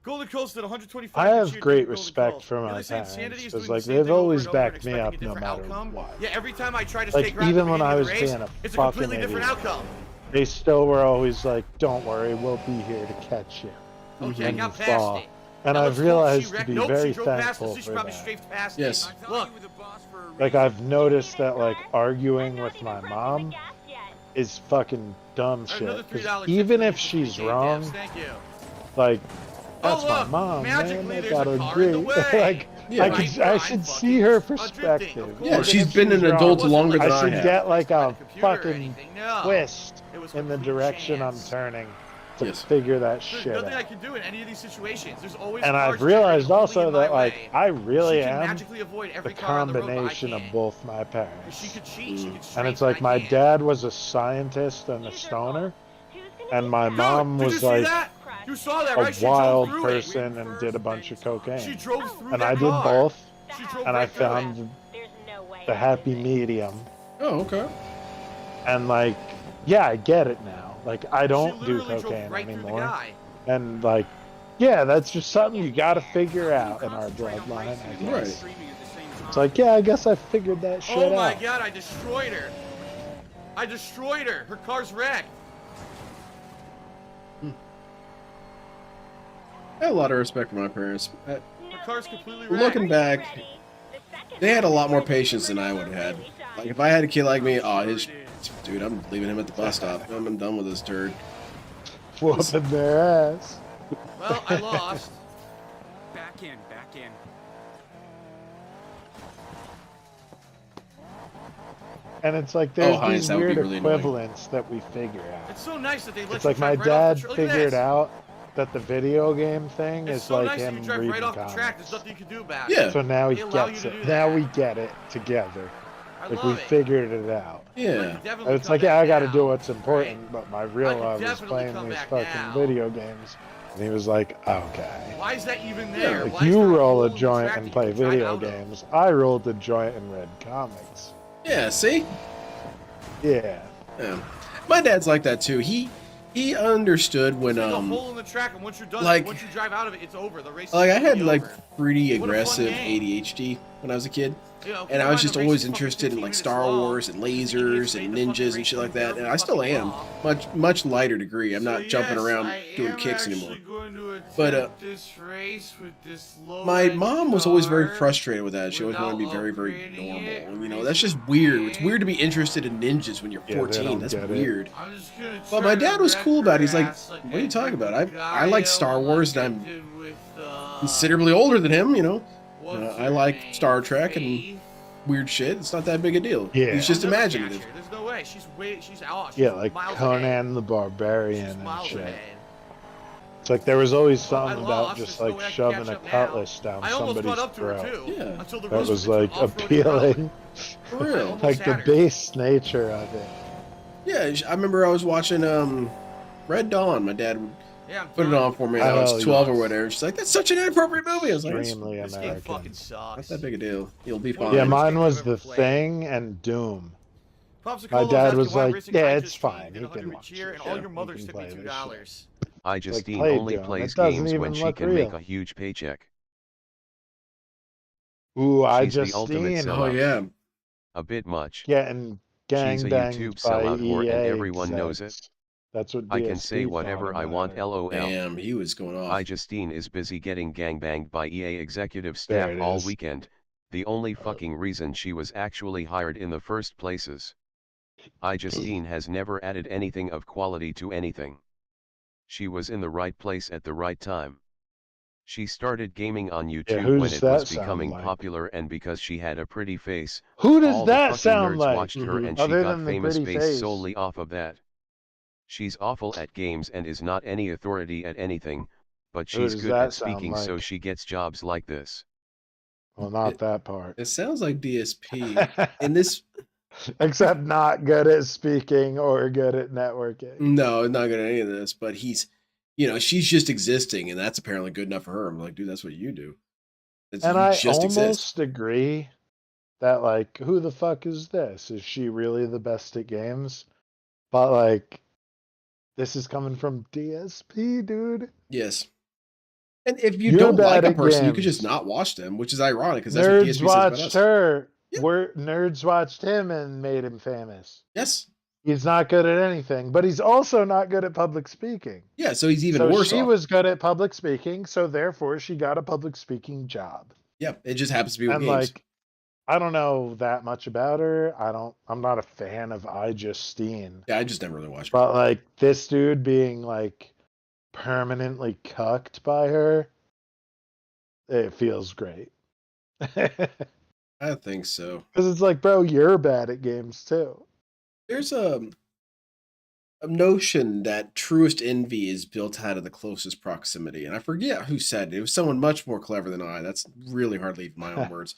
Golden Coast at 125. I have this year, great Golden respect Coast. for You know, my they say insanity parents, is 'cause, doing the like, same they've thing over always and over and backed me expecting up a no different matter outcome. what. Yeah, every time I try to Like, stay grounded even at the when I beginning was of the race, being a it's a fucking completely different idiot. outcome. they still were always like, don't worry, we'll be here to catch you. Okay, I when got you past fall. it. And Now I've let's hope she realized to wrecked- be nope, very she drove past thankful us. She for probably that. strafed past Yes. me. I thought Look, you were the boss for a Like, reason. I've noticed that, like, arguing with my mom Gas yet. is fucking dumb another shit. 'Cause $3 even tip if for the she's game wrong, devs. Thank you. like, Oh, that's my look, mom, man. magically I there's gotta a car in the agree. way. Like, Yeah. I, Right, could, I I'm should fucking see her drifting, of perspective. course. Yeah, Even she's if been an wrong, adult It wasn't longer like than I I should have. get like by the a computer or fucking anything. No. twist It was in the complete direction chance. I'm turning to Yes. figure that There's shit nothing I out. can do in any of these situations. There's always And cars I've realized generated only also in my that, like, way. I really she can am magically avoid the every car on the road, but I combination of can't. both my parents. She could cheat. She could strafe, And it's like I my can't. dad was a scientist and a stoner, and my mom Dude, did was you see like that? You saw that, a right? She drove wild through person and did a bunch of It. She cocaine. drove through And that I did car. both, She drove and I right through it. found There's no way. the happy medium. Oh, okay. And like, yeah, I get it now. Like, I don't She do literally drove cocaine right through the anymore. guy. And like, yeah, that's just something you gotta figure out in our bloodline, I guess. Right. Streaming at the same time. It's like, yeah, I guess I figured that shit Oh my out. god, I destroyed her. I destroyed her. Her car's wrecked. I have a lot of respect for my parents. Her car's completely wrecked. Looking back, they had a lot more patience than I would have had. Like, if I had a kid like me, dude, I'm leaving him at the bus stop. I'm done with this turd. Whooping their ass. Well, I lost. Back Back in, back in. And it's like there's Heinz, these that would be weird really annoying. equivalents that we figure out. It's so nice that they let It's you like my drive right off dad the track. Look at figured this. out that the video game thing It's is so like nice that him you drive reading right off comics. the track. There's nothing you can do about Yeah. it. So now he They allow gets you to it. do Now that. we get it together. I Like love we it. figured it out. Yeah. It's like, yeah, I got to do what's important, but my real love is playing these fucking video games. And he was like, okay. Why is that even there? Like Why is you there roll hole a in the joint track and that play you can drive video out of? games. I rolled a joint and read comics. Yeah, see? Yeah. Yeah. My dad's like that too. He understood when There's a hole in the track, and once you're done, like- once you drive out of it, it's over. The race. like I is had like over. pretty What a fun aggressive game. ADHD when I was a kid. You know, And I come was on, just the race always is fucking interested in 15 like minutes Star long. Wars and 15 lasers minutes and made the fucking ninjas and race shit like come down that. And the I still fucking am. wall. Much lighter degree. I'm So not jumping yes, around I doing am kicks actually anymore. going to attempt But this race with this low my end mom was always very car frustrated with that. She always wanted to be without very, very upgrading normal. it, And, you know, that's just weird. It's weird to be interested in ninjas when you're Yeah, they 14. don't That's get it. weird. I'm just gonna But try my to dad was wreck cool about it. her He's like, ass what are you talking about? I like Star Guile Wars like and I I'm did with, considerably older than him, you know. what's I her like name? Star Trek and Faith? weird shit. It's not that big a deal. Yeah. He's just I'll never catch imaginative. her. There's no way. She's out. She's Yeah, like miles Conan ahead. the Barbarian She's and miles shit. ahead. It's like there was always Well, I something about lost. just There's like no way I can shoving catch a up now. cutlass down I almost somebody's caught up to her throat. too. Yeah. Until the That rules was were like off-road appealing. For real. Almost Like the had her. base nature of it. Yeah, I remember I was watching Red Dawn. My dad would Yeah, I'm put it telling on you. for me. I was Oh, 12 or yes. whatever. She's like, that's such an inappropriate movie. I was like, it's Extremely This game American. fucking not sucks. that big a deal. You'll be Well, fine. Yeah, Best mine game was I've ever The played. Thing and Doom. Popsicle My was dad asking was why like, racing yeah, I it's just fine. did You 100 can watch cheer, it. and all Yeah, your you mother can tipped me play this $2. I Justine play only Doom. plays It doesn't games when even she look can make real. a huge paycheck. Ooh, I She's the just ultimate seen Oh, sellout. yeah. A bit much. getting She's a gangbanged YouTube by sellout whore and EA everyone knows it. execs. That's what I can DSP say thought whatever I about want, it. lol. Damn, he was going off. Justine is busy getting gangbanged by EA executive There staff it all is. weekend. The only fucking reason she was actually hired in the first places. Justine has never added anything of quality to anything. She was in the right place at the right time. She started gaming on YouTube who when does it that was sound becoming like? popular, and because she had a pretty face, Who does all the that fucking sound nerds like? watched her and she Other got than the famous pretty based face. solely off of that. She's awful at games and is not any authority at anything, but Who she's does good that at sound speaking, so like? she gets jobs like this. Well, not that part. It sounds like DSP. In this, Except not good at speaking or good at networking. no, not good at any of this, but he's, you know, she's just existing, and that's apparently good enough for her. I'm like, dude, that's what you do. And you I just almost exist. agree that, like, who the fuck is this? Is she really the best at games? But, like, this is coming from DSP, dude. Yes. And if you You're don't like bad a at person, you could just games. not watch them, which is ironic because that's what Nerds DSP says about watched us. her. Yeah. Nerds watched him and made him famous. Yes. He's not good at anything, but he's also not good at public speaking. Yeah, so he's even So worse she off. was good at public speaking, so therefore she got a public speaking job. Yeah, it just happens to be with And games. like, I don't know that much about her. I'm not a fan of Justine. Yeah, I just never really watched her. But like this dude being like permanently cucked by her, it feels great. I think so. Because it's like, bro, you're bad at games too. There's a notion that truest envy is built out of the closest proximity. And I forget who said it. It was someone much more clever than I. That's really hardly my own words.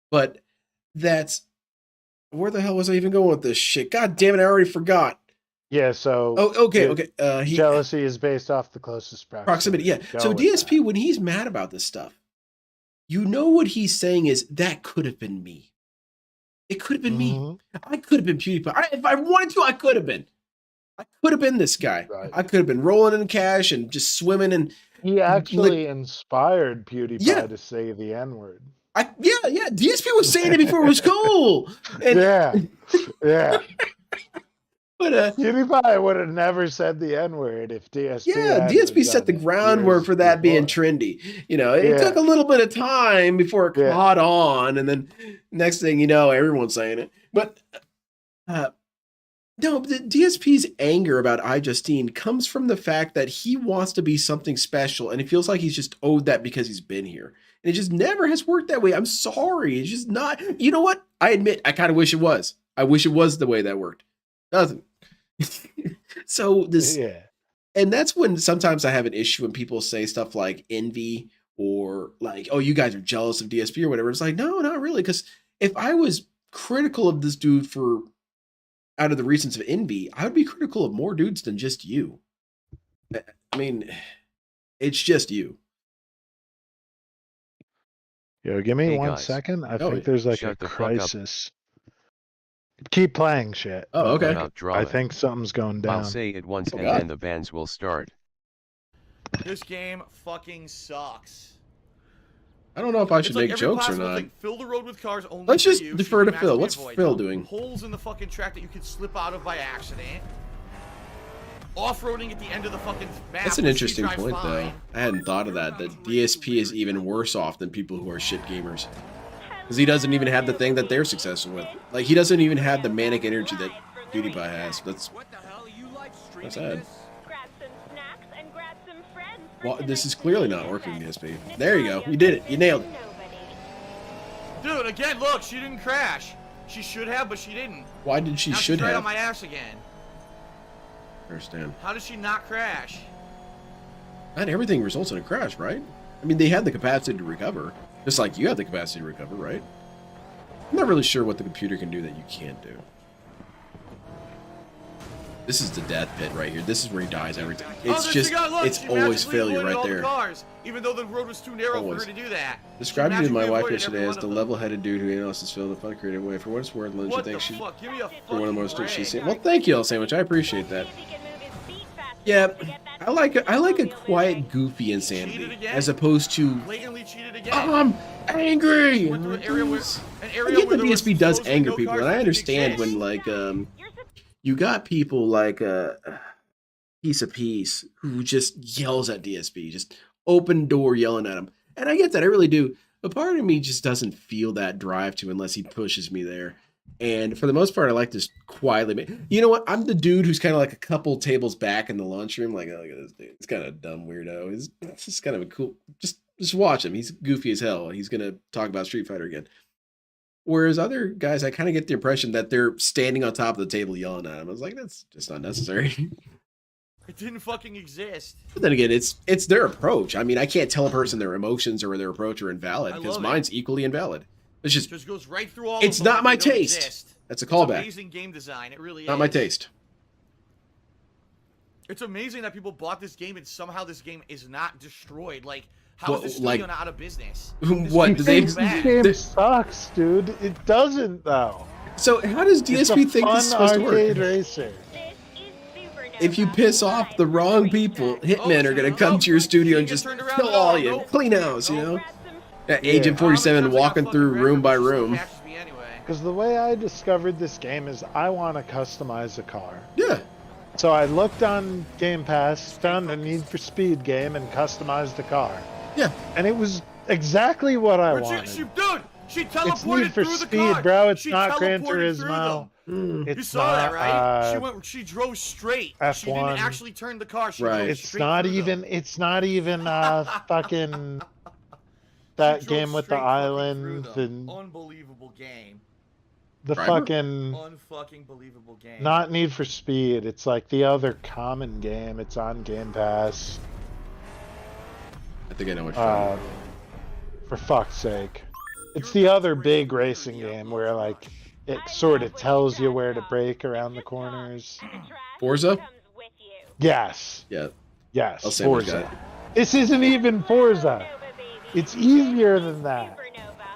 But that's, where the hell was I even going with this shit? God damn it, I already forgot. Yeah, so Oh, okay. Jealousy is based off the closest proximity. Yeah. Go So with DSP, that. when he's mad about this stuff, you know what he's saying is, that could have been me. It could have been me. Mhm. I could have been PewDiePie. If I wanted to, I could have been. I could have been this guy. Right. I could have been rolling in cash and just swimming and He actually inspired PewDiePie to say the N-word. yeah. DSP was saying it before it was cool. And, Yeah. But PewDiePie would have never said the N-word if DSP yeah, hadn't DSP set the done it groundwork years for that being before. trendy. You know, it took a little bit of time before it caught on, and then next thing you know, everyone's saying it. But No, the DSP's anger about iJustine comes from the fact that he wants to be something special, and it feels like he's just owed that because he's been here. And it just never has worked that way. I'm sorry. It's just not. You know what? I admit, I kind of wish it was. I wish it was the way that worked. Doesn't. So this, and that's when sometimes I have an issue when people say stuff like envy or like, oh, you guys are jealous of DSP or whatever. It's like, no, not really. Because if I was critical of this dude for out of the reasons of envy, I would be critical of more dudes than just you. I mean, it's just you. Yo, give me Hey, 1 guys. second. I Oh, think there's like Shut a the fuck up. crisis. Keep playing shit. Oh, okay. About drama. I think something's going down. I'll say it once Oh, and God. then the bans will start. This game fucking sucks. I don't know if I should It's like make every jokes or possible not. thing. Fill the road with cars only Let's for just you, defer to should be Phil. maximally What's avoid. Phil No doing? Holes in the fucking track that you could slip out of by accident. Off-roading at the end of the fucking map. That's an which you interesting drive point, though. fine. I hadn't thought of that. That DSP is even worse off than people who are shit gamers. Because he doesn't even have the thing that they're successful with. Like, he doesn't even have the manic energy that PewDiePie has. That's sad. Well, this is clearly not working, DSP. There you go. You did it. You nailed it. Dude, again, look, she didn't crash. She should have, but she didn't. Why did she Now should she's right on have? my ass again. Understand. How did she not crash? Not everything results in a crash, right? I mean, they had the capacity to recover. Just like you have the capacity to recover, right? I'm not really sure what the computer can do that you can't do. This is the death pit right here. This is where he dies every time. It's oh, just, look, it's she always magically failure avoided right all the there. Cars, even though the road was too narrow Always. for her to do that. Described you to my magically wife avoided yesterday every as one the of them. level-headed dude who analyzes film in a fun, creative way. For what it's worth, Lynn, she What the thinks she's fuck? Give me a for one of the most fucking she's break. seen. Well, thank you, L Sandwich. I appreciate that. Yeah, I like a quiet, goofy Cheated insanity again? as opposed to Blatantly cheated again. I'm angry. Went through an area where, I get that DSP does anger people, and I understand when like you got people like Piece of Peace who just yells at DSP, just open door yelling at him, and I get that, I really do. But part of me just doesn't feel that drive to unless he pushes me there. And for the most part, I like to quietly. You know what? I'm the dude who's kind of like a couple tables back in the lunchroom. Like, oh, look at this dude. He's kind of a dumb weirdo. He's just kind of a cool. Just watch him. He's goofy as hell. He's gonna talk about Street Fighter again. Whereas other guys, I kind of get the impression that they're standing on top of the table yelling at him. I was like, that's just not necessary. It didn't fucking exist. But then again, it's their approach. I mean, I can't tell a person their emotions or their approach are invalid because mine's equally invalid. It's just goes right through all. It's of them not my like they don't taste. exist. That's a It's callback. amazing game design. It really is. Not my taste. It's amazing that people bought this game and somehow this game is not destroyed. Like, how is Well, this studio like- not out of business? What, This do game they- is so bad. This game sucks, dude. It doesn't though. So how does DSP think this is supposed to arcade work? racer. If you piss off the wrong people, hitmen are gonna come to your studio and just kill all you, clean house, you know? Agent 47 walking through room by room. Because the way I discovered this game is I want to customize a car. Yeah. So I looked on Game Pass, found a Need for Speed game, and customized a car. Yeah. And it was exactly what I Dude, wanted. she It's teleported Need for through the Speed, car. bro. It's She not Gran teleported through Turismo. them. It's You saw that, not, right? She drove straight. She didn't F1. actually turn the car. She Right. drove It's straight not through even. them. It's not even. Fucking. That She drove game with the straight fucking island through them. and Unbelievable game. the Driver? fucking. Unfucking believable game. Not Need for Speed. It's like the other common game. It's on Game Pass. I think I know what you're talking about. For fuck's sake. It's the other big racing game where like it sort of tells you where to brake around the corners. Forza? Yes. Yeah. Yes. I'll say what you Forza. got. This isn't even Forza. It's easier than that.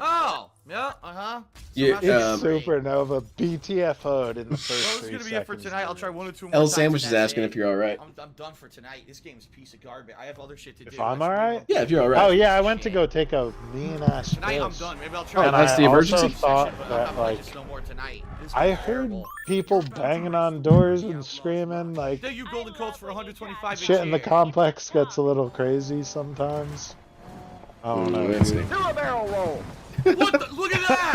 Oh, yeah, uh-huh. Yeah, It's Supernova BTFO'd in the first Well, this 3 is gonna be it for seconds. tonight. I'll try 1 or 2 more L times Sandwich and is that's asking it. if you're all right. I'm done for tonight. This game's a piece of garbage. I have other shit to do. If I'm alright? Yeah, if you're all right. Oh yeah, I went to go take a mean ass Tonight I'm piss. done. Maybe I'll try. Oh, that's I the emergency? also thought But I'm that not playing like this no more tonight. This I game's heard terrible. people banging on doors and screaming like Thank you, Golden Coats, for 125 shit in the cheer. complex gets a little crazy sometimes. I don't know. let's dude. see. What the? Look at that!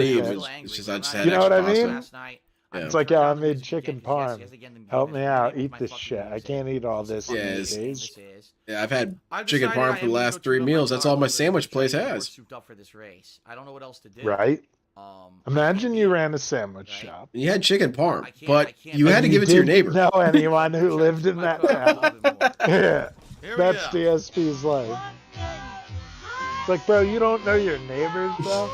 with Eve. him. It's just I just had You know what I extra mean? pasta. Last night, It's like, yo, I made chicken parm. Help me out. Eat this shit. I can't eat all this in 8 days. Yeah, I've had chicken parm for the last 3 meals. That's all my sandwich place has. I don't know what else to do. Right? Imagine you ran a sandwich shop. You had chicken parm, but you had to give it to your neighbor. Know anyone who lived in that town? Yeah, that's DSP's life. It's like, bro, you don't know your neighbors, bro.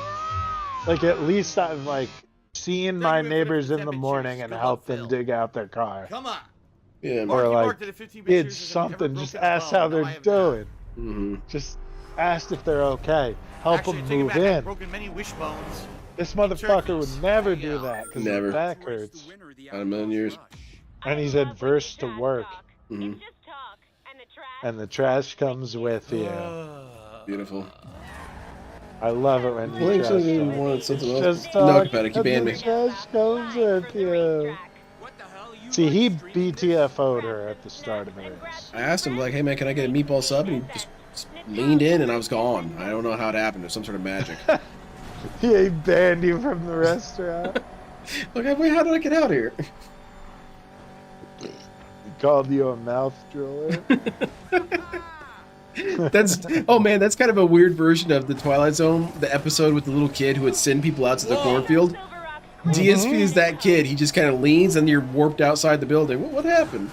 Like, at least I've like seen my neighbors in the morning and helped them dig out their car. Come on. Yeah, or like, it's something. Just ask how they're doing. Just ask if they're okay. Help them move in. Broken many wishbones. This motherfucker would never do that because his back hurts. Not a million years. And he's adverse to work. And the trash comes with you. Beautiful. I love it when you just, want something else. just No, talk Pathetic, you and banned the me. trash comes with you. See, he BTFO'd her at the start of the race. I asked him, like, hey, man, can I get a meatball sub? And he just leaned in, and I was gone. I don't know how it happened. It was some sort of magic. He banned you from the restaurant. Like, wait, how did I get out of here? He called you a mouth driller. Oh man, that's kind of a weird version of the Twilight Zone, the episode with the little kid who would send people out to the cornfield. DSP is that kid. He just kind of leans and you're warped outside the building. What happened?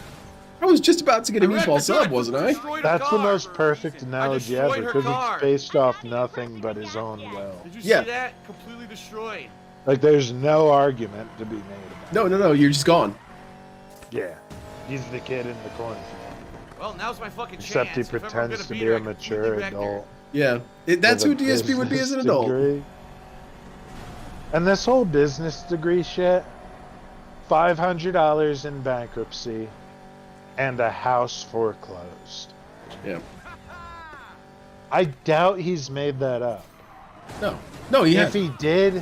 I was just about to get a meatball sub, wasn't I? That's the most perfect analogy ever because it's based off nothing but his own will. Did you see that? Completely destroyed. Like, there's no argument to be made about No, you're just gone. Yeah. He's the kid in the cornfield. Well, now's my fucking Except chance. he pretends to be a mature adult. Yeah, that's who DSP would be as an adult. Degree. And this whole business degree shit, $500 in bankruptcy, and a house foreclosed. Yeah. I doubt he's made that up. No, he If he did,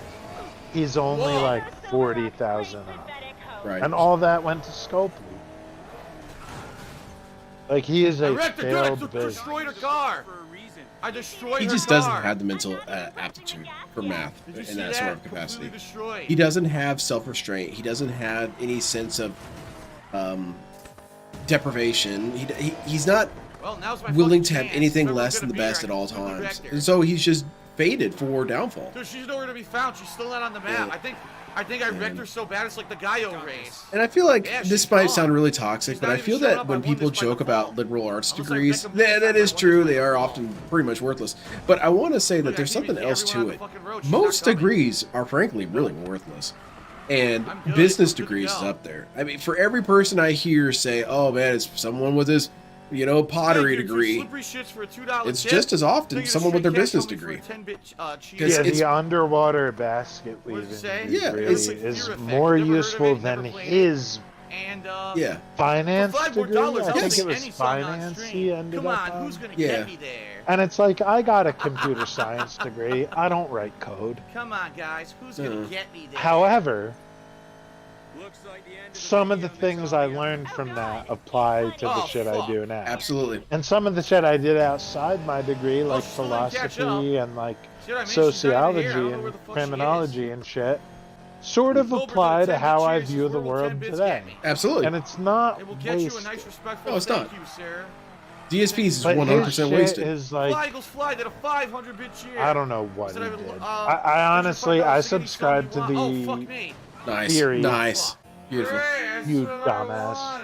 he's only like 40,000 up. Right. And all that went to Scopely. Like, he is a failed business. Destroyed her car. I destroyed her car. He just doesn't have the mental aptitude for math in that sort of capacity. Destroyed. He doesn't have self-restraint. He doesn't have any sense of deprivation. He's not willing to have anything less than the best at all times. And so he's just fated for downfall. Dude, she's nowhere to be found. She's still not on the map. Yeah. I think I wrecked her so bad it's like the Gaio race. And I feel like this might sound really toxic, but I feel that when people joke about liberal arts degrees, that is true. They are often pretty much worthless. But I want to say that there's something else to it. Most degrees are frankly really worthless. And business degrees is up there. I mean, for every person I hear say, oh man, it's someone with this, pottery degree, it's just as often someone with their business degree. Yeah, the underwater basket weaving degree is more useful than his finance degree. I think it was finance he ended up on. And it's like, I got a computer science degree. I don't write code. Come on, guys. Who's going to get me there? However, some of the things I learned from that apply to the shit I do now. Absolutely. And some of the shit I did outside my degree, like philosophy and like sociology and criminology and shit, sort of apply to how I view the world today. Absolutely. And it's not wasted. No, it's not. DSP's is 100% wasted. Is like, Fly Eagles Fly did a 500-bit cheer. I don't know what he did. I honestly, I subscribe to the theory. Nice. Beautiful. You dumbass.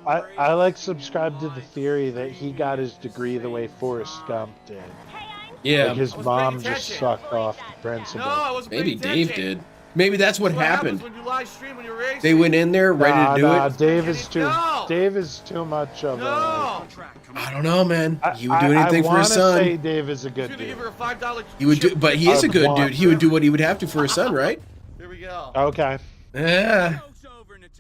I like subscribe to the theory that he got his degree the way Forrest Gump did. Yeah. Like his mom just sucked off the principal. Maybe Dave did. Maybe that's what happened. They went in there ready to do it. Dave is too much of a... I don't know, man. He would do anything for his son. I say Dave is a good dude. He would do, but he is a good dude. He would do what he would have to for his son, right? Here we go. Okay. Yeah.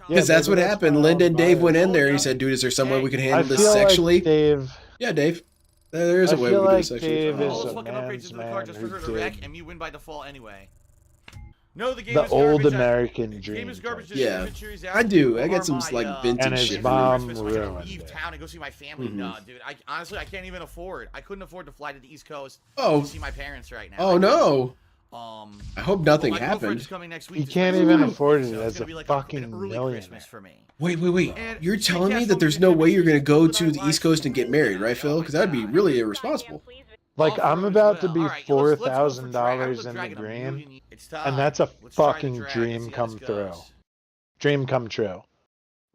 Because that's what happened. Linda and Dave went in there and he said, dude, is there some way we can handle this sexually? Like Dave... Yeah, Dave. There is a way we can do this sexually. Dave is a man's man who did... And you win by default anyway. No, the game the is old garbage. American dream. Game is garbage. Yeah, I do. I got some like vintage and his shit. Mom leave town and go see my family. No, dude. I honestly, I can't even afford. I couldn't afford to fly to the East Coast. Oh. To see my parents right now. Oh no. I hope nothing my girlfriend's happened. coming next week You to can't spend even time with afford me, it so as it's a gonna be like fucking an early millionaire. Christmas for me. Wait. And You're she telling me cashed that over there's the no way you're tickets going to go that I to the live East Coast streamed and get it. married, right, Phil? Because that would be really irresponsible. Like, I'm Off-road as about to well. be All right, let's go for $4,000 drag. in the green, It's time. and that's a Let's try to fucking drag and dream see how come this through. goes. Dream come true.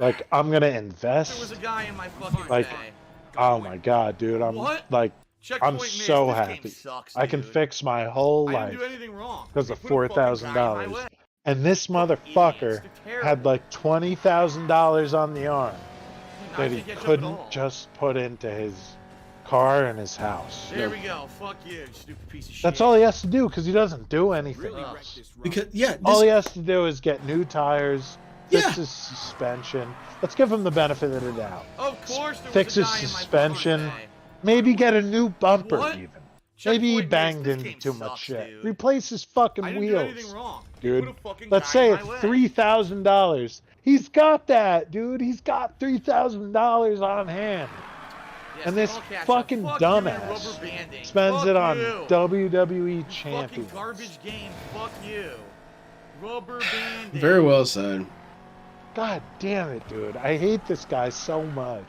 Like, I'm gonna There was invest. a guy in my fucking Like, pay. oh my god, dude, I'm What? like, Checkpoint I'm missed. so This game happy. sucks, I can dude. fix my whole I life didn't do anything wrong. because They of put a fucking guy in my $4,000. way. And this motherfucker They're had like $20,000 on the arm I that he can't catch up at couldn't all. just put into his car and his house. There we go. Fuck you, you stupid piece of shit. That's all he has to do because he doesn't do anything Really else. Because yeah, All he has to do is get new tires, fix Yeah. his suspension. Let's give him the benefit of the doubt. Of course there was Fix a his guy in my suspension. fucking pay. Maybe get a new bumper What? even. Maybe he Checkpoint banged missed. This into game too much sucks, shit. dude. Replace his fucking I didn't wheels. do anything wrong. They Dude, put a fucking let's guy say in it's my way. $3,000. He's got that, dude. He's got $3,000 on hand. Yes, And they this all catch up. fucking Fuck you and dumbass rubber banding. spends Fuck it on you. WWE Fucking champions. garbage game. Fuck you. Rubber banding. Very well said. God damn it, dude. I hate this guy so much.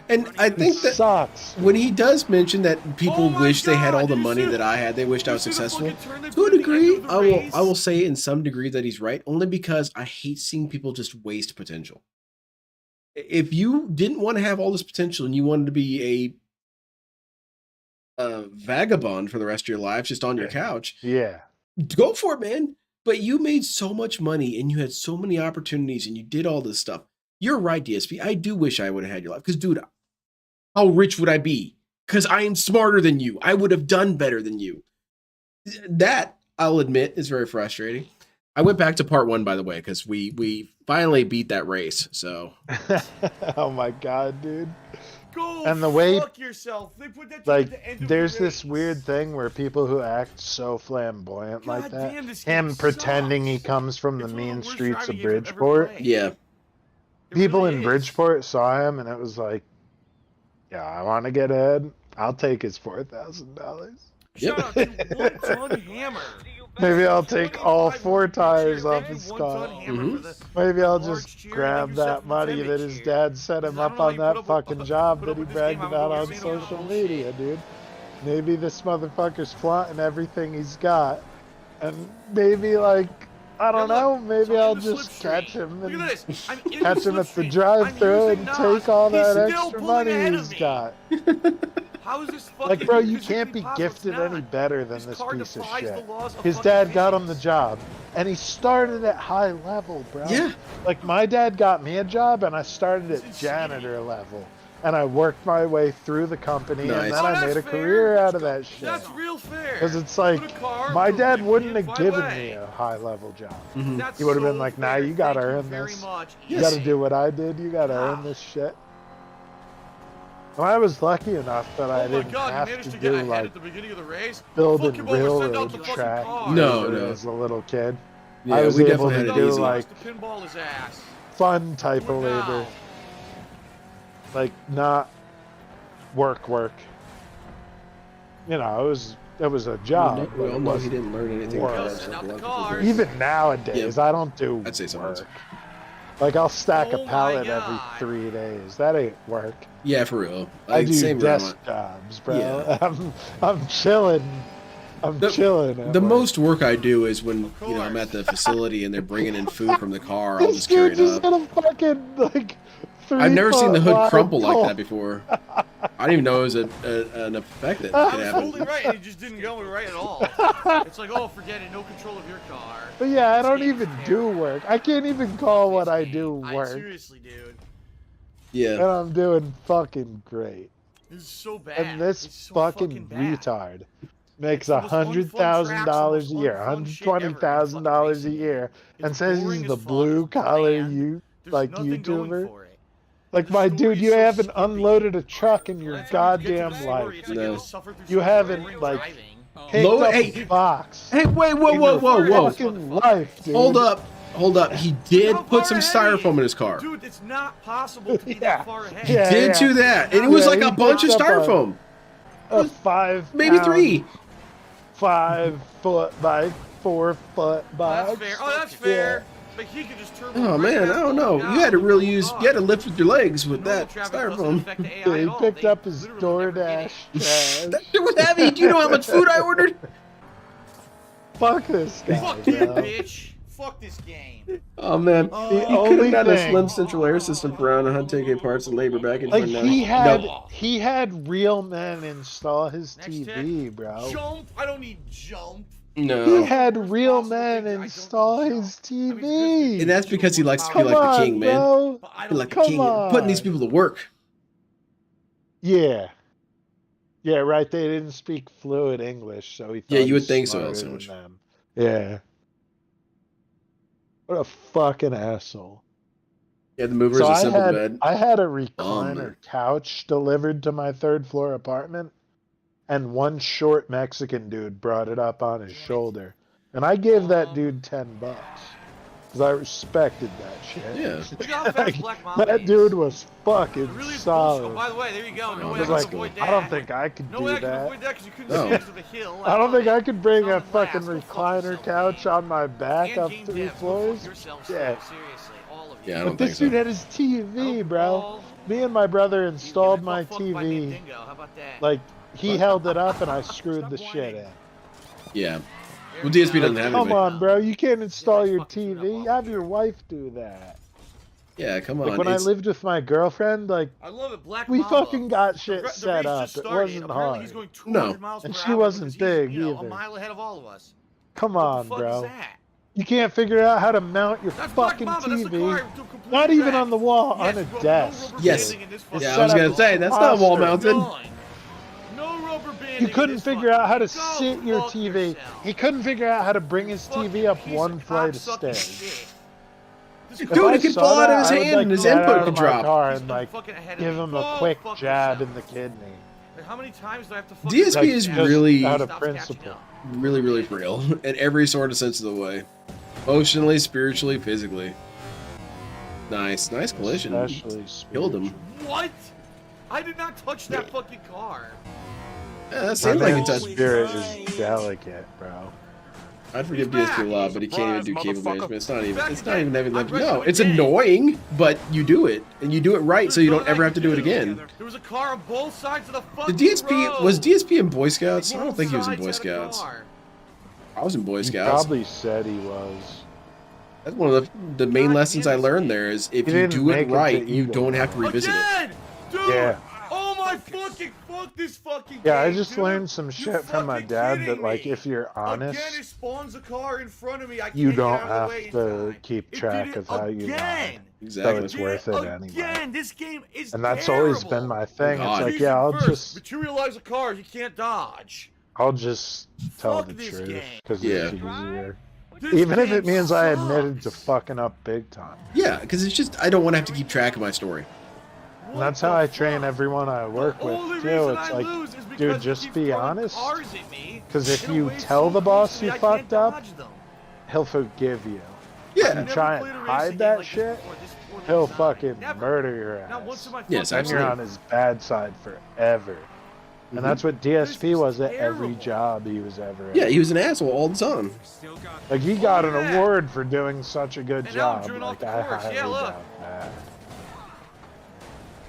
And I He think that sucks. when he does mention that people Oh my wish they had God, all the did you money see that the- I had, they wished I you was see the successful. fucking turn they To put a at the end degree, of the I race? will say in some degree that he's right, only because I hate seeing people just waste potential. If you didn't want to have all this potential and you wanted to be a vagabond for the rest of your life, just on your couch, Yeah. go for it, man. But you made so much money and you had so many opportunities and you did all this stuff. You're right, DSP. I do wish I would have had your life. Because, dude, how rich would I be? Because I am smarter than you. I would have done better than you. That, I'll admit, is very frustrating. I went back to part 1, by the way, because we finally beat that race. So Oh my god, dude. Go And the way- fuck yourself. They put that Like, at the end of there's the this race. weird thing where people who act so flamboyant like God that, damn, this him game pretending he sucks. comes from the It's one of mean worst streets of driving games I've ever Bridgeport, played. yeah, It people really in is. Bridgeport saw him and it was like, yeah, I want to get ahead. I'll take his $4,000. Shout out to One Ton Hammer. Maybe I'll take all 4 tires Cheer. off Thank his you, One Ton car. Hammer, for the Maybe I'll large just cheer. grab Give yourself that a money Timmy that his cheer. dad set him Because I up don't know how on you that put up fucking with- job put that up he with this bragged game. I about don't know on what you're saying about social bullshit. media, dude. Maybe this motherfucker's flaunting everything he's got. And maybe, like, I don't Yeah, look, know, maybe so I'm I'll in the just slipstream. catch him Look and at this. I'm in catch him at the slipstream. drive-thru I'm and using take all Nas. He's that still extra pulling money ahead of he's me. got. How is this fucking Like, bro, you physically can't be possible? It's gifted not. any better than This this car piece of defies the shit. laws of His fucking dad got him the physics. job, and he started at high level, bro. Yeah. Like, my dad got me a job, and I started It's at insane. janitor level. And I worked my way through the company, Nice. and then Oh, I that's made a fair. career out of that shit. That's real fair. Because it's like, Put a car, my put a dad big wouldn't kid have by given way. me a high level job. Mhm. That's He would have been so like, nah, fair. you gotta Thank earn very this. much. You Yes. gotta do what I did, you gotta earn this shit. Well, I was lucky enough that I Oh my didn't god, you have managed to to get do, ahead like, at the beginning of the race? building Fuck him over, send out railroad the fucking track car. No, either no. as a little kid. yeah, I was we able definitely to had it do, easy. like, to pinball his ass. fun type of What labor. now? Like, not work. You know, it was a job. we but all it know he wasn't didn't learn anything work. from Go, that. send out so the lucky cars. for him. Even nowadays, I don't do I'd say so. work. Like, I'll stack Oh a my pallet every God. 3 days. That ain't work. Yeah, for real. I do same around desk jobs, bro. Yeah. I'm chilling. I'm chilling. at The work. most work I do is when Of I'm course. at the facility and they're bringing in food from the car. I'll This just carry dude it just up. hit a fucking, like, I've never seen the hood 3-foot crumple wide like that before. I didn't even know it was an effect that I could was happen. totally right, and it just didn't go right at all. It's like, oh, forget it, no control of your car. But yeah, I This don't game is even do terrible. work. I can't even call what This I game, do work. Seriously, dude. And Yeah. I'm doing fucking great. this is so bad. And this It's so fucking bad. retard makes It's the most unfun tracks, the $100,000 a most year, unfun shit ever in $120,000 a fucking year, racing. and It's says boring he's as the fuck, blue it's collar bland. There's like nothing going YouTuber. for it. Like, The my dude, story's you so haven't skimpy. unloaded a truck in your By the time you get to goddamn the story, life. it's like No. you have to suffer through You some haven't, boring like, driving. Picked Load- up hey. a box Hey, wait, whoa, in whoa, your whoa, whoa. fucking life, dude. Hold up. He did How put far some ahead are you? styrofoam in his car. Dude, it's not possible to be Yeah. that far ahead. He Yeah, did yeah. do that. And it was Yeah, like he a bunch of picked up a- styrofoam. A 5 Maybe pound, 3. 5 foot bike 4-foot box. That's fair. Oh, that's fair. But he could just turbo. Oh man, I don't know. You had to really use. You had to lift with your legs with that styrofoam. Yeah, he picked up his DoorDash trash. That shit was heavy. Do you know how much food I ordered? Fuck this guy. Fuck you, bro. bitch. Fuck this game. Oh man, The he could only have got a thing- slim central air system for around 110k parts and labor back in Like 29. he had real men install his Next TV, tick. bro. Jump. I don't need jump. No. He had real men install his TV. And that's because he likes to be Come like on, the king, man. bro. Be like the Come king, on. putting these people to work. Yeah. Yeah, right. They didn't speak fluid English, so he thought Yeah, you would he's think so, smarter Sandwich. than them. Yeah. What a fucking asshole. Yeah, the mover's So a simple bed. I had a recliner couch delivered to my 3rd floor apartment, and one short Mexican dude brought it up on his shoulder. And I gave that dude $10 because I respected that shit. Yeah. Look at how fast Black Mamba That is. dude was fucking Really is bullshit. solid. Oh, by the way, there you go. No I way I was can like, avoid that. I don't think I could No do way I can that. avoid that because you couldn't No. see next to the hill. I don't think I could bring It's a on the fucking glass. Go fuck recliner yourself, couch man. on my back And up game 3 devs, go fuck floors. yourselves, Yeah. seriously, all of you. Yeah, I But don't this think so. dude had his TV, bro. All- Me and my brother You installed get my fucked by me, TV. Dingo. How about that? Like, he held it up and I screwed the shit in. Yeah. Well, DSP doesn't have Come anything. on, bro. You can't install your fucking shit up TV. all Have your wife do that. Yeah, come on. Like, when I it's- lived with my girlfriend, like, I love it. Black we Mamba. fucking got shit The set race up. just It started. wasn't Apparently hard. he's going 200 No. miles And per she hour wasn't because he's, big you know, a either. mile ahead of all of us. Come What on, the fuck bro. is that? You can't figure out how to mount your That's Black fucking Mamba. That's the TV. car. Completely Not even wrecked. on the wall, Yes, on a no desk. rubber Yes. banding in this It's fucking Yeah, I set was up gonna as say, that's not wall posture. mounted. None. No rubber banding. You in couldn't this figure out how to fucking- sit Go your fuck TV. yourself. He couldn't figure out how to bring his Fucking TV up piece one of flight of cocksucking stairs. shit. This If Dude, I it could saw fall out of that, his I would, hand like, and his get input out could of my drop. car He's and like fucking ahead of give me. him Go a quick fuck jab yourself. in the kidney. Like, how many times do I have to fucking DSP Like, is just really, out of Stop catching principle. up. really real in every sort of sense of the way. Emotionally, spiritually, physically. Nice collision. Especially Killed him. What? I did not touch that fucking car. Yeah, that My seems like he man's touched. spirit is delicate, bro. I'd forgive He's DSP a lot, but he can't even do Surprise, cable management. It's not even. Back It's not again. even heavy I'm lifting. ready No, to it's win. annoying, but you do it, and you do it right, so you There's don't ever have to do it nothing I can again. There was a car on both sides of the The fucking DSP road. was DSP in Boy Scouts. I don't Both think he was in sides Boy had a Scouts. car. I was in Boy He Scouts. probably said he was. That's one of the main God lessons damn I it. learned there is if He you didn't do make it it to right, you Eagle. don't have to revisit it. Again! Dude! Yeah. Oh my fucking fuck this fucking Yeah, I game, just dude. learned some You shit from my fucking dad that, kidding like, me. if you're honest, Again, it spawns a car in front of me. I you can't don't get out of the have way in to time. keep It track did it of how you again. ride. Exactly. So it's worth it anyway. Again, this game is And that's always been terrible. my thing. God. It's like, yeah, I'll First, just materialize a car you can't dodge. tell Fuck the this truth game. because Yeah. it's easier. This Even if game it means I admitted to sucks. fucking up big time. Yeah, because it's just I don't want to have to keep track of my story. And What that's the how I fuck? train everyone I work The with only too. reason It's I like, lose is because dude, he just keeps be throwing honest. cars at me 'Cause if in a you way tell the so boss easily you I can't fucked up, dodge them. he'll forgive you. Yeah. You Never try played and a racing hide game that like this shit, before, this poorly he'll designed. fucking Never. murder your Not once ass. in my Yes, fucking And you're absolutely. on his bad side forever. And that's what DSP This was is at every terrible. job he was ever in. Yeah, he was an asshole all the time. Like, he got an Yeah. award for doing such a good And now I'm job. driven off Like, the I course. highly Yeah, look. doubt that.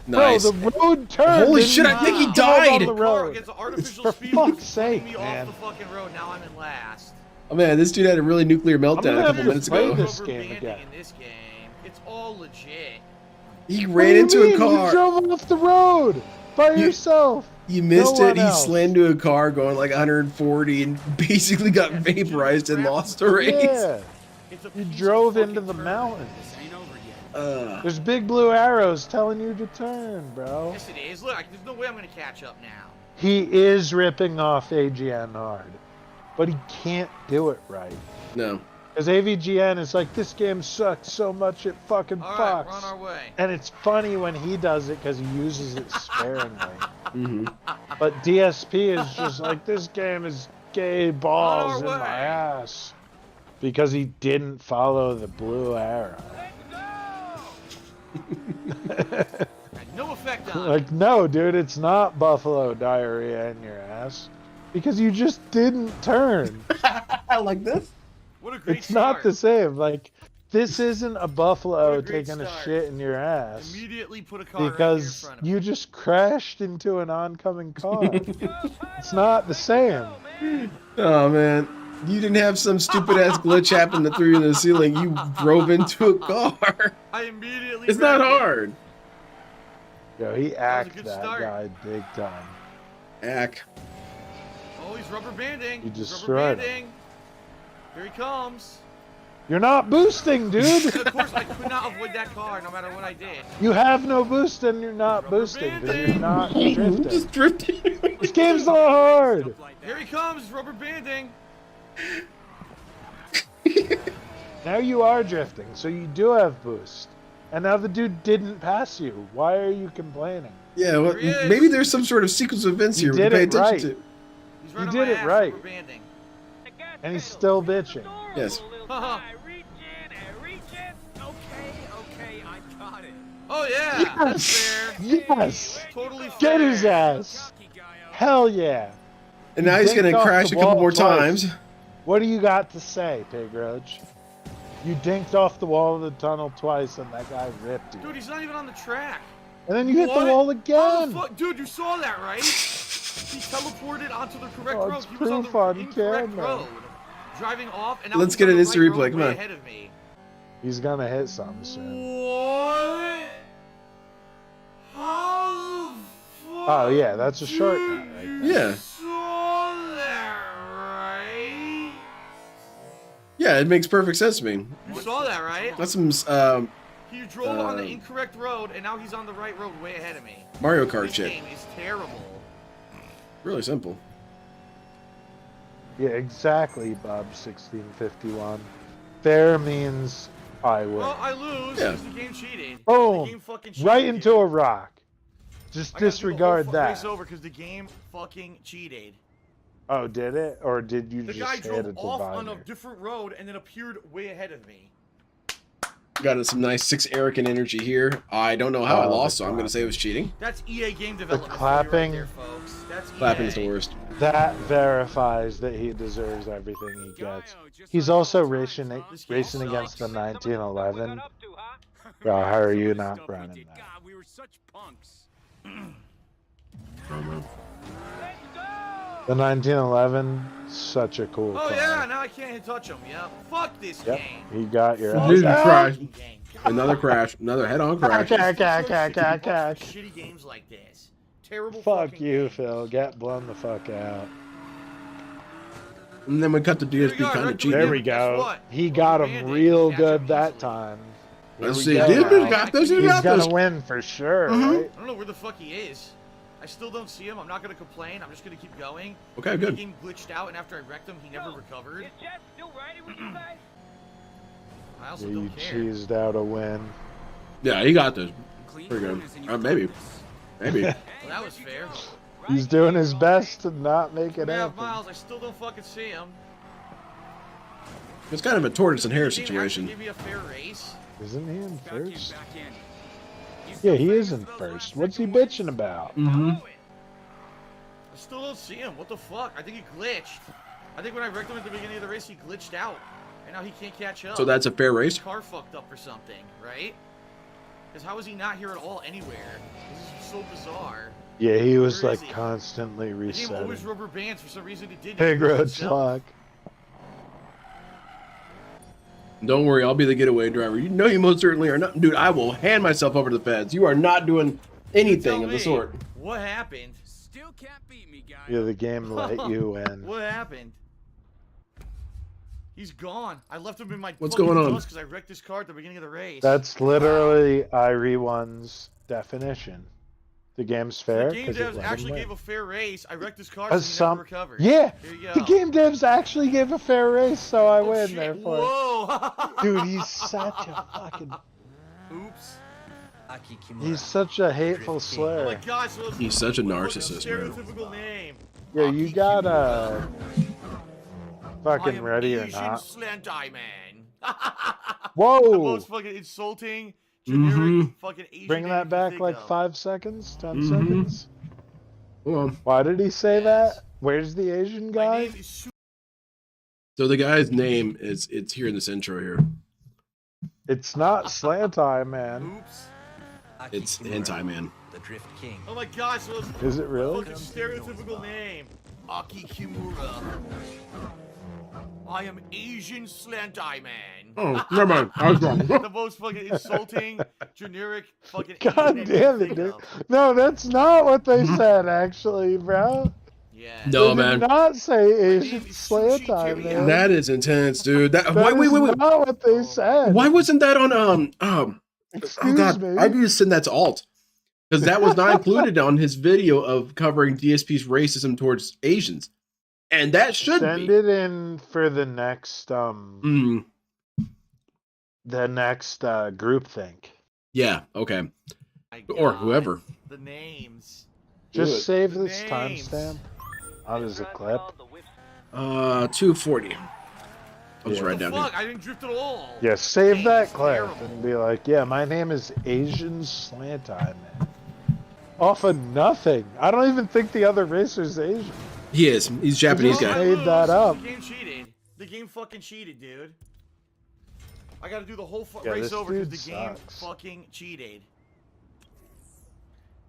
Nice. Bro, the road turned. Holy and shit, I you think he drove died. on the Car road. against artificial For speed fuck's was sake, me man. off the fucking road. Now I'm in last. Oh man, this dude had a really nuclear meltdown gonna a have couple to minutes play ago. this Rubber game banding again. in this game. It's all legit. He What ran do you into mean? a car. You drove off the road by yourself. You missed No it. one He else. slammed into a car going like 140 and basically got vaporized and lost the race. Yeah. It's a You piece of drove fucking into the turd. mountains. This ain't over yet. There's big blue arrows telling you to turn, bro. Yes, it is. Look, there's no way I'm gonna catch up now. He is ripping off AGN hard, but he can't do it right. No. Because AVGN is like, this game sucks so much it fucking All right, we're fucks. on our way. And it's funny when he does it because he uses it sparingly. Mm-hmm. But DSP is just like, this game is gay balls On in our my way. ass. Because he didn't follow the blue arrow. Had no effect on. Like, no, dude, it's not buffalo diarrhea in your ass. Because you just didn't turn. I like this. It's not the start. same. Like, this isn't a buffalo What a great taking a start. shit in your ass. Immediately put a car right here in Because front of me. you just crashed into an oncoming car. It's not the same. Oh man, you didn't have some stupid ass glitch happen that threw you in the ceiling. You drove into a car. I immediately. It's not wrecked it. hard. Yo, he was a acked good that start. guy big time. Ack. Oh, he's rubber banding. You He's destroyed rubber him. banding. Here he comes. You're not boosting, dude. Of course, I could not avoid that car no matter what I did. You have no boost and you're not Rubber boosting because you're banding. not I'm drifting. just drifting. This game's not hard. Here he comes, rubber banding. Now you are drifting, so you do have boost. And now the dude didn't pass you. Why are you complaining? Yeah, well, Here he is. maybe there's some sort of sequence of events You here we can did pay it attention right. to. He's You right on did my it ass, right. rubber banding. And he's still bitching. Yes. Haha. Okay, I got it. Oh yeah, that's fair. Yes! Totally fair. Get his ass! Hell yeah! And now he's dinked gonna off crash the a couple wall more twice. times. What do you got to say, Pig Roach? You dinked off the wall of the tunnel twice and that guy ripped you. Dude, he's not even on the track. And then you hit What? the wall How again! the fuck? Dude, you saw that, right? He teleported onto the correct Oh, road. it's He was on the proof on incorrect camera. road. Driving off, and now Let's he's get on an the instant right replay, road come way on. ahead of me. He's gonna hit something soon. What? How the fuck? Oh yeah, that's a shortcut right there. Yeah. Saw that, right? Yeah, it makes perfect sense to me. You saw that, right? That's some He drove on the incorrect road, and now he's on the right road way ahead of me. Mario Kart This shit. game is terrible. Really simple. Yeah, exactly, Bob1651. Fair means I win. Well, I lose Yeah. because the game cheated. Boom! The game fucking cheated, Right dude. into a rock. Just I gotta do the whole disregard race that. over because the game fucking cheated. Oh, did it? Or did you The just guy hit drove a off on a divider? different road and then appeared way ahead of me. Got some nice 6 Erican energy here. I don't know how I Oh, lost, the so I'm gonna say it was cheating. That's EA game development. clapping- for you right there, folks. That's Clapping's EA. the worst. That verifies that he deserves everything he gets. He's also racing against the 1911. Bro, how are you not running that? God, we were such punks. The 1911, such a cool Oh car. yeah, now I can't touch him. Yep. Fuck this Yep, game. he got your Fuck Dude, ass. this crash. fucking game. Another crash. Another head-on crash. Shitty games like this. Terrible. Fuck fucking you, game. Phil. Get blown the fuck out. And then we cut the Here we DSP go, kind right of to the There cheating. we Guess go. what? He got him Banding. real Catch him good that easily. time. Let's Here see. we go. DSP's got this. He's He's got gonna this. win for sure, Mhm. right? I don't know where the fuck he is. I still don't see him. I'm not gonna complain. I'm just gonna keep going. Okay, The good. game glitched out, and after I wrecked him, he never recovered. Is Jeff still riding with you guys? I also You don't care. cheesed out a win. Yeah, he got this. Clean Pretty good. corners and you've Maybe. done this. Maybe. Well, that was fair. He's doing his best to not make it Yeah, happen. Miles, I still don't fucking see him. It's kind of a tortoise and hare Did the game actually situation. give me a fair race? Isn't he in Back in, first? back in. He's Yeah, so he famous is in for those first. last What's he second wins. bitching about? Mm-hmm. I still don't see him. What the fuck? I think he glitched. I think when I wrecked him at the beginning of the race, he glitched out. And now he can't catch up. So that's a fair race? His car fucked up or something, right? Because how is he not here at all anywhere? This is so bizarre. Yeah, he was Where like is he? constantly The game always resetting. rubber bands for some reason. It didn't. Pig It road itself. fuck. Don't worry, I'll be the getaway driver. You know you most certainly are not. Dude, I will hand myself over to the feds. You are not doing anything Tell of the me, sort. What happened? Still can't beat me, guy. Yeah, the game let you win. What happened? He's gone. I left him in my What's fucking going on? dust because I wrecked his car at the beginning of the race. That's literally Irie1's definition. The game's fair. The game 'cause it devs let him actually win. gave a fair race. I wrecked his car, As so he some- never recovered. Yeah, Here you go. the game devs actually gave a fair race, so I Oh, win. shit. Therefore, Whoa! dude, he's such a fucking. Oops. He's such a hateful Oh my slur. god, so He's such a what narcissist, man. stereotypical name. Yeah, you got I fucking am ready or Asian not. Slant Eye Man. The Whoa! most fucking insulting, generic fucking Asian Bring name that you can back think like of. 5 seconds, 10 Mhm. seconds. Hold on. Why did he say that? Where's the Asian My guy? name is So the guy's name it's here in this intro here. It's not Slant Eye Man. Oops. It's Hentai Man. The Drift King. Oh my gosh, so it's Is it really? fucking stereotypical name. Aki Kimura. I am Asian Slant Eye Man. Oh, never mind. I was wrong. The most fucking insulting, generic fucking God Asian damn name it, you dude. can think No, that's not what they said, actually, bro. of. Yeah. No, They man. did not say name Asian is Slant Sushi Eye Teriyaki. Man. That is intense, dude. That That wait. is not what they said. Why wasn't that on oh Excuse god, me. I need to send that to alt. Because that was not included on his video of covering DSP's racism towards Asians. And that should Send be. it in for the next groupthink. Yeah, okay. My Or God, whoever. The names. Just save The this names. timestamp out as a clip. 240. I'll just Yeah. write down here. Fuck, I didn't drift at all. Yeah, save Names, that clip terrible. and be like, yeah, my name is Asian Slant Eye Man. Off of nothing. I don't even think the other racer's Asian. He is. He's a Japanese just guy. made that up. The game cheated. The game fucking cheated, dude. I gotta do the whole Yeah, race this over because dude the game sucks. fucking cheated.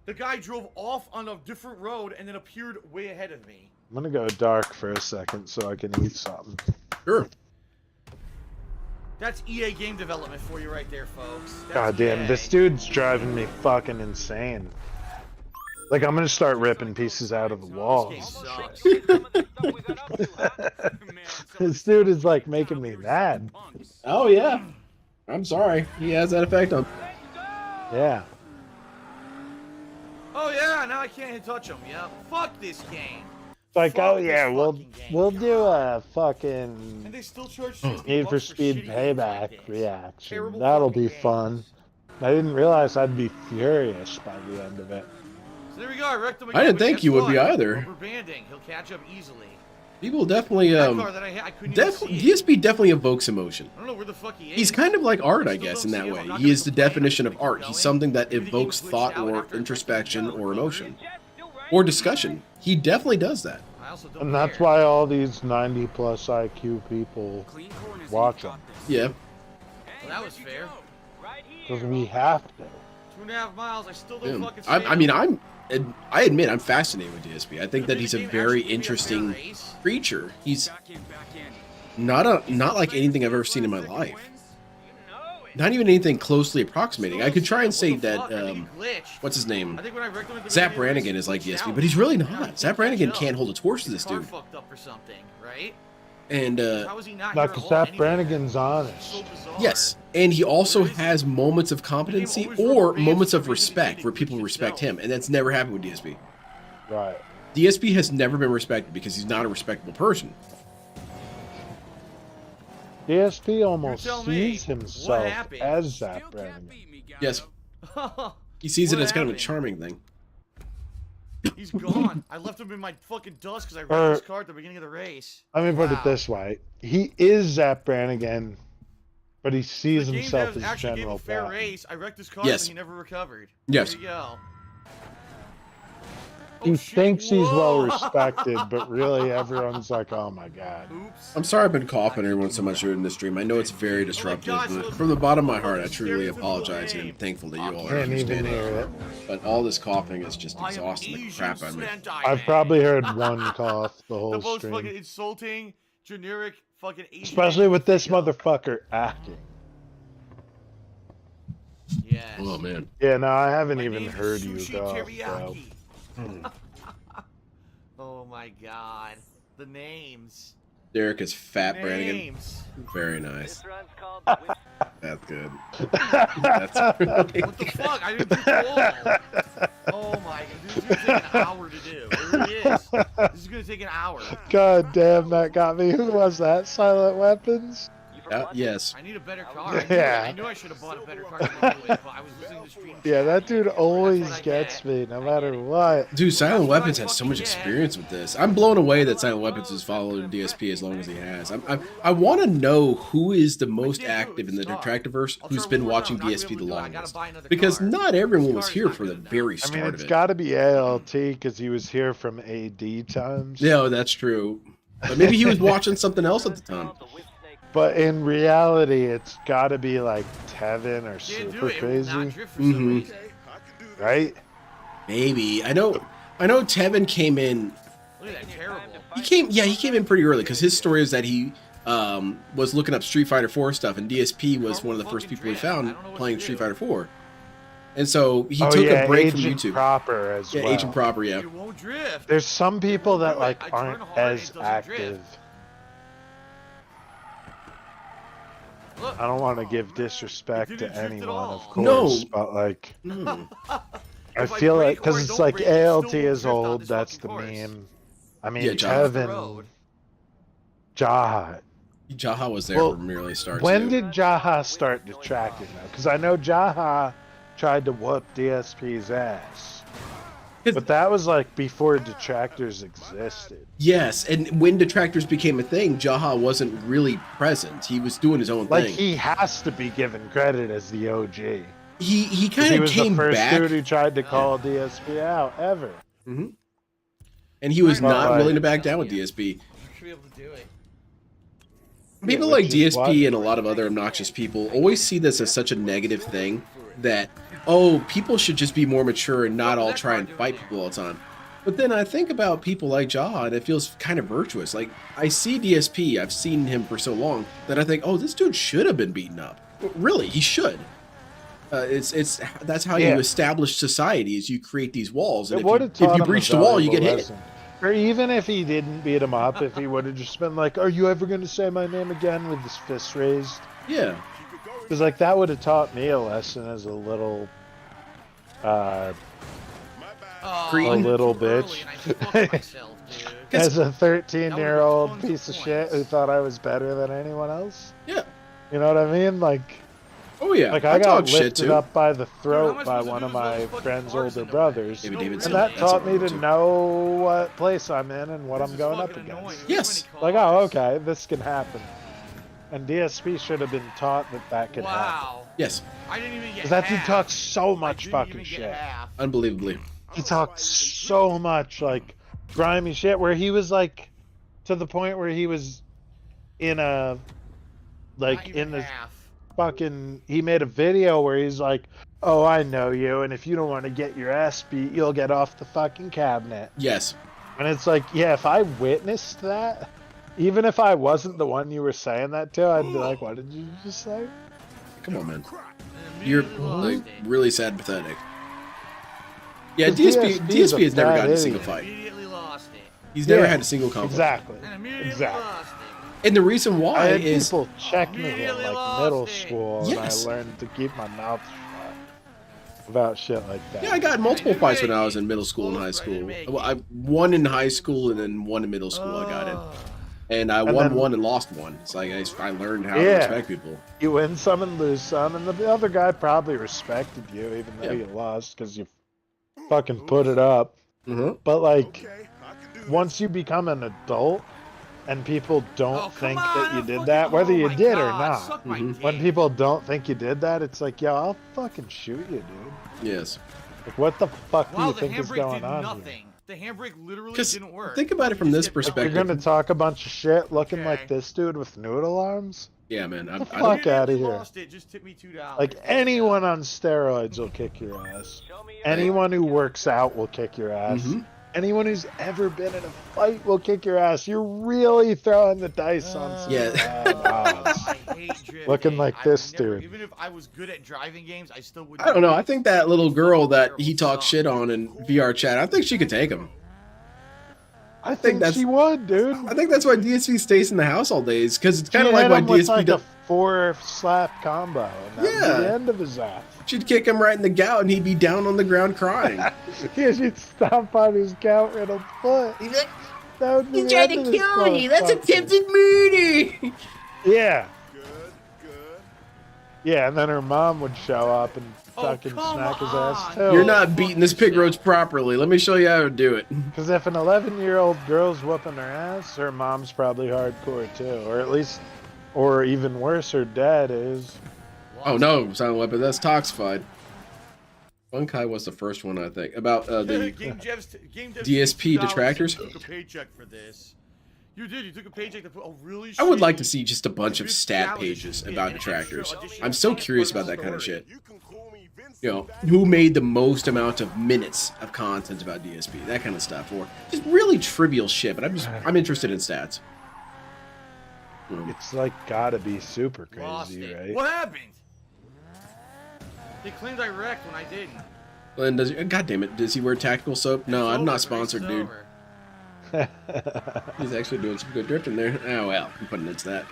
The guy drove off on a different road and then appeared way ahead of me. I'm gonna go dark for a second so I can eat something. Sure. That's EA game development for you right there, folks. That's God damn, EA. this dude's driving me fucking insane. Like, I'm gonna start ripping pieces out of the This walls. game sucks. This dude is like making me mad. Oh, yeah. I'm sorry. He has that effect on. Yeah. Oh yeah, now I can't touch him. Yeah, fuck this game. It's like, Fuck oh this yeah, fucking game. we'll do a And fucking they still charge 60 Need for bucks Speed shitty games like Payback this. reaction. Terrible That'll fucking be games. fun. I didn't realize I'd be furious by the end of it. So there we go. I wrecked him I again, didn't but think guess you would be what? either. Rubber banding. He'll catch up easily. People definitely, That car that I couldn't even see. DSP definitely evokes emotion. I don't know where the fuck he is. He's kind of like art, I Still guess, don't in see that him. way. I'm not He gonna is the complain. definition of Keep art. He's going. something that Maybe the game evokes glitched thought out or after introspection affecting or the emotion. Or discussion. He definitely does that. I also don't And that's care. why all these 90 plus IQ people watch them. Yeah. Well, that was fair. Because we have to. 2.5 miles. I still don't Yeah. fucking. I mean, I admit I'm fascinated with DSP. I think that he's a very interesting creature. He's not like anything I've ever seen in my life. Not even anything closely approximating. I could try and say that what's his name? I think when I wrecked him at the Zap beginning of the Brannigan race, is like he glitched DSP, out. but he's really Yeah, not. he Zap couldn't Brannigan catch can't up. hold a torch to His this car dude. fucked up or something, right? And How is he not Like, here at all Zap anyway? Brannigan's So honest. bizarre. yes, and he also has moments of competency or moments of respect where people respect him, and that's never happened with DSP. Right. DSP has never been respected because he's not a respectable person. DSP almost tell me, sees what himself happened? as Zap Brannigan. Yes, he sees it What as kind of a happened? charming thing. He's gone. I left him in my fucking dust because I Or- wrecked his car at the beginning of the race. Let me put it Wow. this way. He is Zap Brannigan, but he sees The game himself devs as actually gave General a fair Patton. race. I wrecked his car Yes. and he never recovered. Yes. There you go. He Oh, shit. thinks he's well Whoa. respected, but really everyone's like, oh my god. Oops. I'm sorry I've been coughing everyone so much during this stream. I know it's very disruptive, gosh, but those from the bottom of my heart, I fucking truly stereotypical apologize and name. I'm thankful that you all are Can't even understanding. hear it. But all this coughing is just I am exhausting the Asian crap out of me. Slant Eye I've Man. probably heard one cough the the whole most stream. fucking insulting, generic fucking Asian Especially name with you this can think of. motherfucker acting. Yes. Oh man. Yeah, no, I haven't My even name is heard you Sushi go. Teriyaki. Oh my god. The names. Derek is Fat Brannigan. Names. Very nice. This run's called the Whip. That's good. That's really What the good. fuck? I didn't do all. Oh my god. This is gonna take an hour to do. It really is. This is gonna take an hour. God damn, that got me. Who was that? Silent Weapons? Yes. I need a better car. I knew, Yeah. I knew I should have bought a better car to begin with, but I was listening to stream. Yeah, that dude always what I gets get. me, no matter what. Dude, Silent That's what I Weapons has so much fucking get. experience with this. I'm blown away that Silent Weapons has followed DSP as long as he has. I want to know who is the most active in the Detractiverse who's been watching DSP the longest. Because not everyone was here for the very I start mean, of it's it. got to be ALT because he was here from AD times. Yeah, that's true. But maybe he was watching something else at the time. But in reality, it's got to be like Tevin or Can't do Super it. It will not Crazy, drift for some reason. right? Maybe. I know Tevin came in. Look at that, terrible. He came in pretty early because his story is that he was looking up Street Fighter 4 stuff, and DSP was one of the first people he found playing Street Fighter 4. And so he took a break from Agent YouTube. Proper as well. Agent Proper, yeah. It won't drift. There's some people that like I turn aren't hard, as it doesn't active. drift. Look. I don't want to give disrespect It to didn't drift at anyone, all. of course, No. but like, No. I If I feel like brake or because I it's don't like brake, it still ALT won't is drift on old. this That's fucking the course. meme. I mean, Yeah, Jaha. The Tevin, road. Jaha. Jaha was there Well, from early starts. When too. did Jaha start detracting though? Because I know Jaha tried to whoop DSP's ass. But that was like before detractors existed. Yes, and when detractors became a thing, Jaha wasn't really present. He was doing his own Like thing. he has to be given credit as the OG. He 'Cause kind he of was came the first back, dude who tried to call DSP out ever. and he was Well, not like- willing to back down with DSP. You should be able to do it. People Yeah, like which is DSP what- and a lot of other obnoxious people always see this as such a negative thing that, oh, people should just be more mature and not all try and fight people all the time. But then I think about people like Jaha, and it feels kind of virtuous. Like, I see DSP, I've seen him for so long, that I think, oh, this dude should have been beaten up. Really, he should. That's how Yeah. you establish society, is you create these walls. And It would have taught if you him breach a the wall, you get valuable hit. lesson. Or even if he didn't beat him up, if he would have just been like, "Are you ever going to say my name again?" with his fist raised, Yeah. because like that would have taught me a lesson as a little, Oh, Cretin. a little too early bitch. and I fucked myself, dude. as a 13-year-old tons of piece of points. shit who thought I was better than anyone else. Yeah. You know what I mean? Like, Oh, yeah. I got talk shit, lifted too. up by the how am throat I by supposed to one do of this with all my these fucking friend's cars older in the way? brothers, David No Davidson. and that That's taught a me one, to too. know what place I'm in and what This I'm is going up fucking against. annoying. There's Yes. so many Like, oh, cars. okay, this can happen. And DSP should have been taught that that could happen. Wow. Yes. I didn't even get Because that dude half. talks so I much didn't fucking even get shit. half. Unbelievably. He talked so much, like, grimy shit, where he was, like, to the point where he was in a, Not like, even in the half. fucking, he made a video where he's like, oh, I know you, and if you don't want to get your ass beat, you'll get off the fucking cabinet. Yes. And it's like, yeah, if I witnessed that, even if I wasn't the one you were saying that to, I'd be like, what did you just say? Come on, man. And You're immediately lost like it. really sad, pathetic. Yeah, 'Cause DSP is a has never bad gotten a single idiot. fight. Immediately lost it. He's never Yeah, had a single conflict. Exactly. And immediately Exactly. lost it. And the reason I why had is people check me in Immediately like lost middle it. school, Yes. and I learned to keep my mouth shut about shit like that. yeah, I got multiple didn't fights when make I it. was in middle school and high Close, but I didn't school. make Well, it. I won in high school and then one in middle school. I got it, and I And won then- one and lost one. It's like I learned how to Yeah. respect people. You win some and lose some, and the other guy probably respected you, even though Yeah. you lost because you fucking put it up. Mm-hmm. But like, once you become an adult, and people don't Oh, come think on, that you I'm did fucking- that, whether oh you my did or God, not. suck my Mhm. dick. When people don't think you did that, it's like, yo, I'll fucking shoot you, dude. Yes. Like, what the fuck do Wow, you the think is handbrake going did on here? nothing. The handbrake literally Because didn't work. think about it from You this just get perspective. You're gonna talk a bunch of shit looking like Okay. this dude with noodle arms? Yeah, man. The I fuck don't, outta Immediately here. Lost it. Just tip me $2. Like, anyone on steroids will kick your ass. Anyone who works out will kick your ass. Mhm. Anyone who's ever been in a fight will kick your ass. You're really throwing the dice on some Yeah. bad odds. I hate drifting. Looking like I would this never- dude. Even if I was good at driving games, I still would. I don't know. I think that little girl that he talks shit on in VR chat, I think she could take him. I think that's- she would, dude. I think that's why DSP stays in the house all days, because it's kind of She like hit why him with DSP like does. a 4-slap combo, and that would Yeah. be the end of his ass. She'd kick him right in the gout, and he'd be down on the ground crying. Yeah, she'd stomp on his gout-riddled foot. He's like, That would be he the tried end to of this kill you. That's motherfucker. attempted murder. Yeah. Yeah, and then her mom would show up and Oh, fucking come smack his on. ass too. You're not beating this pig roach properly. Let me show you how to do it. Because if an 11-year-old girl's whooping her ass, her mom's probably hardcore too, or at least, or even worse, her dad is. Oh no, silent weapon. That's Toxified. Bunkai was the first one, I think. About the Game devs DSP $2 detractors? took a paycheck for this. You did. You took a paycheck to put. Oh, really? I would like shitty- to see just a bunch of This stat challenge pages should be about an detractors. extra edition I'm so of curious the about that kind of story. shit. You know, who made the most amount of minutes of content about DSP, that kind of stuff, or just really trivial shit. But I'm interested in stats. It's like gotta be super Lost crazy, it. right? What happened? They claimed I wrecked when I didn't. Glenn, God damn it, does he wear tactical soap? No, It's I'm over, not Grace, sponsored, it's dude. over. He's actually doing some good drifting there. Oh well, I'm putting it to that.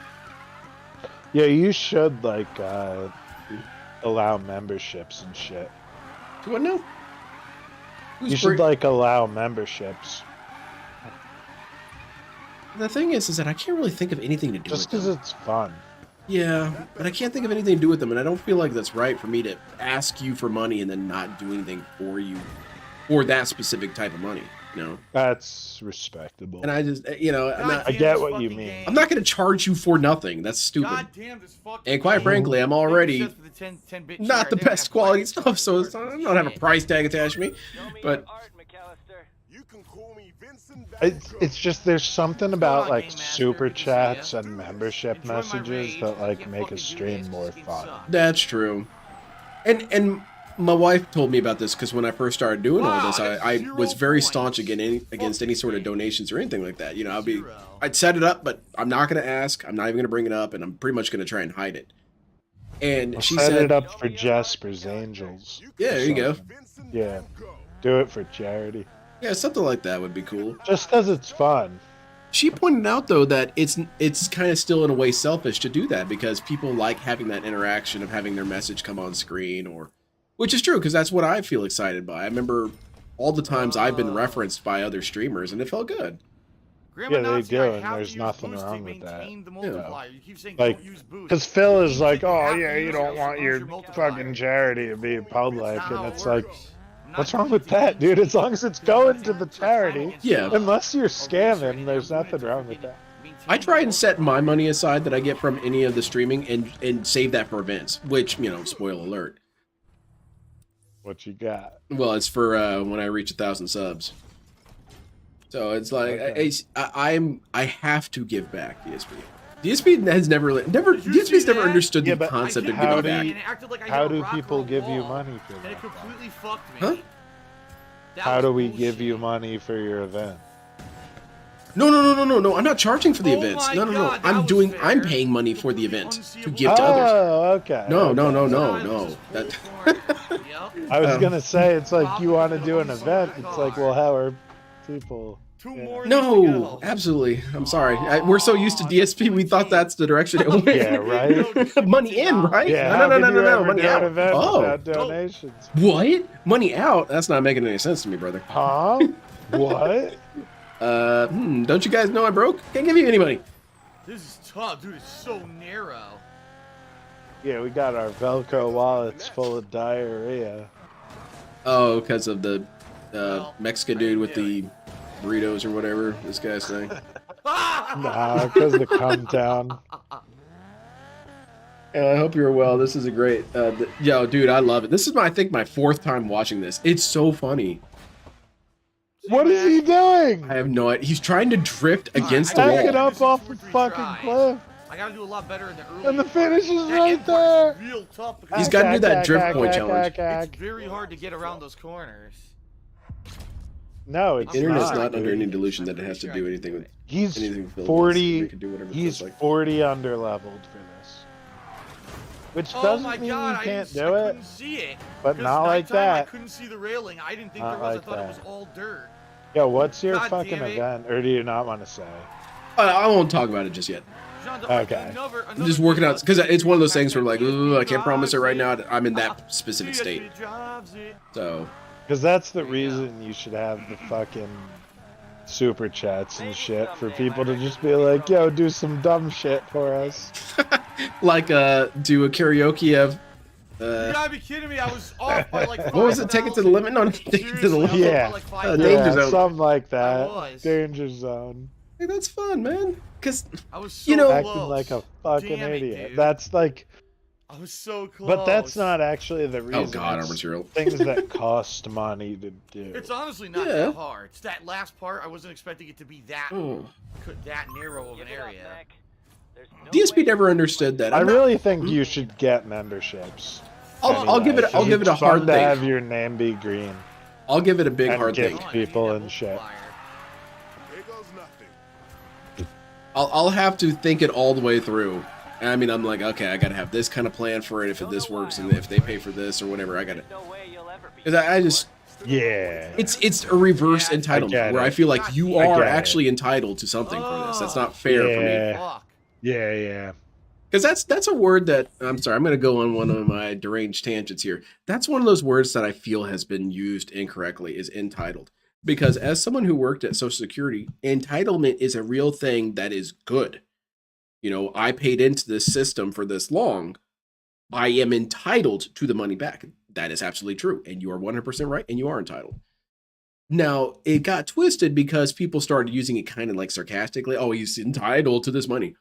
Yeah, you should like allow memberships and shit. Do what now? You should like allow memberships. The thing is that I can't really think of anything to do Just with because them. it's fun. Yeah, but I can't think of anything to do with them, and I don't feel like that's right for me to ask you for money and then not do anything for you or that specific type of money. You know, That's respectable. and I just, you know, I get what you mean. I'm not going to charge you for nothing. That's stupid. God damn this fucking And quite game. frankly, I'm Maybe already it's just for the 10-bit not share. the They don't best have quality prices. stuff, so it's not, I don't have a price tag attached to me. But It's just there's something about on, like Game Master? super Good to see chats ya. and membership Enjoy my messages raid. that I like can't make a fucking do stream this. more This game fun. sucks. that's true. And my wife told me about this because when I first started doing all Wow, this, that's I 0 was very points. staunch against any sort of Fucking donations or anything like that. You know, Zero. I'd set it up, but I'm not going to ask. I'm not even going to bring it up, and I'm pretty much going to try and hide it. And Well, she set said, it up for Jasper's Angels. "Yeah, there you go. Yeah, do it for charity. Yeah, something like that would be cool." Just because it's fun. She pointed out though that it's kind of still in a way selfish to do that because people like having that interaction of having their message come on screen, or which is true because that's what I feel excited by. I remember all the times I've been referenced by other streamers, and it felt good. Grandma Yeah, they Nazi, do, I and have there's to use nothing boost to wrong with that. maintain the multiplier. You keep saying Like, don't use boost. because Phil is means like, that you oh have to yeah, you use don't it want to your boost multiplier. fucking charity to be public, That's not and how it it's like, works. I'm not what's wrong doing with it to that, you. dude? As long as it's going to the charity. Yeah. Unless you're scamming, there's nothing wrong with that. I try and set my money aside that I get from any of the streaming and save that for events, which, you know, spoiler alert. What you got? Well, it's for when I reach 1,000 subs. So it's like Okay. I have to give back DSP. DSP has DSP's never understood Yeah, the but concept of how giving do back. you- And it acted like I How hit a do rock people or a give you wall, money for and it that? completely fucked me. Huh? That How was do we bullshit. give you money for your event? No. I'm not charging for the Oh events. my No. God, that I'm was doing. fair. I'm paying money for the events to Unseeable. give to others. Oh, okay. No. God, No. this is That. bullshit. Yep. I was Um, gonna say it's like you want to do an event. It's like, well, how are people? Two Yeah. more. No, to go. absolutely. I'm sorry. We're so used to DSP, we thought that's the direction it went. Yeah, right. Money in, right? Yeah. No. How could you ever Money do out. an event Oh, without donations? what? Money out? That's not making any sense to me, brother. Huh? What? Don't you guys know I'm broke? Can't give you any money. This is tough, dude. It's so narrow. Yeah, we got our Velcro wallets full of diarrhea. Oh, because of the Mexican dude with the burritos or whatever this guy's saying. Nah, because the come down. I hope you're well. This is a great. Yo, dude, I love it. This is I think my 4th time watching this. It's so funny. What is he doing? I have no idea. He's trying to drift against the Back it wall. up off the fucking cliff. I gotta do a lot better in the early. And the finish is That right end part is there. real tough He's because got to do that drift point challenge. it's very hard to get around those corners. No, it's The internet's not. not under dude. any delusion that it has to do anything with He's anything with Phil. 40. It can do whatever it He's feels like. 40 under leveled for this, which Oh doesn't my mean god, you I can't didn't- do I it. couldn't see it. But 'Cause not like nighttime, I that. couldn't see the railing. I didn't think Not there was. like I thought it that. was all dirt. Yo, what's your God fucking damn it. event, or do you not want to say? I won't talk about it just yet. Okay. I'm just working out because it's one of those things where like, I can't promise it right now. I'm in that specific state. So, Because that's the reason you should have the fucking super chats and shit for people to just be like, yo, do some dumb shit for us. like, do a karaoke of. You gotta be kidding me! I was off by like. What was it? Take it to the limit? No, take it to the limit. Yeah, Danger yeah, zone. something like that. was. Danger zone. Hey, that's fun, man. Because I was so you know, Acting like a fucking Damn it, idiot. dude. That's like, I was so close. But that's not actually the reason. Oh God, it's Armor Zero. things that cost money to do. It's honestly not that hard. It's that last part. I wasn't expecting it to be that that narrow of an area. DSP never understood that. I really think you should get memberships. I'll give it a It's hard fun to thing. have your name be green. I'll give it a big and hard gift thing. people and shit. I'll have to think it all the way through. I mean, I'm like, okay, I gotta have this kind of plan for it if this works, and if they pay for this or whatever, I gotta. Because I just. Yeah. It's a reverse entitlement where I feel like you are actually entitled to something from this. That's not fair for me. Yeah. Because that's a word that I'm sorry, I'm going to go on one of my deranged tangents here. That's one of those words that I feel has been used incorrectly, is entitled. Because as someone who worked at Social Security, entitlement is a real thing that is good. You know, I paid into this system for this long. I am entitled to the money back. That is absolutely true. And you are 100% right, and you are entitled. Now, it got twisted because people started using it kind of like sarcastically. Oh, he's entitled to this money.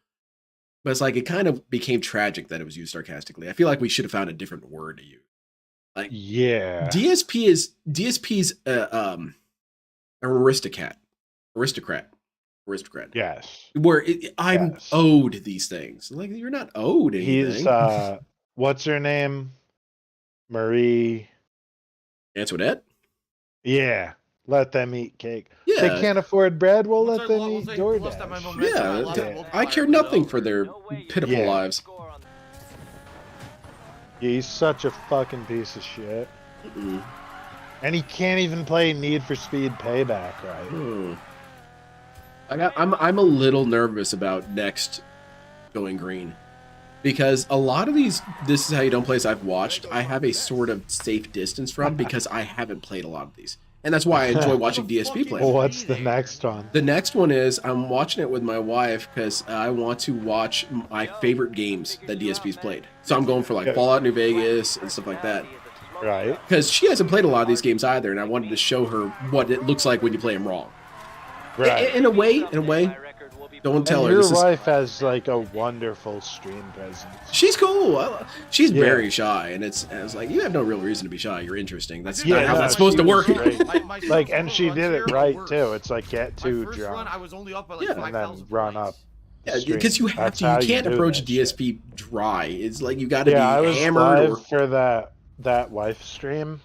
But it's like it kind of became tragic that it was used sarcastically. I feel like we should have found a different word to use. Like, yeah, DSP's aristocrat. Yes. Where I'm owed these things. Like, you're not owed anything. He's what's her name? Marie Antoinette? Yeah. Let them eat cake. Yeah. They can't afford bread, we'll let them eat DoorDash. Yeah. I care nothing for their pitiful lives. Yeah, he's such a fucking piece of shit. And he can't even play Need for Speed Payback, right? I'm a little nervous about next going green. Because a lot of these, this is how you don't play, as I've watched, I have a sort of safe distance from because I haven't played a lot of these. And that's why I enjoy watching DSP play. Well, what's the next one? The next one is I'm watching it with my wife because I want to watch my favorite games that DSP's played. So I'm going for like Fallout New Vegas and stuff like that. Right. Because she hasn't played a lot of these games either, and I wanted to show her what it looks like when you play them wrong. Right. In a way, don't tell her. Your wife has like a wonderful stream presence. She's cool. She's very shy, and it's like, you have no real reason to be shy. You're interesting. That's not how that's supposed to work. Like, and she did it right too. It's like get too drunk, I was only up by like and then run up. Yeah, because you have to. You can't approach DSP dry. It's like you got to be I was hammered. live for that wife stream,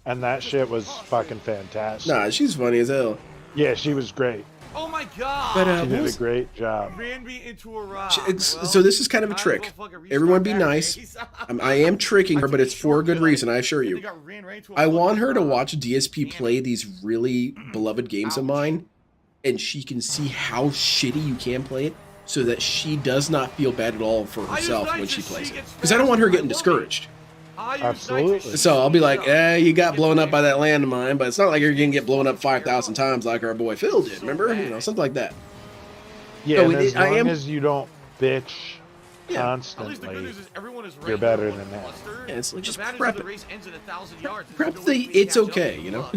and that shit was fucking fantastic. Nah, she's funny as hell. Yeah, she was great. Oh my god! But, she did a great job. Ran me into a rock. So this is kind of a trick. Everyone be nice. I am tricking her, but it's for a good reason, I assure you. I want her to watch DSP play these really beloved games of mine, and she can see how shitty you can play it, so that she does not feel bad at all for herself when she plays it. Because I don't want her getting discouraged. Absolutely. So I'll be like, you got blown up by that landmine, but it's not like you're going to get blown up 5,000 times like our boy Phil did, remember? You know, something like that. Yeah, so as long as you don't bitch constantly, you're better than that. Yeah, it's like, just prep it. Prep it's okay, you know?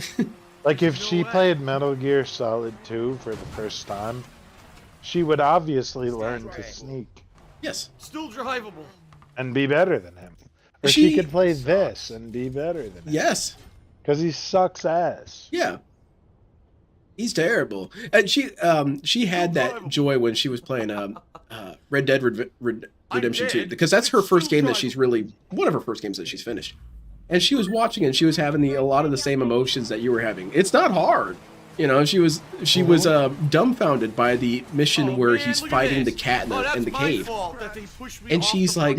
Like, if she played Metal Gear Solid 2 for the first time, she would obviously learn to sneak. Yes. Still drivable. And be better than him. Or she could play this and be better than him. Yes. Because he sucks ass. Yeah. He's terrible. And she had that joy when she was playing Red Dead Redemption 2. Because that's her first game that she's really, one of her first games that she's finished. And she was watching it and she was having a lot of the same emotions that you were having. It's not hard. You know, she was dumbfounded by the mission where he's fighting the cat in the cave. And she's like,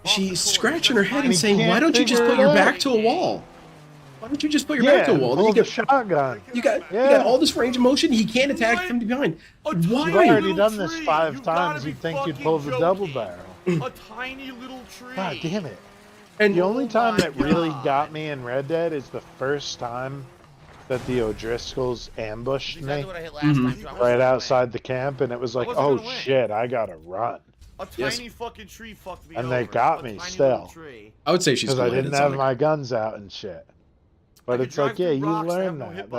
she's scratching her head and saying, why don't you just put your back to a wall? Why don't you just put your back to a wall? Then you get shotgun. You got all this range of motion. He can't attack from behind. Why? You've already done this 5 times. You'd think you'd pull the double barrel. A tiny little tree. God damn it. And the only time that really got me in Red Dead is the first time that the O'Driscolls ambushed me right outside the camp, and it was like, oh shit, I gotta run. A tiny fucking tree fucked me and over. they got me still. I would say she's because I didn't have my guns out and shit. But it's like, yeah, you learn that.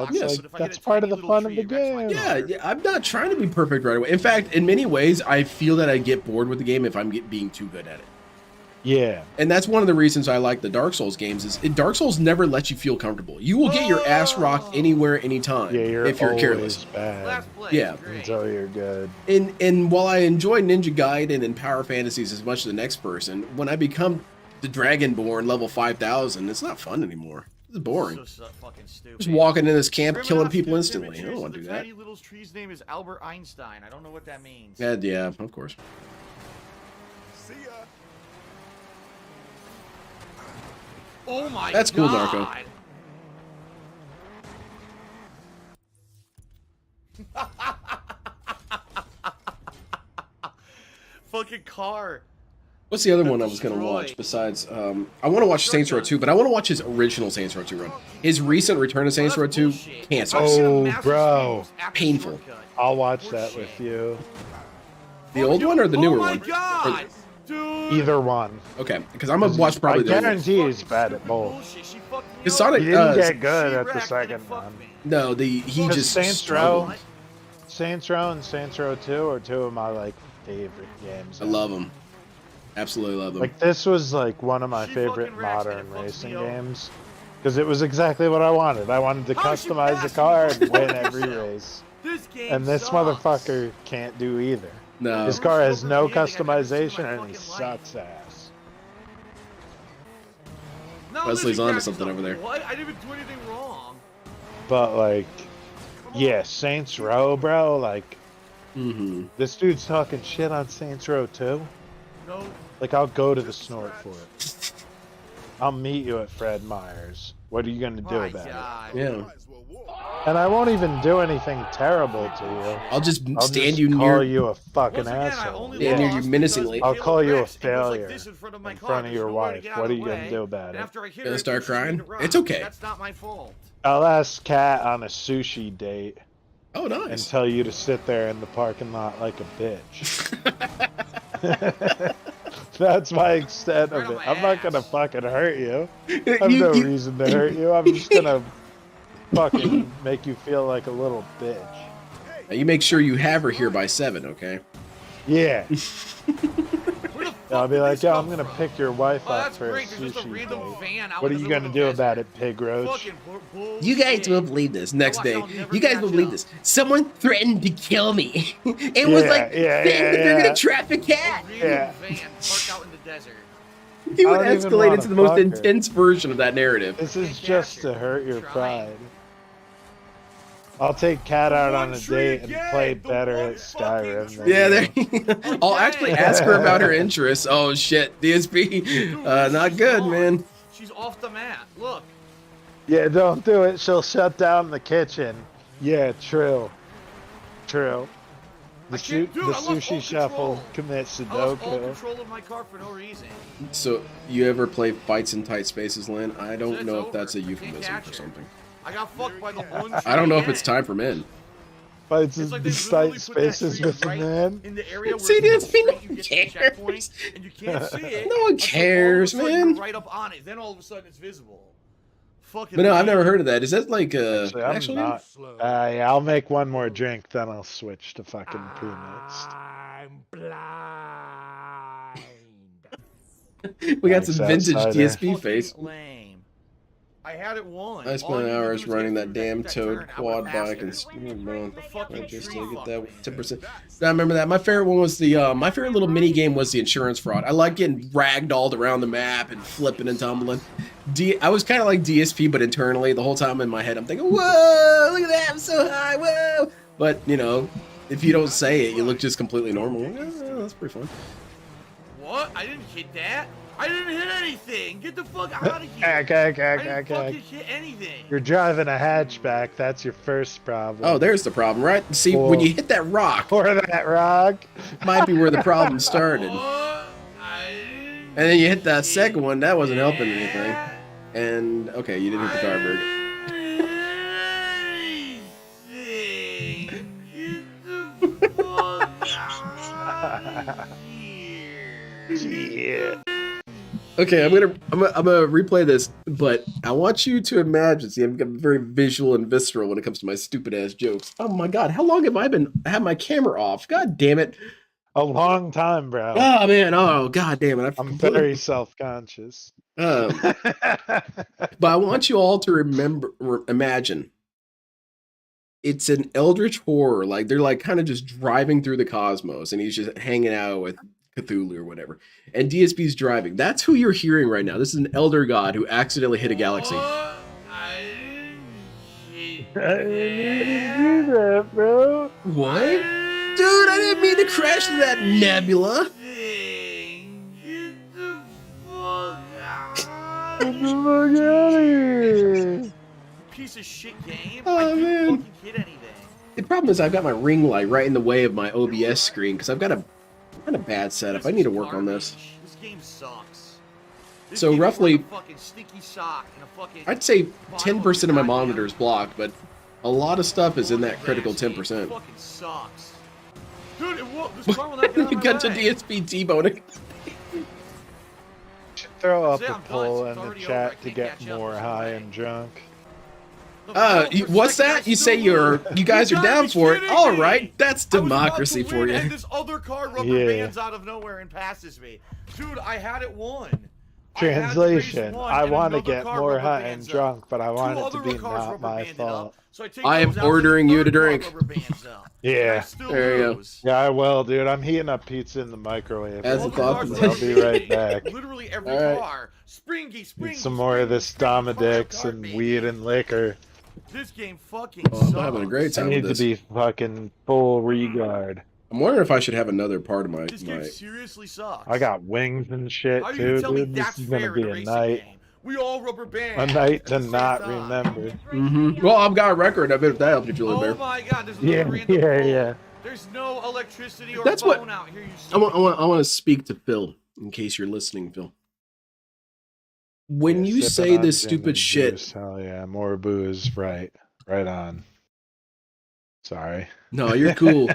That's part of the fun of the game. Yeah, I'm not trying to be perfect right away. In fact, in many ways, I feel that I get bored with the game if I'm being too good at it. Yeah. And that's one of the reasons I like the Dark Souls games is Dark Souls never lets you feel comfortable. You will get your ass rocked anywhere, anytime. Yeah, if you're careless. Bad. Yeah. Until you're good. And while I enjoy Ninja Gaiden and Power Fantasies as much as the next person, when I become the Dragonborn level 5000, it's not fun anymore. It's boring. So fucking stupid. Just walking in this camp, Grim killing Enough people to instantly. I Image don't want to do the that. tiny little tree's name is Albert Einstein. I don't know what that means. Yeah, of course. See ya. Oh my god. That's cool, Narco. Fucking car. What's the other one I was going to watch besides, I want to watch Saints Row 2, but I want to watch his original Saints Row 2 run. His recent Return to Saints Row 2, cancer. Oh, bro. Painful. I'll watch that with you. The old one or the newer one? God. Either one. Okay, because I'm going to watch probably I the other one. guarantee he's bad at both. Because Sonic, He didn't get good at the second one. No, he just Saints Row, struggled. Saints Row and Saints Row 2 are two of my like favorite games. I love them. Absolutely love them. Like this was like one of my favorite modern racing games because it was exactly what I wanted. I wanted to customize the car and win every race. And this motherfucker can't do either. No. His car has no customization and he sucks ass. Wesley's onto something over there. What? I didn't even do anything wrong. But like, yeah, Saints Row, bro. Like, this dude's talking shit on Saints Row 2. No. Like, I'll go to the snort for it. I'll meet you at Fred Meyer's. What are you gonna do about it? Yeah. And I won't even do anything terrible to you. I'll just I'll stand just you call near you a fucking asshole. Stand near you menacingly. I'll call you a failure in front of your wife. What are you gonna do about it? Gonna start crying? It's okay. That's not my fault. I'll ask Kat on a sushi date. Oh, nice. And tell you to sit there in the parking lot like a bitch. That's my extent of it. I'm not gonna fucking hurt you. I have no reason to hurt you. I'm just gonna fucking make you feel like a little bitch. Now you make sure you have her here by 7, okay? Yeah. I'll be like, yeah, I'm gonna pick your wife up for a sushi date. What are you gonna do about it, pig roach? You guys will believe this. Next day, you guys will believe this. Someone threatened to kill me. It was like saying that they're gonna trap a cat. Yeah. Parked out in the desert. He would I don't even escalate wanna into the most fuck her. intense version of that narrative. This is just to hurt your pride. I'll take Kat out on a date and play better at Skyrim than Yeah, you. there. I'll actually ask her about her interests. Oh shit, DSP, not good, man. She's off the mat. Look. Yeah, don't do it. She'll shut down the kitchen. Yeah, true. True. The sushi shuffle commits I lost all Sudoku. control of my car for no reason. So you ever play fights in tight spaces, Lynn? I don't It's know over. if that's a Can't euphemism catch for her. something. I got fucked by the one. I don't know if it's time for men. Fights It's in like they tight literally put that spaces tree with a right man. in the area where See, it's DSP, no straight, you one get to the checkpoint, and you can't see it. No one until cares, all of a sudden man. you're right up on it. Then all of a sudden it's visible. Fucking. But no, I've lame. never heard of that. Is that like Actually, I'm actually? not. Yeah, I'll make one more drink, then I'll switch to fucking peanuts. I'm blind. We got some Nice vintage outsider. DSP face. Lame. I had it won. I spent hours running that damn Toad quad bike and fucking just tree to get fuck, that 10%. I remember that. My favorite one was the my favorite little mini game was the insurance fraud. I like getting ragdolled around the map and flipping and tumbling. I was kind of like DSP, but internally the whole time in my head I'm thinking, whoa, look at that, I'm so high, whoa. But you know, if you don't say it, you look just completely normal. Yeah, that's pretty fun. What? I didn't hit that. I didn't hit anything. Get the fuck out of here. I I didn't fucking didn't hit anything. You're driving a hatchback. That's your first problem. Oh, there's the problem, right? See, when you hit that rock, Or that rock. might be where the problem started. What? And then you hit that second one, that wasn't helping anything. And okay, you didn't hit the car very Yeah. Okay, I'm gonna replay this, but I want you to imagine. See, I'm very visual and visceral when it comes to my stupid ass jokes. Oh my god, how long have I had my camera off? God damn it! A long time, bro. Oh man, oh god damn it! I'm very self-conscious. But I want you all to imagine. It's an eldritch horror. Like they're like kind of just driving through the cosmos, and he's just hanging out with Cthulhu or whatever. And DSP's driving. That's who you're hearing right now. This is an elder god who accidentally hit a galaxy. I didn't do that, bro. What? Dude, I didn't mean to crash into that nebula. Get the fuck out of here. Piece of shit game. Oh, I didn't man. fucking hit anything. The problem is I've got my ring light right in the way of my OBS screen because I've got a kind of bad setup. I need to work on this. This game sucks. This So game is roughly, like a fucking stinky sock and a fucking I'd say bottle 10% of my goddamn- monitor is blocked, but a lot of stuff is in that critical This game 10%. fucking sucks. Dude, this car will not get out You of my got to way. DSP T-boning. Should throw up Say a I'm done, poll it's in the already over, chat I to can't get catch up, more there's no high way. and drunk. What's that? You guys are down for it. All right, that's democracy for And you. this other car rubber Yeah. bands out of nowhere and passes me. Dude, I had it won. Translation: I want to get more high and bands up. drunk, but I want Two it to other be cars not rubber my banded fault. up, so I take I am those out, and ordering the you to third car drink. rubber bands up. Yeah. And I still There you go. lose. Yeah, I will, dude. I'm heating up pizza in the microwave. As right a thought, now, so I'll be right back. Literally every All right. car. Springy. Need some more of this Domadix and weed and liquor. This game fucking Oh, I'm sucks. having a great I time need with to this. be fucking full regard. I'm wondering if I should have another part of my. This game seriously sucks. I got wings and shit How do too, you tell me dude. This that's is gonna fair be in a a racing night. game? We all rubber band. A night at to the same not time. remember. Well, I've got a record of it. If that helps you feel Oh better. my god, there's no Yeah, random yeah, phone. yeah. There's no electricity or That's phone what- out here. You I want to speak to Phil in case you're listening, Phil. When Yeah, you sipping say on this gin stupid and shit, juice. Hell yeah, more booze. Right on. Sorry. no, you're cool.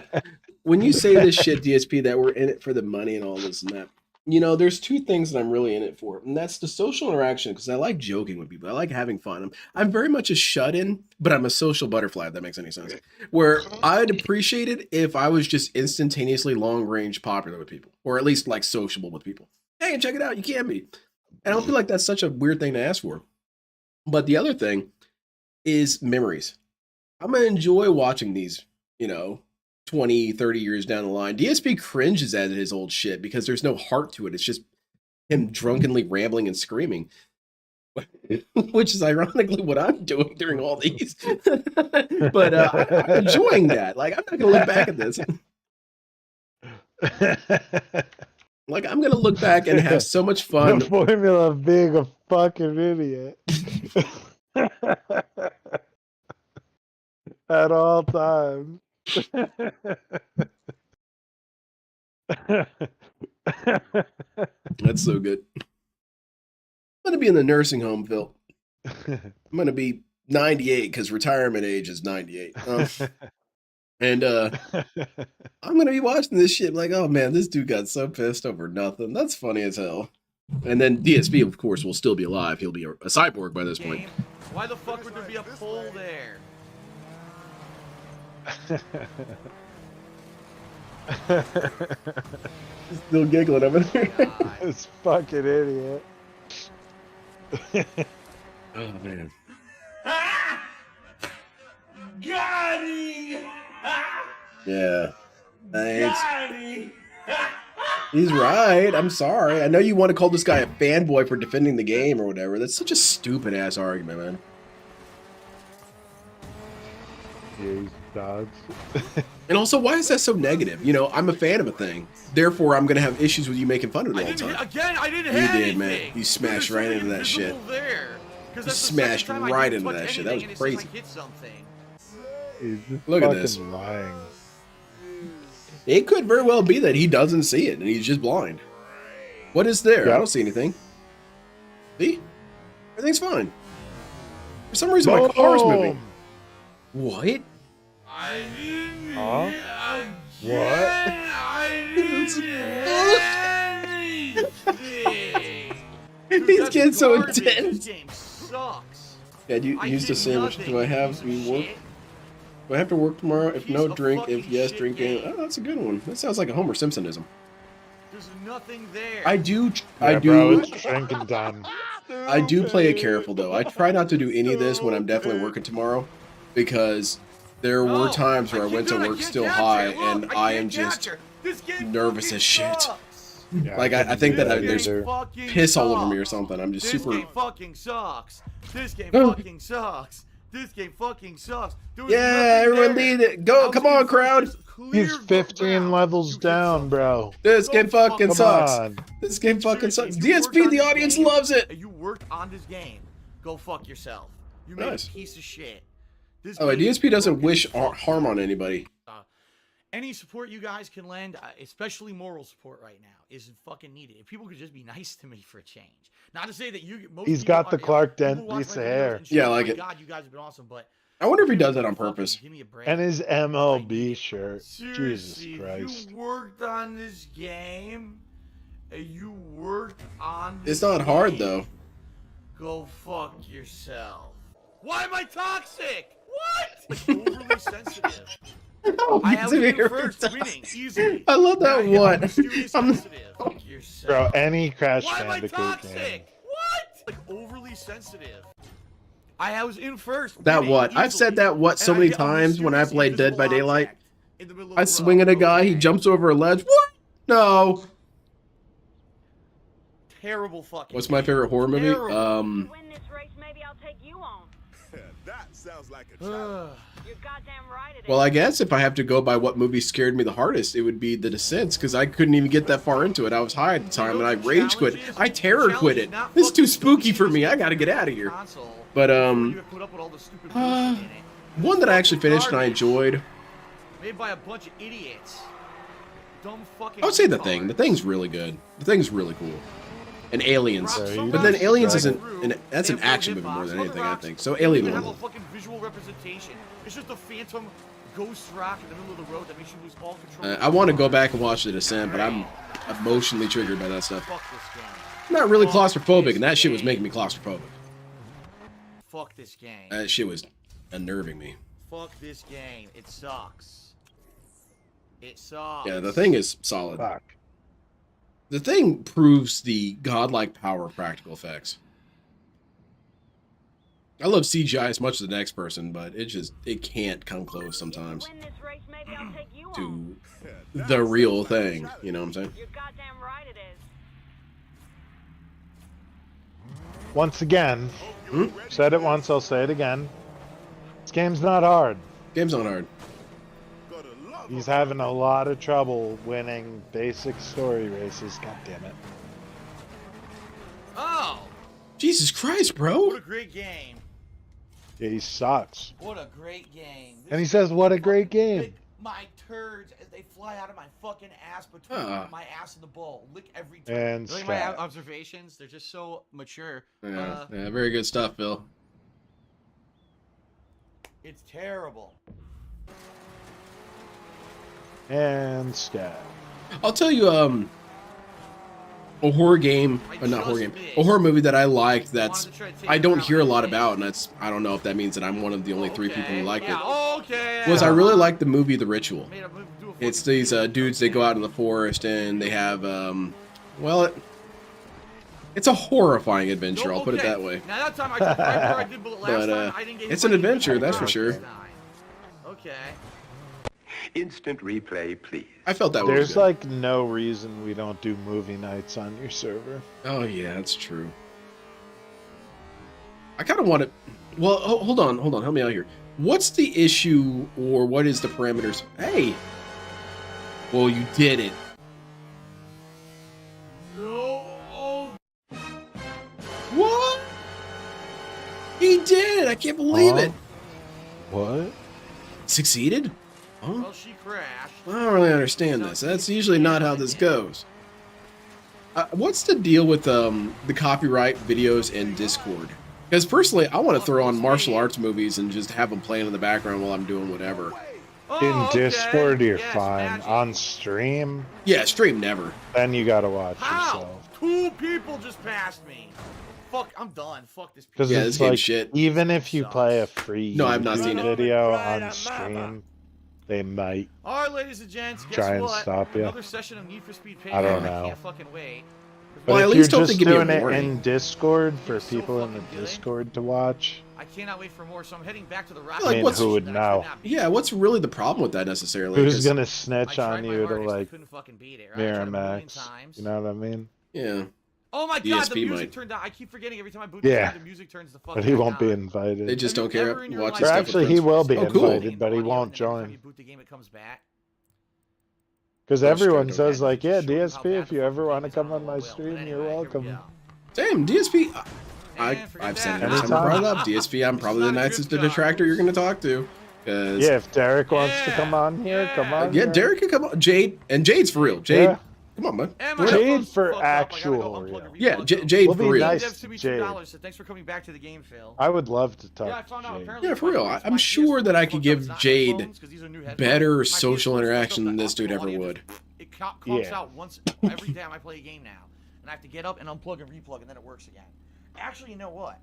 When you say this shit, DSP, that we're in it for the money and all this and that, you know, there's two things that I'm really in it for, and that's the social interaction, because I like joking with people. I like having fun. I'm very much a shut-in, but I'm a social butterfly, if that makes any sense. Where I'd appreciate it if I was just instantaneously long-range popular with people, or at least like sociable with people. Hey, check it out, you can be. And I don't feel like that's such a weird thing to ask for. But the other thing is memories. I'm going to enjoy watching these, 20, 30 years down the line. DSP cringes at his old shit because there's no heart to it. It's just him drunkenly rambling and screaming, which is ironically what I'm doing during all these. But I'm enjoying that. Like, I'm not going to look back at this. Like, I'm going to look back and have so much fun. The formula of being a fucking idiot. At all times. That's so good. I'm going to be in the nursing home, Phil. I'm going to be 98 because retirement age is 98. And I'm going to be watching this shit like, oh man, this dude got so pissed over nothing. That's funny as hell. And then DSP, of course, will still be alive. He'll be a cyborg by this point. Why the fuck would there be a pole there? Still giggling over there. This fucking idiot. Oh man. Got him! Yeah. Thanks. Got him! He's right. I'm sorry. I know you want to call this guy a fanboy for defending the game or whatever. That's such a stupid ass argument, man. Yeah, he's dogs. And also, why is that so negative? I'm a fan of a thing. Therefore, I'm going to have issues with you making fun of it all the time. I didn't You hit did, anything. man. You smashed right into that shit. There. You smashed right into that shit. That was crazy. He's just Look at fucking this. lying. It could very well be that he doesn't see it and he's just blind. What is there? Yeah. I don't see anything. See? Everything's fine. For some reason, my car's moving. What? Huh? What? He's getting so Garbage. intense. This game sucks. Dad, you I used a did sandwich. nothing, Do I have piece of some work? shit. Do I have to work tomorrow? If Piece no, of drink. fucking If yes, shit drinking. game. Oh, that's a good one. That sounds like a Homer Simpsonism. There's nothing there. I do. Bro, it's drinking time. I do play it careful though. I try not to do any of this when I'm definitely working tomorrow, because there were times where I went to work still high and I am just nervous as shit. Yeah, Like I think that there's fucking piss all over sucks. me or something. I'm just This super. game fucking sucks. This game fucking sucks. This game fucking sucks. Yeah, everyone lead it. Go, come on, crowd. He's 15 levels down, bro. This game fucking Come sucks. on. This game fucking sucks. Seriously, if you DSP, worked on the this audience game, loves it. and you worked on this game, go fuck yourself. You made Nice. a piece of shit. This Oh, game DSP doesn't fucking wish sucks. harm on anybody. Any support you guys can lend, especially moral support right now, is fucking needed. If people could just be nice to me for a change. Not to say that most He's people got the are- Clark people Dent watch piece my of videos hair. and shit, Yeah, I oh like my it. God, you guys have been awesome, but I wonder if he does that on fucking purpose. give me a break. And his MLB shirt. Seriously, Jesus Christ. you worked on this game. You worked on It's this not hard game. though. Go fuck yourself. Why am I toxic? What? Like, overly sensitive. I have you first winning easily. I love that Now one. mysterious I'm- sensitive. Fuck yourself. Bro, any Crash Why am I Bandicoot game. toxic? What? Like overly sensitive. I was in first. That winning what? I've said easily, that what so and I many hit a times when I mysterious played Dead by invisible Daylight. object in the middle of I the swing road. at a guy, he Okay. jumps over a ledge. What? No. Terrible fucking. What's my favorite horror movie? Terrible. Win this race, maybe I'll take you on. That sounds like a You're goddamn right it is. Well, I guess if I have to go by what movie scared me the hardest, it would be The Descents, because I couldn't even get that far into it. I was high at the time, and I rage quit. I terror quit it. This is too spooky for me. I gotta get out of here. But one that I actually finished and I enjoyed. Made by a bunch of idiots. Dumb fucking. I would say The retards. Thing. The Thing's really good. The Thing's really cool. And Aliens. Some But then guys Aliens drive isn't. through, That's they an have action hip movie hop. more than Some anything, other I rocks think. So don't Alien even have one. a fucking visual representation. It's just a phantom ghost rock in the middle of the road that makes you lose all control. I want to go back and watch The Descent, but I'm emotionally triggered by that stuff. Fuck this game. I'm not really Fuck claustrophobic, this and that shit was game. making me claustrophobic. Fuck this game. That shit was unnerving me. Fuck this game. It sucks. It sucks. Yeah, The Thing is solid. Fuck. The Thing proves the godlike power of practical effects. I love CGI as much as the next person, but it can't come close sometimes Win this race, maybe I'll take you on. to the real thing. You know what I'm saying? You're goddamn right it is. Once again, said it once, I'll say it again. This game's not hard. Game's not hard. He's having a lot of trouble winning basic story races. God damn it. Oh, Jesus Christ, what bro! a great game. Yeah, he sucks. What a great game. And he says, what a great game. Lick my turds as they fly out of my fucking ass between my ass and the bowl. Lick every turd. And You like my stop. observations? They're just so mature. Yeah, very good stuff, Bill. It's terrible. And stab. I'll tell you, a horror game, or not horror game, a horror movie that I liked. That's I don't hear a lot about, and that's I don't know if that means that I'm one of the only 3 people who like it. Okay. Was I really like the movie The Ritual? It's these dudes. They go out in the forest and they have well, it's a horrifying adventure. I'll put it that way. Now that time I did bullet last But time, I didn't get it's hit an by adventure, anything that's for this sure. time. Okay. Instant replay, please. I felt that was There's good. like no reason we don't do movie nights on your server. Oh yeah, that's true. I kind of want to. Well, hold on, help me out here. What's the issue, or what is the parameters? Hey, well, you did it. No. What? He did. I can't believe it. What? Succeeded? Oh, Well, she crashed. I don't really understand this. That's usually not how this goes. What's the deal with the copyright videos in Discord? Because personally, I want to throw on martial arts movies and just have them playing in the background while I'm doing whatever. In Discord, you're fine. On stream, Yeah, stream never. then you gotta watch How? yourself. 2 people just passed me. fuck, I'm done. Fuck this. Because Yeah, it's this game's like, shit. even if you play a free No, I've not seen it. video on stream, they might All right, ladies and gents, guess try and what? stop you. Another session of Need for Speed Payback. I don't I know. can't fucking wait. But Well, if at you're least hope they just give me a doing it warning. in Discord for so people in the fucking good. Discord to watch, I cannot wait for more, so I'm heading back to the rock. Like, what's- who would know? Yeah, what's really the problem with that necessarily? Who's 'Cause- gonna I snitch tried on my you to hardest, I like couldn't fucking beat it. Right? I tried a million Miramax? times. You know what I mean? Yeah. Oh my god, DSP the music might. turned down. I keep forgetting every time I boot Yeah. the music turns the fuck But he back won't be on. invited. They just Have don't you care. ever in your Watch life- Or stuff with actually, he friends. will be Oh, cool. invited, but he Audio, won't and then every time join. you boot the game, it comes back. Because Oh, everyone straight says up. like, yeah, Just show you how DSP, bad if the you fucking ever game want to is, come I on my will. stream, But you're anyway, here we welcome. go. Damn, DSP. And forget I've said that. it every time I brought it up. DSP, I'm It's probably not the a nicest drift car. detractor you're going to talk to. Cause Yeah, if Derek wants to come on here, Yeah. come on. yeah, here. Derek can come on. Jade, and Jade's for real. Jade, Yeah. come on, man. And my Jade headphones for fucked up. I gotta go actual unplug real. and Yeah, replug them. Jade We'll for be real. nice. Devs to me Jade. $2, so thanks for coming back to the game, Phil. I would love to talk Yeah, I found to out Jade. apparently Yeah, for real. my I'm sure that I could fucked up. give It's not Jade headphones, 'cause these are new headphones. better My social PS4 interaction than fucked up. this dude The ever audio would. It conks Yeah. out once every time I play a game now, and I have to get up and unplug and replug, and then it works again. Actually, you know what?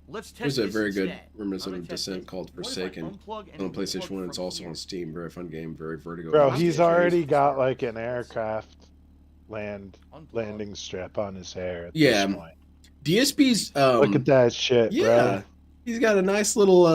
Let's test There's a this very good instead. Reminiscent I'm of gonna test Descent this. called What if I Forsaken unplug and on PlayStation replug 1. It's from also here? on Steam. Very fun game. Very Vertigo. Bro, It's he's very- already got like an aircraft landing strip on his hair. At Yeah. This point. DSP's. Look at that shit, Yeah, bro. he's got a nice little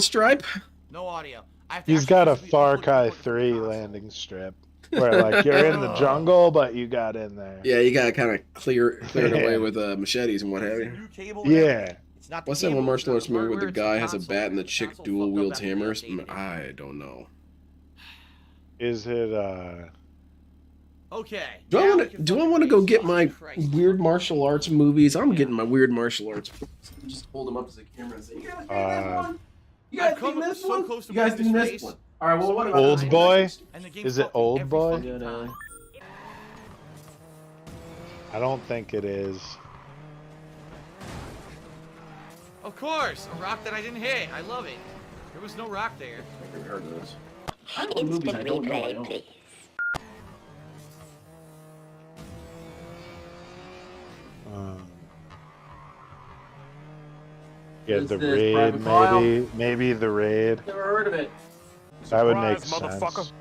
stripe. No audio. I have to He's actually got a physically Far unplug and Cry replug it from the 3 console. landing strip. Where like you're in the jungle, but you got in there. Yeah, you gotta kind of clear it Yeah. away with machetes and what have you. New cable and everything. Yeah. It's not the What's that one cable, martial it's arts movie where the hardware, it's guy has a console. bat and the The chick console dual fucked up wields after they hammers? updated it. I don't know. Is it Okay. Do I now we want to? can Do I fucking want to go race. get my Jesus Christ. weird martial arts movies? I'm getting my weird martial arts. Just hold them up as a camera and say, "You guys seen this one? You guys I've come seen this so one? close to You guys winning seen this this race. one? All right. Well, what about Old this? Boy? And the game Is it fucked Old every Boy? fucking time. I don't think it is. Of course, a rock that I didn't hit. I love it. There was no rock there. I've never heard of this. I know movies I don't know. I don't. Yeah, Is the this raid, Private Kyle? maybe the raid. Never heard of it. That would make Surprise, motherfucker. sense.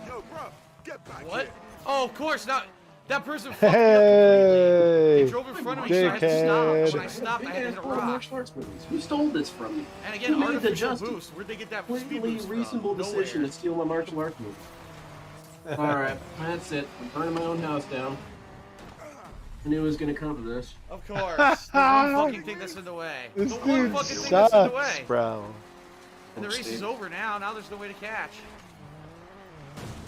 Yo, bro, get back What? here. Oh, of course not. That person fucked me up Hey, completely. They drove in front of me, so I had to stop. dickhead. When I stopped, I had to hit a rock. martial arts movies. Who stole this from you? And again, Who made the artificial just boost. Where'd they get that speed completely boost reasonable from? decision Nowhere. to steal my martial arts movie? All right, that's it. I'm burning my own house down. I knew it was gonna come to this. Of course. There's one fucking thing that's in the way. This The one dude fucking thing that's in the sucks, way. bro. And the race is over now. Now there's no way to catch.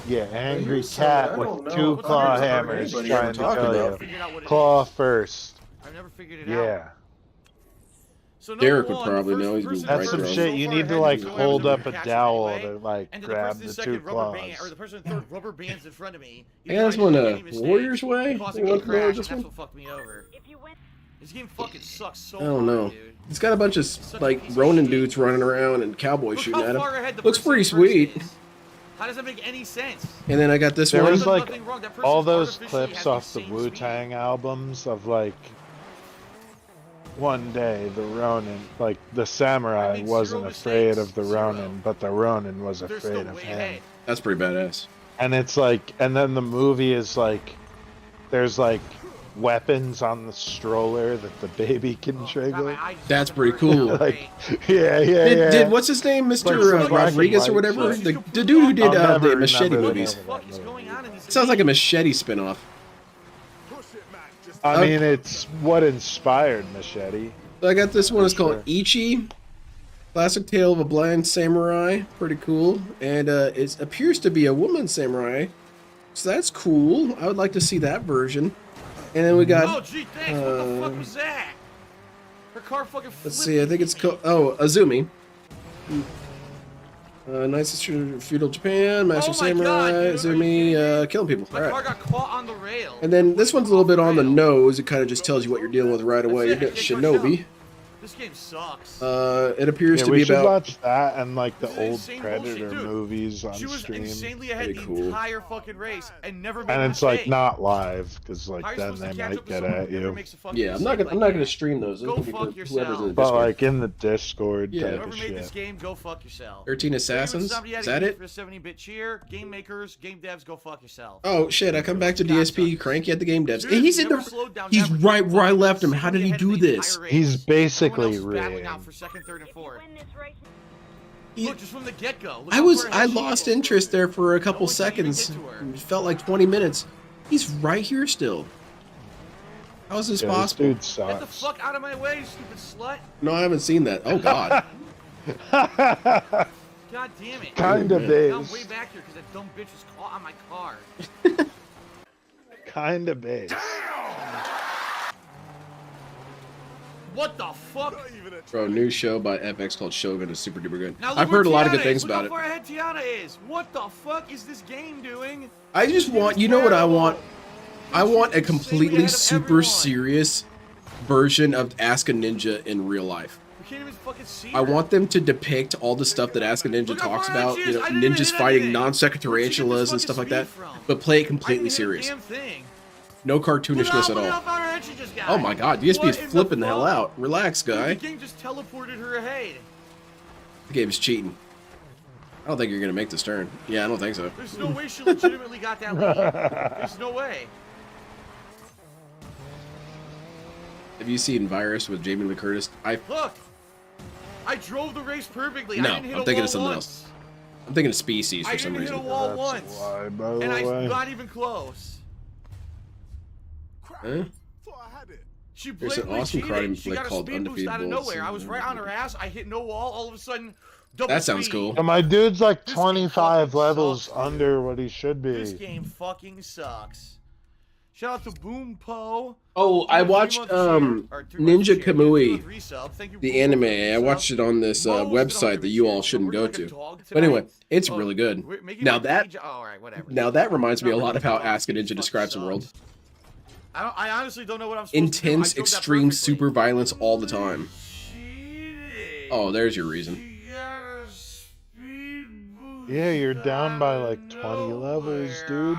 Yeah, angry Here's, cat I don't with know 2 if claw I've ever heard hammers anybody trying ever to talk kill about you. Figured out what it Claw is. first. I've never figured it out. Yeah. So Derek number would one, probably the know. first He's been person That's right some there. shit you need to like hold up a dowel to like and grab the the person 2 second rubber band, or claws. the person in third rubber bands in front of me. I got this one, Warriors Way. Causing You me want to to know crash, this and one? that's what fucked me over. If you win, This game fucking sucks so I don't hard, know. dude. It's got a bunch of Such a like piece of Ronin shit. dudes running around and cowboys Look shooting how at far him. ahead the Looks person pretty first sweet. is. How does that make any sense? And then I got this There one. was There's like nothing wrong. That person's all those artificially clips has off the insane Wu-Tang albums of like one day the Ronin, like the samurai made wasn't zero afraid mistakes. of the Zero. Ronin, but the Ronin was They're afraid still of way him. ahead. That's pretty badass. And it's like, and then the movie is like, there's like weapons on the stroller that the baby can God, trigger. my eyes just That's fucking pretty hurt. cool. Like, yeah, yeah, Did, yeah. did what's his name, Mr. Like some black and Rodriguez or white whatever? shit. The dude who did I'll never the Machete remember the movies. name What of the fuck is that going on in these Sounds like a games? Machete spinoff. Push it, man. Just I mean, it's what inspired Machete. So I got this one. It's called Sure. Ichi. Classic tale of a blind samurai. Pretty cool. And it appears to be a woman samurai. So that's cool. I would like to see that version. And then we Oh, got, gee, thanks. What the fuck was that? Her car fucking flipped. let's see, I think it's called, Azumi. Nicest feudal Japan, Master Oh my Samurai, God, dude, are you Azumi, kidding me? killing people. My All car right. got caught on the rail. And then this one's a little bit on the nose. It kind of just tells you what you're dealing with right away. You That's got it. I can't go Shinobi. This game sucks. It appears to we be should about. watch that and like the This is old insane Predator bullshit, dude. movies on She was stream. insanely ahead Pretty the cool. entire fucking race and never made And a it's like mistake. not live because like How are you then supposed to they catch might up to get someone at who never you. makes a fucking Yeah, I'm mistake not like gonna that? stream those. Go Those will be fuck for whoever's in yourself. the But Discord. like in the Discord Yeah. type Whoever of made this shit. game, go fuck yourself. 13 Assassins? Is that it? For 70-bit cheer, game makers, game devs, go fuck yourself. Oh shit! I come back to DSP. Cranky at the game devs. Dude, He's you in never the. slowed down, He's never right gave where I up, left him. How did he ahead do of the this? entire He's race. basically Everyone else was battling rigged. out for second, third, and fourth. Win this race. He- Look, just from the get-go. look I how was. far I ahead she lost is. interest there for a couple one can even seconds. get to her. It felt like 20 minutes. He's right here still. How is this Yeah, this possible? dude Get the sucks. fuck out of my way, you stupid slut. No, I haven't seen that. Oh god. God damn it. Kinda Now I'm base. way back here because that dumb bitch was caught on my car. Kinda base. What the fuck? Bro, new show by FX called Shogun is super duper good. Now look I've where heard a lot of good Tiana things is. Look about how it. far ahead Tiana is. What the fuck is this game doing? I just want, you know what I want? I want a completely ahead of super everyone. serious version of Ask a Ninja in real life. We can't even fucking see I her. want them to depict all the stuff that Ask a Ninja Look how talks far ahead about, she you is. know, I didn't even ninjas hit fighting anything. non-sequitur Where'd she get tarantulas this and stuff like fucking that, speed from? but play it I completely didn't hit a serious. damn thing. No Look cartoonishness how at far all. ahead she just got. Oh my god, DSP What is in flipping the hell fuck? out. Relax, Dude, guy. the game just teleported her ahead. The game is cheating. I don't think you're gonna make this turn. Yeah, I don't think so. There's no way she legitimately got that lead. There's no way. Have you seen Virus with Jamie Lee Curtis? Look, I drove the race perfectly. No, I didn't hit I'm a thinking wall of something once. else. I'm thinking of Species I for some didn't hit a reason. wall That's once, why, by the and I'm way. not even close. Huh? She There's an blatantly awesome cheated. karate She flick got a called speed boost out of Undefeated nowhere. I was right on her ass. I hit no wall. All of a sudden, double That sounds speed. cool. And my dude's like This game 25 fucking levels sucks, dude. under what he should This be. game fucking sucks. Shout out to Boom Po. Oh, I watched Ninja Kamui, the anime. I watched it on this website that you all shouldn't go to. But anyway, it's really good. Now that reminds me a lot of how Ask a Ninja describes the world. I honestly don't know what I'm supposed to do. I Intense, drove that extreme, perfectly. super violence all the time. Oh, there's your reason. Yeah, you're down by like 20 levels, dude.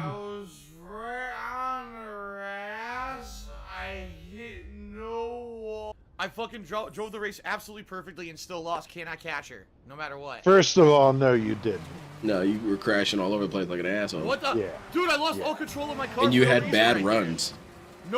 I fucking drove the race absolutely perfectly and still lost. Cannot catch her, no matter what. First of all, no, you didn't. No, you were crashing all over the place like an asshole. What the? Yeah. Dude, I lost all control of my car. And you for no had reason bad right runs. there.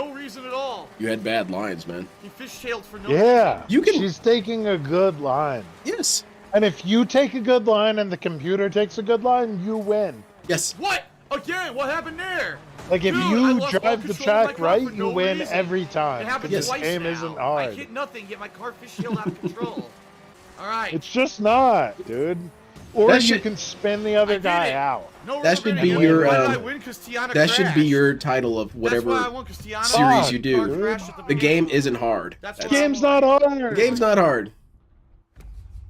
No reason at all. You had bad lines, man. He fishtailed for no Yeah, reason. You can- she's taking a good line. Yes. And if you take a good line and the computer takes a good line, you win. Yes. What? Again? What happened there? Like if Dude, I you lost all drive the control of my track car right, for you no win reason. every It time. happened This twice game now. isn't I hard. hit nothing, yet my car fishtailed out of control. All right. It's just not, dude. Or That you should- can spin the other guy out. No That should rubber be band. your, Why did I win? 'Cause Tiana That should be crashed. your title of That's why I whatever won, 'cause Tiana series you Fuck, do. dude. crashed at The beginning. game isn't hard. That's The why I game's won. not hard. The game's not hard.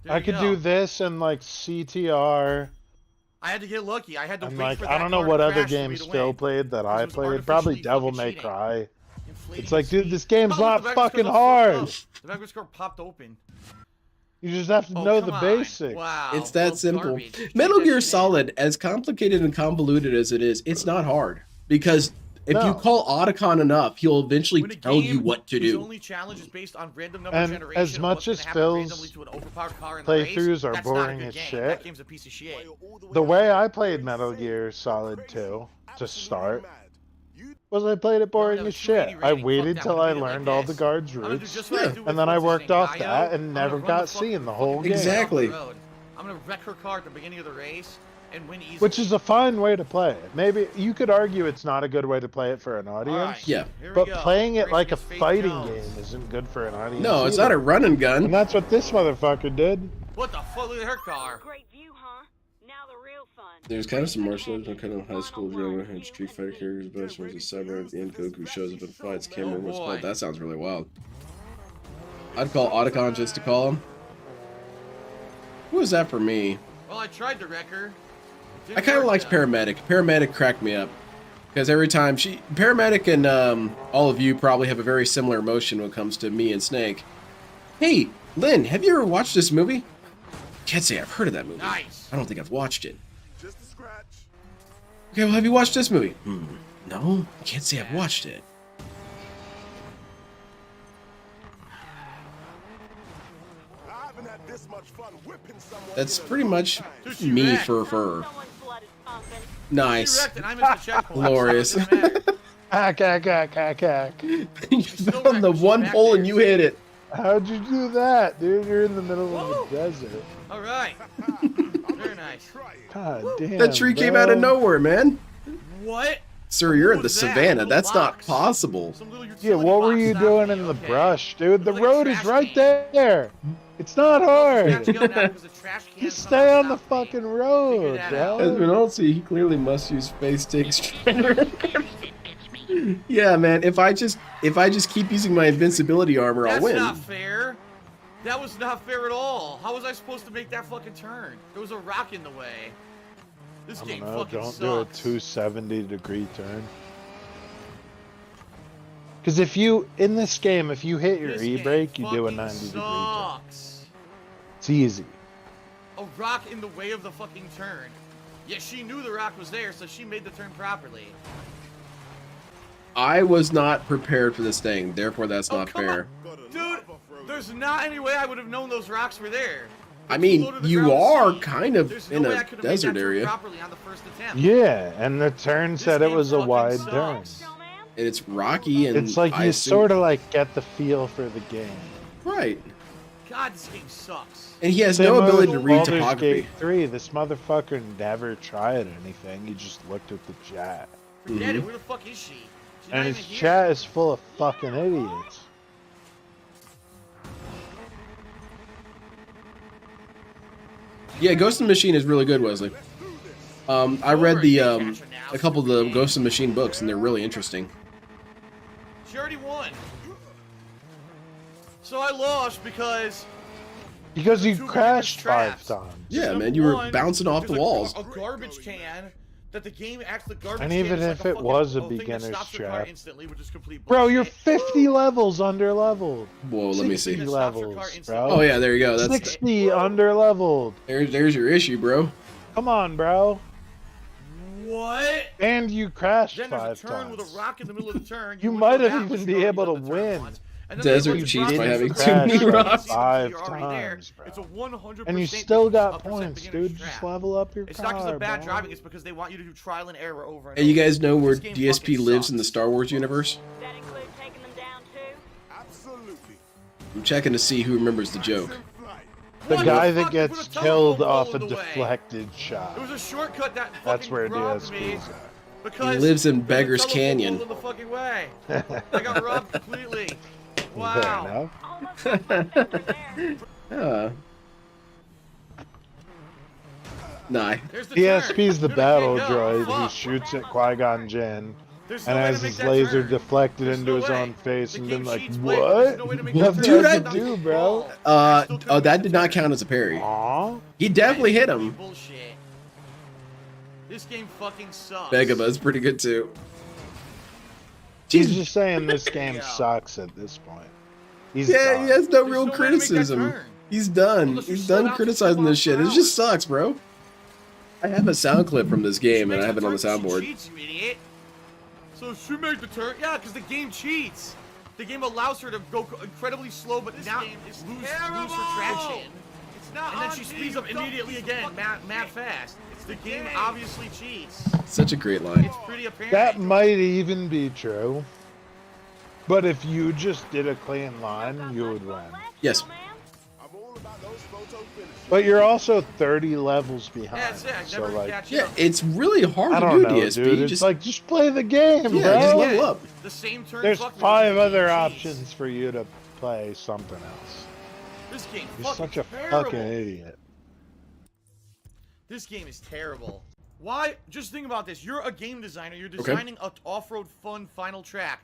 There I you could go. do this and like CTR. I had to get lucky. I had to And wait like for I that don't know car what to other crash for me games to Phil win. played that This I was played. Probably artificially Devil fucking May cheating. Cry. Inflating It's like, speed. dude, this game's Oh, not the backwards fucking car hard. fucked up. The backwards car popped open. You just have to Oh, know come the on. basics. Wow. It's that well, simple. garbage. Keep Metal that Gear shit in. Solid, as complicated and convoluted as it is, it's not hard. Because if you No. call Otacon enough, he'll eventually When a tell you game what to whose do. only challenge is based on random number And generation as of much what's gonna as happen Phil's randomly to an overpowered car in the race, playthroughs are that's not a boring good as game. shit. That game's a piece of shit. The way I played Metal Gear Solid 2 to start was I played it boring that was as shit. 280 I rating. waited Fuck that, till I'm I gonna be like learned all the this. guards' I'm gonna do routes, just what I do with and then I what's his worked name, off Gaio. that I'm and gonna never run got the fucking seen the whole game. Exactly. off the road. I'm gonna wreck her car at the beginning of the race and win easily. Which is a fine way to play it. Maybe you could argue it's not a good way to play it for an audience. Alright, Yeah. here we But go. playing it Race like a against Faith fighting Jones. game isn't good for an audience. No, it's either. not a run and And gun. that's what this motherfucker did. What the fuck? Look at her car. Great view, huh? Now the real fun. There's kind of some more stuff on kind of high school drama and Street Fighter characters, best friends with Cyber at the end. Goku shows up and fights. Can't remember what's boy. called. That sounds really wild. I'd call Otacon just to call him. Who is that for me? Well, I tried to wreck her. It I didn't kind of work liked though. Paramedic. Paramedic cracked me up. Because every time Paramedic and all of you probably have a very similar emotion when it comes to me and Snake. Hey, Lynn, have you ever watched this movie? Can't say I've heard of that movie. Nice. I don't think I've watched it. Just a scratch. Okay, well, have you watched this movie? No, can't say I've watched it. I haven't had this much fun whipping someone. That's pretty much me for fur. Nice. She wrecked and I missed the checkpoint. Glorious. So it doesn't matter. You found the one pole and you hit it. How'd you do that, dude? You're in the middle of the desert. All right. Very nice. God damn. That tree came out of nowhere, man. What? Sir, you're in What the was that? savannah. Little That's box. not possible. Some little utility Yeah, what were box you stopped doing me. in the Okay. brush, dude? The Like a road is trash right can. there. It's not We have hard. to go now because the trash can Just somehow stay on the stopped me. fucking road, that out. As bro. we don't see, he clearly must use face to extract. Yeah, man. If I just keep using my invincibility armor, I'll That's win. not fair. That was not fair at all. How was I supposed to make that fucking turn? There was a rock in the way. This I game don't know, fucking don't sucks. do a 270-degree turn. Because if you, in this game, if you hit your This e-brake, game you do a fucking 90-degree turn. sucks. It's easy. A rock in the way of the fucking turn. Yeah, she knew the rock was there, so she made the turn properly. I was not prepared for this thing, therefore that's not come fair. Dude, there's not any way I would have known those rocks were there. I They're too mean, low to the you ground to are see. kind of There's in no way I a could have made desert that turn area, properly on the first attempt. Yeah, and the turn This said it game was a fucking wide turn. sucks. and it's rocky, and It's like I you assume- sort of like get the feel for the game. right. God, this game sucks. And he has Same no way ability with to read Baldur's topography. Gate 3, this motherfucker never tried anything. He just looked at the chat. Forget it. Where the fuck is she? She's And not his even here. chat is full of fucking idiots. Yeah, Ghost in the Machine is really good, Wesley. I read the a couple of the Ghost in the Machine books, and they're really interesting. She already won. So I lost because Because you Two crashed traps. 5 times. Yeah, number man, you were one, bouncing off the there's walls. A garbage can that the game acts the garbage And can even is like if a it fucking was a thing that beginner's stops your car trap. instantly, which is complete Bro, you're bullshit. 50 levels under leveled. Whoa, let me 60 see. levels, bro. Oh yeah, there you go. That's 60 under leveled. there's your issue, bro. Come on, bro. What? And you crashed Then 5 there's a turn times. with a rock in the middle of the turn. You would might go have down, even but be you able to already did the turn win. once. And then Desert there's a cheats by drop having in too the many ground. rocks. You're 5 already there. times, bro. It's a 100% And you still got a points, beginner's dude. Just trap. level up your It's car, not because of bad bro. driving, it's because they want you to do trial and error over and And you over. guys know where This game DSP fucking lives sucks. in the Star Wars universe? That include taking them down too? Absolutely. I'm checking to see who remembers the joke. The What guy the that fuck? gets They put a killed telephone off pole a in the way. deflected shot. It was a shortcut that That's fucking where robbed me DSP is at. because He lives in there was a Beggar's telephone Canyon. pole in the fucking way. I got robbed completely. Fair Wow. enough. Almost got my finger there. Nah. There's the DSP's turn. the Dude, I battle can't go. droid who Fuck. shoots at Qui-Gon Jinn There's and no way has to make his that laser turn. deflected There's into no his way. own face The and game been like, cheats way, but what? there's no way to make that Nothing Dude, I I- can do, bro. Oh, that did not count as a parry. Aw. He definitely hit him. Bullshit. This game fucking sucks. Megaba's pretty good too. He's Jeez. just saying this game Yeah. sucks at this point. He's Yeah, done. he has no There's real no way to make that criticism. turn. He's done. Unless you He's slow done down to criticizing 2 this shit. It miles per just sucks, bro. I have a sound clip from this game, and I have it on the She soundboard. cheats, you idiot. So she made the turn. Yeah, because the game cheats. The game allows her to go incredibly slow, but not lose her traction. It's not and then she speeds up immediately again, mad fast. The game obviously cheats. Such a great line. It's pretty apparent. That might even be true. But if you just did a clean line, you would win. Yes. I'm all about those photo finishes. But you're also 30 levels behind. Yeah, that's it. I So never like, catch Yeah, up. it's really hard I to don't do know, DSP. dude. It's Just like, just play the game, yeah, bro. just level up. The same turn. There's fucked me 5 because other the game options cheats. for you to play something else. This game You're fucking such a terrible. fucking idiot. This game is terrible. Why? Just think about this. You're a game designer. You're designing an off-road fun final track.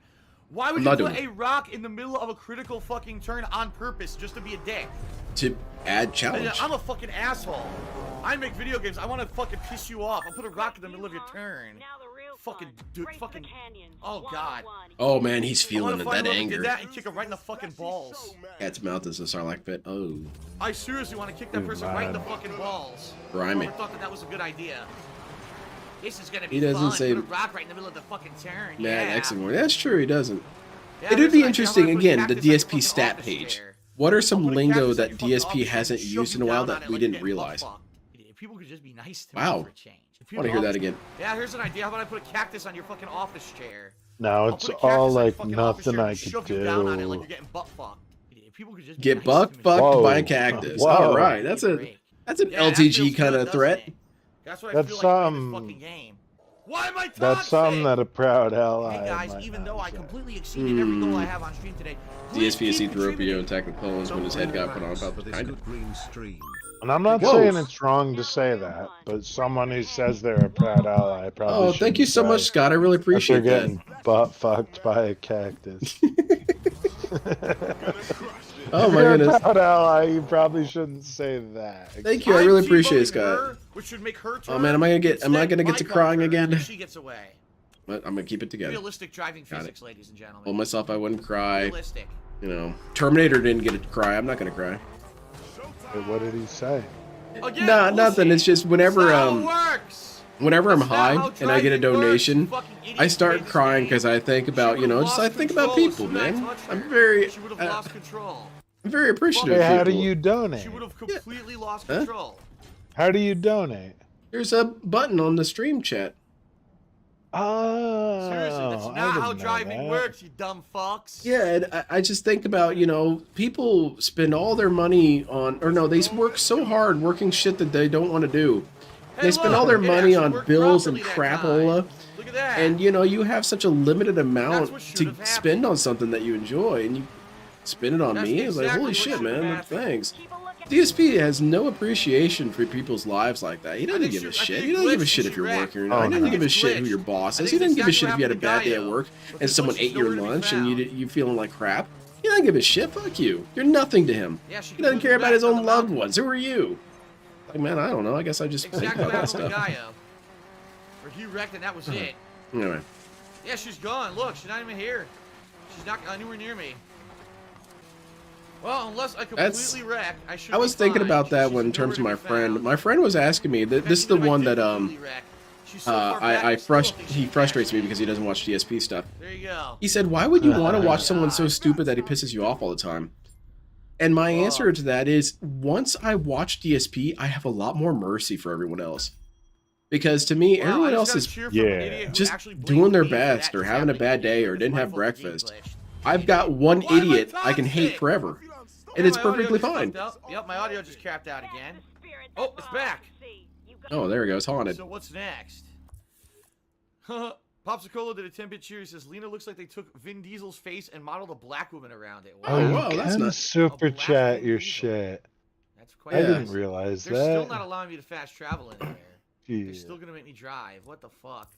Why would I'm you not put doing a rock in the middle of a critical fucking turn on purpose just to be a dick? To add challenge. I'm a fucking asshole. I make video games. I want to fucking piss you off. I'll put a rock in the middle of your turn. Now the real Fucking dude, fucking. Oh god. Oh man, he's I feeling wanna it, find that whoever anger. did that and kick him right in the fucking balls. Cat's mouth is a Sarlacc pit. Oh. I seriously want to kick that person right in the fucking balls. Grimy. Whoever thought that was a good idea. This is gonna be He doesn't fun. say- Put a rock right in the middle of the fucking turn. Mad Yeah. Eximore. That's true, he doesn't. Yeah, It'd there's be an idea. interesting, I'm gonna put again, the cactus on your DSP fucking stat office page. chair. What are I'll some put a lingo cactus on that your fucking DSP office hasn't chair, used shove in a you while down on that it we like you're didn't getting realize? butt-fucked. People could just be nice to Wow. me for a change. If I want to hear that again. Yeah, here's an idea. How about I put a cactus on your fucking office chair? No, I'll it's put a cactus all on your like fucking office nothing chair I and could shove you down on it like do. you're getting butt fucked. People could just be Get nice buck to me. fucked Whoa. by a cactus. Whoa. All right, that's an Yeah, that LTG feels kind good, of doesn't threat. it? That's what I That's feel like playing this fucking game. Why am I toxic? That's something that a proud ally. Hey guys, might even not though I say. completely exceeded every goal I have on stream today, please DSP has keep Etheropio contributing. and attacked the clones when his head got put on about the kind of. And I'm not Whoa. saying it's wrong to say that, but someone who says they're a proud ally probably Oh, thank you so shouldn't much, say Scott. I really that they're appreciate that. getting butt fucked by a cactus. Oh If my you're goodness. a proud ally, you probably shouldn't say that. Thank you. I really I'm appreciate it, T-boning Scott. her, which should make her Oh man, am I gonna get to turn crying if again? She gets away. But I'm gonna keep it together. Realistic driving Got it. physics, ladies and gentlemen. Told myself I wouldn't cry. Realistic. You know, Terminator didn't get to cry. I'm not gonna cry. Wait, what did he say? Again, Nah, nothing. It's just whenever That's not how it works. whenever I'm That's not how high and I get a driving works, donation, you fucking idiot I start kid. crying because I think about, you know, just I think about Control as people, soon as I man. touched her. I'm very She would have lost control. I'm very appreciative Hey, of how do people. you donate? She would have completely lost Huh? control. How do you donate? There's a button on the stream chat. Oh, Seriously, that's I not how didn't know driving that. works, you dumb fucks. Yeah, and I just think about, you know, people spend all their money on, or no, they work so hard working shit that they don't want to do. They spend all their it money actually on worked bills and properly that crapola. time. Look at that. And, you know, you have such a limited amount what should to have happened. spend on something that you enjoy, and you spend it on That's me. It's like, exactly holy what shit, should have man. happened. Thanks. DSP has no appreciation for people's lives like that. He doesn't think give a she- I shit. think He doesn't give a glitched shit when if you're she working or wrecked. not. He Oh, doesn't no. give a shit who Glitched. your boss I is. think He doesn't that's give a shit if exactly you had a what bad happened day to at the work guy, and someone she's ate your nowhere to be lunch and found. you feeling like crap. He doesn't give a shit. Fuck you. You're nothing to him. Yeah, she He doesn't was care about his wrecked on own the loved mountain. ones. Who are you? Like, man, I don't know. I guess I just think Exactly about what that happened with stuff. Gaia. Where he wrecked and that was it. Anyway. Yeah, she's gone. Look, she's not even here. She's not anywhere near me. Well, unless I completely wreck, I should I was be thinking fine. about that She's one in nowhere terms to of be my friend. found. My friend was asking me that this is the Even if I one did that completely wreck, she's so far back, I I still don't think he she'd frustrates catch me because he doesn't watch DSP stuff. There you go. He said, "Why would you want to watch someone so stupid that he pisses you off all the time?" And my answer to that is, once I watch DSP, I have a lot more mercy for everyone else. Because to me, Wow, I everyone just else gotta is cheer for an idiot who just actually doing blamed their me for best that or having a happening bad day or because didn't my have fucking breakfast. game glitched. I've got one Why am I idiot I can hate toxic? forever. And Yeah, it's my audio perfectly just fine. fucked up. Yep, my audio just crapped out again. Oh, it's back. Oh, there we go. It's haunted. So what's next? Popsicola did a 10-bit cheer. He says, Lena looks like they took Vin Diesel's face and modeled a black woman around it. Oh, wow, that's Can not... super chat your shit. That's quite I Yeah. didn't realize They're that. still not allowing me to fast travel in there. Yeah. They're still going to make me drive. What the fuck?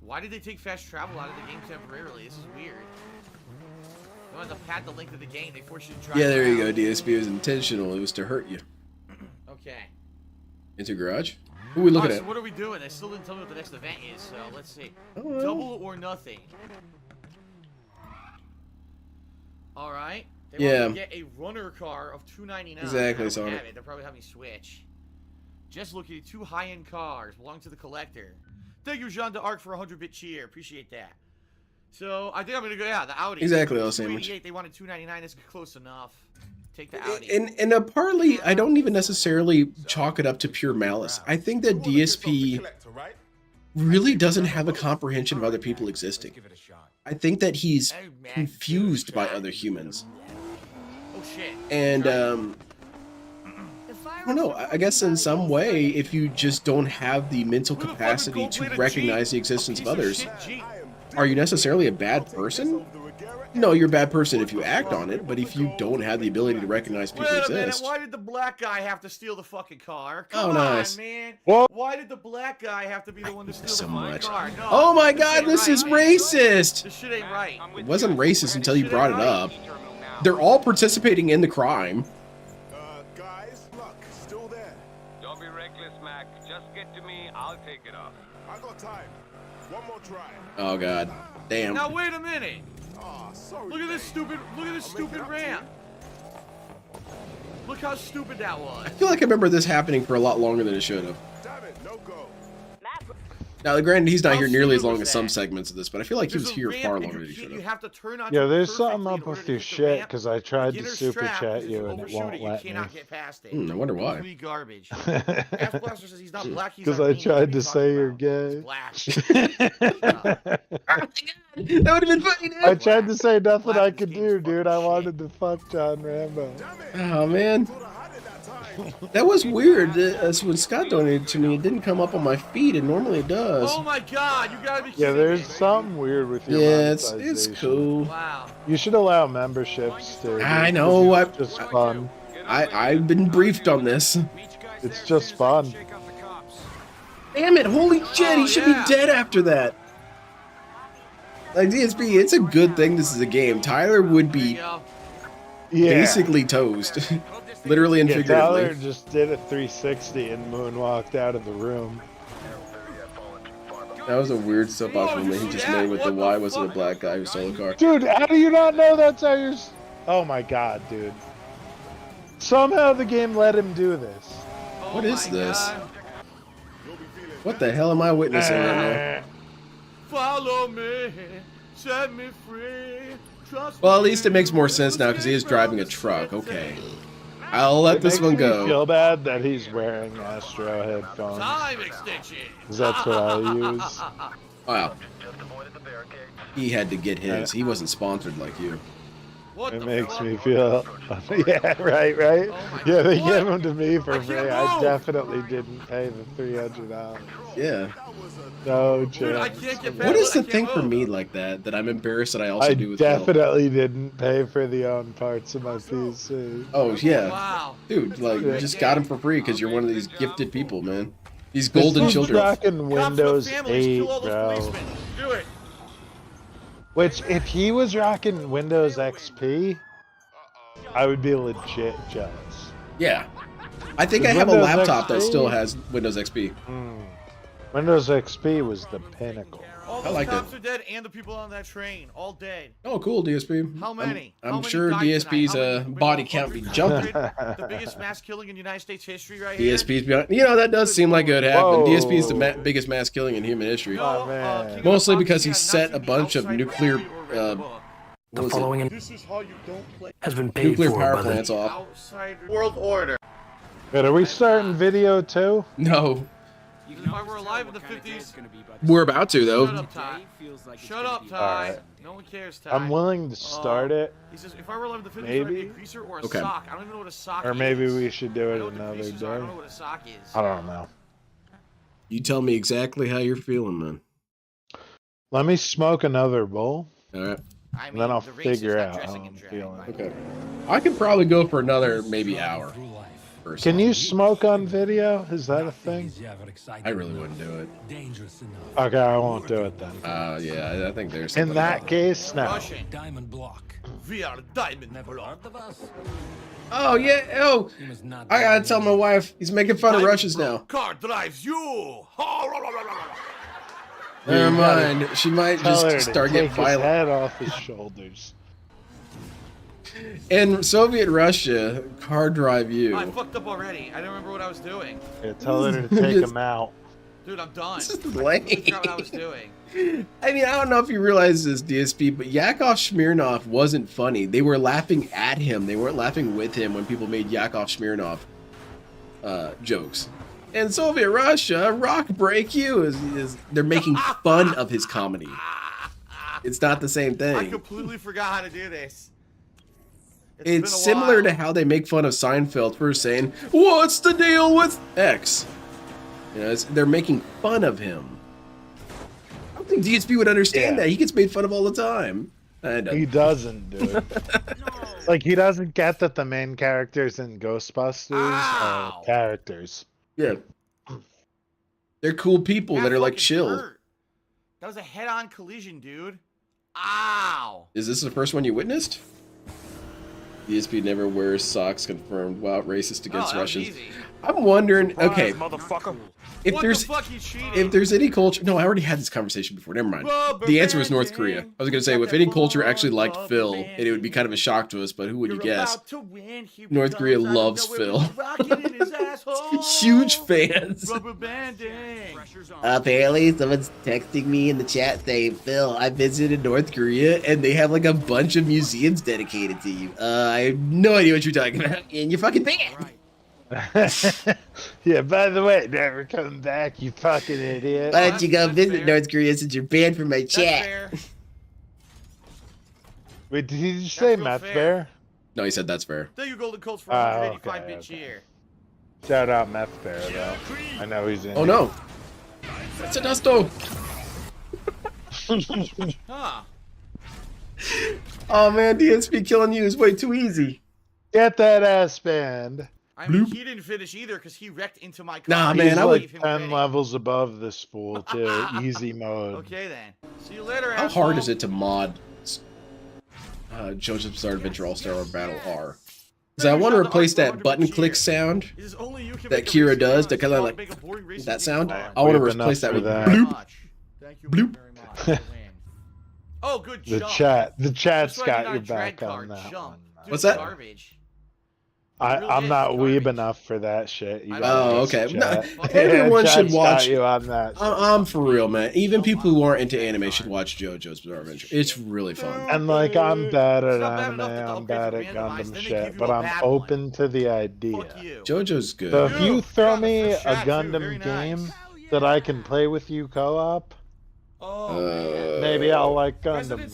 Why did they take fast travel out of the game temporarily? This is weird. They wanted to pad the length of the game. They force you to drive Yeah, there you go. around. DSP was intentional. It was to hurt you. Okay. Into garage? Who are we looking Alright, at? so what are we doing? They still didn't tell me what the next event is, so let's see. Oh. Double or nothing. Alright. They Yeah. want me to get a runner car of $299. Exactly, I don't Sonic. have it. They'll probably have me switch. Just looking at 2 high-end cars belong to the collector. Thank you, Jean d'Arc, for a 100-bit cheer. Appreciate that. So I think I'm gonna go. Yeah, the Audi. Exactly, L sandwich. 288. They wanted $299. It's close enough. Take the Audi. And partly, I don't even necessarily chalk it up to pure malice. I think that DSP really doesn't have a comprehension of other people existing. I think that he's confused by other humans. Oh shit. And I don't know. I guess in some way, if you just don't have the mental capacity to recognize the existence of others, are you necessarily a bad person? No, you're a bad person if you act on it, but if you don't have the ability to recognize people Wait a minute, exist. why did the black guy have to steal the fucking car? Come Oh, nice. on, man. What? Why did the black guy have to be the one to steal so the fucking much. car? No, Oh my this god, ain't this right, is man. racist! This shit ain't right. It wasn't racist until you brought it up. They're all participating in the crime. Guys, look, still there. Don't be reckless, Mac. Just get to me. I'll take it off. I got time. Oh god. Damn. Now wait a minute. Look at this stupid ramp. Look how stupid that was. I feel like I remember this happening for a lot longer than it should have. Now, granted, he's not here nearly as long as some segments of this, but I feel like he was here far longer than he should have. have to turn on Yeah, there's something up with your shit because I tried to super chat you and it won't let me. Get past it. I wonder why. Complete garbage. F Blaster says he's not black, he's Because I tried to say you're gay. black. That would have been funny, dude. I tried to say nothing I could do, dude. I wanted to fuck John Rambo. Oh, man. That was weird. When Scott donated to me, it didn't come up on my feed, and normally it does. Oh my god, you gotta be kidding Yeah, there's me. something weird with your Yeah, it's monetization. cool. Wow. You should allow memberships too. I know. It's just fun. I've been briefed on this. It's just fun. Damn it! Holy shit! He should be dead after that. Like DSP, it's a good thing this is a game. Tyler would be basically toast, literally and figuratively. Tyler just did a 360 and moonwalked out of the room. That was a weird soapbox moment he just made with the why wasn't a black guy who stole a car. Dude, how do you not know that's how you're... Oh my god, dude. Somehow the game let him do this. What is this? What the hell am I witnessing right now? Follow me, set me free. Trust Well, at least it makes more sense now because he is driving a truck. Okay. I'll let this one I go. feel bad that he's wearing Astro headphones. Time extension. 'Cause that's what I use. Wow. He had to get his. He wasn't sponsored like you. It makes me feel... yeah, right? Yeah, they gave them to me for free. I definitely didn't pay the $300. Yeah. No Dude, I chance. can't get What is the thing for me like that I'm embarrassed that I also I do with Phil? definitely didn't pay for the own parts of my PC. Oh, yeah. Wow. Dude, like, you just got him for free because you're one of these gifted people, man. These golden This children. was rocking Windows 8, bro. Do it. Which, if he was rocking Windows XP, I would be legit jealous. Yeah. I think I Is have a Windows laptop that XP? still has Windows XP. Windows XP was the pinnacle. All I the like cops are dead and the people on that train, all dead. Oh, cool, DSP. How many? I'm How many sure died DSP's tonight? How many? body count be jumping. The biggest mass killing in United States history right here. DSP's beyond. You know, that does seem like it would happen. Whoa. DSP's the biggest mass killing in human history. Oh, man. King of Mostly the because he Foxes set got a nothing bunch of outside nuclear, reality or Red Bull. what was it? This is how you don't play. Has been paid Nuclear for power by plants off. Outside world order. Wait, are we starting video too? No. If I were alive in the 50s, We're about to, shut though. up, Ty. Shut up, Ty. Alright. No one cares, Ty. I'm willing to start it, He says, if I were alive in the 50s, Maybe. I'd be a greaser or a Okay. sock. I don't even know what a sock is. or maybe we should do I it know what the another greasers are. I day. don't know what a sock is. I don't know. You tell me exactly how you're feeling, man. Let me smoke another bowl, All right. I and then I'll the race is figure not out how dressing I'm in drag, feeling. but- Okay. I could probably go for another maybe hour. Can you smoke on video? Is that a thing? I really wouldn't do it. Okay, I won't do it then. Yeah, I think there's In something that about case, no. Russian. Diamond block. We are Diamond Block. Oh, yeah. Oh, I gotta tell my wife. He's making fun of Russians now. Car drives you. Never mind. She might Tell her just to start take getting his violent. head off his shoulders. In Soviet Russia, car drive you. I fucked up already. I don't remember what I was doing. Yeah, tell her to take Just- him out. Dude, I'm done. This is I lame. forgot what I was doing. I mean, I don't know if you realize this, DSP, but Yakov Smirnov wasn't funny. They were laughing at him. They weren't laughing with him when people made Yakov Smirnov jokes. In Soviet Russia, Rock Break You is they're making fun of his comedy. It's not the same I thing. completely forgot how to do this. It's been a similar while. to how they make fun of Seinfeld for saying, "What's the deal with X?" You know, they're making fun of him. I don't think DSP would understand that. He gets made fun of all the time. I don't. He doesn't, dude. Like, he doesn't get that the main characters in Ghostbusters are Ow. characters. Yeah. They're cool people that are like fucking chill. hurt. That was a head-on collision, dude. Ow. Is this the first one you witnessed? DSP never wears socks confirmed. Wow, racist against that was Russians. easy. I'm wondering, okay, Motherfucker. if what there's the fuck, he's cheating. if there's any culture, no, I already had this conversation before. Never mind. The answer was North Korea. I was gonna say if any culture actually liked Phil, and it would be kind of a shock to us, but who would you guess? North Korea loves Phil. Huge fans. Rubber banding. Apparently, someone's texting me in the chat saying, "Phil, I visited North Korea, and they have like a bunch of museums dedicated to you. I have no idea what you're talking about, and you're fucking banned." Yeah, by the way, never come back, you fucking idiot. Why don't you go visit North Korea since you're banned from my chat? Wait, did he just say Meth Bear? No, he said that's fair. Thank you, Golden Colts, for 185 bit cheer. Shout out Meth Bear, though. I know he's in. Oh no! That's a dusto! Huh. Oh man, DSP killing you is way too easy. Get that ass banned. I mean, he didn't finish either because he wrecked into my car. Nah, man, I would. 10 levels above this fool too. Easy mode. Okay then. See you later. How hard is it to mod JoJo's Bizarre Adventure All-Star Battle R? Because I want to replace that button click sound that Kira does, that kind of like that sound. I want to replace that with bloop. Bloop. Oh, good The chat's got your back on that one. What's that? Garbage. I'm not weeb enough for that shit. Oh, okay. No, everyone should watch. You on that. I'm for real, man. Even people who aren't into anime should watch JoJo's Bizarre Adventure. It's really fun. And like, I'm bad at anime, I'm bad at Gundam shit, but I'm open to the idea. JoJo's good. So if you throw me a Gundam game that I can play with you co-op, maybe I'll like Gundam.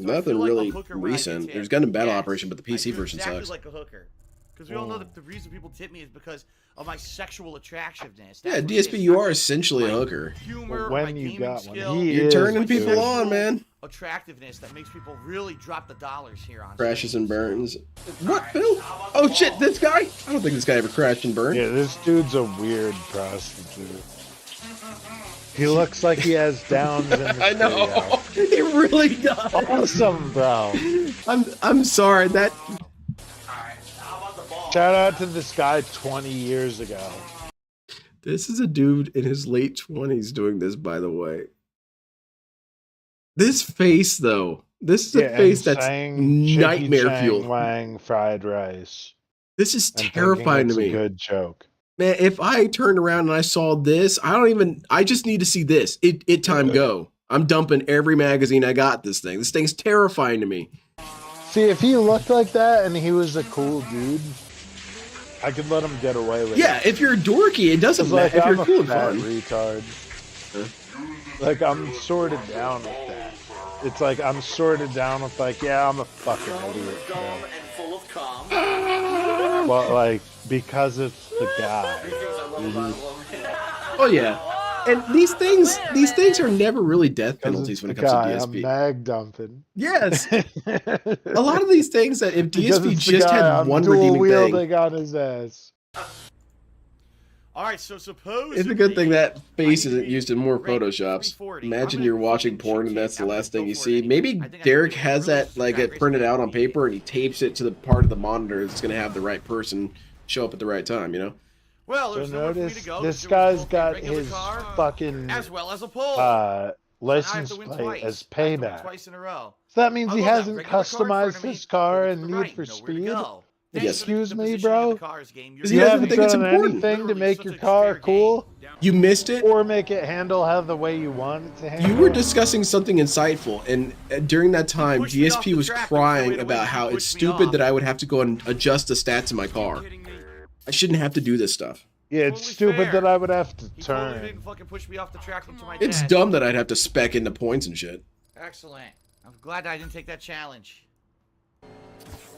Nothing really recent. There's Gundam Battle Operation, but the PC version sucks. Like a hooker. Because we all know that the reason people tip me is because of my sexual attractiveness. Yeah, DSP, you are essentially a hooker. Humor, when you got one, you're turning people on, man. Attractiveness that makes people really drop the dollars here on. Crashes and burns. What, Phil? Oh shit, this guy? I don't think this guy ever crashed and burned. Yeah, this dude's a weird prostitute. He looks like he has Downs in the I know. He really does. Awesome, bro. I'm sorry that. Shout out to this guy 20 years ago. This is a dude in his late 20s doing this, by the way. This face, though. This is a face that's nightmare fuel. Wang fried rice. This is terrifying to me. A good joke. Man, if I turned around and I saw this, I just need to see this. It time go. I'm dumping every magazine I got this thing. This thing's terrifying to me. See, if he looked like that and he was a cool dude, I could let him get away with it. Yeah, if you're dorky, it doesn't matter. If you're cool and fun. Retard. Like, I'm sorted down with that. It's like, I'm sorted down with like, yeah, I'm a fucking idiot. But like, because it's the guy. Oh yeah, and these things are never really death penalties when it comes to DSP. I'm mag dumping. Yes, a lot of these things that if DSP just had one redeeming thing, on his ass. All right, so suppose it's a good thing that face isn't used in more photoshops. Imagine you're watching porn and that's the last thing you see. Maybe Derek has that like it printed out on paper and he tapes it to the part of the monitor that's going to have the right person show up at the right time, you know? Well, there's so notice this guy's got his fucking as well as a pole. License plate as Payback. Twice in a row. So that means he hasn't customized his car in Need for Speed. Excuse me, bro. Because he doesn't think it's important. Anything to make your car cool? You missed it, or make it handle how the way you want it to handle. You were discussing something insightful, and during that time, DSP was crying about how it's stupid that I would have to go and adjust the stats in my car. I shouldn't have to do this stuff. Yeah, it's stupid that I would have to turn. Didn't fucking push me off the track into my It's dumb that I'd have to spec into points and shit. Excellent. I'm glad I didn't take that challenge.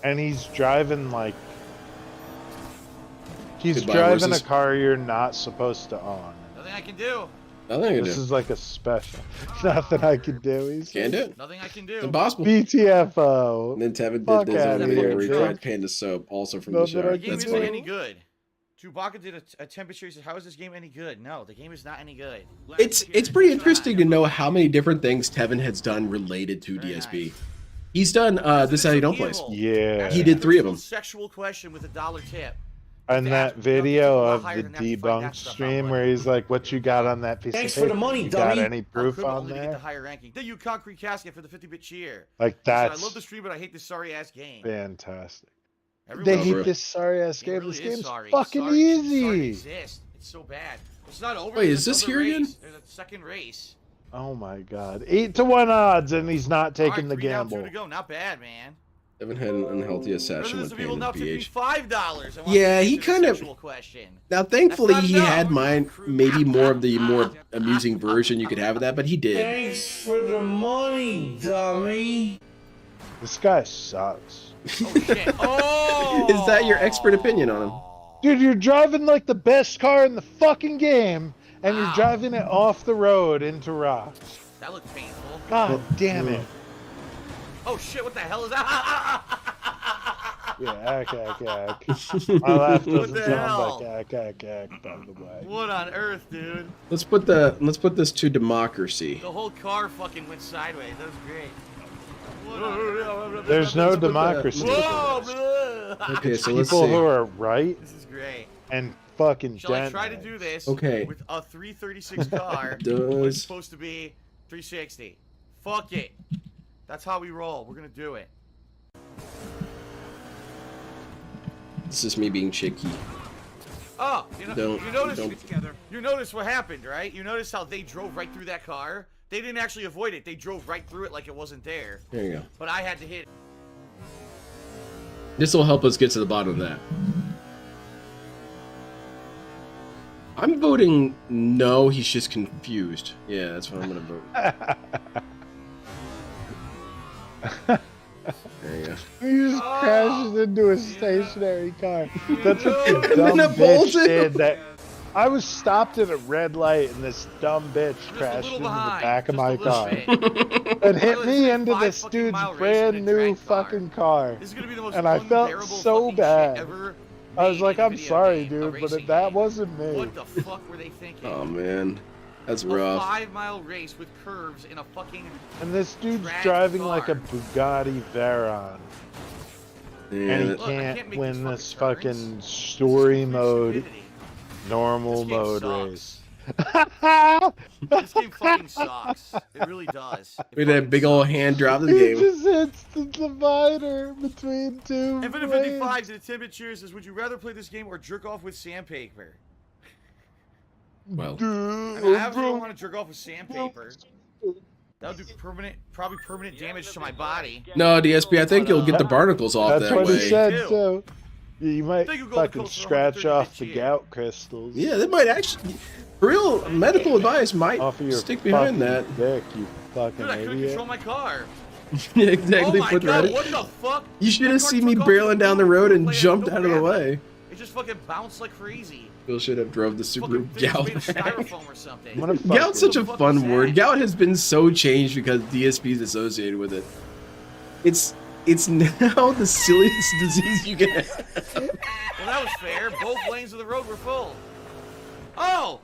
And he's driving like... He's driving a car you're not supposed to own. Nothing I can do. Nothing I can do. This is like a special. Nothing I can do. He can't do it. Nothing I can do. It's impossible. BTFO. And then Tevin did this over here where he tried Panda Soap, also from the show. The game isn't any good. Chewbacca did a temperature. He says, "How is this game any good?" No, the game is not any good. It's pretty interesting to know how many different things Tevin has done related to DSP. Nice. He's done This Is How You Don't Play. Yeah. He did 3 of them. Sexual question with $1 tip. And that That's video a lot of higher the than that to find that debunk stuff out, stream but- where he's like, "What you got on that piece Thanks of for paper? the money, You got dummy." any proof Equipment on only to get the there?" higher ranking. Thank you, Concrete Casket, for the 50-bit cheer. Like Listen, I that's love the stream, but I hate this sorry ass game. fantastic. Everyone They knows hate it. this sorry ass It game. really This is game's sorry. fucking Sorry to easy. exist. It's so bad. It's not over. Wait, There's is this another here again? race. There's a second race. Oh my god, 8-1 odds, and he's not taking All right, the 3 down, 2 gamble. to go. Not bad, man. Haven't had an unhealthy assassin There's with people pain now and tipping pH. $5. Yeah, he kind of. Question. Now, thankfully, That's not he enough. had mine. Maybe more of the more amusing version you could have of that, but he did. Thanks for the money, dummy. This guy sucks. Oh shit! Oh. Is that your expert opinion on him? Dude, you're driving like the best car in the fucking game, and you're driving it off the road into rocks. That looks painful. God damn it. Oh shit! What the hell is that? Yeah, ack. My laugh What doesn't the sound hell? like ack, by the way. What on earth, dude? Let's put this to democracy. The whole car fucking went sideways. That was great. There's no Let's put the- democracy. Whoa! Okay, so let's People see. who are right This is great. and fucking Shall I dent try to heads. do this Okay. with a 336 car when it's Does supposed to be 360? Fuck it. That's how we roll. We're gonna do it. this is me being cheeky? Oh, you Don't- notice don't- you notice what happened, right? You notice how they drove right through that car? They didn't actually avoid it. They drove right through it like it wasn't there. There you go. But I had to hit it. This will help us get to the bottom of that. I'm voting no. He's just confused. Yeah, that's what I'm gonna vote. There you go. He just crashes into a stationary car. That's what the And dumb then a bitch bullseye. did. That I was stopped at a red light, and this dumb bitch crashed little into the behind, back of just a my little car bit. and hit Well, me it's into a this 5 dude's mile race in brand a new drag car. fucking car. This is gonna be the most And I felt unbearable so fucking bad. shit ever I was made like, in a I'm video sorry, game, a dude, but racing that game. wasn't me. What the fuck were they thinking? Oh man, that's A rough. 5-mile race with curves in a fucking And this dude's drag driving car. like a Bugatti Veyron. Yeah, And he that- Look, I can't can't make win these this fucking fucking turns. story This is mode, stupidity. normal This game mode sucks. race. This game fucking sucks. It really does. It Look at that fucking big old sucks. hand drop of the He game. just hits the divider between two. Infinite 55 to the Timbit Cheers says, would you rather play this game or jerk off with sandpaper? Well, I mean, I obviously don't want to jerk off with sandpaper. That would do probably permanent damage to my body. no, DSP. I think you'll get the barnacles off That's that what he way. said Too. too. You might Think you'll go fucking closer to scratch 130 off the bit gout crystals. Yeah, that might actually. Real medical advice might Off of your stick behind that. fucking dick, you fucking Dude, I couldn't idiot. control my car. Yeah, exactly. Oh my Put god, right. what the fuck? You should My have car seen me took off barreling down the road and play it, jumped no out of the gravity. way. It just fucking bounced like crazy. Bill should have drove the Subaru Fucking thing was Gout. made of styrofoam or something. I'm gonna Gout's such a fuck fun is that? word. Gout has been so changed because DSP is associated with it. It's now the silliest disease you can have. Well, that was fair. Both lanes of the road were full. Oh!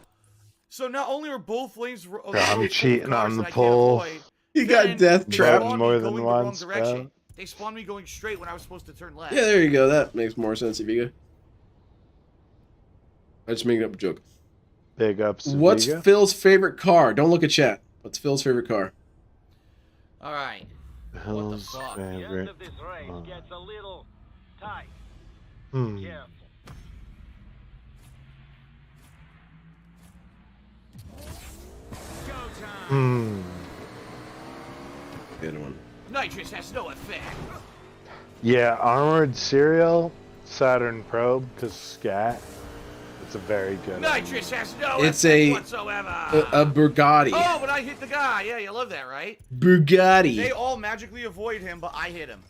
So not only were both lanes of the I'm road full of cheating cars on that the I can't poll. avoid, You got then death they trap. spawned More me than going the wrong once, direction. bro. They spawned me going straight when I was supposed to turn left. Yeah, there you go. That makes more sense, Iviga. I just making up a joke. Big ups. to What's Viga. Phil's favorite car? Don't look at chat. What's Phil's favorite car? All right. Phil's fuck? The end favorite? of this race gets a little tight. Hmm. Careful. Go time. Hmm. Good one. Nitrous has no effect. Yeah, Armored Serial, Saturn Probe, because scat. It's a very good one. Nitrous has no It's effect a whatsoever. a Bugatti. Oh, but I hit the guy. Yeah, you love that, right? Bugatti. They all magically avoid him, but I hit him.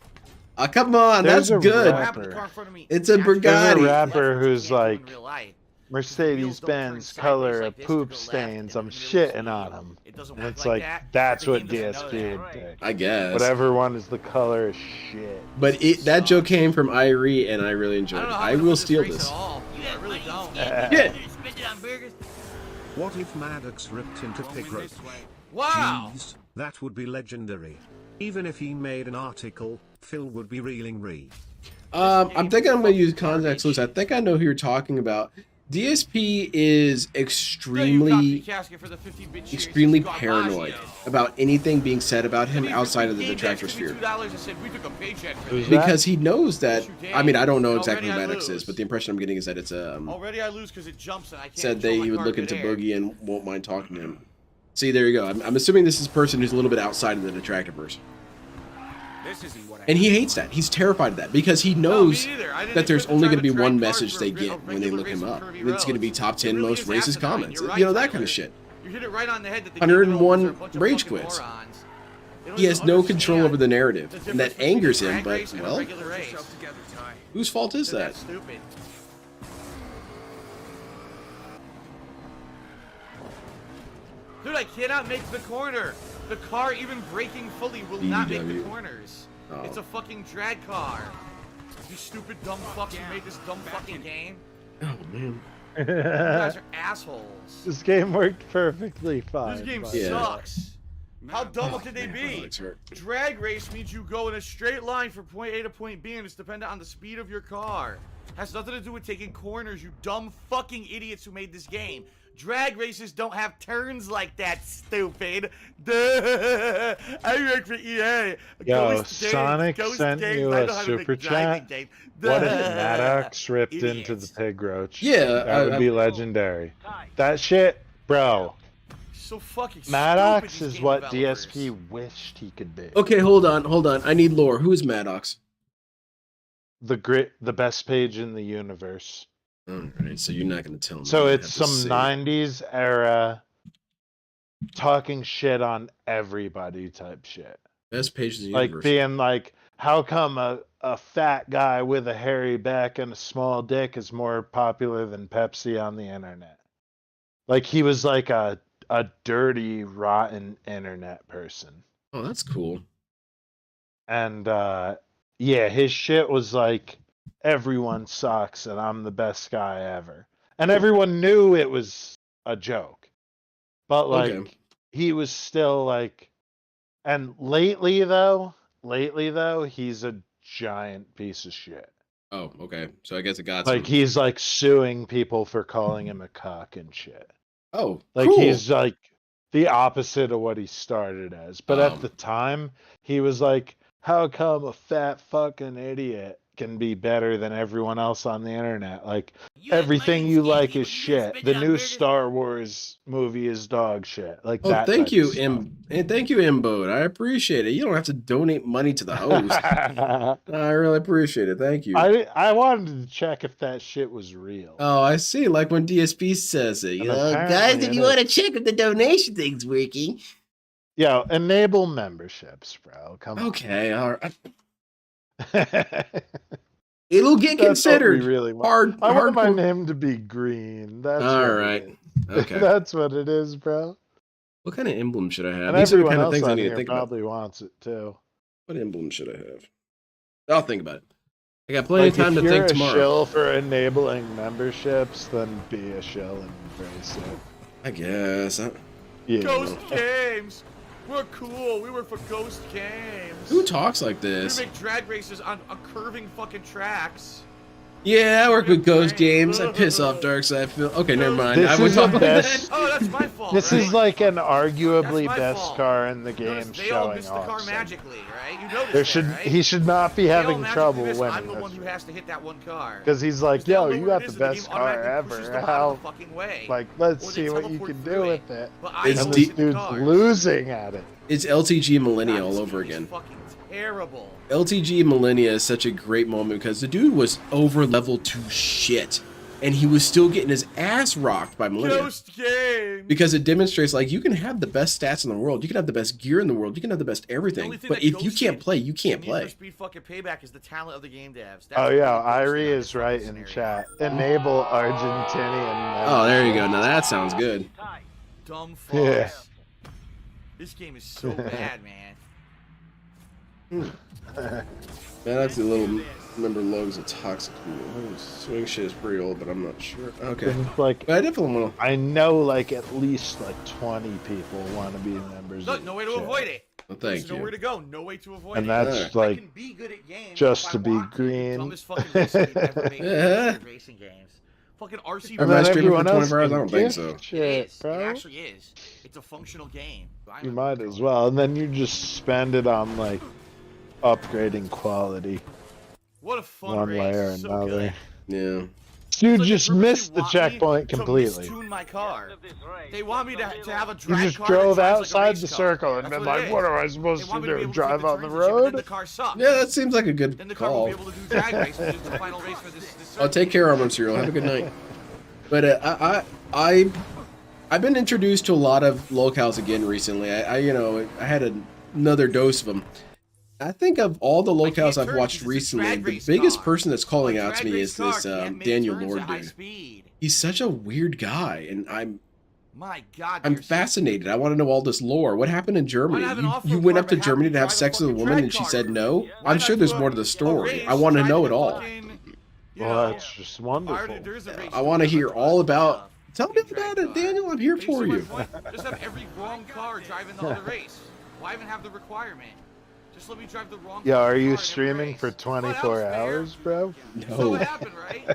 Oh, come on, There's that's a good. What happened to the car in front of me? It's a Actually, There's a Bugatti. rapper left, who's you can't do in like, real life. Mercedes Benz color of poop stains. I'm shitting on them. It doesn't And work it's like like, that. that's The what game doesn't know DSP that. would think. I guess. Whatever one is the color is shit. But that joke came from Irie, and I really I enjoyed don't it. know how I to will win steal race this. At all. Yeah, I really don't. Yeah. Spend it on burgers. What if Maddox ripped into pig rope? Wow. Jeez, that would be legendary. Even if he made an article, Phil would be reeling re. I'm thinking I'm gonna use context clues. I think I know who you're talking about. DSP is extremely paranoid about anything being said about him outside of the detractor sphere. Because he knows that, I mean, I don't know exactly who Maddox is, but the impression I'm getting is that it's already I lose because it jumps and I can't said he would look into Boogie and won't mind talking to him. See, there you go. I'm assuming this is a person who's a little bit outside of the detractorverse. And he hates that. He's terrified of that because he knows that there's only going to be one message they get when they look him up. It's going to be top 10 most racist comments. You know, that kind of shit. You hit it right on the head that 101 rage quits. He has no control over the narrative, and that angers him, but, well, whose fault is that? Dude, I cannot make the corner. The car, even braking fully, will not make the corners. Oh. It's a fucking drag car. You stupid dumb fucks who made this dumb fucking game. Oh, man. You guys are assholes. This game worked perfectly fine. This game sucks. How dumb could they be? Drag race means you go in a straight line from point A to point B, and it's dependent on the speed of your car. Has nothing to do with taking corners, you dumb fucking idiots who made this game. Drag races don't have turns like that, stupid. Duh. I work for EA. Yo, Sonic sent you a super chat. What if Maddox ripped into the pig roach? Yeah. That would be legendary. That shit, bro. So fucking Maddox is what DSP wished he could be. Okay, hold on. I need lore. Who is Maddox? The best page in the universe. Alright, so you're not going to tell me. So it's some 90s era talking shit on everybody type shit. Best page in the like universe. Being like, how come a fat guy with a hairy back and a small dick is more popular than Pepsi on the internet? Like he was like a dirty, rotten internet person. Oh, that's cool. And yeah, his shit was like, everyone sucks and I'm the best guy ever. And everyone knew it was a joke. But like he was still like, and lately though, he's a giant piece of shit. Oh, okay. So I guess it got like he's like suing people for calling him a cuck and shit. Oh, like cool. He's like the opposite of what he started as. But at the time, he was like, how come a fat fucking idiot can be better than everyone else on the internet? Like everything you like is shit. The new Star Wars movie is dog shit. Like that. Thank you, Bode. I appreciate it. You don't have to donate money to the host. I really appreciate it. Thank you. I wanted to check if that shit was real. Oh, I see. Like when DSP says it. Guys, if you want to check if the donation thing's working. Yeah, enable memberships, bro. Come on. Okay, all right. It'll get considered. Really want. I want my name to be green. That's all right. Okay. That's what it is, bro. What kind of emblem should I have? And These are the everyone kind of else things I on need to here think probably about. wants it too. What emblem should I have? I'll think about it. I got plenty of time to think tomorrow. If you're a shill for enabling memberships, then be a shill and embrace it. I guess. Yeah. Ghost Games. We're cool. We work for Ghost Games. Who talks like this? We make drag races on curving fucking tracks. Yeah, I work with Ghost Games. I piss off Darkseid. Okay, never mind. This I would is talk the like best- that. Oh, that's my fault. This right? is like an arguably That's my best fault. car in the game Notice they all showing missed the off. car so magically, right? You noticed There that, should right? he should not be They all having magically trouble missed. winning I'm the one this who has to hit that one car. because he's like, They all yo, know you what got it the is, best game car automatically pushes ever. them out How? of the fucking way. Like, let's Or they see what you teleport can through do it. with it. But I It's know deep- it's the Dude's cars. losing at it. It's LTG Millennia God, all this over game is again. fucking terrible. LTG Millennia is such a great moment because the dude was over leveled to shit. And he was still getting his ass rocked by Millennia. Ghost Games. Because it demonstrates, like, you can have the best stats in the world. You can have the best gear in the world. You can have the best everything. thing But that if you Ghost can't Games play, you can't Need for play. Speed fucking Payback is the talent of the game devs. That's Oh what yeah, really Irie goes is down right this in scenario. chat. Enable Argentinian. Oh, there you go. Now that sounds good. Dumb fucks. Yeah. This game is so bad, man. Man, that's a little member logo's a toxic. Swing shit is pretty old, but I'm not sure. Okay. It's like, But I definitely want to. I know like at least like 20 people want to be members. Look, of no way to chat. avoid it. Well, There's thank you. nowhere to go, no way to avoid And it. that's I like can be good at games just if to I be want to. green. Dumbest fucking racing game ever made. Yeah. Racing games. Fucking RC. And Am I then streaming for everyone else 24 hours? I can don't think gift so. It shit, is. bro. It actually is. It's a functional game. You might as well, and then you just spend it on like upgrading quality. What a fun one race. way or So another. good. Yeah. You Like just they purposely missed the want me checkpoint to completely. mistune my car. They want me to have a You drag just car that drove drives like a outside race the car. circle and That's been what it like, is. what am I They supposed to want me to be do? able to Drive take the on the turns and shit, but then road? the car sucks. Yeah, that seems like a good Then the car won't call. be able to do drag race, which is the final race for this I'll take care of them, Cyril. Have a good night. But I've been introduced to a lot of locales again recently. I had another dose of them. I think of all the locales I've watched recently, the biggest person that's calling out to me is this Daniel Lord dude. He's such a weird guy, and I'm fascinated. I want to know all this lore. What happened in Germany? You went up to Germany to have sex with a woman and she said no? I'm sure there's more to the story. I want to know it all. Well, that's just wonderful. I want to hear all about. Tell me about it, Daniel. I'm here for you. Just have every wrong car driving the other race. Why even have the requirement? Just let me drive the wrong Yeah, car are you in every streaming race. for 24 hours, bro? So what happened, right?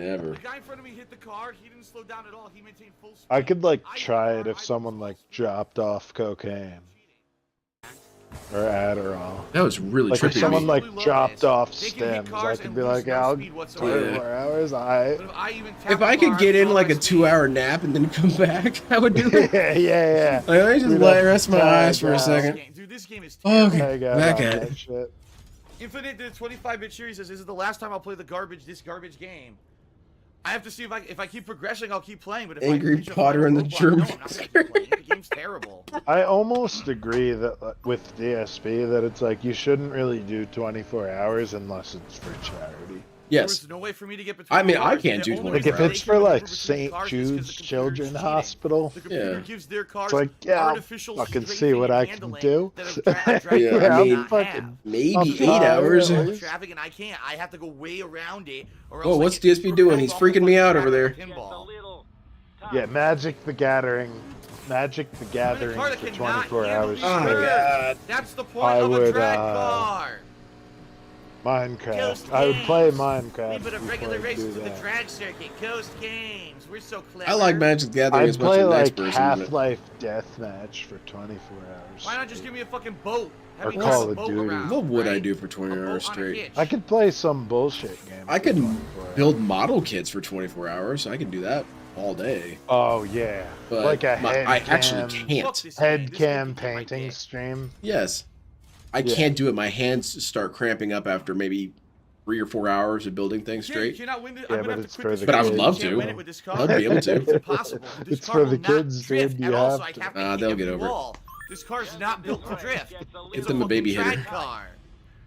Never. The guy in front of me hit the car. He didn't slow down at all. He maintained full speed. I could like try it if someone like dropped off cocaine or Adderall. That was really like trippy. if someone like dropped off They can hit stems, cars I could and be lose like, no I'll speed whatsoever. 24 hours. If I could get in like a 2-hour nap and then come back, I would do it. yeah. Like, let me just rest my eyes for a second. Dude, this game is Okay, back at it. Shit. Infinite, the 25-bit series says this is the last time I'll play this garbage game. I have to see if I keep progressing, I'll keep playing. But if Angry I reach a Potter final and the roadblock, German. no, I'm not gonna keep playing. The game's terrible. I almost agree that with DSP that it's like you shouldn't really do 24 hours unless it's for charity. Yes. There's no way for me to get between I mean, I cars. can't The do only 24 Like if hours. it's for like St. Jude's Children's Hospital, The computer Yeah. gives their cars it's like, yeah, I'll artificial fucking see strafing what and I can handling do. that a drag Yeah, race I does mean, not fucking- have. Maybe I'm 8 tired, hours. at least. Traffic and I can't. I have to go way around it. Or Whoa, else I what's get DSP doing? He's propelled off the freaking me fucking out track over there. like a pinball. Yeah, Magic the Gathering I'm in a Gathering car that for cannot 24 handle hours these Oh my straight. God. That's the point I of a would, drag car. Minecraft. Ghost I would play games. Minecraft. We put a before regular I race do to the that. drag circuit. Ghost games. We're so clever. I like Magic the Gathering I'd as much play as the next like person. but- Half-Life Deathmatch for 24 hours. Why not just give me a fucking boat? Have Or me Call drive a of boat Duty. around, What would I right? do for 20 A boat hours on a straight? hitch. I could play some bullshit game. I for could 24 hours. build model kits for 24 hours. I can do that all day. Oh yeah, But like a I actually head can't. Fuck this game. head This cam game can right painting there. stream. Yes. I Yeah. can't do it. My hands start cramping up after maybe 3 or 4 hours of building things Yeah, straight. you cannot win this. Yeah, I'm but gonna have it's to for quit the this But I race. would kids. love You can't to. win it with this car. I'd be able to. It's impossible. This It's car for will the not kids, drift dude. at You all, have so I to. have to Ah, hit they'll every get over it. wall. This car's not built to drift. It's them a baby fucking hitter. drag car.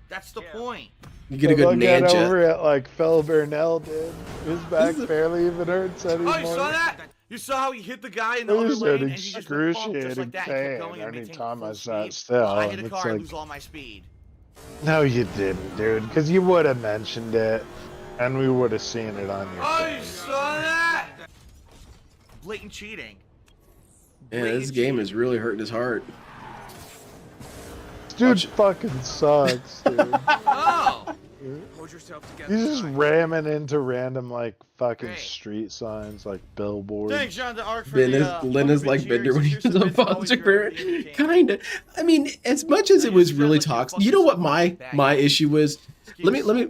That's the point. You get a good Look at Nanja. over it like Phil Burnell did. His back barely even hurts anymore. Oh, you saw that? You saw how he hit the guy in the It other was lane, an and he just went bump just like excruciating that. and kept pain going and maintained anytime full I sat speed. still, I hit and a it's car and like- lose all my speed. No, you didn't, dude. Because you would have mentioned it, and we would have seen it on your Oh, you face. saw that? Blatant cheating. Yeah, this game is really hurting his heart. Dude fucking sucks, dude. Oh! Hold yourself together. He's just ramming into random like fucking Great. street signs, like billboards. Thanks, John the Arc, for Ben is, the Lynn is like Bender when he was a foster parent. Kinda. I mean, as much as it was really toxic. You know what my issue was? Let me.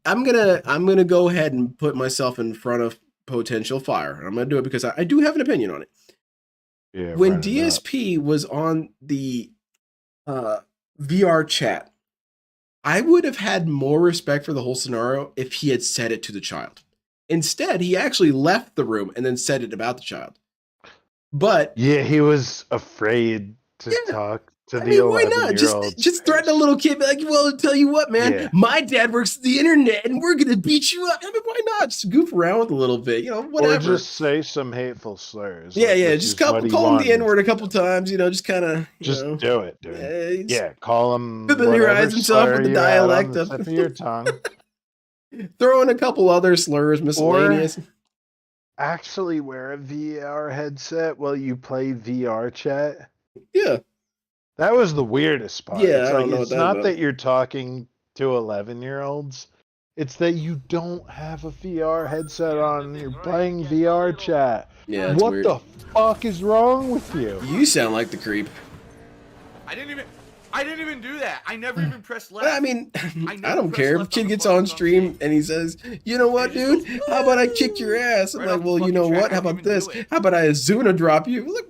I'm gonna go ahead and put myself in front of potential fire. I'm gonna do it because I do have an opinion on it. Yeah, When run it up. DSP was on the VR chat, I would have had more respect for the whole scenario if he had said it to the child. Instead, he actually left the room and then said it about the child. But Yeah, he was afraid to talk to I the mean, why 11-year-old. not? Just threaten a little kid, be like, "Well, I'll tell you what, man. Yeah. My dad works the internet, and we're gonna beat you up." I mean, why not? Just goof around with a little bit, whatever. Or just say some hateful slurs. Yeah, like, yeah. which Just is what he call him the wanted. N word a couple times. Just kind of. Just do it, dude. Yeah, call him. familiarize whatever himself with slur the you had on dialect the of- tip of your tongue. Throw in a couple other slurs, miscellaneous. Actually, wear a VR headset while you play VR chat. Yeah. That was the weirdest part. Yeah, it's I don't know what it's that's not about. that you're talking to 11-year-olds. It's that you don't have a VR headset on and you're playing VR chat. Yeah, it's what weird. the fuck is wrong with you? You sound like the creep. I didn't even do that. I never even pressed left. I mean, I never don't pressed care. If left kid the gets fucking on stream and he says, "You know what, dude? How about I kick your ass?" I'm Right like, off the "Well, you fucking know track, what? I How didn't about even this? do it. How about I Azuna drop you?" Look,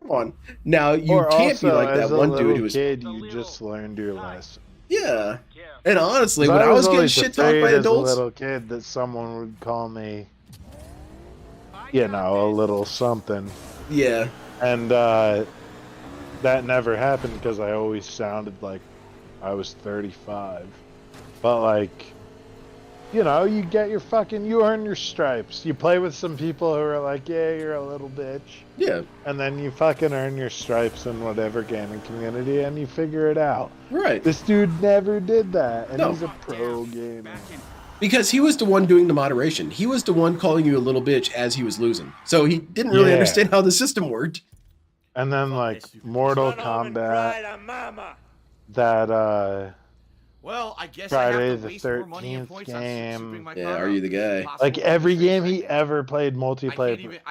come on. Now you Or can't be also, like that as a one dude little who was. kid, you just learned your lesson. Yeah. And honestly, 'Cause when I was getting always shit talked by afraid as a adults, little kid that someone would call me, you know, a little something. yeah. And that never happened because I always sounded like I was 35. But like, you know, you get your fucking, you earn your stripes. You play with some people who are like, yeah, you're a little bitch. Yeah. And then you fucking earn your stripes in whatever gaming community and you figure it out. Right. This dude never did that, and No. he's a pro gamer. Because he was the one doing the moderation. He was the one calling you a little bitch as he was losing. So he didn't really Yeah. understand how the system worked. And then like Mortal Kombat, that Well, I guess Friday I have to the waste more money and 13th points on game. shipping my Yeah, car are out. you the guy? It's Like impossible every to do game this he right now. ever played I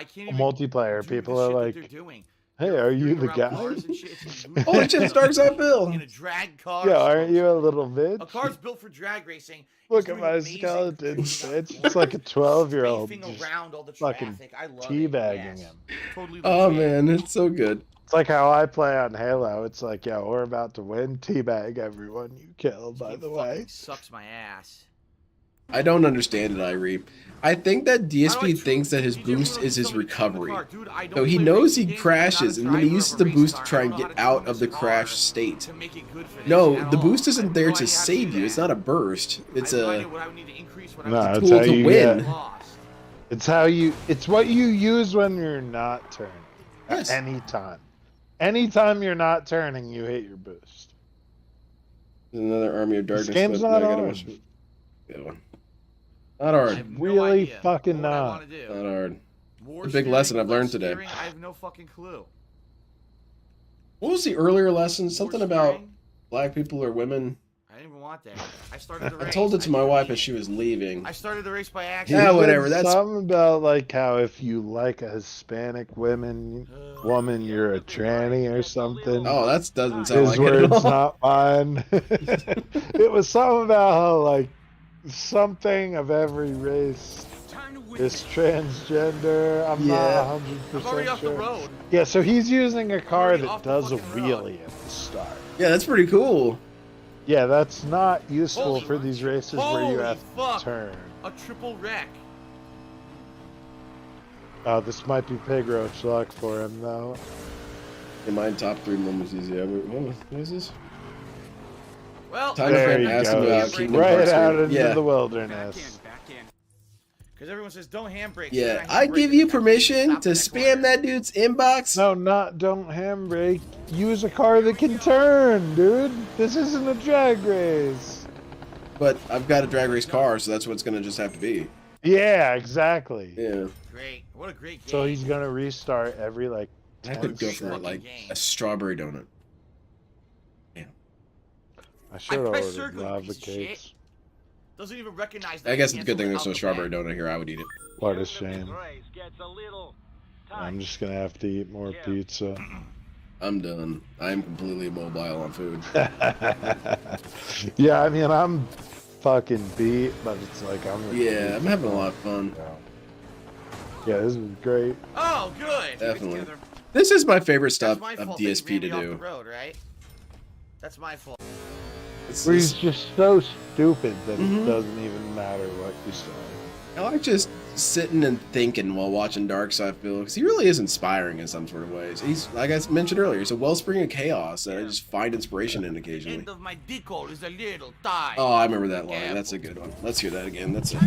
can't even multiplayer, do people the are shit that like, they're doing. hey, They're are you veering the around guy? cars and shit. It's Holy shit, it's Dark Side Bill. in a drag car. Yeah, aren't you a little bitch? A car's built for drag racing. Look It's at doing my amazing skeleton, cruising down bitch. It's like a 12-year-old spacing just around all the fucking traffic. I love teabagging it. Yes. him. Totally Oh legit. man, it's so good. It's like how I play on Halo. It's like, yo, we're about to win. Teabag everyone you kill, by the way. Sucks my ass. I don't understand it, Irie. I think that DSP thinks that his boost is his recovery. So he knows he crashes, and then he uses the boost to try and get out of the crash state. No, the boost isn't there to save you. It's not a burst. It's a No, it's tool how to you win. get. It's how you. It's what you use when you're not turning. Yes. At any time. Anytime you're not turning, you hit your boost. There's another Army of Darkness. This game's clip not that I gotta hard. watch. Good one. Not hard. Really fucking not. Not hard. A big lesson I've learned today. I have no fucking clue. What was the earlier lesson? Something about black people or women. I didn't even want that. I started the race. I told it to my wife as she was leaving. I started the race by He accident. Yeah, said whatever. That's something about like how if you like a Hispanic woman, you're a tranny or something. Oh, that doesn't sound His like it at words, all. not mine. It was something about how like something of every race is transgender. I'm not 100% I'm already off the sure. road. Yeah, so he's using a car already that off the does a fucking road. wheelie at the start. Yeah, that's pretty cool. Yeah, that's not useful Holy- for these races where you Holy have fuck. to turn. A triple wreck. Oh, this might be pig roach luck for him though. In my top 3 moments easy. What is this? Well, Time There to you ask him go. about Kingdom Right Hearts out game. into Yeah. the wilderness. because everyone says don't handbrake. Yeah, I give you permission to spam that dude's inbox. No, don't handbrake. Use a car that can turn, dude. This isn't a drag race. But I've got a drag race car, so that's what it's gonna just have to be. Yeah, exactly. Yeah. Great. What a great game. So he's gonna restart every like. I could go for like a strawberry donut. I should have pressed ordered circle, you lava piece of cakes. shit. Doesn't even recognize. I guess it's a good thing there's no strawberry donut here. I would eat it. What a shame. I'm just gonna have to eat more pizza. I'm done. I'm completely immobile on food. Yeah, I mean I'm fucking beat, but it's like Yeah, I'm having a lot of fun. Yeah, this is great. Oh, good. Definitely. This is my favorite stuff That's my of fault that you DSP ran to me off do. the road, right? That's my fault. Where he's just so stupid that Mhm. it doesn't even matter what you say. I like just sitting and thinking while watching Dark Side Phil, because he really is inspiring in some sort of ways. He's, like I mentioned earlier, he's a wellspring of chaos that I just find inspiration in occasionally. End of my dick hole is a little thigh. Oh, I remember that line. That's a good one. Let's hear that again. That's a...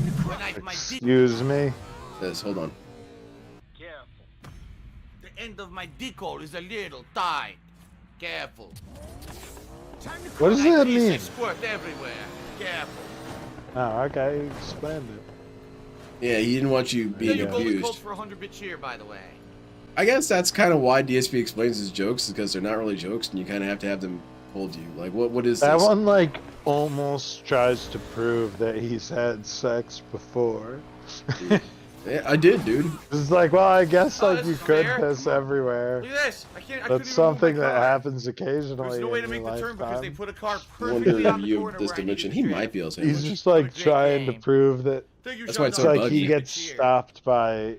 Excuse me. This, hold on. The end of my dick hole is a little thigh. Careful. What does that mean? I squirt everywhere. Careful. Oh, okay, you explained it. Yeah, he didn't want you being Your goalie abused. called for 100-bit cheer, by the way. I guess that's kind of why DSP explains his jokes, is because they're not really jokes, and you kind of have to have them told to you. Like, what is that this? one? Like almost tries to prove that he's had sex before. Yeah, I did, dude. It's like, well, I guess Oh, like this you is could fair. piss everywhere. Look at this. I couldn't That's even move something my that car. happens occasionally. There's no way to in make your the turn because they lifetime. put a car I wonder perfectly on the you corner this where I dimension. needed He to might drift. be able to sandwich. He's just like Great trying to game. prove that. Thank you, That's why it's It's so like buggy. he gets stopped by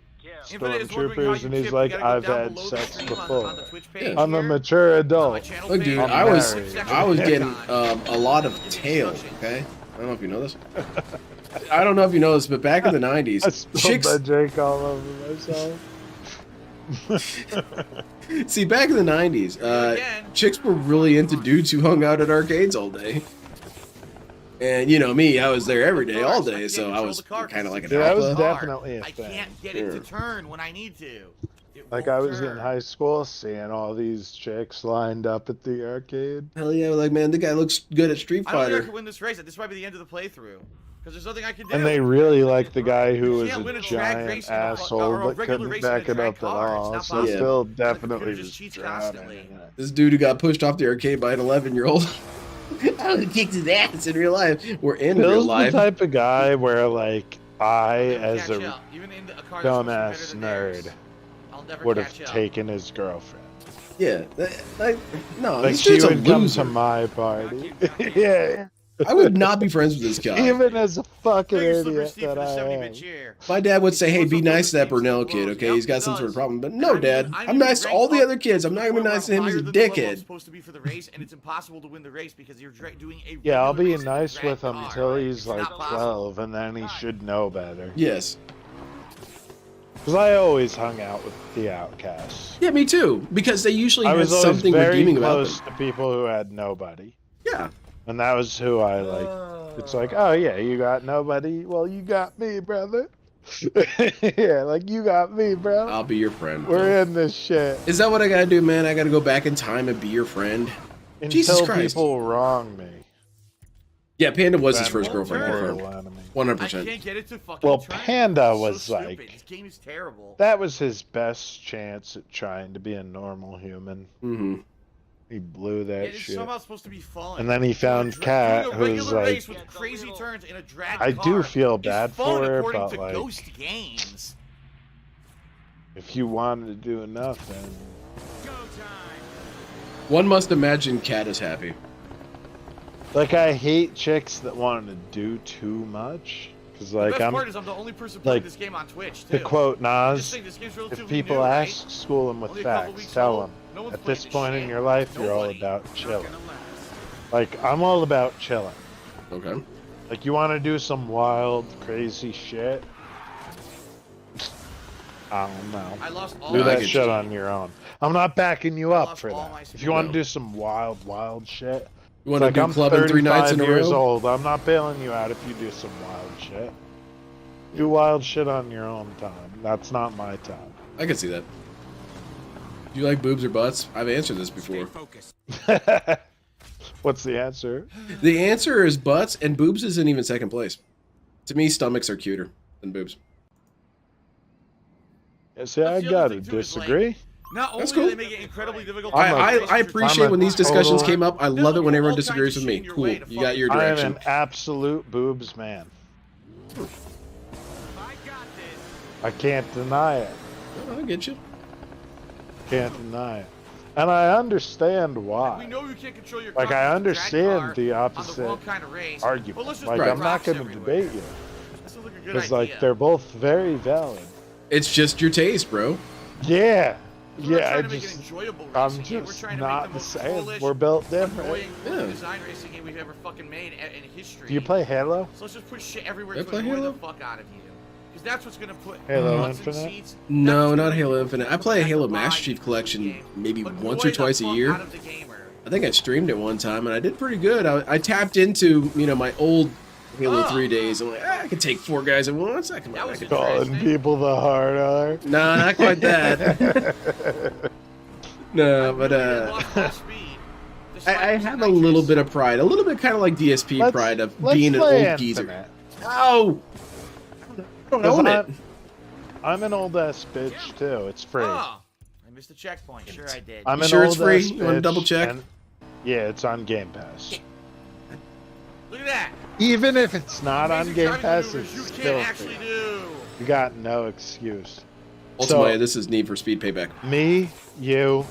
Infinite is wondering how stormtroopers, you and he's tip. like, You gotta "I've go down had below the sex stream before. on the Twitch page I'm a here. mature On my adult." channel Look, page. dude, I'm I was married. getting a lot of tail. Okay, I don't know if you know this. I don't know if you know this, but back in the I '90s, spilled chicks. my drink all over myself. See, back in the '90s, chicks were really into dudes who hung out at arcades all day. And you know me, I was there every day, all day, so I was kind of like an Yeah, that was alpha. definitely a I thing. can't get it to turn when I need to. It Like won't I was in turn. high school, seeing all these chicks lined up at the arcade. Hell yeah, like man, the guy looks good at Street I don't think I Fighter. can win this race. This might be the end of the playthrough. Because there's nothing I can do. And they really like the guy who You was can't win a a drag giant race in a- or a asshole but regular couldn't race in a back it drag up at car. It's all. not So possible. still The definitely computer was just cheats drowning constantly. in it. This dude who got pushed off the arcade by an 11-year-old. I would have kicked his ass in real life. We're in real Bill's the life. type of guy where like I, I'll never as catch a up. Even in a car that's supposed to be dumbass better than theirs, nerd, I'll never would have catch up. taken his girlfriend. Yeah, no, Like this she dude's a would come loser. to my party. Yeah. I would not be friends with this guy. Even as a fucking Thank you, Slippery idiot Steve, for that the I 70-bit am. cheer. My dad would say, "Hey, What's be up, nice to that Slippery Steve? Burnell kid, Yep, okay? He's got he some sort of does. problem." But And no, I'm Dad, even- I'm I'm even nice to ranked all the up other kids. I'm not gonna be where nice to him. He's a higher than the level I'm dickhead. supposed to be for the race, and it's impossible to win the race because you're doing a Yeah, I'll regular be race in a nice drag with him car. till he's It's like not possible. 12, and then he should know better. Yes. Because I always hung out with the outcasts. Yeah, me too. Because they usually I had was always something very redeeming about close them. to people who had nobody. Yeah. And that was who I like. It's like, oh yeah, you got nobody. Well, you got me, brother. Yeah, like you got me, bro. I'll be your friend. We're in this shit. Is that what I gotta do, man? I gotta go back in time and be your friend? Jesus Until Christ. people wrong me. Yeah, Panda was his Then first we'll girlfriend. turn enemy. 100%. I can't get it to fucking Well, turn. Panda It's so was stupid. like, This game is terrible. that was his best chance at trying to be a normal human. Mm-hmm. He blew that It's shit. somehow supposed to be fun. And then he found Doing Kat, a who's regular like, race with crazy turns in a drag I car do feel is bad fun for her, according but to like, Ghost Games. if you wanted to do enough, then One must imagine Kat is happy. like I hate chicks that want to do too much. Cause The like best I'm part is I'm the only person playing like this game on Twitch too. to quote I Nas, just think this game's relatively if people new, right? ask, school them with Only a couple facts. weeks Tell old. them No one's at played this this point in shit. your life, you're all Nobody. about chilling. Like I'm all about chilling. Okay. Like you want to do some wild, crazy shit. I don't know. I lost all Do I that get shit you. on your own. I'm not backing you I up lost for all my that. If you want No. to do some wild, wild shit, You want to like do I'm clubbing 3 nights in a 35 years row? old. I'm not bailing you out if you do some wild shit. Do wild shit on your own time. That's not my time. I can see that. Do you like boobs or butts? I've answered this before. What's the answer? The answer is butts, and boobs isn't even second place. To me, stomachs are cuter than boobs. Yeah, see, I That's the other gotta thing, too, is, like, disagree. Not only That's do cool. they make it incredibly difficult. I appreciate I'm a when these discussions total- came up. I love it when everyone all kinds disagrees of with shit me. in your Cool. way to You got your I am direction. an absolute boobs man. I can't deny it. Oh, I get you. Can't deny it. And I understand why. We know you can't control your Like, car I with a drag understand car the on opposite wrong kind of race. argument. But let's just Like, put I'm not rocks going to everywhere. debate you. That sounds like a good Because, like, idea. they're both very valid. It's just your taste, bro. Yeah. We're not Yeah, trying I to make an just, enjoyable I'm racing game. We're just trying to make not the the most same. foolish, We're built different. annoying Yeah. design racing game we've ever fucking made in history. Do you play Halo? So let's just put shit everywhere I to play annoy Halo? the fuck out of you. Because that's what's gonna put Halo butts in Infinite? seats. That's No, what's not gonna Halo make Infinite. I people play a have to Halo buy Master these Chief video Collection games. maybe Annoy once or the twice a fuck year. out of the gamer. I think I streamed it one time, and I did pretty good. I tapped into, my old Halo 3 days. I'm like, I could take 4 guys at once. I can. That was Calling people the hard R. No, not quite that. No, but I have a little bit of pride, a little bit kind of like DSP pride of being an play old geezer. Infinite. Oh, I don't 'Cause own it. I'm an old ass bitch too. It's free. Oh, missed the checkpoint. Sure, I did. I'm You an sure it's old free? ass You wanna bitch, double check? and- Yeah, it's on Game Pass. Look at that. Even if it's not on Amazing Game driving Pass, maneuvers it's you still can't actually free. do. You got no excuse. Ultimately, this is Need for Speed Payback. Me, you,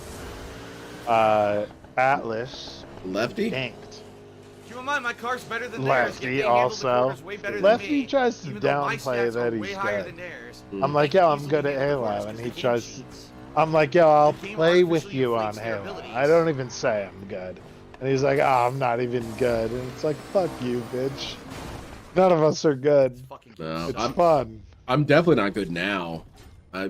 Atlas, Lefty? Inked. Keep in mind, my car's better than theirs. Lefty Yet they handle the also. corners way better than Lefty me, tries to even though my downplay stats that are way he's higher good. than theirs. I'm like, yo, I'm good at Halo, and he tries. I'm like, yo, I'll play with you on Halo. I don't even say I'm good, and he's like, oh, I'm not even good, and it's like, fuck you, bitch. None of us are good. No, It's fun. I'm definitely not good now. I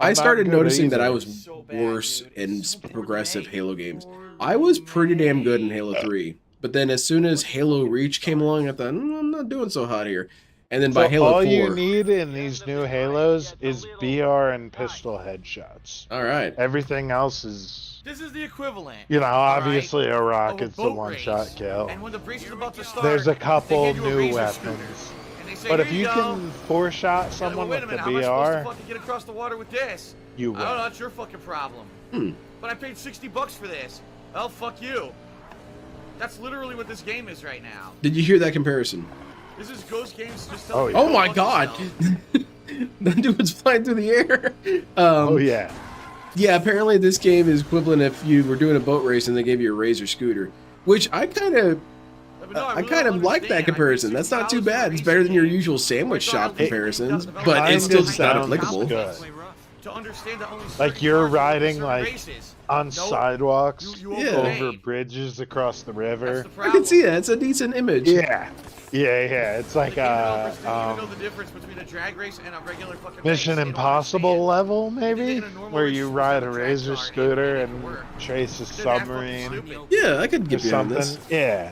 I'm not started good noticing that I either. was worse in progressive Halo games. I was pretty damn good in Halo 3, but then as soon as Halo Reach came along, I thought, I'm not doing so hot here. And then by So Halo all 4, you need in these new Halos is BR and pistol headshots. all right. Everything else is, This is the equivalent. you know, all obviously a of rocket's the boat one-shot race. kill. And when the race is about to start, There's a they couple hand you a new razor weapons. scooter, and they say, But "Here if you go." can four-shot Yeah, someone well, wait a with the minute, how am I supposed to BR, fucking get across the water with this? you I don't know, win. that's your fucking problem. Hmm. But I paid $60 for this. Oh, fuck you. That's literally what this game is right now. Did you hear that comparison? This is Ghost Games just Oh, telling yeah. Oh my god! That dude was flying through the air. Oh yeah. Yeah, apparently this game is equivalent if you were doing a boat race and they gave you a razor scooter, which I kind of like that comparison. That's not too bad. It's better than your usual sandwich shop comparisons, but it's still not applicable. Good. To understand that only Like certain you're cars will win riding certain like races. on Nope. sidewalks, You Yeah. over bridges across the river. I can see that. It's a decent image. Yeah. Yeah. It's like Know the difference between a drag race and a regular fucking Mission race. They don't Impossible understand. level, They did maybe, it in a normal where race you with ride a a track razor car, scooter it and work. chase a Didn't that fucking submarine stupid. Yeah, I could or get behind something. this. Yeah.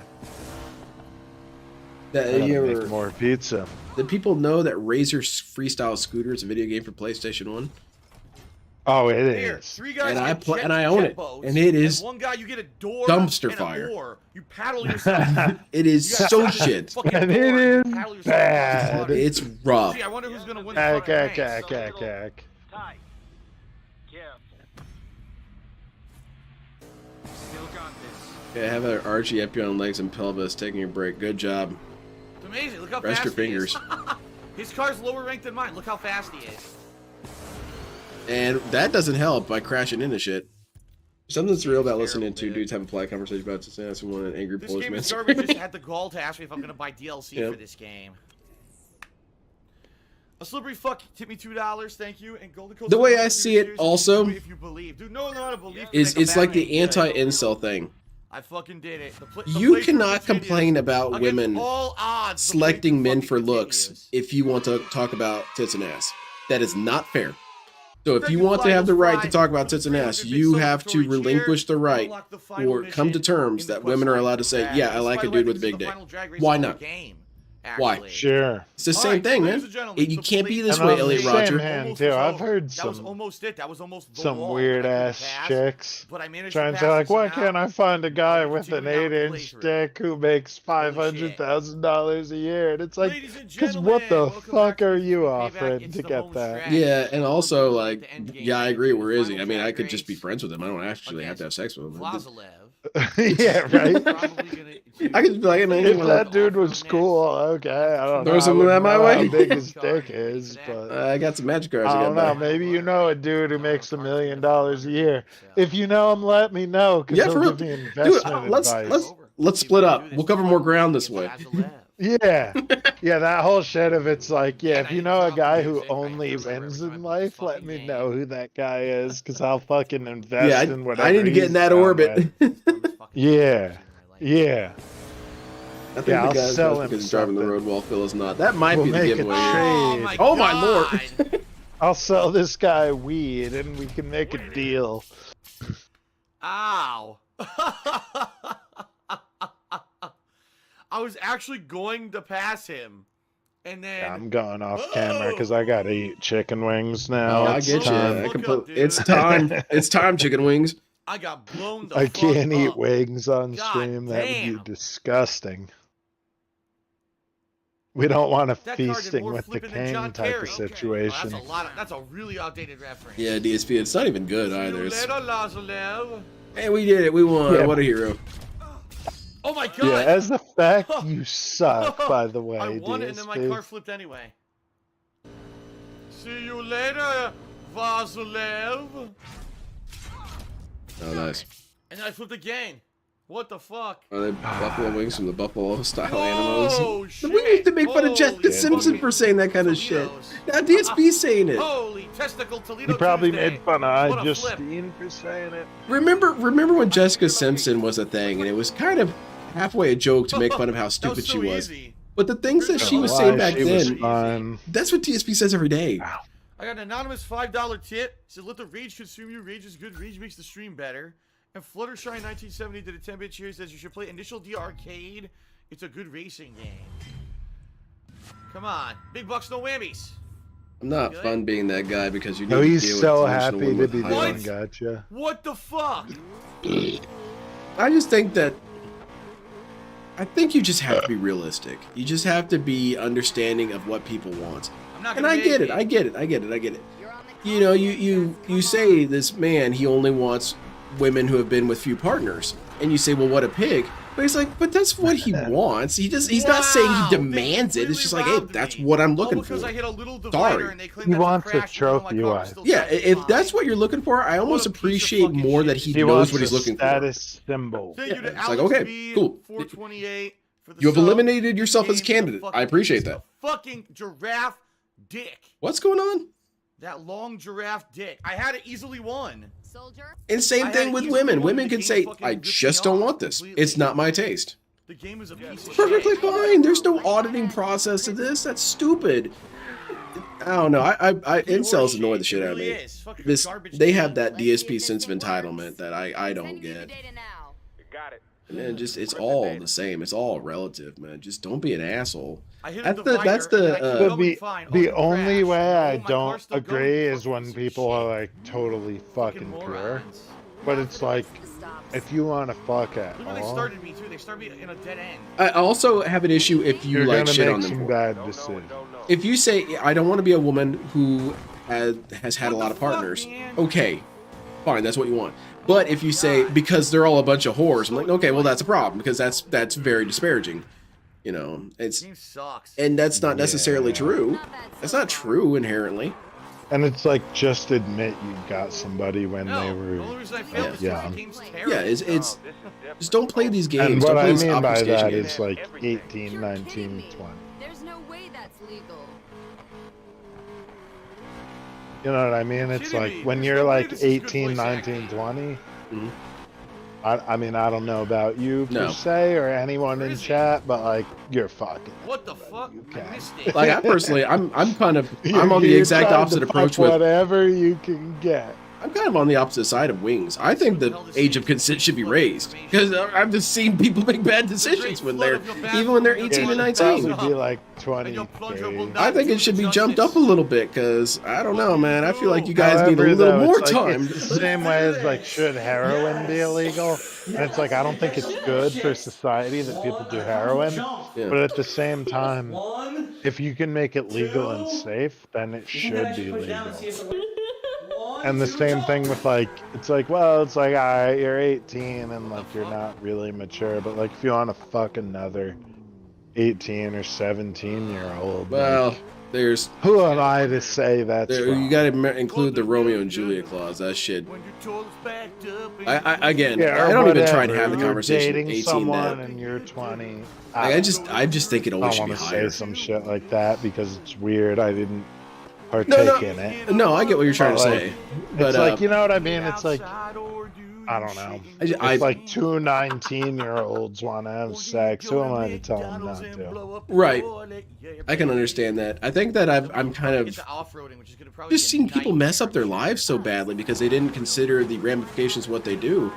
That, Gotta you make ever- more pizza. did people know that Razor Freestyle Scooter is a video game for PlayStation 1? Oh, it Here, is. 3 guys And I get play- jet- and I own jet it. boats, And it is one guy, you get a door dumpster and a fire. oar. You paddle yourself. It is You got so a shit. fucking And door, it you is paddle yourself across the water. It's rough. See, I wonder who's gonna win the fucking race. Tight. Careful. Still got this. Okay, I have an Archie Epi on legs and pelvis taking a break. Good job. It's amazing. Look how Rest fast your he is. fingers. His car's lower ranked than mine. Look how fast he is. And that doesn't help by crashing into shit. Something's real about listening to dudes have a polite conversation about just one an angry This Polish game man. is garbage. Just had the gall to ask me if I'm gonna buy DLC Yep. for this game. A slippery fuck tip me $2, thank you. And Golden Coast. The way I see it also if you believe, dude, no amount of belief. Is can make a it's like Batman the anti-incel thing. I fucking did it. You cannot complain about against women all odds, the selecting men fucking for looks if you want to talk about tits and ass. That is not fair. So if you want to have the right to talk about tits and ass, you have to relinquish the right or come to terms that women are allowed to say, yeah, I like a dude with a big dick. Why not? Why? Sure. It's the same thing, man. You can't be this way, Elliot Roger. Too. I've heard That was some almost it. That was almost the some wall. weird I ass couldn't pass, chicks but I managed trying to to pass like, it why somehow. can't I find a guy with an continuing down the 8-inch dick who makes $500,000 a year? And it's like, Ladies and because what the gentlemen, fuck are you Payback. offering It's to the get home that? stretch. Yeah, and also, like, The end game. yeah, I agree. Where is he? Final I mean, I drag could just be race friends with him. I don't actually have to have sex with him. Vazalev. Yeah, right. I could be like, hey, man, you If wanna- that dude was cool, okay. I don't know. Throw some of that my way? How big his dick is, but I got some magic cards. I I don't got know. Maybe you know a dude who makes $1 million a year. If you know him, let me know. Cause Yeah, he'll for real. give me Dude, investment let's advice. let's split up. We'll cover more ground this way. Yeah, yeah. That whole shit of it's like, yeah. If you know a guy who only wins in life, let me know who that guy is, cause I'll fucking invest Yeah, in whatever. I need to get in he's that down orbit. with. Yeah, yeah. I think Yeah, the I'll guy's sell best him because he's driving the something. road while Phil is not. That might We'll be the make a giveaway. trade. Oh my lord! I'll sell this guy weed, and we can make a deal. Ow. I was actually going to pass him. And then Yeah, I'm going off camera because I gotta eat chicken wings now. Oh, I It's get you. time. I it's time. It's time, chicken wings. I got blown the I fuck can't eat up. wings on God stream. That would damn. be disgusting. We don't want a That card did feasting more with the flipping than king John type Kerry. of Okay. situation. That's a really outdated reference. Yeah, DSP, it's not even good See either. you It's, later, Lazarev. hey, we did it. We won. Yeah. What a hero. Oh my god! Yeah, as a fact, you suck, by the way, I won it and then my car DSP. flipped anyway. See you later, Vazilev. Oh, nice. And then I flipped again. What the fuck? Are they buffalo wings from the buffalo style Oh, animals? shit. We used to make fun of Jessica Holy Simpson for saying that kind of shit. Toledo's. Now DSP's saying it. Holy testicle Toledo You probably Tuesday. made fun What of a flip. Justine for saying it. Remember when Jessica Simpson was a thing, and it was kind of halfway a joke to make fun of how stupid so she was. easy. But the things that she was Why? saying back She was then, fun. that's what DSP says every day. I got an anonymous $5 tip. Said, let the rage consume you. Rage is good. Rage makes the stream better. And Fluttershy 1970 did a 10-bit cheer. Says you should play Initial D Arcade. It's a good racing game. Come on. Big bucks, no whammies. I'm not fun being that guy because you No, need to he's deal so with happy delusional to women be with high doing gotcha. What the fuck? I just think that I think you just have to be realistic. You just have to be understanding of what people want. And I get it. I get it. You know, you say this man, he only wants women who have been with few partners. And you say, well, what a pig. But he's like, but that's what he wants. He's not saying he demands it. It's just like, hey, that's what I'm looking for. I hit a little divider and they claim He that's wants a crash trophy wife. Yeah, if that's what you're looking for, I almost appreciate more that he knows wants what he's a looking for. status symbol. Thank you to It's like, Alex okay, B, cool. 428 for the You have sub. eliminated yourself as a Game candidate. fucking I appreciate piece of that. Fucking giraffe dick. What's going on? That long giraffe dick. I had it easily won. Soldier? And same I thing had with easily women. won. Women The can game say, fucking I ripped just me don't off want this. completely. It's not my taste. The game is a piece of Perfectly shit. fine. There's no auditing process to this. That's stupid. I don't know. I incels annoy the shit out of me. They have that DSP sense of entitlement that I don't get. Got it. And then it's all the same. It's all relative, man. Just don't be an asshole. I hit That's a the divider that's and I the keep But going fine. the Oh, only crash. way I Oh, my car's don't still going. agree is Fucking when piece of people shit. are like totally fucking pure. morons. But it's like, if you want to fuck at Look where they all, started me too. They started me in a dead end. I also have an issue if you you're like gonna shit make on them. some for it. bad decisions. If you say I don't want to be a woman who has had a lot of partners, okay, fine, that's what you want. But if you say because they're all a bunch of whores, I'm like, okay, well that's a problem because that's very disparaging. You know, it's Game sucks. and that's not necessarily true. That's not true inherently. And it's like, just admit you got somebody when No, they the were only reason I failed is because young. the game's terrible. Yeah, it's just don't play these games. And Don't what play I these mean by obfuscation that games. is like 18, 19, 20. There's no way that's legal. You know what I mean? It's Kidding like me. when There's you're no way like this is good 18, voice 19, acting. 20. Mhm. I mean, I don't know about you No. per se or anyone Where in is he? chat, but like, you're fucking. What the fuck? I can't. missed it. Like I personally, I'm kind of I'm on the You're exact trying to opposite fuck approach with. whatever you can get. I'm kind of on the opposite side of Wings. I think the age of consent should be raised because I've just seen people make bad decisions when they're even when they're 18 and 19. Probably be like 23. I think it should be jumped up a little bit because I don't know, man. I feel like you guys need a little However, though, more it's like, time. It's the same way as like, should heroin be illegal? And it's like, I don't think it's good for society that people do heroin. Yeah. But at the same time, if you can make it legal and safe, then it should be legal. And the same thing with like, it's like, well, it's like, all right, you're 18 and like you're not really mature, but like if you want to fuck another 18 or 17-year-old, Well, like, there's who am I to say that's there, wrong? you got to include the Romeo and Juliet clause. That shit. When your toilet's backed up and I again, Yeah, I or don't even try and whatever. have the You're conversation. dating 18 someone that. and you're 20. I just think it I always should want be to higher. say some shit like that because it's weird. I didn't partake in it. No, I get what you're trying to But, like, say, but It's like, you know what I mean? It's like, outside or do I don't know. I- It's like two 19-year-olds want to have sex. Who am I to tell them not to? Right. I can understand that. I think that I'm kind Get of to off-roading, which is gonna probably just be a seen people mess nightmare. up their lives so badly because they didn't consider the ramifications of what they do.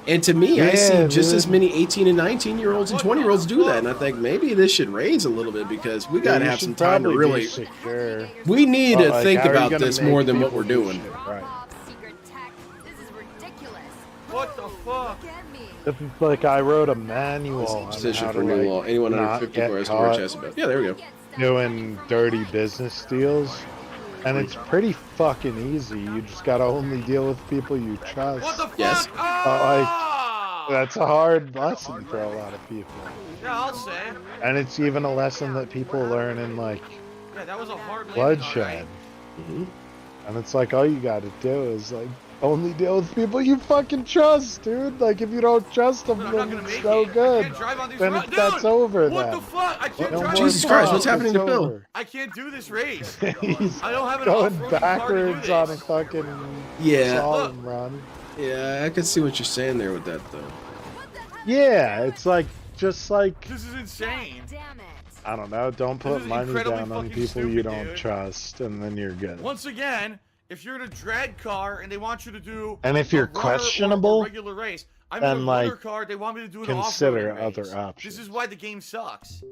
And to me, I Yeah, see just dude. as many 18 and 19-year-olds and 20-year-olds do that, and I think maybe this should raise a little bit because we gotta You have should some time to probably be really. secure. We need But, to like, think how are you about gonna this make more than what people we're do doing. shit? Right. Secret tech. This is ridiculous. What the fuck? Get me. This is like I wrote a manual on Decision how for to, new like, law. Anyone under not 54 get has to wear a caught. chest belt. Yeah, there we go. doing dirty business deals, and it's pretty fucking easy. You just gotta only deal with people you trust. What the fuck? Yes. That's a hard lesson for a lot of people. Yeah, I'll say. And it's even a lesson that people learn in, like, Yeah, that was a hard landing, bloodshed. Mm-hmm. And it's like, all you gotta do is, like, only deal with people you fucking trust, dude. Like, if you don't trust them, then it's no good. Then that's over, What then. the fuck? I can't No drive more Jesus Christ, what's talk, happening it's to Phil? over. I can't do this race. He's I don't have an going off-road car to do backwards on a this. fucking Yeah. slalom run. Yeah, I can see what you're saying there with that, though. Yeah, it's like, just like, This is insane. I don't know, don't put is money incredibly down on fucking people you stupid, don't dude. trust, and then you're good. Once again, if you're in a drag car and they want you to do And if you're a runner or questionable, a regular race, I'm then, in a like, runner car, they want me to do an consider off-road other race. options. This is why the game sucks.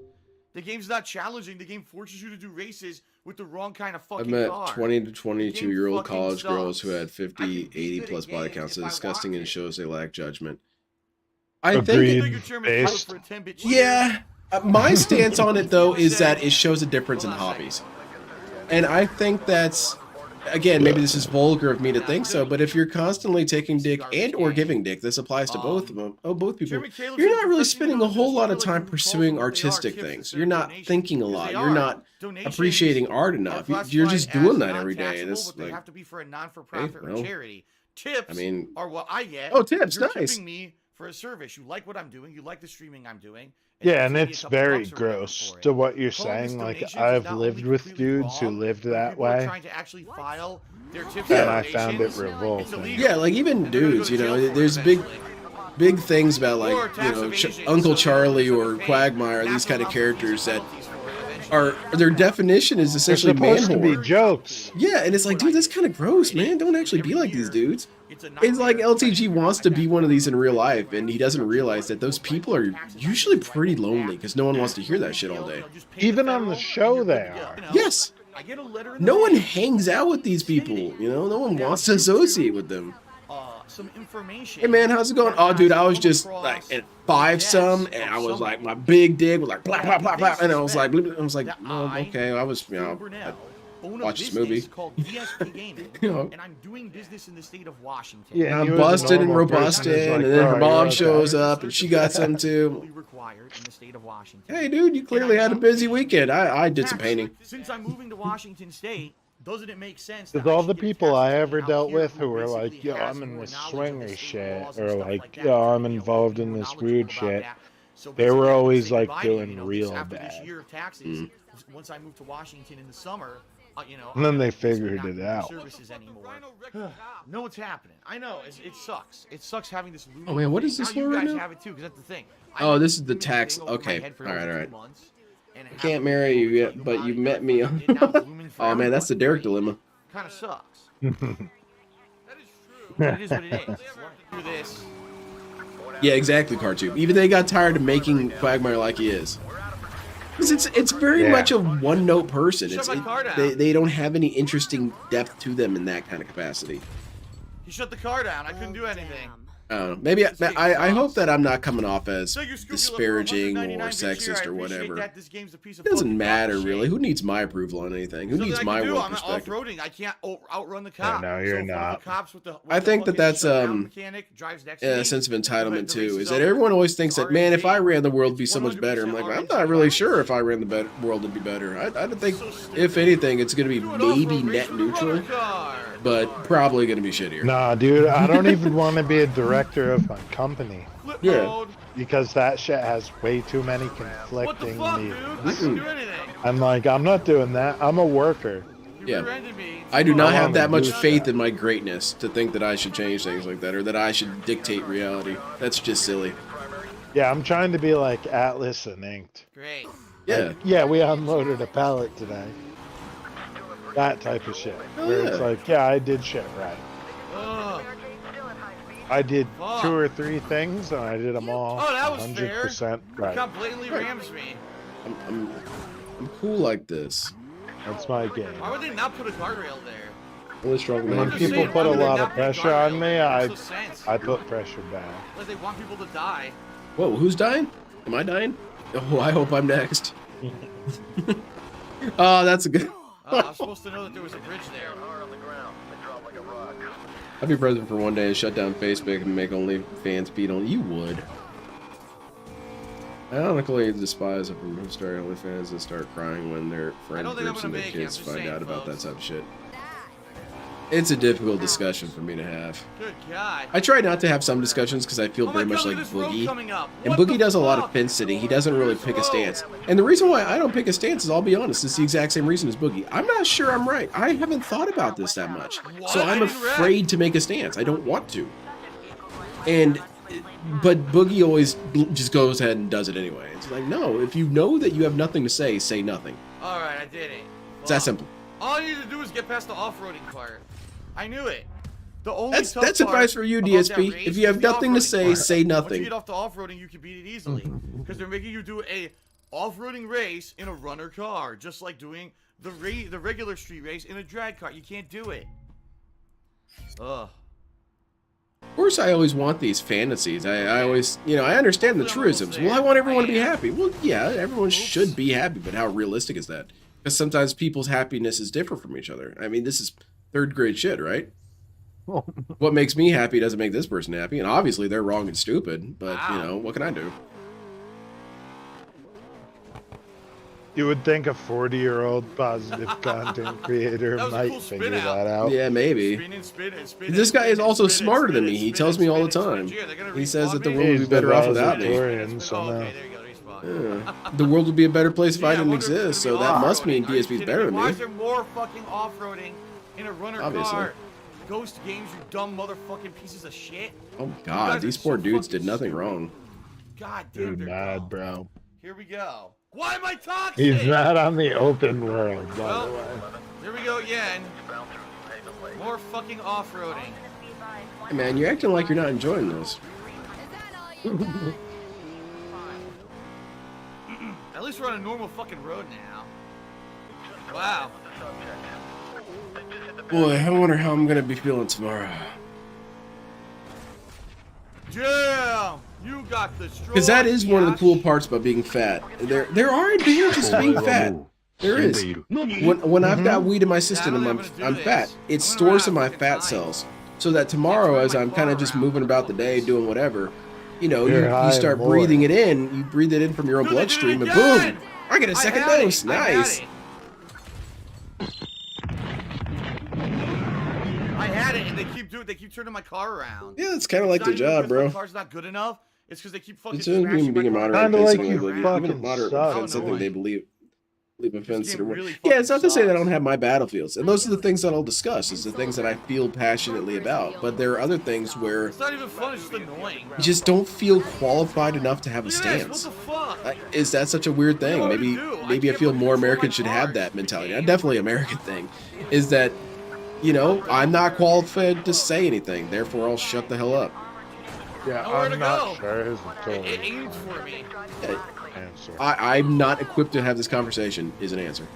The game's not challenging. The game forces you to do races with the wrong kind of I've fucking met car. 20 to 22-year-old fucking college girls sucks. who had 50, 80 plus body counts. It's disgusting and shows they lack judgment. I Agreed. think, Based. yeah. My stance on it though is that it shows a difference in hobbies, and I think that's, again, maybe this is vulgar of me to think so, but if you're constantly taking dick and or giving dick, this applies to both of them. Oh, both people. You're not really spending a whole lot of time pursuing artistic things. You're not thinking a lot. You're not appreciating art enough. You're just doing that every day, and it's They like, have to be for a non-for-profit okay, well, or charity. Tips I mean, are what I get. oh, tips, You're nice. tipping me for a service. You like what I'm doing. You like the streaming I'm doing. Yeah, and you pay me a it's couple very bucks or whatever gross for it. to what you're Calling this saying. Like, donations is I've not lived only with completely dudes who wrong, lived but that people are way, trying to actually file their tips and and I found it donations. It's revolting. illegal. yeah, like even And they're gonna go dudes, to you jail know, for it there's big things about, like, Or tax evasion, Uncle so Charlie they're or gonna pay Quagmire, these massive kind of amounts of characters that penalties for it eventually. are, their definition is They're essentially man supposed to be whore. jokes. Yeah, and it's like, dude, that's kind of gross, man. Don't actually be like these dudes. It's like LTG wants to be one of these in real life, and he doesn't realize that those people are usually pretty lonely because no one wants to hear that shit all day. Even on the show, they are. Yes. I get a letter in the No one mail. hangs out with these people, you know? No one wants to associate with them. Some information. Hey, man, how's it going? Oh, dude, I was just, like, at 5-some, and I was, like, my big dick was, like, blah, blah, blah, blah, and I was, like, oh, okay, I was, you know, I own a watched this business movie. called DSP Gaming, You know. and I'm doing business in the state of Washington. Yeah, And he I'm was a busted and normal person robusted, who's like, and then her "Oh, mom you're shows okay." up, and she got some too. Required in the state of Washington. Hey, dude, you clearly had a busy weekend. I did some painting. Since I'm moving to Washington State, doesn't it make sense? Because that I all should the get people I taxes ever out dealt here with who who were basically like, yo, has I'm in more this knowledge of swinger the state shit, laws and or stuff like, like that, yo, so I'm they, involved in more this knowledgeable weird about shit. that. So They were basically, always say like goodbye to me, doing you know, real after this bad. year of taxes, once I move to Washington in the summer, you know, And then I'm they not figured gonna it do out. Services anymore. No, it's happening. I know it sucks. It sucks having this. Oh, man, what is Now this you for right guys now? have it too, because that's the thing. Oh, this is the tax. Okay, all right. I can't marry you yet, but you met me on. Oh, man, that's the Derek dilemma. Kind of sucks. But it is what it is. Do this. Yeah, exactly, Cartoon. Even they got tired of making Quagmire like he is. Because it's very much a one-note person. They don't have any interesting depth to them in that kind of capacity. He shut the car down. I couldn't do anything. I don't know. Maybe I hope that I'm not coming off as disparaging or sexist or whatever. It doesn't matter really. Who needs my approval on anything? Who needs my world I'm perspective? off-roading. I can't outrun the cop. No, you're not. I think that's a sense of entitlement too. Is that everyone always thinks that, man, if I ran the world, it'd be so much better. I'm like, I'm not really sure if I ran the world, it'd be better. I think if anything, it's going to be maybe net neutral, but probably going to be shittier. Nah, dude, I don't even want to be a director of my company. Yeah. Because that shit has way too many conflicting needs. anything. I'm like, I'm not doing that. I'm a worker. Yeah. I do not I have wanna that much do faith that. in my greatness to think that I should change things like that or that I should dictate reality. That's just silly. Yeah, I'm trying to be like Atlas and Inked. Great. Yeah. Like, yeah, we unloaded a pallet today. That type of shit. Where it's yeah. like, yeah, I did shit right. I did 2 or 3 things and I did them all Oh, that was 100% fair. right. Cop blatantly rams me. I'm cool like this. That's my game. Why would they not put a guardrail there? Really strong When man. just people saying, put why a would they lot not of put a pressure on guardrail? me, It makes no sense. I put pressure back. Like they want people to die. Whoa, who's dying? Am I dying? Oh, I hope I'm next. Oh, that's a good. I was supposed to know that there was a bridge there. I'd be president for one day and shut down Facebook and make OnlyFans beat on. You would. I honestly despise people who start OnlyFans and start crying when their friend groups and their kids find out about that type of shit. It's a difficult discussion for me to have. Good God. I try not to have some discussions because I feel very much like Boogie. And Boogie does a lot of fence sitting. He doesn't really pick a stance. And the reason why I don't pick a stance is, I'll be honest, it's the exact same reason as Boogie. I'm not sure I'm right. I haven't thought about this that much. So I'm afraid to make a stance. I don't want to. But Boogie always just goes ahead and does it anyway. It's like, no, if you know that you have nothing to say nothing. Alright, I did it. It's that simple. All I need to do is get past the off-roading part. I knew it. The only that's advice for you, DSP. If you have nothing to say nothing. Once you get off the off-roading, you can beat it easily. Because they're making you do a off-roading race in a runner car. Just like doing the regular street race in a drag car. You can't do it. Ugh. Of course, I always want these fantasies. I always, I understand the truisms. Well, I want everyone to be happy. Well, yeah, everyone should be happy, but how realistic is that? Because sometimes people's happiness is different from each other. I mean, this is third grade shit, right? What makes me happy doesn't make this person happy, and obviously they're wrong and stupid, but, what can I do? You would think a 40-year-old positive content creator might figure that out. Yeah, maybe. This guy is also smarter than me. He tells me all the time. He says that the world would be better off without me. Yeah. The world would be a better place if I didn't exist, so that must mean DSP's better than me. Why is there more fucking off-roading in a runner car? Ghost games, you dumb motherfucking pieces of shit. Oh god, these poor dudes did nothing wrong. God damn, dude, mad, bro. Here we go. Why am I toxic? He's not on the open world, by the way. Here we go again. More fucking off-roading. Hey man, you're acting like you're not enjoying this. At least we're on a normal fucking road now. Wow. Boy, I wonder how I'm gonna be feeling tomorrow. Damn! You got the stroke. Because that is one of the cool parts about being fat. There are advantages to being fat. There is. When I've got weed in my system and I'm fat, it stores in my fat cells. So that tomorrow, as I'm kind of just moving about the day, doing whatever, you start breathing it in. You breathe it in from your own bloodstream, and boom! I get a second dose. Nice. I had it, and they keep turning my car around. Yeah, it's kind of like their job, bro. My car's not good enough. It's because they keep fucking. It's just being a moderate offense, something they believe offensive. Yeah, it's not to say that I don't have my battlefields, and those are the things that I'll discuss. It's the things that I feel passionately about. But there are other things where it's not even fun. It's just annoying. You just don't feel qualified enough to have a stance. What the fuck? Is that such a weird thing? Maybe I feel more Americans should have that mentality. Definitely an American thing. Is that I'm not qualified to say anything, therefore I'll shut the hell up. Yeah, I'm not sure. It aimed for me. I'm not equipped to have this conversation, is an answer.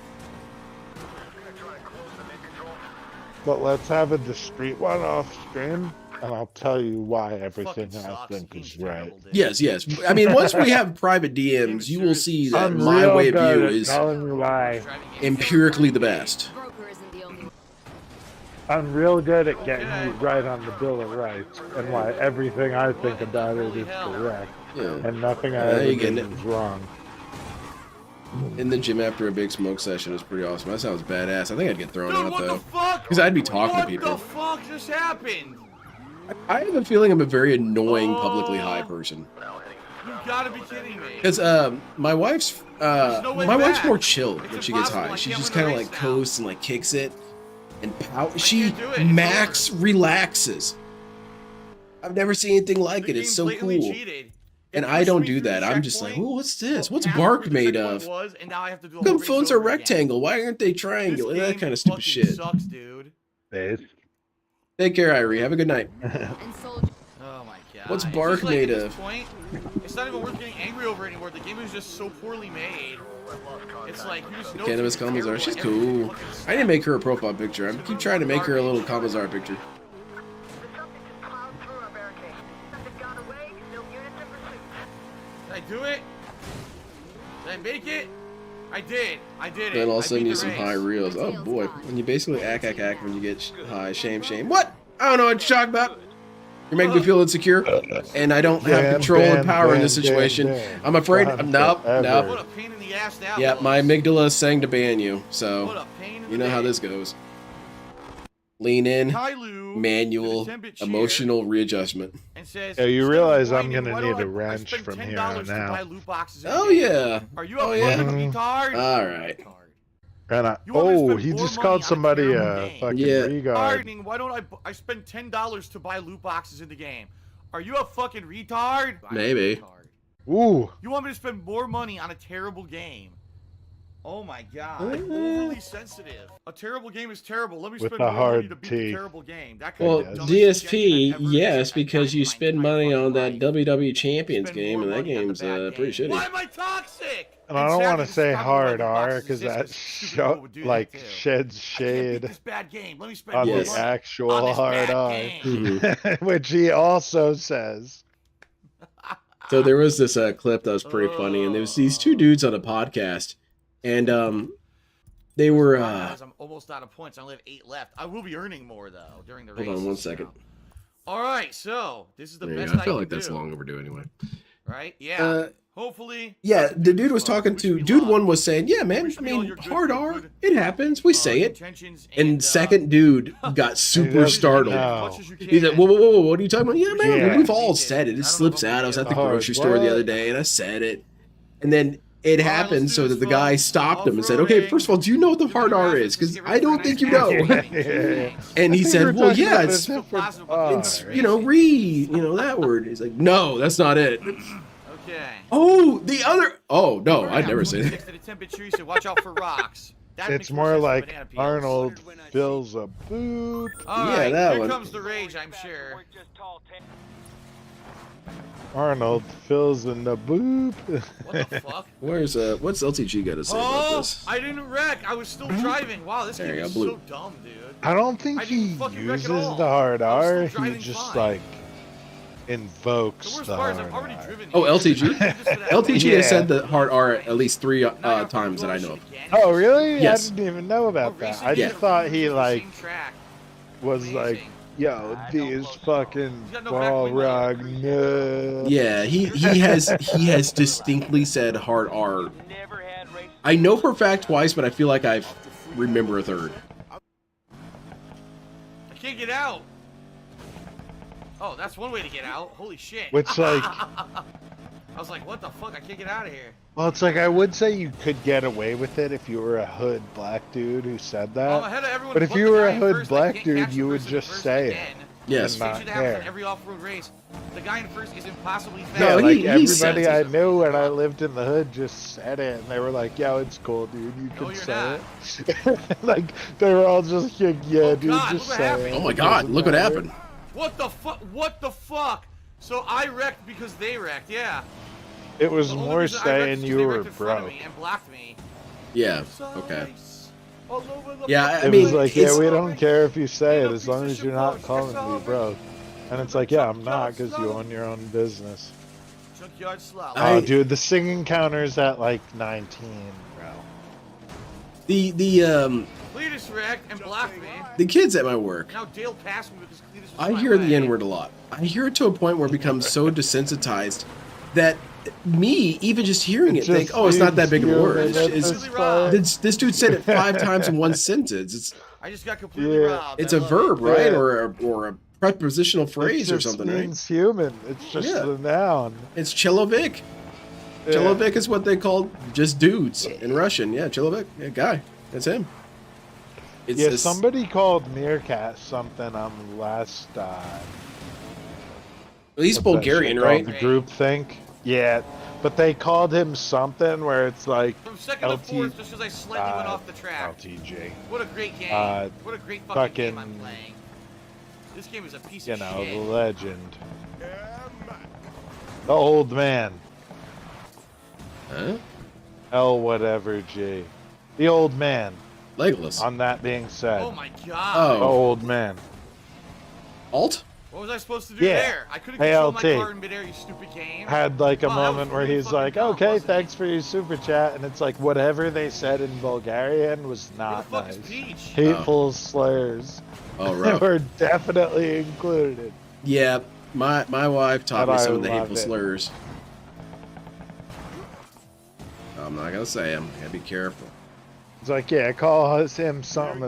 But let's have a discreet one off stream, and I'll tell you why everything I think is right. Yes. I mean, once we have private DMs, you will see that my way of view is empirically the best. I'm real good at getting you right on the Bill of Rights, and why everything I think about it is correct, and nothing I ever do is wrong. In the gym after a big smoke session is pretty awesome. That sounds badass. I think I'd get thrown out though, because I'd be talking to people. What the fuck just happened? I have a feeling I'm a very annoying publicly high person. You gotta be kidding me. Because my wife's more chill when she gets high. She just kind of like coasts and like kicks it. And she max relaxes. I've never seen anything like it. It's so cool. And I don't do that. I'm just like, oh, what's this? What's bark made of? How come phones are rectangle? Why aren't they triangular? That kind of stupid shit. Sucks, dude. Take care, Irie. Have a good night. Oh my god. What's bark made of? It's not even worth getting angry over anymore. The game is just so poorly made. It's like you just know. Cannabis Kamazar, she's cool. I didn't make her a profile picture. I keep trying to make her a little Kamazar picture. Did I do it? Did I make it? I did it. Then all of a sudden I beat you the some race. high reels. Oh boy, when you basically act when you get high. Shame. What? I don't know what you're talking about. You're making me feel insecure, and I don't have control and power in this situation. I'm afraid. Nope. What a pain in the ass that Yeah, was. my amygdala is saying to ban you, What so a pain in you the know how day. this goes. Lean in, Kailu manual, did a 10-bit cheer emotional readjustment. And says, Yeah, you "Instead of realize I'm whining, gonna why need don't a wrench spend from $10 here on to buy out. loot boxes in the Oh game? yeah. Are you Oh a yeah. fucking retard? All right. And You want me to oh, spend he more just money called on a somebody terrible a game? fucking Yeah. regard. Why don't I spend $10 to buy loot boxes in the game? Are you a fucking retard? Maybe. Ooh. You want me to spend more money on a terrible game? Oh my god. Overly sensitive. A terrible game is terrible. Let me With spend a more money hard to beat T. the terrible game. That could Well, be the dumbest suggestion DSP, I've ever yes, heard because you in my spend entire money fucking on that life. WWE Champions Spend game, more and that money on the game's bad pretty game. shitty. Why am I toxic? And I don't want to say Stop me by hard loot R boxes because just that 'cause stupid people would do that like too. sheds I can't beat shade this bad game. Let me spend on more Yes. the money on actual this hard bad R, game. which he also says. So there was this clip that was pretty funny, and there was these two dudes on a podcast, and they were. I'm almost out of points. I only have 8 left. I will be earning more though during the race. Hold on one second. All right, so this is the There you best go. I I feel can like that's do. long overdue anyway. Right? Yeah. Hopefully. Yeah, the dude was talking to dude one was saying, "Yeah, man. I mean, hard R, it happens. We say it." And second dude got super startled. He's like, "Whoa! What are you talking about?" Yeah, man. Yeah. We've all said it. It slips out. I was at the grocery store the other day, and I said it, and then it happened so that the guy stopped him and said, "Okay, first of all, do you know what the hard R is? Because I don't think you know." And he said, "Well, yeah, it's that word." He's like, "No, that's not it." Okay. Oh, the other. Oh no, I'd never say that. So watch out for rocks. That It's makes more sense than like banana peels. Arnold fills a boot. All Yeah, right, that here one. comes the rage, I'm sure. Arnold fills in the boot. What the fuck? Where's what's LTG got to say about this? I didn't wreck. I was still driving. Wow, this There game you is go, blue. so dumb, dude. I don't think I he didn't fucking wreck uses at all. the hard I was still R. He driving just fine. like invokes The worst the part is hard I've already R. driven. Oh, LTG. LTG Yeah. has said the hard R at least 3 times that I know of. Oh, really? Yes. I didn't even know about that. I just thought he like was like, yo, these fucking Balrog, no. Yeah, he has distinctly said hard R. I know for a fact twice, but I feel like I remember a third. I can't get out. Oh, that's one way to get out. Holy shit. Which, like- I was like, what the fuck? I can't get out of here. Well, it's like I would say you could get away with it if you were a hood black dude who said Well, I'm that. ahead of everyone But if but you the were guy a in hood first. I black can't dude, catch the you would person in just first say it. again. Yes. This And not shit happens in care. every off-road race. The guy in first is impossibly fast. Yeah, No, like he said everybody I it. knew when I lived in the hood just said it, and they were like, "Yo, it's cool, dude. You No, can you're say not. it." Like they were all just like, "Yeah, Oh, dude, God, just look what say happened. it." Oh my It God! doesn't Look what matter. happened. What the fuck? What the fuck? So I wrecked because they wrecked, yeah. It was The only more reason I wrecked saying is 'cause you they were wrecked in front of broke. me and blocked me. Yeah. So Okay. nice. All over the Yeah, I It mean, was like, it's- yeah, we don't care if you say You're it a as long piece as of you're shit not boss. calling You're me sorry. broke. And it's like, yeah, I'm not because you own your own business. Junkyard slop. I- Oh, dude, the singing counter's at like 19, bro. The Cletus wrecked and blocked me. the kids at my work, Now Dale passed me because Cletus was I my hear way. the N word a lot. I hear it to a point where it becomes so desensitized that me, even just hearing it, Just think, "Oh, it's not that big of a feels word." like It's, that's Rob. this dude said it 5 times in one sentence. It's I just got completely Yeah. robbed. it's I a love verb, it. right? Yeah. Or a prepositional phrase it or just something, right? means human. It's just Yeah. the noun. It's Chelovik. Yeah. Chelovik is what they called just dudes in Russian. Yeah, Chelovik, yeah, guy. That's him. It's Yeah, this- somebody called Meerkat something on the last. He's what's that Bulgarian, shit right? called? The group think. Yeah, but they called him something where it's like From second to fourth, just because I slightly went off the track. LTJ. What a great game. Uh, What a great fucking game I'm fucking- playing. This game is a piece You of know, the shit. legend. The old man. Huh? L whatever G. The old man. Legolas. On that being said. Oh my god. The Oh, old man. Alt? What was I supposed to do Yeah. there? I couldn't control my ALT. car in midair, you stupid game. Had like a Wow, that was moment where really he's fucking like, dumb, okay, wasn't it? thanks for your super chat. And it's like, whatever they said in Bulgarian was Where the not fuck nice. is Peach? Hateful slurs Oh, rough. were definitely included. Yeah, my wife taught And me I some of the love hateful it. slurs. I'm not gonna say them. Gotta be careful. It's like, yeah, call him something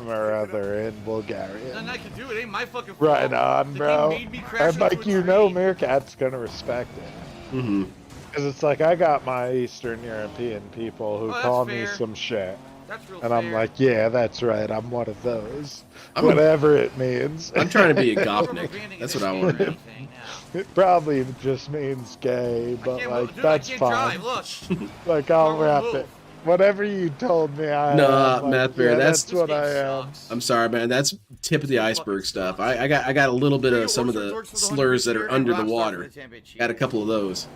or other in Bulgarian. Nothing I can do. It ain't my fucking fault. Right on, The bro. game made me crash And like, into a you know, tree. Meerkat's gonna respect it. Mm-hmm. Because it's like, I got my Eastern European people who Oh, that's call me fair. some shit. That's real And I'm fair. like, yeah, that's right. I'm one of those. I'm- Whatever it means. I'm trying to be a Rubber gopnik. banding That's this what I game want to or do. anything now. It probably just means gay, but Can't like, move. Dude, that's I can't fine. drive. Look. Like, I'll Car wrap won't it. move. Whatever you told me I Nah, am, like, Math Bear, yeah, that's- that's what This I game am. sucks. I'm sorry, man. That's tip of the iceberg stuff. I got a little bit of some of the slurs that are under the water. Got a couple of those.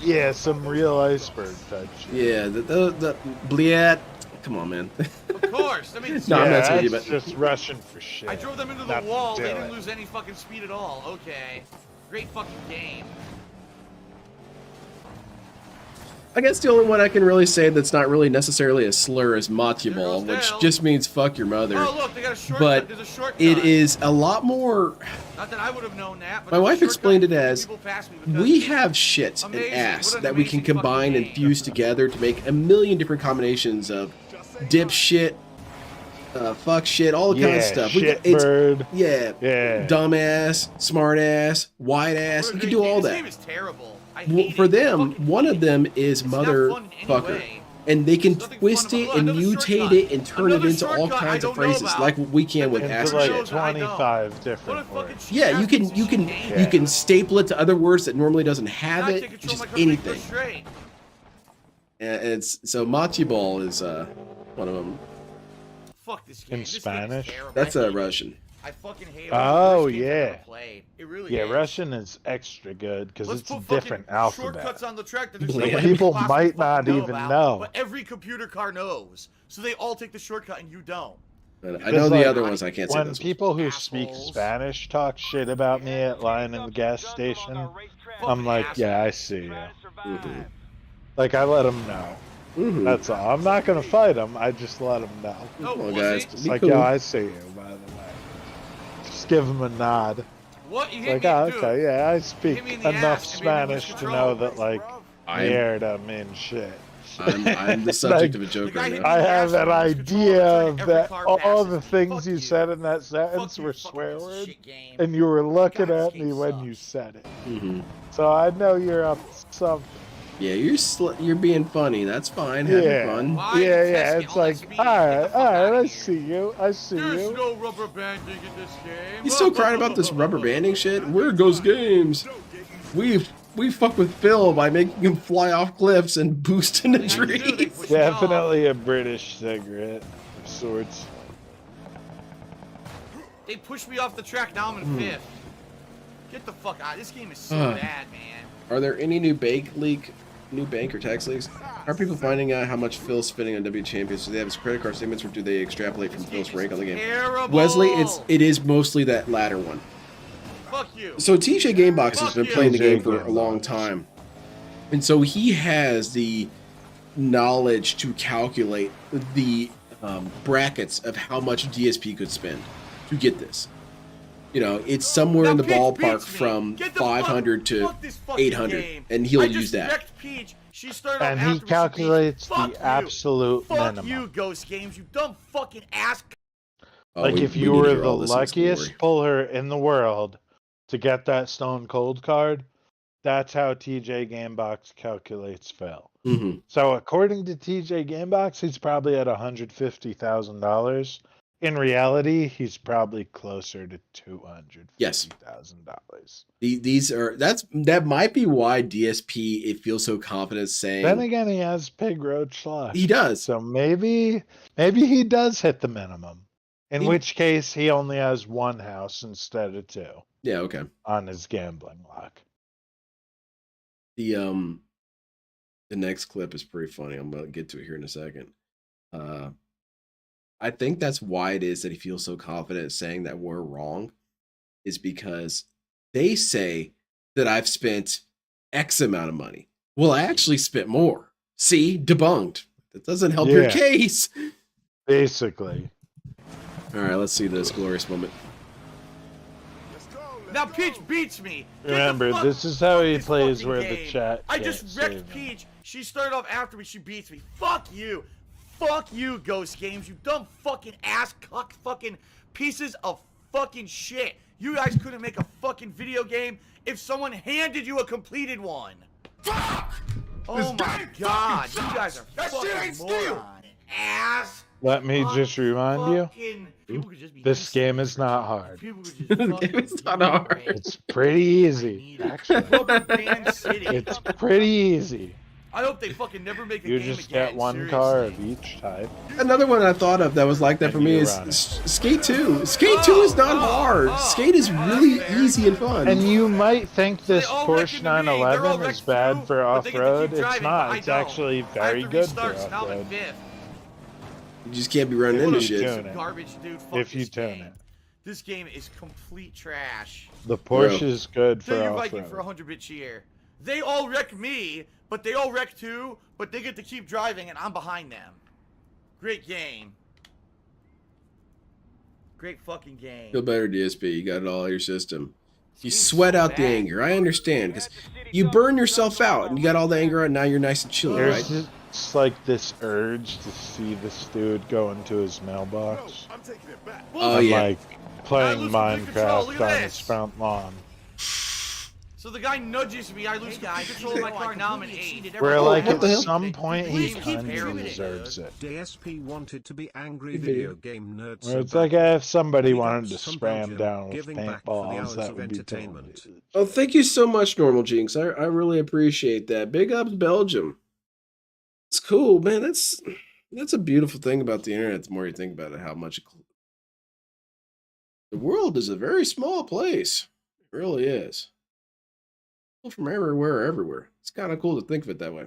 Yeah, some real iceberg type shit. Yeah, the bliat. Come on, man. Of course. I mean, No, I'm yeah, messing with you, that's but just rushing for shit. I drove them into the Not to wall. do They it. didn't lose any fucking speed at all. Okay. Great fucking game. I guess the only one I can really say that's not really necessarily a slur is Matibal, which Dale. just means fuck your mother. Oh, look, they got a shortcut. But There's a shortcut. it is a lot more. Not that I would have known that. But My there's a wife shortcut explained it to keep as people past me because we have shit and Amazing. ass What an that we can amazing combine fucking and fuse together to make a million different combinations of dip shit, fuck shit, all kinds of stuff. Shitbird. Yeah, Yeah. dumbass, smart ass, white ass. What a We can great do game. all This that. game is terrible. I Well, hate for it. them, Fucking one hate of it. them is It's not fun motherfucker. anyway. And they can There's nothing twist fun it about- and Another mutate shortcut. it and turn it Another into all shortcut I kinds of don't know phrases about. like we can with Into ass Into like shit. shows I know. 25 What a different fucking words. Yeah, you can Yeah. you can staple it to other words that normally doesn't have Now I it. can't control Just my car to make it go anything. straight. And it's so Matibal is one of them. Fuck this game. In This game is Spanish? terrible. That's I hate it. Russian. I fucking hate it. Oh, One of the worst games I've yeah. ever played. It really Yeah, is. Russian is extra good because Let's it's a put fucking different alphabet. shortcuts on the track that there's Yeah. no way People possibly might fucking not even about, know. But every computer car knows. So they all take the shortcut and you don't. I know Because, the like, other ones. I can't say When those. people who speak Assholes. Spanish talk shit about me at line in the gas station, I'm like, yeah, I see you. Mm-hmm. Like, I let them know. Mm-hmm. That's all. I'm not gonna fight them. I just let them know. Oh, Come on, was guys. it? It's Be like, cool. yo, I see you, by the way. Just give them a nod. What? You It's hit like, me, oh, dude. okay, yeah, I Hit speak me in the enough ass and maybe lose Spanish to control. know that, like, I'm- mierda means shit. I'm the subject Like, of a joke The guy right hit now. me I in the have ass an and lose control idea every of car that all passes the me. things Fuck you you. said in that Fuck sentence you, were fucking swear piece of words, shit game. and you were looking God, at this me game when sucks. you said it. Mm-hmm. So I know you're up to something. Yeah, you're being funny. That's fine. Having Yeah. fun. Why Yeah, you yeah, testing it's all that like, speed? alright, Get the fuck alright, outta I here. see you, I see There's you. no rubber banding in this game. You still crying about this rubber banding shit? Where goes games? We fuck with Phil by making him fly off cliffs and boost into They do, they trees. push me off. Definitely a British cigarette of sorts. They pushed me off the track, now I'm in Hmm. fifth. Get the fuck out. This game is so Huh. bad, man. Are there any new bank or tax leaks? Are people finding out how much Phil's spending on W Champions? Do they have his credit card statements, or do they extrapolate from Phil's rank on the game? Terrible. Wesley, it is mostly that latter one. Fuck you. So TJ Gamebox has Fuck been you. playing the game TJ for a long Gamebox. time, and so he has the knowledge to calculate the brackets of how much DSP could spend to get this. You know, it's somewhere Now in the Peach ballpark beats me. from Get the 500 fuck, to fuck this fucking 800, game. and he'll I use just that. wrecked Peach. She started And off he after me, she beat- calculates Fuck the you. absolute Fuck minimum. you, Ghost Games, you dumb fucking ass. Oh, Like, we- if we you need to were hear the all this in its luckiest glory. puller in the world to get that Stone Cold card, that's how TJ Gamebox calculates Phil. Mhm. So according to TJ Gamebox, he's probably at $150,000. In reality, he's probably closer to $250,000. These are that might be why DSP it feels so confident saying Then again, he has Pig Roach luck. he does. So maybe he does hit the minimum. In He- which case, he only has one house instead of two Yeah, okay. on his gambling luck. The next clip is pretty funny. I'm gonna get to it here in a second. I think that's why it is that he feels so confident saying that we're wrong, is because they say that I've spent X amount of money. Well, I actually spent more. See, debunked. That doesn't help your case. Basically. All right, let's see this glorious moment. Now Peach beats me. Remember, this is how he plays where the chat. I just wrecked Peach. She started off after me. She beats me. Fuck you. Fuck you, Ghost Games. You dumb fucking ass cuck fucking pieces of fucking shit. You guys couldn't make a fucking video game if someone handed you a completed one. Fuck! Oh my god, you guys are fucking morons. Ass. Let me just remind you, this game is not hard. It's not hard. It's pretty easy, actually. It's pretty easy. I hope they fucking never make a You game just again, get one seriously. car of each type. Another one I thought of that was like that for me is Skate 2. Skate 2 is not hard. Skate is really easy and fun. And you might think this Porsche 911 is bad for off-road. It's not. It's actually very good for off-road. You just can't be running into shit. Garbage, dude. Fuck If you this tune game. it. This game is complete trash. The Porsche is good for Tell your Viking off-road. for 100-bit cheer. They all wreck me, but they all wreck too, but they get to keep driving and I'm behind them. Great game. Great fucking game. Feel better, DSP. You got it all out of your system. You sweat out the anger. I understand, because you burn yourself out, and you got all the anger out, and now you're nice and chilling, right? There's just like this urge to see this dude go into his mailbox. Oh, and yeah. like playing control, look Minecraft at on this. his front lawn. So the guy nudges me, I lose control of my car, now I'm an 8. Where like what at the hell? some point he Please kind keep of deserves it. DSP wanted to be angry video game nerds. Where so it's like bad. if somebody Big wanted to ups from spray him Belgium, down with giving back for the paintballs, hours that of would be entertainment. totally. Oh, thank you so much, Normal Jinx. I really appreciate that. Big ups, Belgium. It's cool, man. That's a beautiful thing about the internet. The more you think about it, how much the world is a very small place. It really is. People from everywhere. It's kind of cool to think of it that way.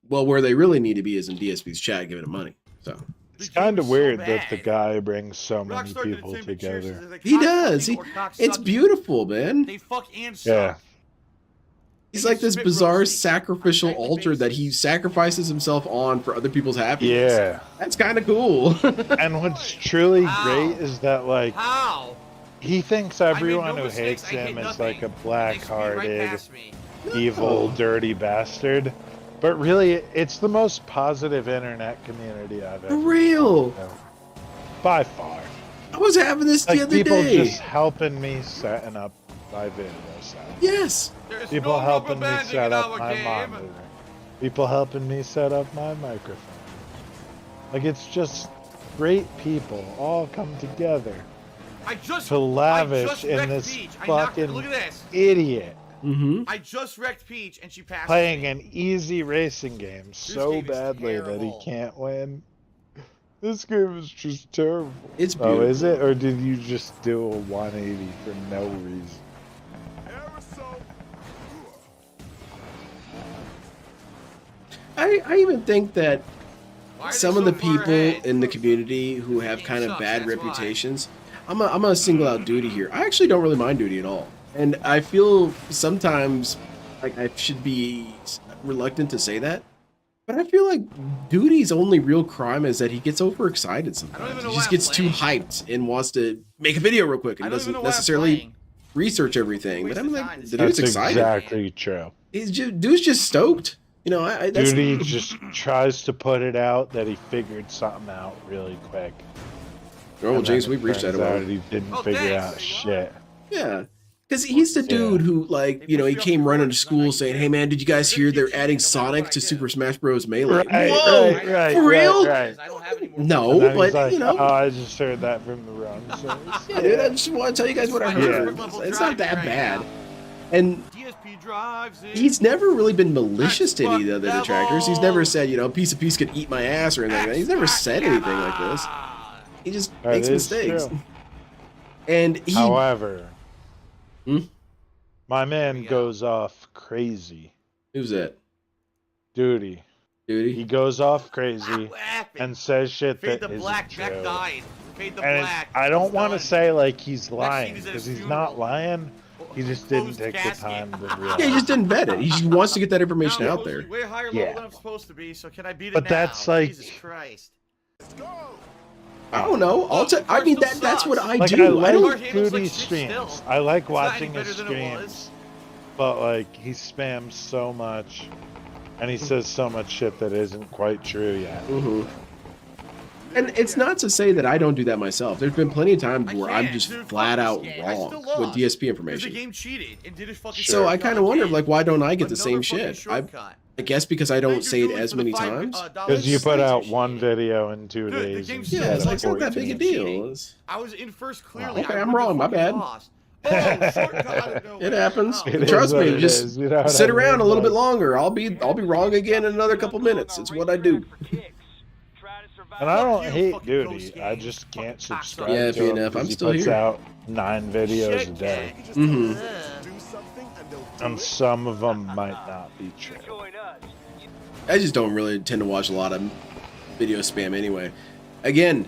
Well, where they really need to be is in DSP's chat giving them money. So It's kind of weird that the guy brings so many people together. he does. It's beautiful, man. They fuck and suck. Yeah. He's like this bizarre sacrificial altar that he sacrifices himself on for other people's happiness. Yeah. That's kind of cool. And what's truly great is that like How? he thinks everyone who hates him is like a black-hearted, evil, dirty bastard. But really, it's the most positive internet community I've ever real. known. By far. I was having this the Like other people day. just helping me setting up my video set. Yes. People no helping rubber me banding set in up our my game. monitor. People helping me set up my microphone. Like it's just great people all come together to lavish in this fucking look at this. idiot I just wrecked Peach and she passed playing me. an easy racing game so game is badly that he terrible. can't win. This game is just terrible. It's Oh, is beautiful. it? Or did you just do a 180 for no reason? I even think that Why are they some so of the far people ahead? in the community who have Game kind of sucks, bad that's why. reputations, I'm gonna single out Duty here. I actually don't really mind Duty at all, and I feel sometimes like I should be reluctant to say that, but I feel like Duty's only real crime is that he gets overexcited sometimes. even know He why just I'm gets too playing. hyped and wants to make a video real quick and I don't even doesn't know why I'm necessarily playing. research everything. But I'm Waste of like, time. the dude's That's excited. exactly true. Dude's just stoked. You know, that's, Duty just tries to put it out that he figured something out really quick. Oh, And James, then we've it reached that turns a while. out He didn't Oh, figure thanks. out shit. Yeah. Because he's the dude who, like, you know, he came running to school saying, "Hey, man, did you guys hear they're adding Sonic to Super Smash Bros. Melee?" Right, Whoa! right, For real? right. I don't have any more. No, And then he's but, like, you know. oh, I just heard that from the wrong source. Yeah, dude, I just want to tell you guys what I heard. Yeah. It's not that bad. And DSP drives it. he's never really been malicious to any of the other detractors. He's never said, you know, piece of peace could eat my ass or anything like that. He's never said anything like this. He just That makes is mistakes. true. And he... However, Hmm? my man goes off crazy. Who's that? Duty. He Duty? goes off crazy What happened? and says shit Fade that the isn't black, Jack true. died. paid the And black. I don't It's want to done. say like he's Next scene lying is at because his he's not funeral. lying. He just didn't Closed take the casket. time to Yeah, he realize. just didn't vet it. He just wants to get that information Now I'm out supposed to there. be way higher level Yeah. than I'm supposed to be, so can I beat it But now? that's like- Jesus Christ. I don't know. I mean, that's what I Like do. I like don't. handles like Duty shit streams. still. I like It's not any watching his better than it streams, was. but like he spams so much, and he says so much shit that isn't quite true yet. Mm-hmm. And it's not to say that I don't do that myself. There's been plenty of times where I'm just Dude, flat fuck out this game. I still wrong lost. with DSP Because information. the game cheated and did his fucking So I kind of wonder, again. like, why don't I get the Another same fucking shit? shortcut. I guess because I don't Thank say you, it Julie, as for the many $5 times. Because you put out $3.60. one video in 2 Dude, the days. game instead Yeah, of it's like it's not that 14. big a deal. It's- I was in first clearly. Okay, I I'm wouldn't wrong. have My fucking bad. lost. Oh, shortcut out of nowhere. It happens. Oh. It Trust is what me, it just is, you know what sit I around mean? a little bit Like- longer. I'll be wrong again in another couple minutes. It's what I do. And I don't you, hate fucking Duty. ghost I game. just can't Fucking subscribe Yeah, to him PNF, I'm because he still puts here. out 9 videos Shit, a day. cat. Mm-hmm. And some of them might not be true. I just don't really tend to watch a lot of video spam anyway. Again,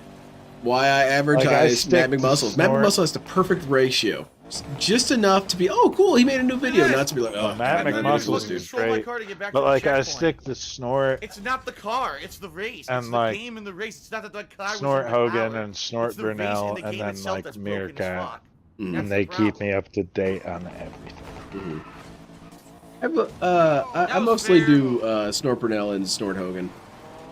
why I advertise stick Matt to McMuscles. Matt snort. McMuscle has the perfect ratio. Just enough to be, oh, cool, he made a new video. Not to be like, oh, Matt God, McMuscles dude. is Control my great. car to get back But to the like I checkpoint. stick to Snort, It's not the car, it's the race. And, It's like, the game and the race. It's not that the car was Snort overpowered. Hogan and Snort It's the race Brunel, the and game then itself like that's broken as Meerkat. fuck. Mhm. That's And they the keep problem. me up to date on everything. Mm-hmm. I was mostly fair. do Snort Brunel and Snort Hogan.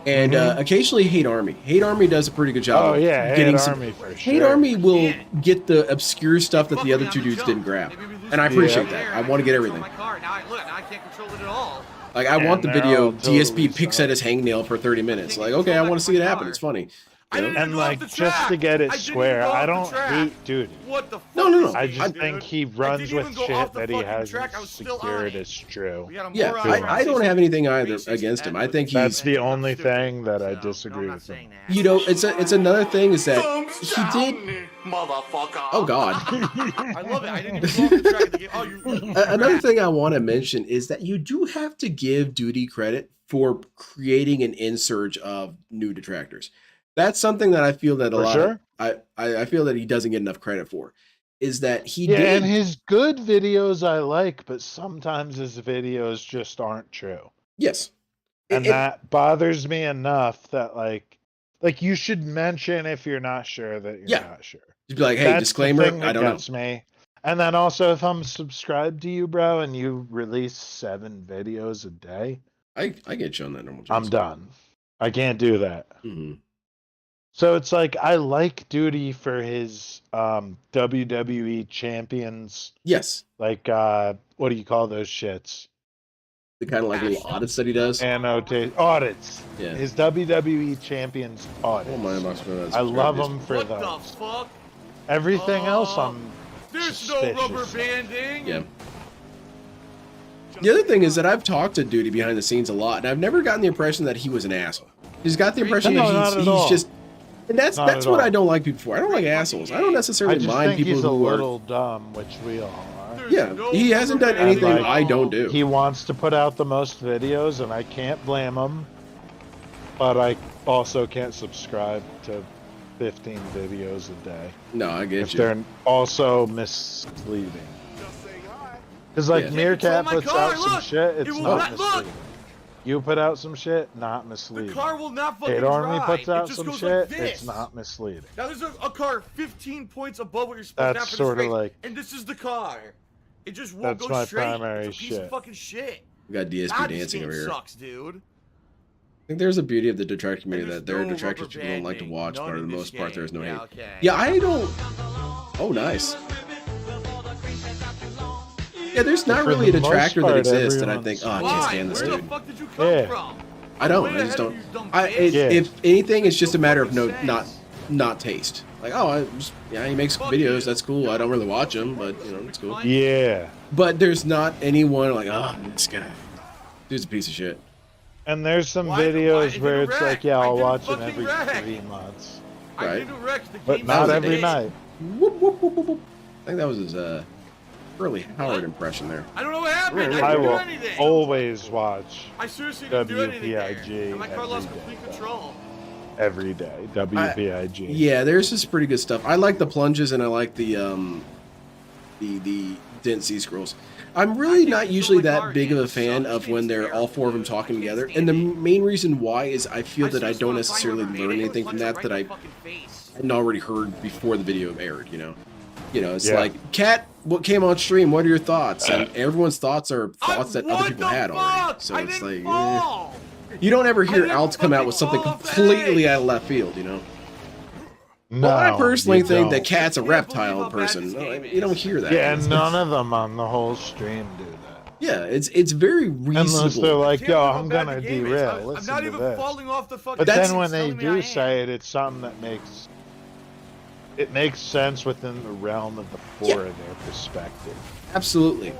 And occasionally Hate Army. Hate Army does a pretty good job Oh of yeah, getting Hate some. Army for Hate sure. Army will Yeah. get the obscure stuff that Fuck the me other on two the dudes jump. didn't grab. Maybe we lose And I the appreciate game that. there, I and want to get control everything. my car. Now I can't control it at all. Like, I want the And they're video all totally DSP picks at his hangnail for 30 minutes. Like, okay, I want to see it happen. It's funny. I didn't And go off like the just track. to get I it didn't square, even go I off the don't track. hate Duty. What the fuck No, no, is no. I this, just dude? think he I runs didn't with even go shit off the that he fucking hasn't track. I was still on secured it. as true. We got a Yeah, moron I don't have anything either against him. I think That's he's, the only thing that I So, disagree I'm not with him. saying that. you know, it's another thing is that he did. Motherfucker. Oh God. I love it. I didn't even go off the track of the game. Oh, you. Another thing I want to mention is that you do have to give Duty credit for creating an insurge of new detractors. That's something that I feel that a For lot. sure. I feel that he doesn't get enough credit for. Is that he Yeah, did? and his good videos I like, but sometimes his videos just aren't true. Yes. And It- that bothers me enough that like you should mention if you're not sure that you're Yeah. not sure. You'd be like, hey, That's the disclaimer, thing that I don't know. gets me. And then also if I'm subscribed to you, bro, and you release 7 videos a day, I get you on that normal. I'm done. I can't do that. Mm-hmm. So it's like I like Duty for his WWE champions. Yes. Like what do you call those shits? The kind of like little audits that he does. Annotate audits. Yeah. His WWE champions audits. Oh my gosh, I love him for What the those. fuck? Everything else I'm There's no suspicious rubber of. banding. Yeah. The other thing is that I've talked to Duty behind the scenes a lot, and I've never gotten the impression that he was an asshole. He's got the impression No, not that at he's all. just, and that's Not at what all. I don't like people for. I don't like assholes. I don't I necessarily just mind think people he's a who are. little dumb, which we all are. There's Yeah, no he hasn't done rubber anything banding. I don't do. He wants to put out the most videos, and I can't blame him. But I also can't subscribe to 15 videos a day. No, I get If you. they're also misleading. Because like Yeah. Meerkat my puts car, out some look! shit, It it's will not not- look! misleading. You put out some shit, not The misleading. car will not fucking Hate Army drive. puts It out just some goes shit, like this. it's not misleading. Now there's a car 15 points above what you're supposed to That's have for sorta this race, like- and this is the car. It just won't That's go my straight. primary It's a piece shit. of fucking shit. We got DSP God, this dancing game over here. sucks, dude. I think there's a beauty of the detractor community And that there are there's no detractors rubber people don't like to banding. watch, None but for in the this most part, there is no game. hate. Yeah, okay. Yeah, I don't. Oh, nice. Yeah, there's not For really a the most detractor that part, exists that I think, everyone's- oh, I can't Why? stand this Where the dude. fuck did you come Yeah. from? I don't. Way I just ahead don't. of you, dumb I, bitch. Yeah. If anything, it's just a matter of No not taste. Like, oh, yeah, he makes Fuck videos. you. That's cool. I don't really watch him, but you know, it's cool. Yeah. But there's not anyone like, oh, this guy, dude's a piece of shit. And there's some Why- videos why- where it didn't it's wreck. like, yeah, I I'll didn't watch it fucking every wreck. 3 months. I Right. didn't wreck the But game. not was every it. night. Whoop, whoop, whoop, whoop, whoop. I think that was his Curly Howard impression there. I don't know what happened. Really? I I didn't do will anything. always watch. I seriously didn't do anything there. WPIG And my car lost every complete day. control. every day. WVIG. Yeah, there's just pretty good stuff. I like the plunges and I like the didn't see scrolls. I'm really not usually that big of a fan of when they're all four of them talking together, and the main reason why is I feel that I don't necessarily learn anything from that I hadn't already heard before the video aired. You know, it's like, Cat, what came on stream? What are your thoughts? And everyone's thoughts are thoughts that other people had already. So it's like, you don't ever hear Alt come out with something completely out of left field. You know. No, well, I personally think that don't. Cat's a reptile person. You don't hear that. Yeah, none of them on the whole stream do that. Yeah, it's very reasonable. Unless they're like, yo, I'm gonna derail. Listen I'm not to even this. falling off the fucking. But then when they do say it, it's something that makes sense within the realm of the four of their perspective. Absolutely.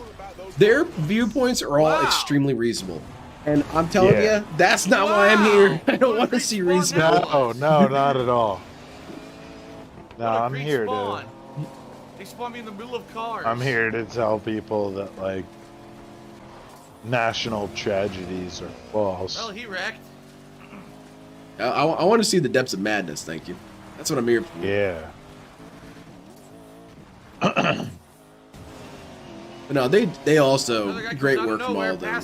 Their viewpoints are all extremely reasonable. And I'm telling you, that's not why I'm here. I don't want to see reasonable. No, not at all. No, I'm here to. They spawn me in the middle of cars. I'm here to tell people that like national tragedies are false. Well, he wrecked. I want to see the depths of madness. Thank you. That's what I'm here for. Yeah. But no, they also great work from all of them.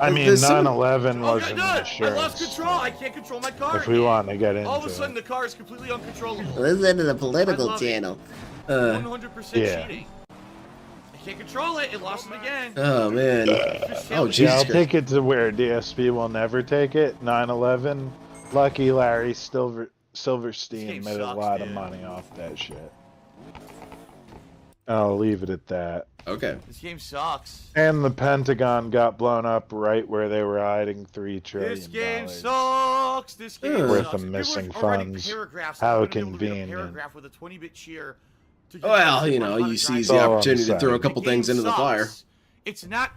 I mean, 9/11 wasn't I insurance. lost control. I can't control my car. If we want to get into all of a sudden, the car is completely uncontrollable. Listen to the political channel. 100% yeah. cheating. I can't control it. It lost it again. Oh man. Oh Jesus. Yeah, I'll take it to where DSP will never take it. 9/11. Lucky Larry Silverstein made a lot of money off that shit. I'll leave it at that. Okay. This game sucks. And the Pentagon got blown up right where they were hiding $3 trillion. This game sucks. This game worth sucks. of missing People are writing funds. paragraphs. How I'm gonna be able to get a convenient. paragraph with a 20-bit cheer. To get Well, this you know, one you seize on the all I'm opportunity to throw a saying. couple The things game into the sucks. fire. It's not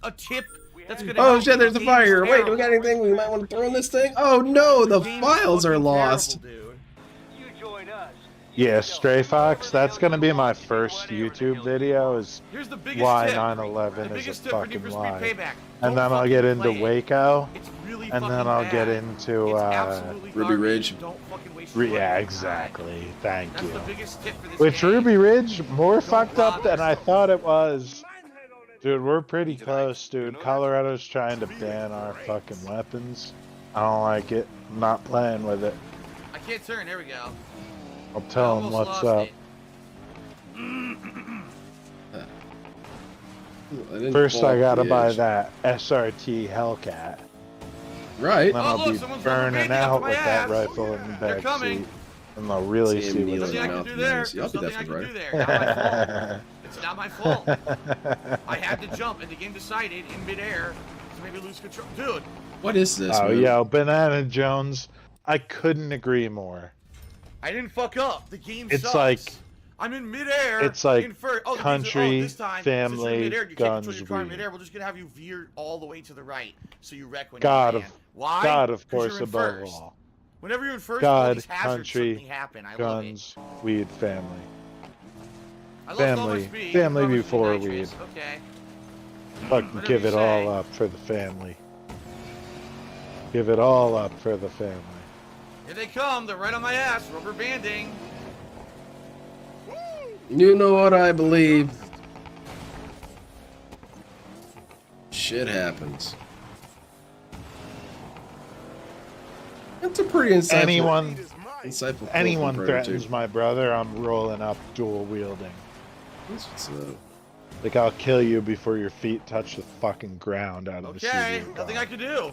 a tip that's gonna. Oh help shit! you. There's a The fire. game's Wait, do we got terrible. anything we might want to throw in this thing? Oh no, the game's files are fucking lost. terrible, dude. You join us. Yeah, Stray Fox, that's going to be my first YouTube video, is Here's the biggest why tip. 9/11 The is a biggest tip for Need fucking for Speed lie. Payback. And Don't then I'll fucking get into play it. Waco, It's really and then fucking I'll bad. get into, It's absolutely Ruby garbage. Ridge. Don't fucking waste your yeah, fucking exactly, time. thank That's you. the biggest tip for this Which game. Ruby Ridge, more fucked up bother. than I thought it was. Dude, we're pretty close, dude. Colorado's trying to ban our fucking weapons. I don't like it. I'm not playing with it. I can't turn. There we go. I'll tell them almost what's lost up. First, I gotta buy that SRT Hellcat. Right. Then Oh, I'll look, be someone's burning rubber banding up out my with that ass. rifle in the They're back coming. seat. And they'll really Sam see Neill what's in Nothing I the can mouth. do there. Nice. Y'all There's be nothing I that can do right. there. Not my fault. It's not my fault. I had to jump, and the game decided in midair to maybe lose control. Dude, What is this? Oh, man? yo, Banana Jones, I couldn't agree more. I didn't fuck up. The game It's sucks. like- I'm in midair. it's like in first. Oh, the game's- country, this time, family, since you're in midair, you can't guns, control your car in weed. midair. We're just gonna have you veer all the way to the right, so you wreck when God you of, land. Why? God of 'Cause course you're in above first. all. Whenever you're in first, all God, these hazards country, suddenly happen. I love it. guns, weed, family. I lost all my Family. speed. Family I lost before nitrous. weed. Okay. Fucking Whatever give you it say. all up for the family. Give it all up for the family. Here they come. They're right on my ass. Rubber banding. You know what I believe? Shit happens. That's a pretty insightful. Insightful. Anyone quote from threatens Predator. my brother, I'm rolling up dual wielding. That's what's up. Like I'll kill you before your feet touch the fucking ground out of the Okay. city. Nothing I can do.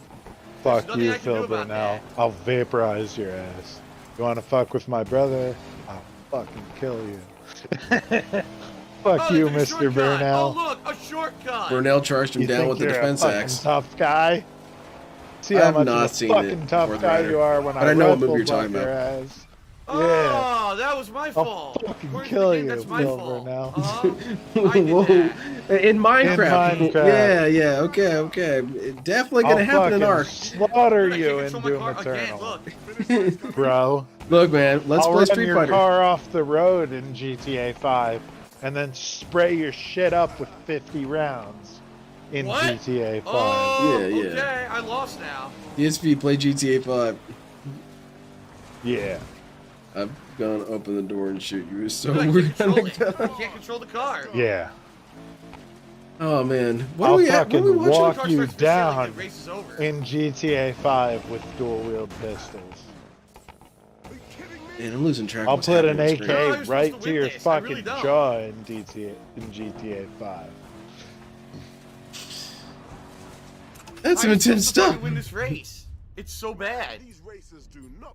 Fuck nothing you, I can do Phil about Burnell. I'll vaporize your ass. You wanna fuck with my brother? I'll fucking kill you. Fuck Oh, you, they took a Mr. shortcut. Burnell. Oh, look, a shortcut. Burnell charged him You down think with the you're defense a fucking axe. tough guy? See I how have much not of a seen fucking it, tough for the guy matter. you are when But I know what rifle movie you're talking bump your about. ass. Oh, that was my fault. fucking According kill to the game, you, that's my Phil fault. Burnell. I did Whoa. that. In Minecraft. In Minecraft. Yeah, yeah, okay. It definitely gonna I'll happen in fucking Ark. slaughter Dude, I you can't in control my Doom car again. Eternal. Look. Bro. Look, man, let's I'll play run Street your Fighter. car off the road in GTA 5 and then spray your shit up with 50 rounds. in What? GTA 5. Oh, Yeah, yeah. okay. I lost now. DSP, play GTA 5. Yeah. I'm gonna open the door and shoot you. It's so I weird. can't control it. I can't control the car. Yeah. Oh man, what I'll are we at? What are we fucking watching? walk car you starts missailing, down it races over. in GTA 5 with dual-wield pistols. Man, I'm losing track. I'll of what's put an happening on the AK screen. right to your this. I really fucking don't. jaw in GTA 5. That's some I'm intense supposed to fucking stuff. win this race. It's so bad.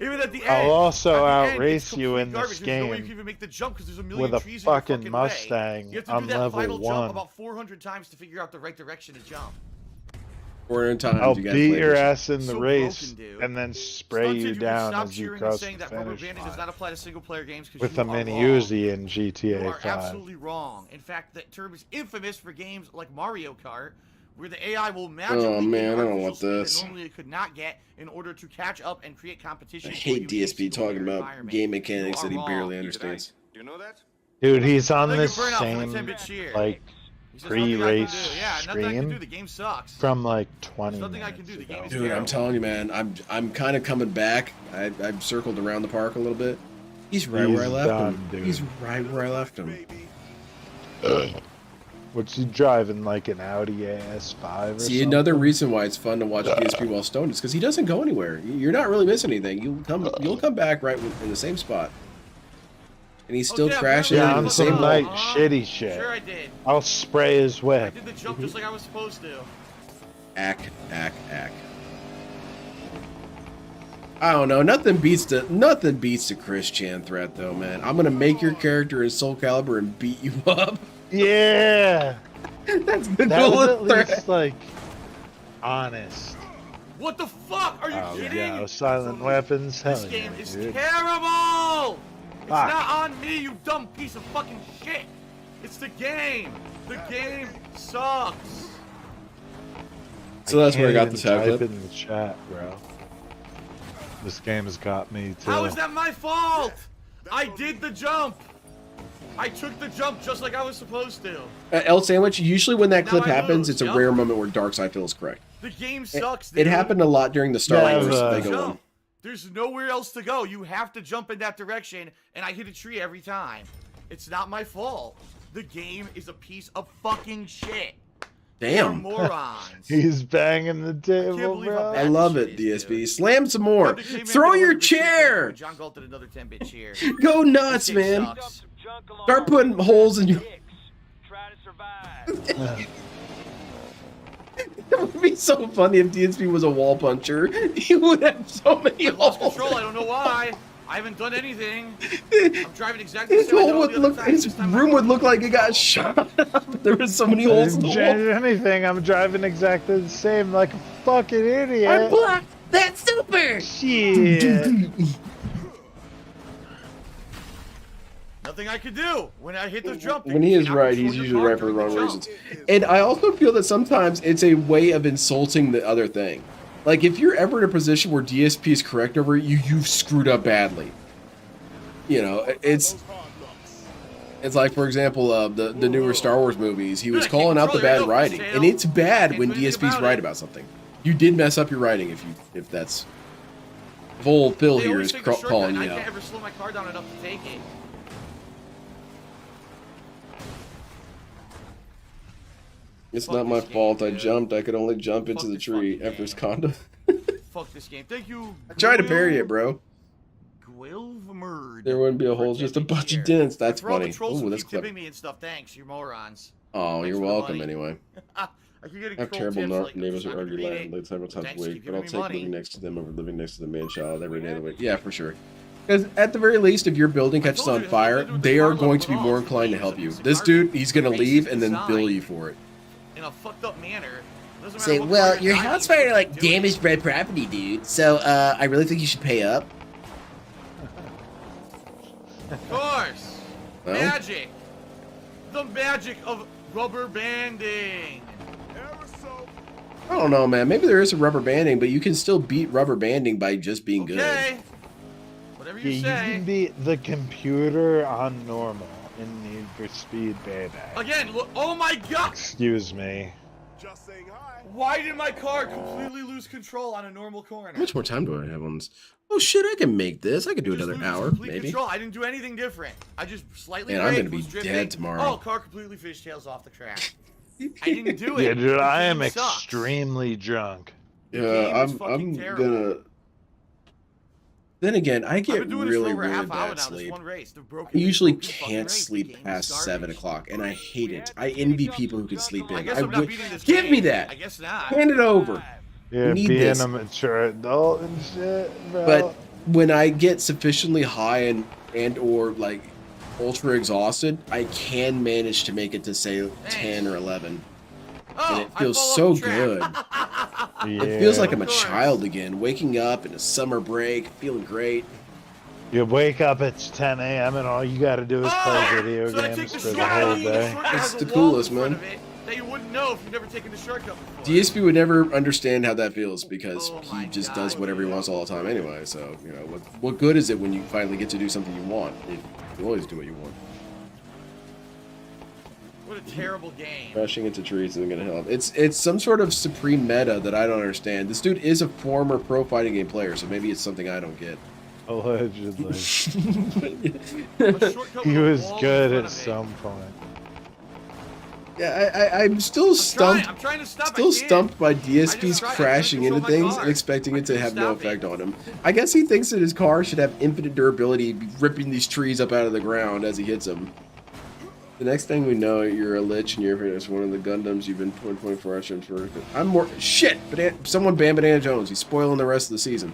Even at the end, I'll also at the end, outrace it's you complete in garbage. this There's no way you game can even make the jump because there's a million with a trees in your fucking way. Mustang You have to on do that level final 1. jump about 400 times to figure out the right direction to jump. 400 times. I'll you guys beat play your this. ass in the So race broken, dude. and then spray Stunt you dude, can down stop as you cheering and cross saying the that rubber finish banding does line not apply to single player games because with you the are mini wrong. Uzi in You GTA are 5. absolutely wrong. In fact, that term is infamous for games like Mario Kart, where the AI will magically Oh, gain man, I don't artificial want speed this. that normally it could not get in order to catch up and create competition. I for hate you in DSP single talking player about environment. game You mechanics are that he wrong. barely understands. Do you know that? Dude, he's on Nothing this can burn out from a same 10-bit cheer. like He says, "Nothing I can pre-race do." Yeah, nothing I can do. stream The game sucks. from like 20 There's nothing I minutes can do. The game ago. is Dude, I'm terrible. telling you, man, I'm kind of coming back. I've circled around the park a little bit. He's right where I He's left done, him. dude. He's right where I left him. What's he driving, like an Audi AS5 or See, something? another reason why it's fun to watch DSP while stoned is because he doesn't go anywhere. You're not really missing anything. You'll come back right in the same spot, and he's still yeah, crashing Yeah, into on the some same light wall. shitty shit. Sure I did. I'll spray his I whip. did the jump just like I was supposed to. Ack. I don't know. Nothing beats the Chris Chan threat though, man. I'm gonna make your character in Soul Calibur and beat you up. Yeah, That's the that was coolest at threat. least like honest. What the fuck? Are you Oh kidding? yeah, silent weapons. Hell This game yeah, is dude. terrible! It's Fuck. not on me, you dumb piece of fucking shit! It's the game! The game sucks! So that's where I got Can't this even tablet. type in the chat, bro. This game has got me too. How is that my fault? I did the jump! I took the jump just like I was supposed to. L Sandwich. Usually when that Now clip I happens, lose, it's a yep. rare moment where Darkseid feels correct. The game sucks, It dude. happened a lot during the Star Yeah, Wars but- Lego one. Jump. There's nowhere else to go. You have to jump in that direction, and I hit a tree every time. It's not my fault. The game is a piece of fucking shit. You're Damn. morons. He's banging the table, believe how bro. bad I love this it, shit is, DSP. dude. Slam some more. The caveman Throw did your 100% cheer. chair. John Galt did another 10-bit cheer. Go nuts, This game man. sucks. Start putting holes in your. Try to survive. It would be so funny if DSP was a wall puncher. He would have so many I lost holes. control. I don't know why. I haven't done anything. I'm driving exactly the His same way I hole did would all the other look. times. His This time I room would won. look like it got shot up. There was so many I holes in didn't the wall. change anything. I'm driving exactly the same, like a fucking idiot. I'm blocked. That's super. Shit. Nothing I could do when I hit the jump. When he You is cannot right, control he's your usually car right for the during wrong jump. reasons. And I also feel that sometimes it's a way of insulting the other thing. Like if you're ever in a position where DSP is correct over you, you've screwed up badly. You know, it's like, for example, the newer Star Wars movies. He was Dude, I calling can't out the control bad your writing, tail. and it's bad Can't when do anything DSP's about right it. about something. You did mess up your writing if that's. Full Phil They here always is take the shortcut, calling and you I out. can't ever slow my car down enough to take it. It's Fuck not my this game, fault. I dude. jumped. I could only jump into Fuck the this tree fucking after his game. condo. Fuck this game. Thank you. I tried to parry it, bro. Gwilvmerd. There wouldn't be a hole, just a bunch of dents. That's For all the funny. trolls Ooh, who that's keep clever. tipping me and stuff, thanks, you morons. Oh, Thanks you're for the welcome money. anyway. I keep getting I have troll terrible tips, like, neighbors I'm who argue reading loud it. like several times Thanks, a keep week, but giving I'll me take money. living next to them over living next to the man-child every day of the week. Yeah, for sure. Because at the very least, if your building catches told on you, fire, that's what they the are car going looked to be off. more inclined to It's help a you. piece of This garbage. dude, he's going to Racist leave and then bill design. you for it. In a fucked up manner. Doesn't matter Say, what well, part your you're house hiding, fire like do it. damaged my property, dude. So, I really think you should pay up. Of course. No? Magic. The magic of rubber banding. I don't know, man. Maybe there is a rubber banding, but you can still beat rubber banding by just being good. Okay. Whatever you Yeah, you say. can beat the computer on normal in Need for Speed Payback. Again, look. Oh my god. Excuse me. Just saying hi. Why did my car completely lose control on a normal corner? How much more time do I have on this? Oh shit, I can make this. I could do It just another loses hour, complete maybe. Control. I didn't do anything different. I just slightly Man, I'm braked, gonna be was drifting. dead tomorrow. Oh, car completely fishtails off the track. I didn't do it. Yeah, dude, The I am game sucks. extremely drunk. The game Yeah, is I'm fucking terrible. gonna. Then again, I I've get been doing really, this for over a really half hour bad now. sleep. This one race. The I broken, usually broken fucking can't race. The sleep game is past garbage. 7 o'clock, and I hate it. I envy people who can sleep I in. guess I I'm not would beating this give game. me that. I guess not. Hand it over. Yeah, need being this. a mature adult and shit, bro. But when I get sufficiently high and or like ultra exhausted, I can manage to make it to say 10 or 11. Oh, And it I feels fall off so the track. good. It feels like Yeah. I'm a child again, waking up in a summer break, feeling great. You wake up at 10 a.m. and all you gotta do is play video So I take games the for the shortcut. whole The day. shortcut has It's a the wall in coolest, front man. of it That you wouldn't know if you've never taken the shortcut before. DSP would never understand how that feels because Oh he my just God, does whatever he wants all the time anyway. So, you know, what good is it when you finally get to do something you want? You always do what you want. What a terrible game. Crashing into trees isn't gonna help. It's some sort of supreme meta that I don't understand. This dude is a former pro fighting game player, so maybe it's something I don't get. Allegedly. A shortcut He with a was wall in good front at of it. some point. Yeah, I'm still stumped. I'm trying to stop. Still I can't. stumped by I DSP's just tried- I crashing couldn't into control my things car. and expecting I it to couldn't have no stop it. effect on him. I guess he thinks that his car should have infinite durability, be ripping these trees up out of the ground as he hits them. The next thing we know, you're a lich and you're one of the Gundams you've been playing 24 hours for. I'm more shit. Someone ban Banana Jones. He's spoiling the rest of the season.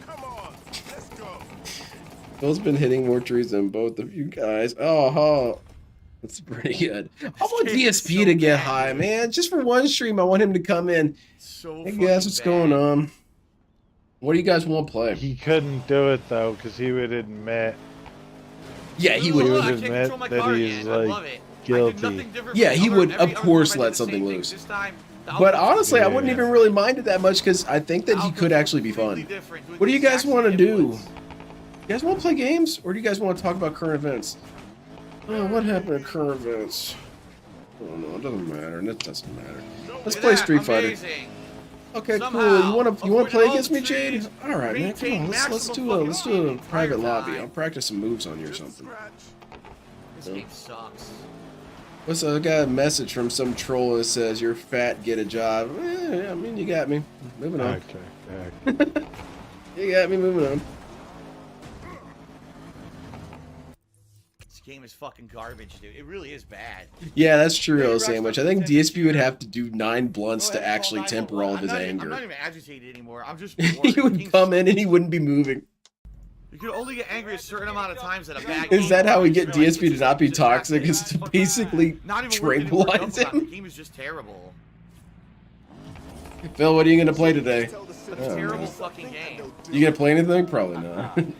Come on, let's go. Phil's been hitting more trees than both of you guys. Oh, that's pretty good. I want game is DSP so to get bad, high, dude. man. Just for one stream, I want him to come in. So Hey guys, what's going on? What do you guys want to play? He couldn't do it though, because he would admit. Yeah, he would. He would I can't admit control my that car he's again. I love like it. guilty. I did nothing different Yeah, from he other- would, every of other course, time I let did the something same thing. loose. This time, the But outcome was honestly, I wouldn't Yeah. even really mind it that much because I think that he outcomes could were actually be completely fun. different, doing What do the you guys exact want to same do? inputs. You guys want to play games, or do you guys want to talk about current events? Oh, what happened to current events? I don't know. It doesn't matter. It doesn't matter. Let's Look at play that, Street Fighter. amazing. Okay, Somehow, cool. You want to avoid play all against me, trees, Jade? All right, man. Come maintain on. Let's maximum do a fucking private fire lobby. time. I'll practice some moves on you or something. This game sucks. What's I got a message from some troll that says you're fat, get a job. I mean, you got me. Moving on. Okay. You got me. Moving on. This game is fucking garbage, dude. It really is bad. Yeah, that's true, Maybe El Rockstar Sandwich. I think pretends DSP would have to do 9 blunts Go to ahead, call actually temper all of his 911. I'm not anger. even agitated anymore. I'm just He bored. would Game's come in and he wouldn't be moving. You can only get angry a certain amount of times at a bad Is game. that how we You get realize DSP to it's not be just not toxic? good. Is to basically Not even worth getting worked up tranquilize about. The him? game is just terrible. Phil, what are you gonna play today? It's a Oh, terrible man. fucking game. You gonna play anything? Probably not. You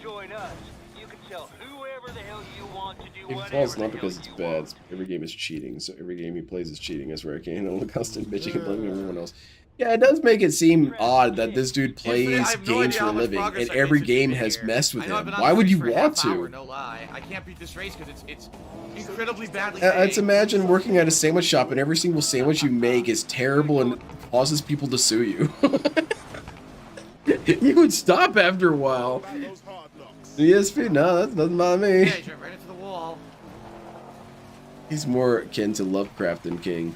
join us. You can tell whoever the hell you want to do If whatever Paul's the not hell because it's you bad. Every game is cheating, so every game he plays is cheating. That's where I can't handle the constant bitching and blaming everyone else. Yeah, it does make it seem odd that this dude plays I have no games idea for how a much living, progress and I made every since game being has here. messed with I know I've him. been on Why would this you for a want half hour, to? no lie. I can't beat this race because it's incredibly badly Let's made. imagine working at a sandwich shop and every single sandwich you make is terrible and causes people to sue you. You would stop after a while. ESP, no, that's nothing about me. Yeah, jump right into the wall. He's more akin to Lovecraft than King.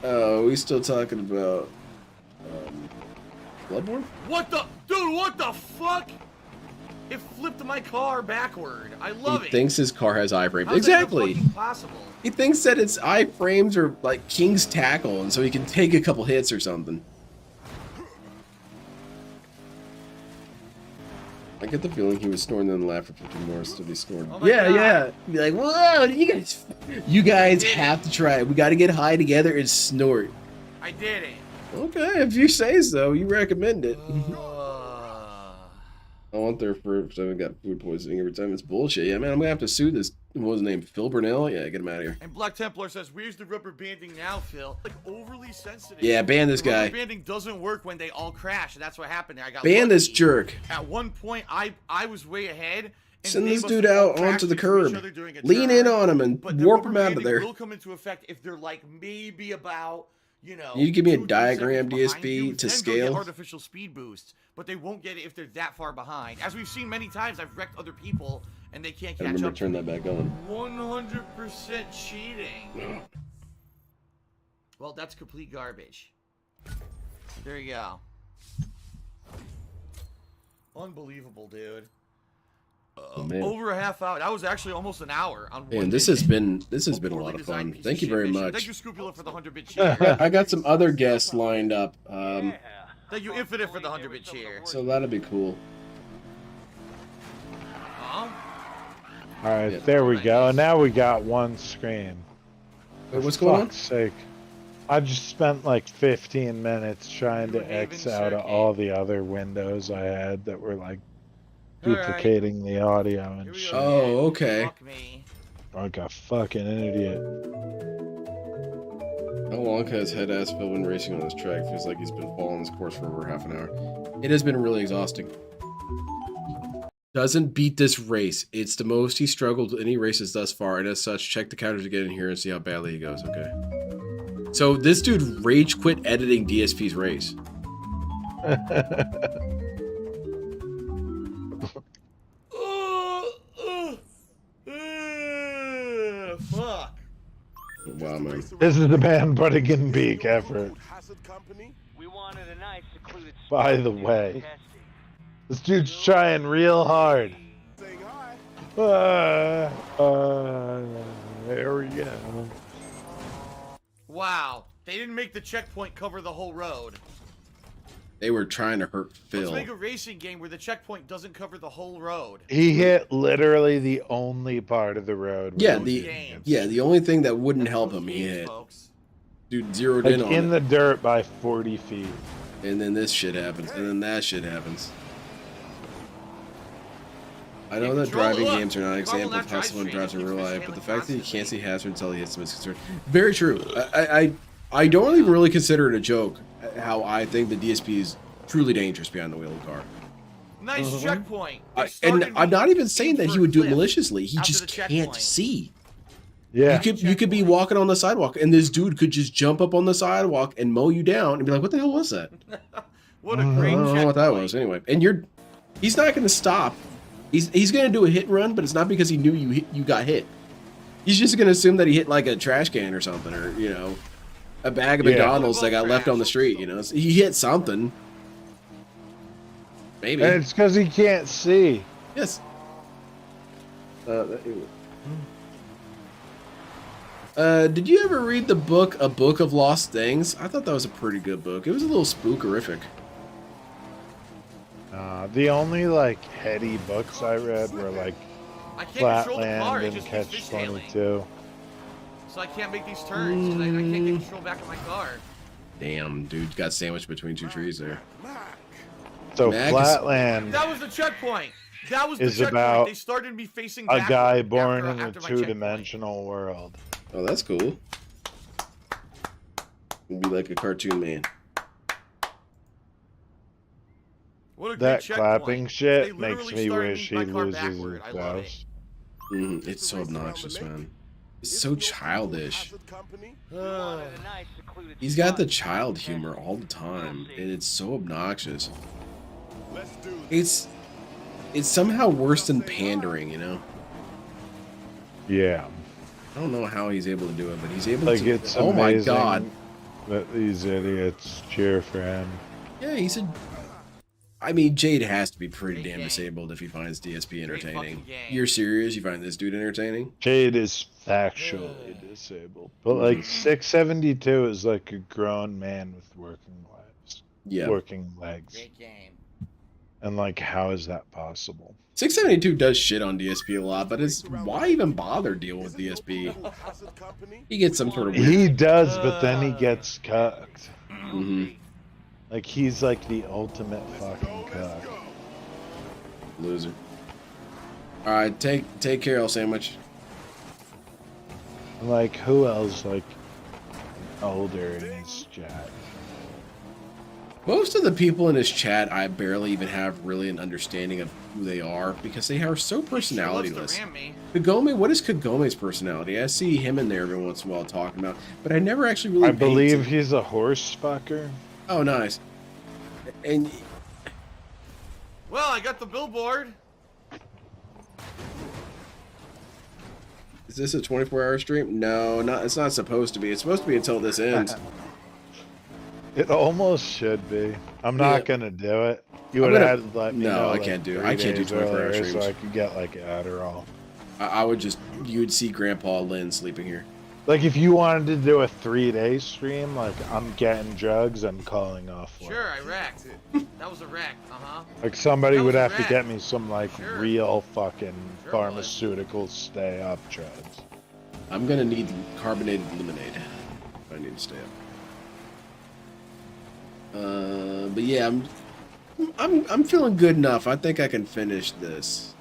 Oh, we still talking about Bloodborne? What the dude? What the fuck? It flipped my car backward. I love He it. thinks his car has iframes. How's that even Exactly. fucking possible? He thinks that its iframes are like King's tackle, and so he can take a couple hits or something. I get the feeling he was snoring then laughed for 15 more to be snoring. Oh my Yeah, God. yeah. Be like, whoa, you guys have to try it. We got to get high together and snort. I did it. Okay, if you say so, you recommend it. I want their fruit because I haven't got food poisoning every time. It's bullshit. Yeah, man, I'm gonna have to sue this. What was his name? Phil Burnell? Yeah, get him out of here. And Black Templar says, "Where's the rubber banding now, Phil?" Like overly sensitive. Yeah, ban this The rubber guy. banding doesn't work when they all crash, and that's what happened there. I got Ban lucky. this jerk. At one point, I was way ahead, and Send this name dude us all out onto the crashing into each curb. other during a Lean turn, in on him and but the warp rubber him out of banding there. will come into effect if they're like maybe about, you know, You give me a 2-3 diagram seconds behind DSP you, to then they'll scale. get artificial speed boosts, but they won't get it if they're that far behind. As we've seen many times, I've wrecked other people and they can't I catch remember up. to turn that back on. 100% cheating. Well, that's complete garbage. There you go. Unbelievable, dude. Oh, man. Over a half hour. That was actually almost an hour on one. Man, this has been a lot of fun. Thank you very much. Thank you, Scrupula, for the 100-bit cheer. I got some other guests lined up. Thank you, Infinite, for the 100-bit cheer. So that'll be cool. All right, there we go. And now we got one screen. Wait, what's For going on? fuck's sake. I just spent like 15 minutes trying to X out of all the other windows I had that were like duplicating the audio and shit. Oh, okay. Like a fucking idiot. How long has head ass Phil been racing on this track? Feels like he's been following this course for over half an hour. It has been really exhausting. Doesn't beat this race. It's the most he struggled with any races thus far, and as such, check the counters again in here and see how badly he goes. Okay. So this dude rage quit editing DSP's race. Fuck. Wow, man. This is the man putting in peak effort. We wanted a nice secluded By the way, this dude's trying real hard. There we go. Wow. They didn't make the checkpoint cover the whole road. They were trying to hurt Phil. Let's make a racing game where the checkpoint doesn't cover the whole road. He hit literally the only part of the road. Yeah, the only thing that wouldn't help him, he hit. Dude zeroed in on in it. the dirt by 40 feet. And then this shit happens, and then that shit happens. I know that driving games are not an example of how someone drives in real life, but the fact that you can't see hazards until he hits them is concerned. Very true. I don't even really consider it a joke how I think the DSP is truly dangerous behind the wheel of the car. Nice checkpoint. And I'm not even saying that he would do it maliciously. He just can't see. Yeah. You could be walking on the sidewalk, and this dude could just jump up on the sidewalk and mow you down and be like, "What the hell was that?" What a great I don't know what that was. Anyway, and he's not going to stop. He's going to do a hit and run, but it's not because he knew you got hit. He's just going to assume that he hit like a trash can or something, or a bag of McDonald's that got left on the street. So he hit something. Maybe. And it's because he can't see. Yes. Did you ever read the book A Book of Lost Things? I thought that was a pretty good book. It was a little spookerific. The only like heady books I read were like Flatland and Catch 22. So I can't make these turns because I can't get control back of my car. Damn, dude got sandwiched between two trees there. So Flatland. That was the checkpoint. That was the is checkpoint. about They started me facing a guy backward born in a after my two-dimensional world. Oh, that's cool. You'd be like a cartoon man. What a That great clapping checkpoint. shit They makes literally me started wish he my car loses backward. his I love it. spouse. It's so obnoxious, man. It's so childish. He's got the child humor all the time, and it's so obnoxious. It's somehow worse than pandering, Yeah. I don't know how he's able to do it, but he's able Like to. it's Oh my amazing god! that these idiots cheer for him. Yeah, he's a. I mean, Jade has to be pretty damn disabled if he finds DSP entertaining. You're serious? You find this dude entertaining? Jade is factually disabled, but like 672 is like a grown man with working legs. Yeah. Working legs. And like, how is that possible? 672 does shit on DSP a lot, but why even bother dealing with DSP? He gets some sort of weird... He does, but then he gets cucked. Mm-hmm. Like, he's like the ultimate fucking cuck. Loser. Alright, take care, L Sandwich. Like, who else, like, older in this chat? Most of the people in his chat, I barely even have really an understanding of who they are because they are so personalityless. Kagome, what is Kagome's personality? I see him in there every once in a while talking about, but I never actually really. I believe he's a horse fucker. Oh, nice. And well, I got the billboard. Is this a 24-hour stream? No, not. It's not supposed to be. It's supposed to be until this ends. It almost should be. I'm not gonna do it. You would have to let me know. No, I like, can't do it. 3 I can't do days 24-hour earlier streams. So I could get like Adderall. I would just. You would see Grandpa Lynn sleeping here. Like if you wanted to do a 3-day stream, like I'm getting drugs, I'm calling off. Sure, I wrecked. That was a wreck. Like somebody would have to wreck. get me some like real fucking pharmaceutical stay up drugs. I'm gonna need carbonated lemonade if I need to stay up. But yeah, I'm feeling good enough. I think I can finish this.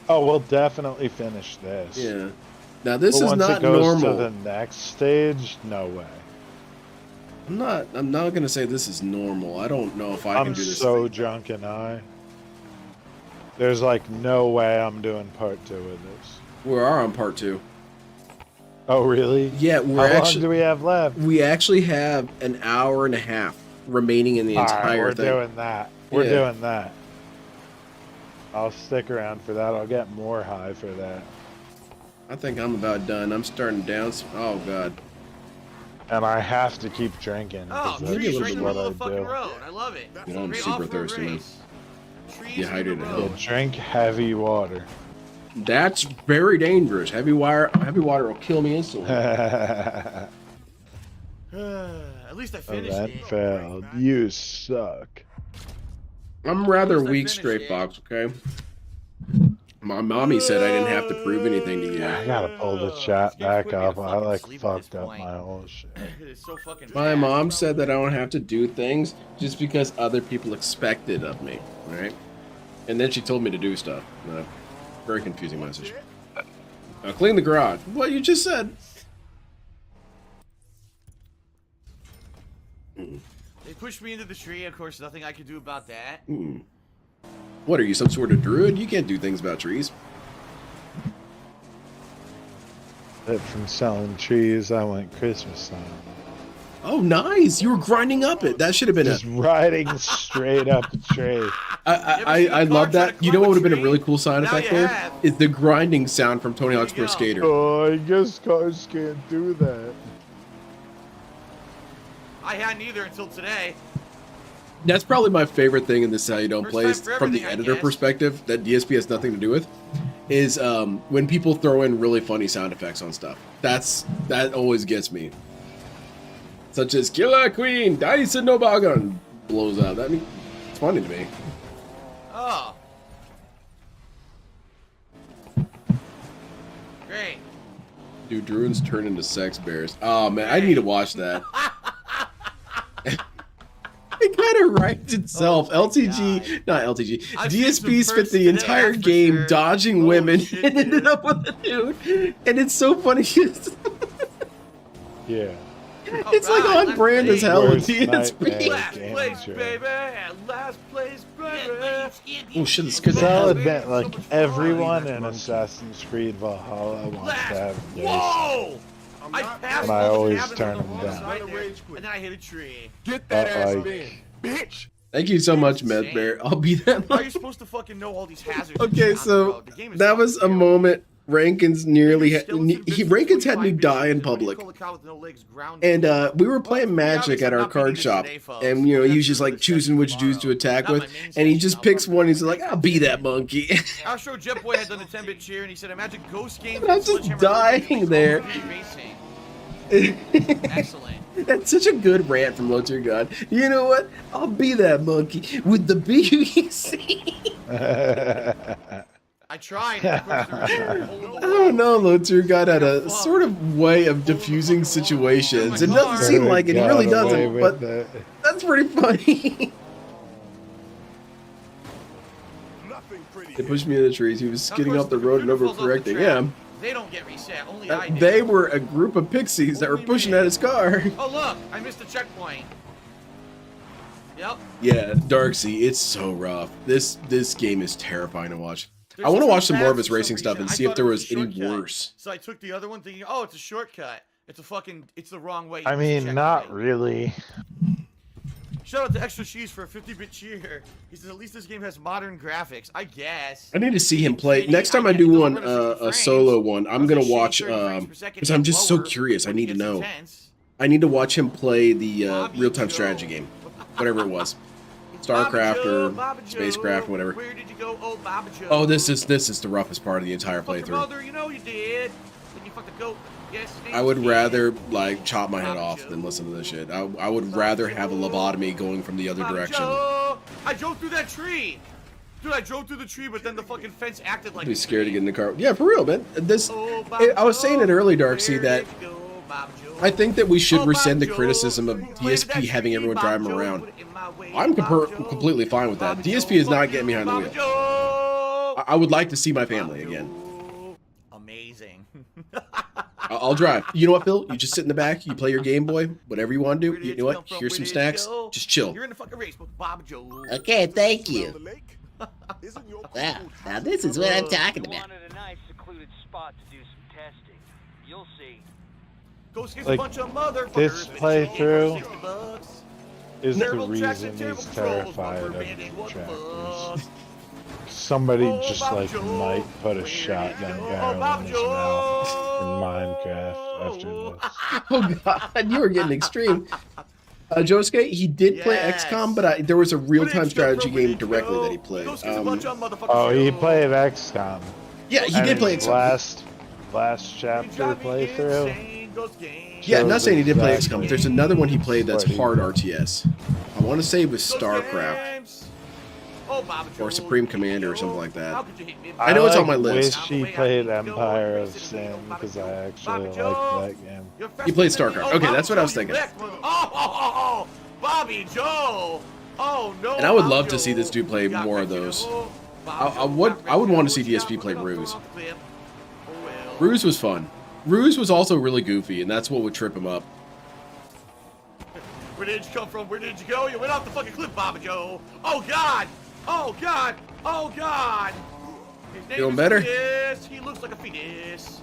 Oh, we'll definitely finish this. Yeah. Now this But is once not it goes normal. to the next stage, no way. I'm not gonna say this is normal. I don't know if I can I'm do this. so drunk and high. There's like no way I'm doing part 2 of this. We are on part 2. Oh really? Yeah, we're How actually. long do we have left? We actually have an hour and a half remaining in the Alright, entire we're thing. doing that. We're Yeah. doing that. I'll stick around for that. I'll get more high for that. I think I'm about done. I'm starting down. Oh god. And I have to keep drinking. Oh, 'cause that's trees right just in the what middle I of the fucking do. road. I love it. You know, I'm Great super off-road thirsty, man. race. Trees Dehydrated in the hell. road. Yeah, drink heavy water. That's very dangerous. Heavy water will kill me instantly. At least I finished Event it. failed. You suck. I'm rather Almost I weak, finished Straight it. Fox, okay? My mommy said I didn't have to prove anything to you. I gotta pull the chat back quit being a up. I fucking like sleep at this fucked up point. my whole shit. It's so fucking My fast. mom said that I don't have to do things just because other people expect it of me, right? And then she told me to do stuff. Very confusing message. Clean the garage. What you just said. They pushed me into the tree. Of course, nothing I could do about that. What are you, some sort of druid? You can't do things about trees. But from selling trees, I went Christmas time. Oh, nice! You were grinding up it. That should have been Just riding straight up a tree. I love that. You know what would have been a really cool sound Now effect you there? have. Is the grinding sound from Tony Hawk's Pro Skater. Oh, I guess cars can't do that. I hadn't either until today. That's probably my favorite thing in this How You Don't First Play time is for from the everything, I editor guess. perspective that DSP has nothing to do with, is when people throw in really funny sound effects on stuff. That always gets me. Such as Killer Queen, Dyson Nobagon blows out. That mean it's funny to me. Oh. Great. Dude, druids turn into sex bears. Oh man, I need to watch that. It kind of writes itself. LTG, not LTG. I've seen some DSP spent firsts the today, entire that's for game sure. dodging Holy women shit, and ended dude. up with a dude. And it's so funny. Yeah. It's like on brand as hell with Worst DSP. nightmare Last game place, show. baby. Last place, baby. Oh shit, it's Because good. I'll Hell. admit, like, much everyone fun. in Assassin's Creed Valhalla wants to have gay sex. Whoa! I passed And I all the always cabins turn on the them wrong down. side there, and then I hit a tree. Get that ass like- in, bitch. Thank you so much, Insane. Medbear. I'll be that How are you much. supposed to fucking know all these hazards? and Okay, shit on the so road? The game is that fucking was a terrible. moment Rankins nearly Still in business Rankins had 25 me die in business, when you public. call a cow with no legs, ground And to we were playing Well, Magic yeah, at our I'm not card beating shop, today, folks. and you know We're he's gonna just do like this choosing which tomorrow. dudes to attack Not with, my main and he session, just I'll picks fucking one. He's do like, that. "I'll be that monkey." Our show Jet Boy had done a 10-bit cheer, and he said, "Imagine Ghost Games." And I'm and just Sledgehammer dying there. Racing. Excellent. That's such a good rant from Low Tier God. You know what? I'll be that monkey with the BBC. I tried. And of course, there was a hole in the I wall. don't know. Low Tier God had a sort of way of diffusing situations. It doesn't seem like it. He really Got away doesn't. with But it. that's pretty funny. Nothing pretty. They pushed me in the trees. He was Of skidding course, off the the road and computer falls off the overcorrecting. track. Yeah. They don't get reset. Only I do. They were a group of pixies that were Only pushing me. at his car. Oh look! I missed a checkpoint. Yep. Yeah, Darksea, it's so rough. This game is terrifying to watch. There's I want to just watch some more of fast his for some racing stuff reason. and I see if thought there it was a any shortcut. worse. So I took the other one thinking, oh, it's a shortcut. It's the wrong way. I mean, not really. Shout out to Extra Cheese for a 50-bit cheer. He says, at least this game has modern graphics. I guess. I need to see him play. Next time I do one, a solo one, I'm gonna watch. Because I'm just so curious. I need to know. I need to watch him play the real-time strategy game, whatever it was, StarCraft or Spacecraft, whatever. Where did you go, oh Baba Joe? Oh, this is the roughest part of the entire Fuck your playthrough. mother, you know you did. Then you fucked a goat. Yes, I would rather like chop my head off than listen to this shit. I would rather have a lobotomy going from the other direction. I drove through that tree. Dude, I drove through the tree, but then the fucking fence acted like. I'd be scared to get in the car. Yeah, for real, man. I was saying it early, Darksea, that I think that we should rescind the criticism of DSP having everyone drive him around. I'm completely fine with that. DSP is not getting behind the wheel. I would like to see my family again. Amazing. I'll drive. You know what, Phil? You just sit in the back. You play your Game Boy. Whatever you want to do. You know what? Here's some snacks. Just chill. You're in the fucking race with Bob Joe. Okay, thank you. Wow, now this is what I'm talking about. Wanted a nice secluded spot to do some testing. You'll see. Go skip Like, a bunch of motherfuckers. this playthrough $60. is the Terrible tracks and reason terrible he's controls, terrified but of we're banning what the trackers. fuck? Somebody Oh, just Bob like Joe, might put a shotgun barrel in his mouth in Minecraft after this. Oh god, you were getting extreme. Josuke, he did play XCOM, but there was a real-time strategy game directly that he played. Oh, he played XCOM. Yeah, he did play XCOM. Last chapter playthrough. Yeah, I'm not saying he did play XCOM, but exactly there's another one he played that's what he hard did. RTS. I want to say it was StarCraft or Supreme Commander or something like that. I know it's on my list. Wish he played Empire of Sin because I actually liked that game. He played StarCraft. Okay, that's what I was thinking. Oh, Bobby Joe. Oh no. And I would love to see this dude play more of those. I would want to see DSP play Ruse. Ruse was fun. Ruse was also really goofy, and that's what would trip him up. Where did you come from? Where did you go? You went off the fucking cliff, Bobby Joe. Oh god. Oh god. Oh god. His name Feeling is better? Fetus. He looks like a fetus.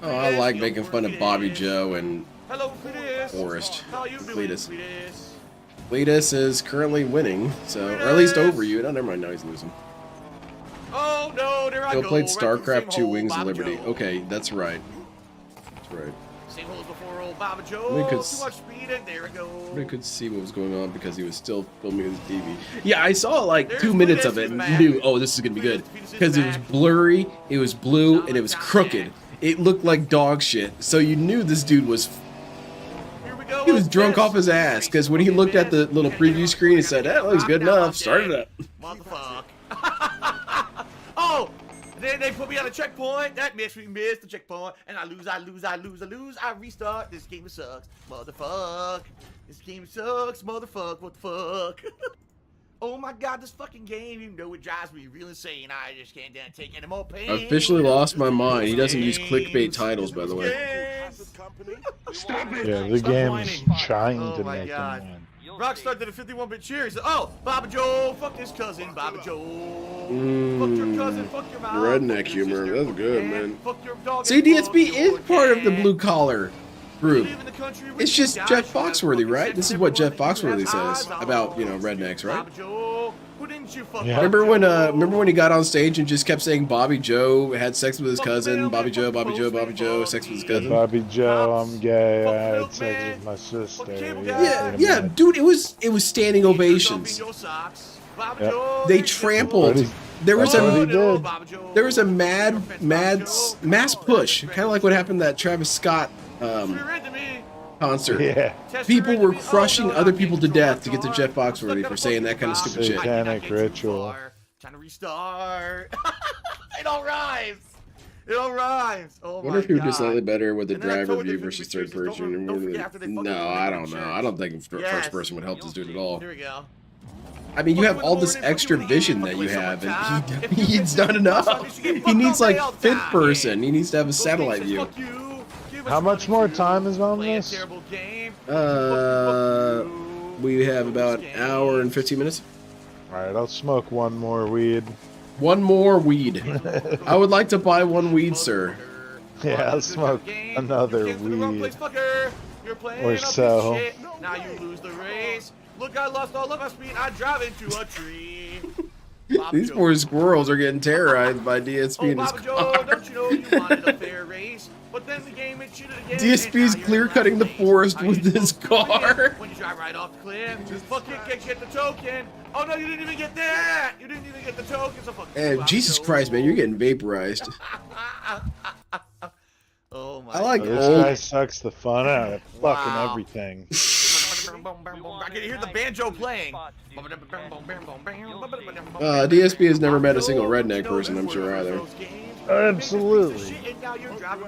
Oh, I like making fun of Bobby Joe and Hello, Fetus. Forrest. How you doing, Cletus. Fetus? Cletus is currently winning, so or at least over you. No, never mind. Now he's losing. Oh no, there I He'll go. played right through the StarCraft same 2 hole, Wings of Bobby Liberty. Joe. Okay, that's right. That's right. Same hole as before, old Baba Joe. We could Too much speed, and there we go. I could see what was going on because he was still filming his TV. Yeah, I saw like There's 2 minutes of Cletus it and back. knew, oh, this is gonna be good because it was blurry, it was blue, and it was crooked. It looked like dog shit, so you knew this dude was. Here we go. He was drunk off his ass because when he looked at the little preview screen, he said, "That looks good enough. Start it up." Motherfuck. Oh, they put me on a checkpoint. That makes me miss the checkpoint, and I lose. I restart. This game sucks, motherfuck. This game sucks, motherfuck. What the fuck? Oh my god, this fucking game, you know it drives me real insane. I just can't take any more pain. I officially lost my mind. He doesn't use clickbait titles, by the way. Yeah, the game's trying Oh to my make God. him win. Rockstar did a 51-bit cheer. He said, "Oh, Baba Joe, fuck his cousin, Baba Joe. Fuck your cousin, fuck your mom. Redneck fuck your humor. sister, That's good, man. Fuck your dog. See, and fuck DSP is your part of the cat. blue collar group. Live in the country with It's you just guys, Jeff you guys Foxworthy, fucking right? said This is to what Jeff everyone that you Foxworthy have says eyes about, on. rednecks, right? Baba Joe, who didn't you fuck? Yeah. Remember when he got on stage and just kept saying Bobby Joe had sex with his cousin, Bobby Joe, Bobby Joe, Bobby Joe, sex with his cousin? Bobby Joe, I'm gay. I had sex with my sister. Yeah, dude, it was standing ovations. Yep. They trampled. There was That's what he a did. there was a mass push, kind of like what happened at that Travis Scott concert. Yeah. People were crushing other people to death to get to Jeff Foxworthy for saying that kind of stupid shit. Satanic ritual. Trying to restart. It all rhymes. It all rhymes. Oh I wonder if my he would do God. slightly better with the And then I driver told view the versus different third pictures, person. don't forget after they fucking No, put I it don't in know. the I don't think Yes. first person would help this dude at all. Here we go. I mean, you have all this extra vision that you have, and he's not enough. He needs like fifth person. He needs to have a satellite view. How much more time is on this? We have about an hour and 15 minutes. All right, I'll smoke one more weed. One more weed. I would like to buy one weed, sir. Yeah, I'll smoke another weed. Or so. Now you lose the race. Look, I lost all of my speed. I drive into a tree. These poor squirrels are getting terrorized by DSP in his car. Don't you know you wanted a fair race? But then the game it cheated again. DSP's clear cutting the forest with his car. When you drive right off the cliff, just fuck it, get the token. Oh no, you didn't even get that. You didn't even get the token. So fuck. And Jesus Christ, man, you're getting vaporized. Oh my. I like this old. guy sucks the fun out of fucking everything. I can hear the banjo playing. DSP has never met a single redneck person, I'm sure, either. Absolutely.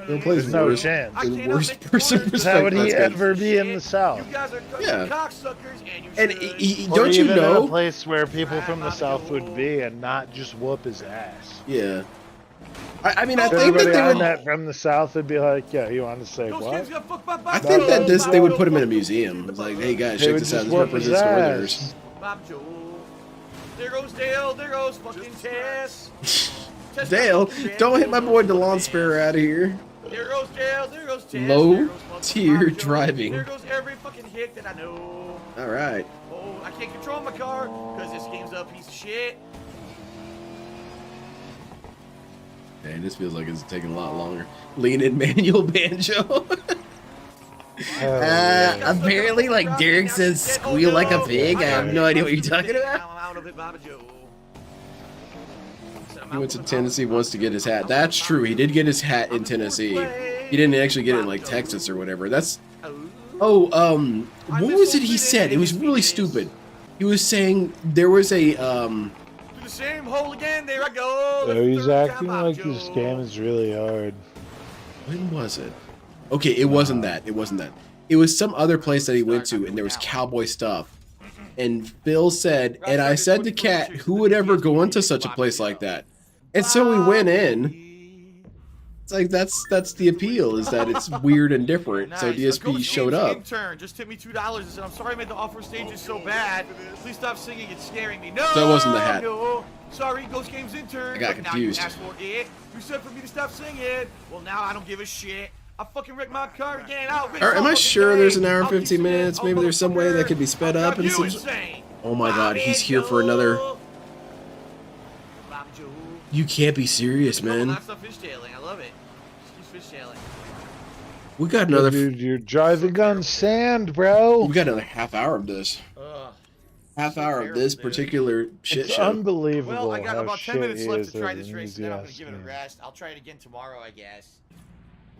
He plays no worst, chance. the worst person. How would he ever be in the South? Yeah. And don't you even know? in a place where people from the South would be and not just whoop his ass. Yeah. I mean, I think Everybody that they I would. met from the South would be like, yeah, you want to say what? I think that they would put him in a museum. It's like, hey guys, They check would this out. just This whoop his represents ass. Northerners. There goes Dale. There goes fucking Tess. Dale, don't hit my boy DeLon Spare out of here. There goes Dale. There goes Tess. Low tier driving. There goes every fucking hit that I know. All right. Oh, I can't control my car because this game's a piece of shit. Dang, this feels like it's taking a lot longer. Lean in manual banjo. Apparently, like Derek says, squeal like a pig. I have no idea what you're talking about. He went to Tennessee, wants to get his hat. That's true. He did get his hat in Tennessee. He didn't actually get it in like Texas or whatever. That's. Oh, what was it he said? It was really stupid. He was saying there was a The same hole again. There I go. So he's acting like this game is really hard. When was it? Okay, it wasn't that. It wasn't that. It was some other place that he went to, and there was cowboy stuff. And Phil said, and I said to Kat, who would ever go into such a place like that? And so we went in. It's like that's the appeal, is that it's weird and different. So DSP showed up. Intern just tipped me $2 and said, "I'm sorry I made the offer stage is so bad. Please stop singing. It's scaring me." No. So it wasn't the hat. No. Sorry, Ghost Games intern. I got confused. Now you asked for it. You said for me to stop singing. Well, now I don't give a shit. I fucking wrecked my car again. Am I sure there's an hour and 15 minutes? Maybe there's some way that could be sped up and some. Oh my God, he's here for another. You can't be serious, man. I love it. Just keep fishtailing. We got another. Dude, you're driving on sand, bro. We got another half hour of this. Half hour of this particular shit It's show. unbelievable. Well, I got how about 10 shit minutes he left is to try as this an race, and then I'm gonna give it a enthusiast, rest. I'll try it again tomorrow, I guess.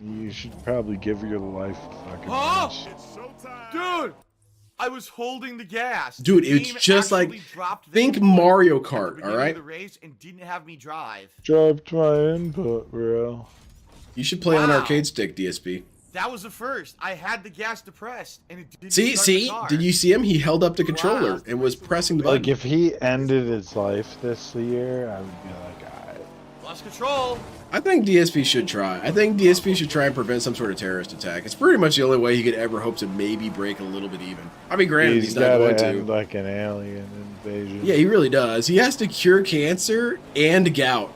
man. You should probably give your life a fucking Huh? rest. Dude! I was holding the gas. Dude, The it's game just like actually dropped the think input Mario at the Kart, beginning all right? of the race and didn't have me drive. Dropped my input, bro. You should play on Wow. arcade stick, DSP. That was the first. I had the gas depressed, and it didn't See, start see, the car. did you see him? He held up the controller and was pressing the button. Like, if he ended his life this year, I would be like, alright. Lost control. I think DSP should try. I think DSP should try and prevent some sort of terrorist attack. It's pretty much the only way he could ever hope to maybe break a little bit even. I mean, granted, he's not gotta going to. end like an alien invasion. Yeah, he really does. He has to cure cancer and gout.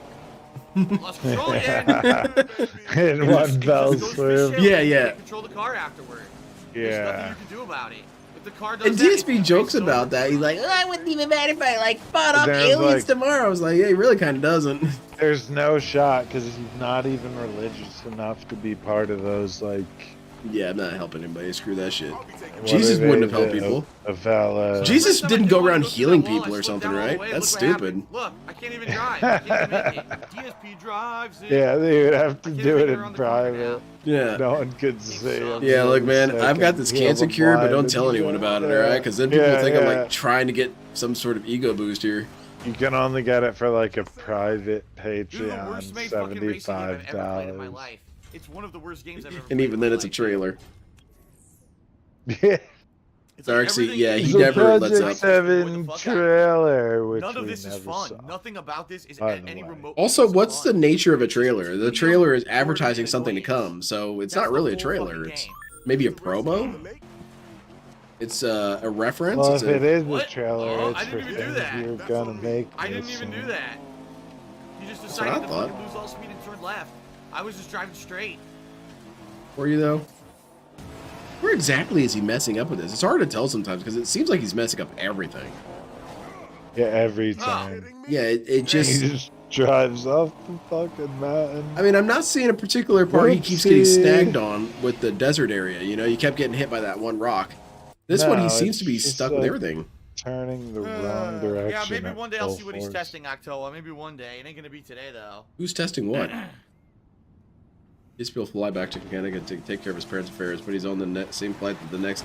Lost control again. In one fell swoop. Yeah, yeah. Control the car afterward. There's nothing Yeah. you can do about it. If the car does And that, DSP it's jokes over. about that. He's like, oh, I wouldn't even matter if I like fought off There's aliens like- tomorrow. I was like, yeah, he really kind of doesn't. There's no shot because he's not even religious enough to be part of those, like. Yeah, I'm not helping anybody. Screw that shit. what Jesus are wouldn't they, have helped people. Jesus Jesus didn't go around healing people or something, right? That's stupid. Look, I can't even drive. I can't even make it. DSP drives it. Yeah, they would have to I can't do it figure out in the corner now. private. Yeah. No one could see him. Yeah, look, man, I've got this He'll cancer be cured, but blind don't and tell anyone about it, all right? Because then people think I'm like trying to get some sort of ego boost here. You can only get it for like a private Dude, the Patreon, worst made fucking racing game I've ever played in my $75. life. It's one of the worst games I've ever played. And even then, it's a trailer. Yeah. Darkseid, yeah, he It's a never lets Project up. 7 trailer, which None of we this is never fun. saw. Nothing about this is By the any way. remote. Also, what's the nature of a trailer? The trailer is advertising something to come, so it's not really a trailer. It's maybe a promo? It's a reference. Well, It's if it is What? a trailer, Oh, it's I for didn't even do that. you're gonna make. I didn't this even do one. that. You just That's what decided I to thought. fucking lose all speed and turn left. I was just driving straight. Were you though? Where exactly is he messing up with this? It's hard to tell sometimes because it seems like he's messing up everything. Yeah, every time. Yeah, it just. He just drives off the fucking mountain. I mean, I'm not seeing a particular part he keeps getting Whoopsie. snagged on with the desert area. You know, you kept getting hit by that one rock. This one, he No, seems to be it's just stuck with like everything. Turning the wrong direction. Yeah, maybe at one day I'll full see what he's force. testing, Octoa. Maybe one day. It ain't gonna be today though. Who's testing what? DSP will fly back to Canada to take care of his parents' affairs, but he's on the same flight that the next.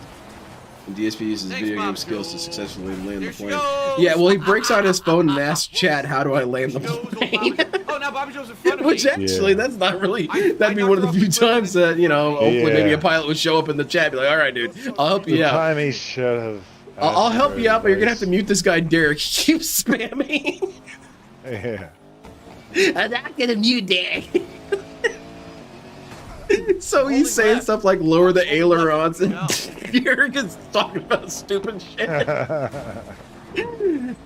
And DSP uses Thanks, video game Bob skills to Joe. successfully land There the she plane. goes. Yeah, well, he breaks out his phone and asks chat, "How do I land the She goes, oh, plane?" Bobby- oh, now Bobby Joe's in front of Which me. actually, Yeah. that's not really. I That'd be knocked one of her the off few the cliff times and that hopefully maybe a Yeah. pilot would show up in the chat, and be like, "All right, dude, I'll help The you out. time he should have. I'll asked help for you out, but you're gonna have to advice. mute this guy, Derek. He keeps spamming. Yeah. I'm not gonna mute Derek. So he's Holding saying left. stuff like lower the Holding left. ailerons, and No. Derek is talking about stupid shit.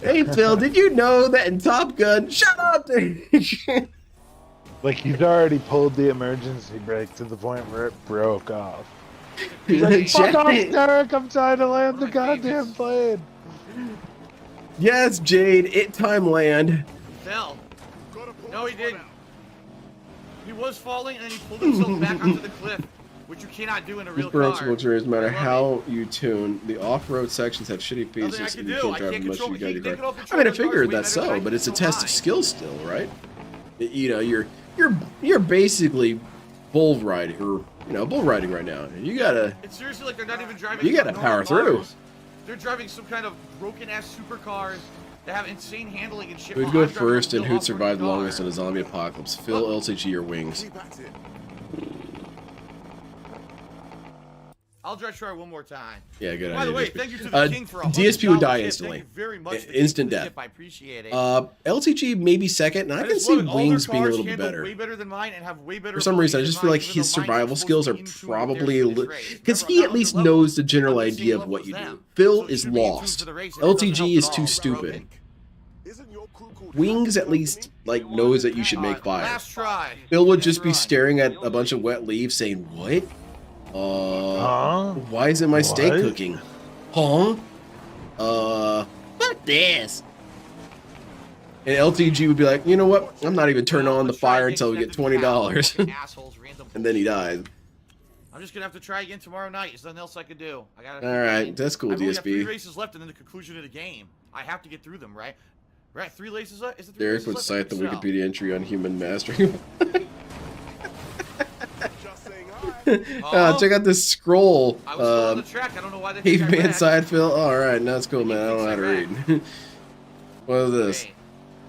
Hey Phil, did you know that in Top Gun? Shut up, dude. Like he's already pulled the emergency brake to the point where it broke off. He's like, fuck off, Derek! I'm trying to land the goddamn plane. Yes, Jade, it time land. Fell. No, he didn't. He was falling and then he pulled himself back onto the cliff, which you cannot do in a real This car. no matter I love how you tune, the off-road sections have shitty Nothing I pieces, can and you do. can't I drive can't unless control. you He got your can't car. control I mean, I the car figured way that's better than I so, but can it's a control test of mine. skill still, right? You know, you're basically bull riding, or bull riding right now. You gotta. It's seriously like they're not even driving. You gotta normal power through. cars. They're driving some kind of broken-ass supercars that have insane handling and shit. Who'd while go I'm driving a first and real who'd off-road survive the car. longest in a zombie apocalypse? Phil, LCG, or Wings? I'll try one more time. Yeah, good By idea. the way, DSP. thank you to the king for DSP would $100 die tip. instantly. Thank you very much. Instant for the death. tip. I appreciate it. LTG maybe second, and I can just see love it. All their Wings being a cars little bit handle better. Way better than mine and have way better For some reason, I ability just than feel mine, like even his though mine survival is skills are supposed to be in tune with probably theirs a for this little, race. because Remember, he I'm at not on least their level. knows the general I'm the same idea of level what as you do. them. Phil So you is should be in tune lost. to the race, and it doesn't LTG help is at too all, stupid. bro. Wings at least knows that you should make fire. Last try. Phil would just be staring at a bunch of wet leaves, saying, "What? Why isn't my steak What? cooking? Huh? Fuck this." And LTG would be like, "You know what? I'm not even turning on the fire until we get $20." And then he died. I'm just gonna have to try again tomorrow night. There's nothing else I can do. I gotta. All right, that's cool, I've only got 3 DSP. races left, and then the conclusion of the game. I have to get through them, right? Right, 3 races left. Is it 3 Derek races would left? cite the I think so. Wikipedia entry on human mastering. Check out this scroll. I was still on the track. I don't know why they think I Caveman read. side Phil. All right, now it's cool, man. I don't know how to read. What is this? Hey.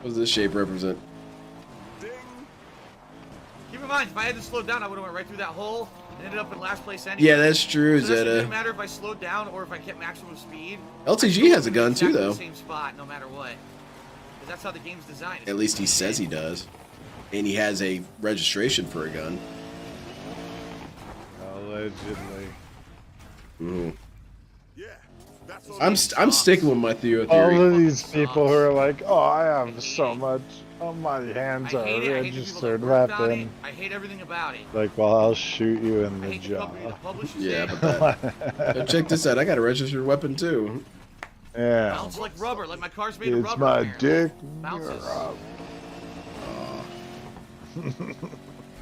What does this shape represent? Keep in mind, if I had to slow down, I would have went right through that hole and ended up in last place anyway. Yeah, that's true, So it Zeta. didn't matter if I slowed down or if I kept maximum speed. LTG has a gun too, Exactly though. the same spot, no matter what. 'Cause that's how the game's designed. At least he says he does, and he has a registration for a gun. Allegedly. Mhm. I'm sticking with my Theo All theory. of these people who are like, oh, I have so much. Oh, my hands I are hate it. I hate the people that registered work on it. weapon. I hate everything about it. Like, well, I'll shoot you in I the hate the jaw. company that publishes Yeah, it. but check this out. I got a registered weapon too. Yeah. Bounce like rubber, like my car's made of It's rubber. my apparently. dick. Bounces.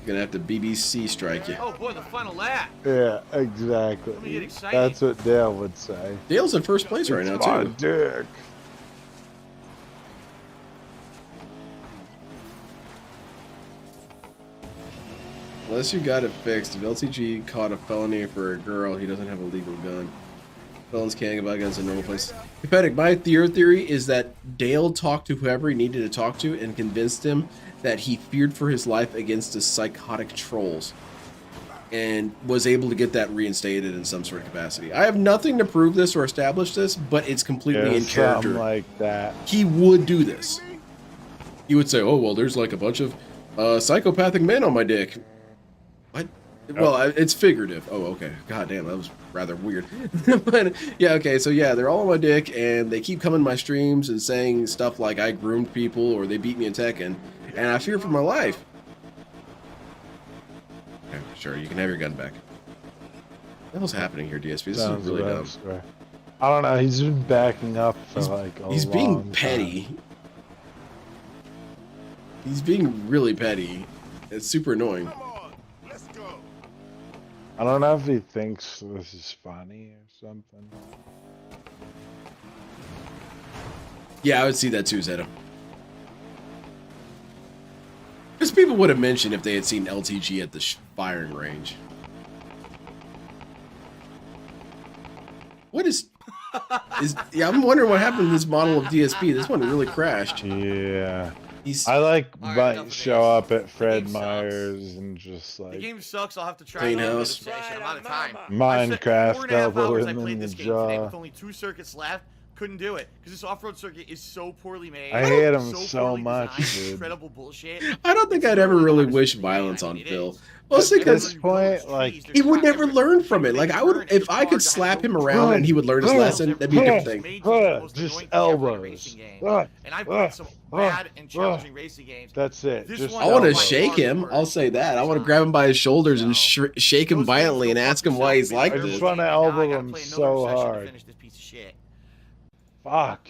Gonna have to BBC strike you. Oh boy, the final lap. Yeah, exactly. Let me get excited. That's what Dale would say. Dale's in first place right now It's my too. dick. Unless you got it fixed, if LTG caught a felony for a girl, he doesn't have a legal gun. Felons can't give out guns in normal places. Payback, my theory is that Dale talked to whoever he needed to talk to and convinced him that he feared for his life against the psychotic trolls, and was able to get that reinstated in some sort of capacity. I have nothing to prove this or establish this, but it's completely in character. Something like that. He would do this. He would say, "Oh well, there's like a bunch of psychopathic men on my dick." What? Well, it's figurative. Oh, okay. God damn, that was rather weird. But yeah, okay. So yeah, they're all on my dick, and they keep coming to my streams and saying stuff like I groomed people or they beat me in Tekken, and I fear for my life. Okay, sure, you can have your gun back. What the hell's happening here, DSP? This is really dumb. I don't know. He's been backing up for like a He's being long petty. time. He's being really petty. It's super annoying. I don't know if he thinks this is funny or something. Yeah, I would see that too, Zeta. Because people would have mentioned if they had seen LTG at the firing range. What is... yeah, I'm wondering what happened to this model of DSP. This one really crashed. Yeah. Might show up at Fred Meyer's and just like... The game sucks, I'll have to try Clean it house. I'm out of time. Minecraft elbow I him played in the this game today jaw. with only 2 circuits left. Couldn't do it because this off-road circuit is so poorly made. I hate him so poorly much, designed, dude. Incredible bullshit. I don't think I'd ever really wish violence on Phil. Mostly At this because point, like, he would never learn from it. Like I would, if I could slap him around and he would learn his lesson, that'd be a different thing. Just elbows. And I've played some bad and challenging racing games. That's it. Just I want to elbows. shake him. I'll say that. I want to grab him by his shoulders and shake him violently and ask him why he's like I this. just want to elbow him so hard. Fuck.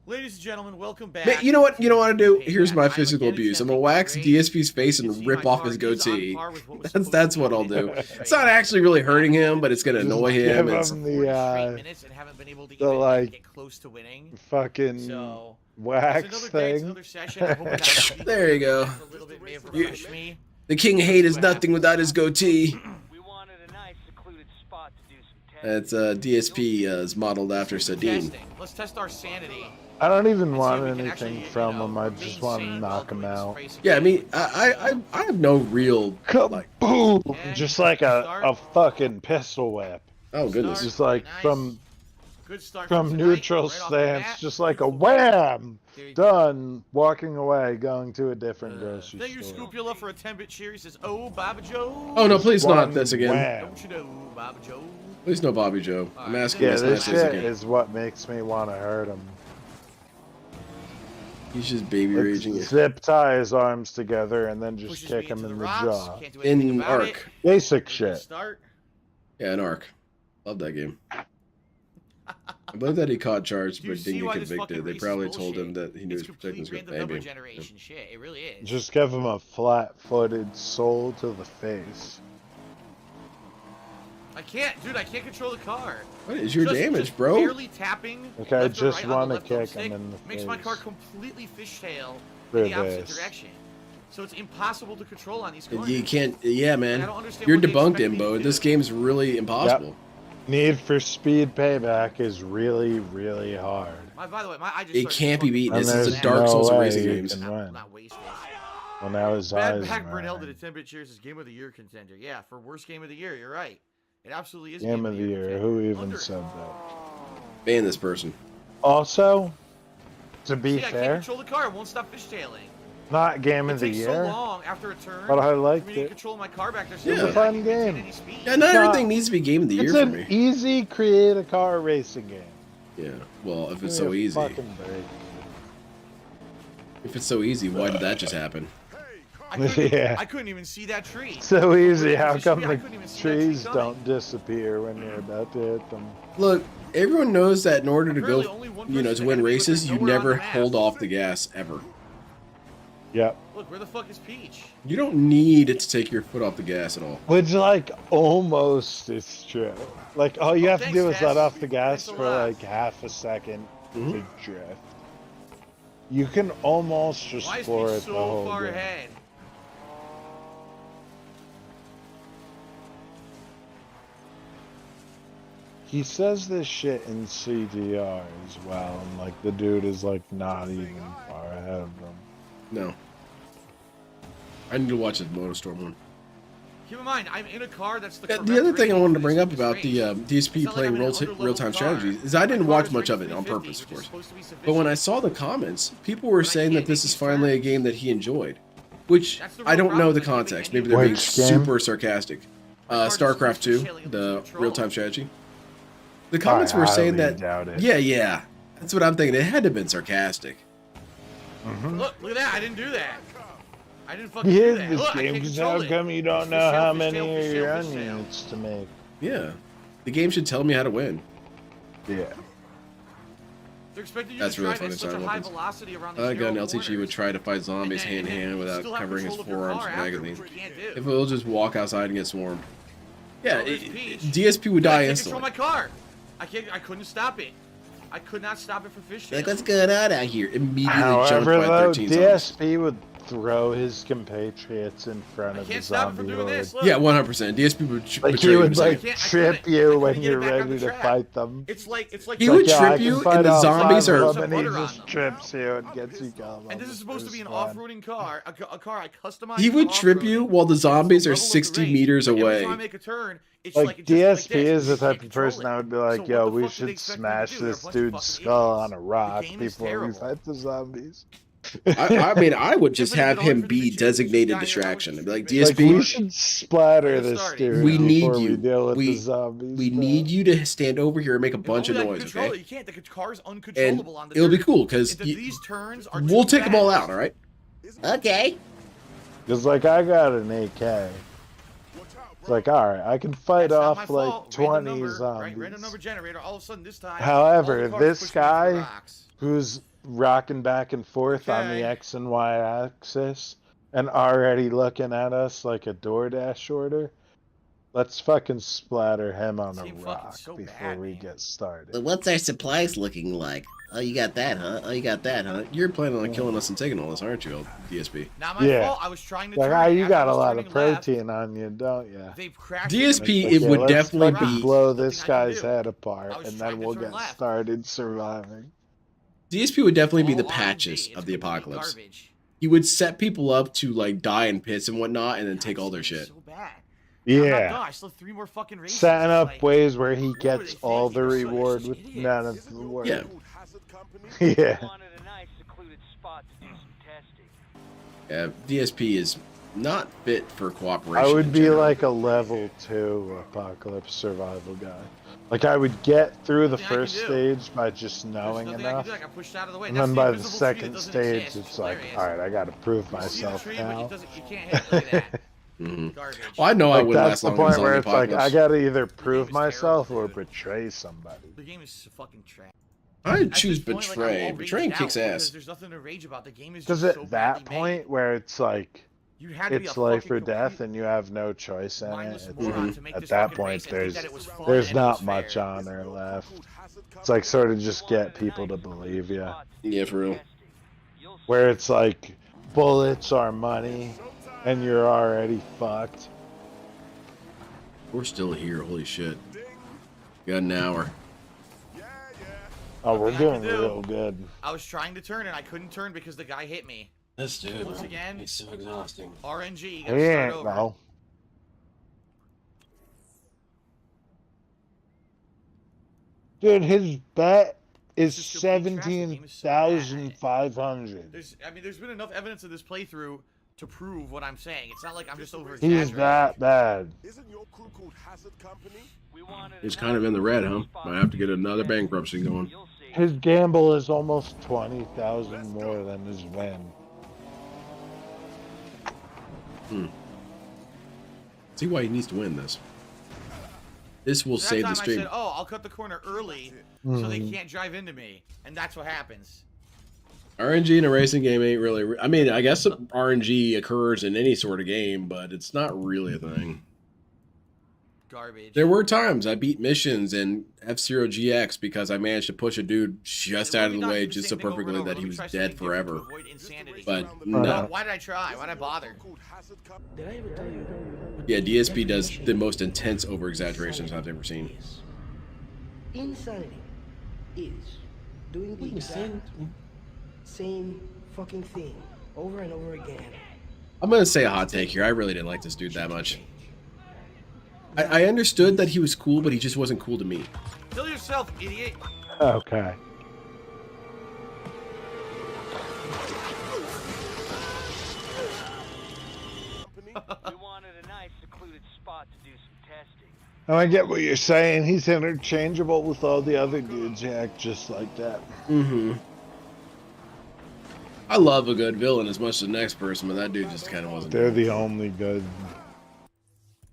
Ladies and gentlemen, welcome back. Man, you know what? You know what I do? Here's my physical abuse. I'm gonna wax DSP's face and rip off his goatee. That's what I'll do. It's not actually really hurting him, but it's gonna annoy him. Give It's, him the like fucking wax thing. there you go. The king of hate is nothing without his goatee. That's DSP is modeled after Sadine. Let's test our sanity. I don't even want anything from him. I just want to knock him out. Yeah, I mean, I have no real like boom, just like a fucking pistol whip. Oh goodness! Just like from neutral stance, just like a wham. Done. Walking away, going to a different grocery Thank you, store. Scroopula, for a 10-bit cheer. He says, "Oh, Baba Joe." Oh no! Please not this again. Wham. Don't you know, Baba Joe? Please no, Bobby Joe. I'm asking Yeah, this this nicely shit again. is what makes me want to hurt him. He's just baby Let's raging. zip tie his arms together and then just kick him in the jaw. In Arc. Basic shit. Yeah, in Arc. Love that game. I believe that he caught charged but didn't get convicted. They probably told him that he knew his protecting was going to Number maybe. generation shit. It really is. Just give him a flat-footed soul to the face. I can't, dude. I can't control the car. What is your Just damage, bro? Barely tapping. Okay, I left or just right on the want to left kick him thumbstick in the makes my face. car completely fishtail in the opposite Reverse. direction. So it's impossible to control on these cars. You can't. Yeah, man. I don't understand You're what they debunked, expect me to Imbo. do. This game's really impossible. Yep. Need for Speed Payback is really, really hard. By the way, I just It can't be beaten. And This is there's a Dark no Souls of way racing you games. can win. Not waste Well, now his Bad eyes Back are Brunel did a red. 10-bit cheers as Game of the Year contender. Yeah, for worst Game of the Year, you're right. It absolutely is. Game of the year. Who even Under- said that? Ban this person. Also, to be See, I can't fair, control the car. It won't stop fishtailing. not Game It of the takes so Year, long after a turn. but I for liked me to it. control my car back there. It was a fun game. Yeah, not It's everything needs to be Game of the Year It's for an me. easy create a car racing game. Yeah. Well, if Give it's me so a easy. fucking break. If it's so easy, why did that just happen? Yeah. I couldn't even see that tree. So easy. How Position come me, I the couldn't even see that tree trees coming. don't disappear when you're about to hit them? Look, everyone knows that in order to Apparently go, only one you know, person to win had to be races, you nowhere on never the map. hold off the gas ever. Yep. Look, where the fuck is Peach? You don't need to take your foot off the gas at all. Which, like, almost is true. Like, all you have to thanks, do is let Tess. off the gas Thanks a for, lot. like, half a second Mhm. to drift. You can almost just Why is floor Peach it the so whole far game. ahead? He says this shit in CDR as well, and, like, the dude is, like, not even far ahead of them. No. I need to watch this Motorstorm one. Keep in mind, I'm in a car that's the. The correct other thing I rating wanted to for bring this up about the race. DSP It's not like playing I'm in an underleveled real-time car. strategies is I didn't My watch car is much of rated it on 350, purpose, of which is course. supposed to be But when I sufficient. saw the comments, people were saying that this is finally a game that he enjoyed. Which That's the I real don't know problem. the They think context. they Maybe they're being Which game? super sarcastic. StarCraft 2, the real-time strategy. The comments were saying that. Yeah. That's what I'm thinking. It had to have been sarcastic. Look at that! I didn't do that. I didn't fucking do that. This Look, I game, can't because control how it. come you don't know how many of your onions to make? Yeah, the game should tell me how to win. Yeah. They're expecting you That's to really try funny. at such a high velocity around I these got an narrow LTG corners. would try to fight zombies And hand in hand without still have covering his control of your forearms car with magazine. afterwards, you can't do. If he'll just walk outside and get swarmed. Yeah, there's Peach. DSP would I die can't instantly. control my car. I couldn't stop it. I could not stop it for fish Like, what's going on out here? Immediately However, jumped by though, 13 zombies. DSP would throw his compatriots in front of the zombie horde. Yeah, 100%. DSP would Like betray he would himself. like trip you when you're ready to fight them. It's like He would trip you, and the zombies are. And he just trips you and gets you going. And this is supposed to be an off-roading car, a car I customized. He would for trip off-roading. you while the zombies are level of the 60 range. meters Every away. time I make a turn, it's Like it just DSP like is the this. You type can't of person control that it. would be like, So yo, what the we fuck do they should expect me to smash do? They're a this bunch of dude's fucking skull idiots. on a rock game is before we terrible. fight the zombies. I mean, I would just have him be designated distraction. I'd be like, DSP, Like, we should splatter this dude we need before you. we deal with the zombies. We need you to stand over here and make a bunch of Only I can noise, control okay? it. You can't. The car's And uncontrollable on the it'll be dirt. cool because These turns are we'll too take them all fast. out, all right? Okay. Because, like, I got an AK. It's like, alright, I can fight That's not my off like fault. 20 Random number, zombies. right? Random number generator. All of a sudden, this time. However, all the cars this push me into the guy rocks. who's rocking back and forth on the X and Y axis and already looking at us like a DoorDash order, let's fucking splatter him on a rock before we get started. But what's our supplies looking like? Oh, you got that, huh? Oh, you got that, huh? You're planning on killing us and taking all this, aren't you, DSP? Not my fault. I was trying to Like, turn. you After got I a was lot of turning left, protein on you, don't you? they've crashed DSP, into me. it would let's definitely fucking be. blow this Nothing I can guy's do. head apart, I was and trying then to we'll turn get left. started surviving. DSP would definitely be the All patches RNG, of the it's gonna be apocalypse. garbage. He would set people up to like die in pits and whatnot, and then take all their shit. So bad. I'm not done. Yeah. I still have 3 more fucking races. Setting up Like, ways where he were gets they all the thinking? They're reward such with idiots. none of the work. Yeah. Yeah. Wanted a nice secluded spot to do some testing. Yeah, DSP is not fit for cooperation. I would in be general. like a level 2 apocalypse survival guy. Like, I would get through the Nothing I can first do. stage by just There's knowing nothing I can enough. do. I got pushed out of the way. And That's then the by the invisible speed that second doesn't stage, exist. it's like, hilarious. alright, I gotta prove You see the myself tree, but now. you can't hit it. Look at that. Mhm. Garbage. Well, I know I Like, wouldn't that's last the long in point the where zombie it's like, I apocalypse. gotta either prove is myself terrible, or dude. betray somebody. The game is fucking trash. I'd At choose this point, like, I'm betray. all Betraying raged out kicks because ass. There's nothing to rage about. The game is Because just at so that badly made. point where it's like, You had to be it's a life fucking or death complete and you have no choice in it. mindless It's moron like, to make at this that fucking point, race and think that it was fun there's and it not was much fair. honor left. It's like sort of just get people to believe you. Yeah, for real. Where it's like bullets are money and you're already fucked. We're still here. Holy shit. We got an hour. Oh, we're Nothing I doing can do. real good. I was trying to turn and I couldn't turn because the guy hit me. This dude. Once again, He's so exhausting. RNG. You He gotta start ain't over. no. Dude, his bet is It's just complete trash. The game is so bad. 17,500. There's been enough evidence of this playthrough to prove what I'm saying. It's not like I'm just over He's exaggerating. that bad. He's kind of in the red, huh? Might have to get another bankruptcy going. His gamble is almost 20,000 more than his win. See why he needs to win this. This will That save time the stream. I said, "Oh, I'll cut the corner early, so they Mhm. can't drive into me," and that's what happens. RNG in a racing game ain't really. I mean, I guess RNG occurs in any sort of game, but it's not really a thing. Garbage. There were times I beat missions in F-Zero GX because I managed to push a dude just out of the way just so perfectly that he was dead forever. But no. Why did I try? Why did I bother? Yeah, DSP does the most intense over-exaggerations I've ever seen. Insanity is doing the exact same fucking thing over and over again. I'm gonna say a hot take here. I really didn't like this dude that much. I understood that he was cool, but he just wasn't cool to me. Kill yourself, idiot. Okay. We wanted a nice secluded spot to do some I get what you're saying. He's interchangeable with all the other dudes who act just like that. Mm-hmm. I love a good villain as much as the next person, but that dude just kind of wasn't. They're the only good.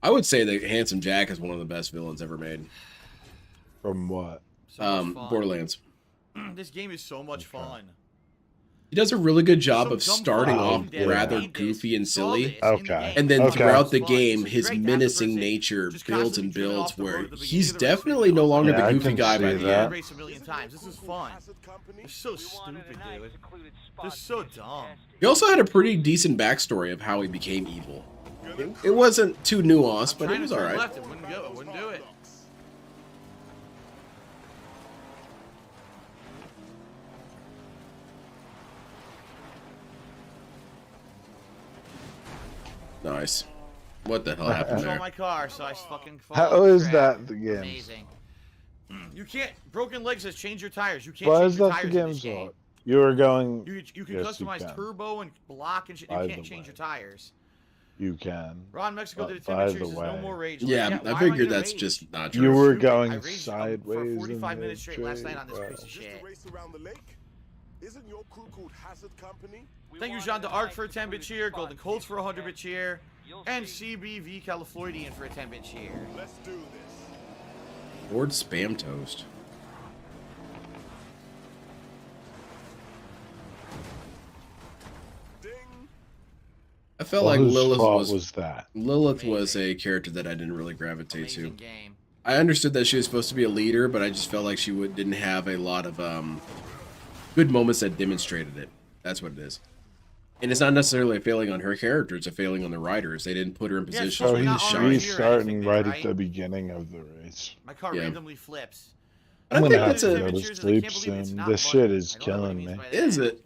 I would say that Handsome Jack is one of the best villains ever made. From what? Borderlands. This game is so much fun. He does a really good job of starting off rather goofy and silly. Okay. And then throughout the game, his menacing nature builds and builds where he's definitely no longer the goofy guy by the end. Race a million times. This is fun. They're so stupid, dude. They're so dumb. He also had a pretty decent backstory of how he became evil. It wasn't too nuanced, but it was alright. Left, it wouldn't go. It wouldn't do it. Nice. What the hell happened Control there? my car, so I fucking fall How off the is track. that the game? Amazing. You can't. Broken Leg says change your tires. You can't Why change is your that the tires in game's this game. fault? You were going. You can Yes, you customize can. turbo and block and shit. You By can't the change your way. tires. You can. Ron Mexico did a By 10 the says no more way. rage. Yeah, why I am figured gonna that's rage? just not true. You were I going raged sideways. for 45 in minutes straight last night on this right. piece of shit. Isn't your crew called Hazard Company? Thank you, Jean d'Arc, for a 10-bit cheer, Golden Colts for a 100-bit cheer, and CBV Californian for a 10-bit cheer. Let's do this. Lord Spam Toast. I felt like Whose Lilith fault was that? Lilith was a character that I didn't really gravitate to. Amazing game. I understood that she was supposed to be a leader, but I just felt like she didn't have a lot of good moments that demonstrated it. That's what it is. And it's not necessarily a failing on her character; it's a failing on the writers. They didn't put her in position So to he's shine. restarting right right? at the beginning of the race. My car Yeah. randomly flips. I I'm think gonna have that's to a. go to Pictures, I sleep can't believe it's soon. not This fun. shit is I don't know what it killing means me. by that. Is it?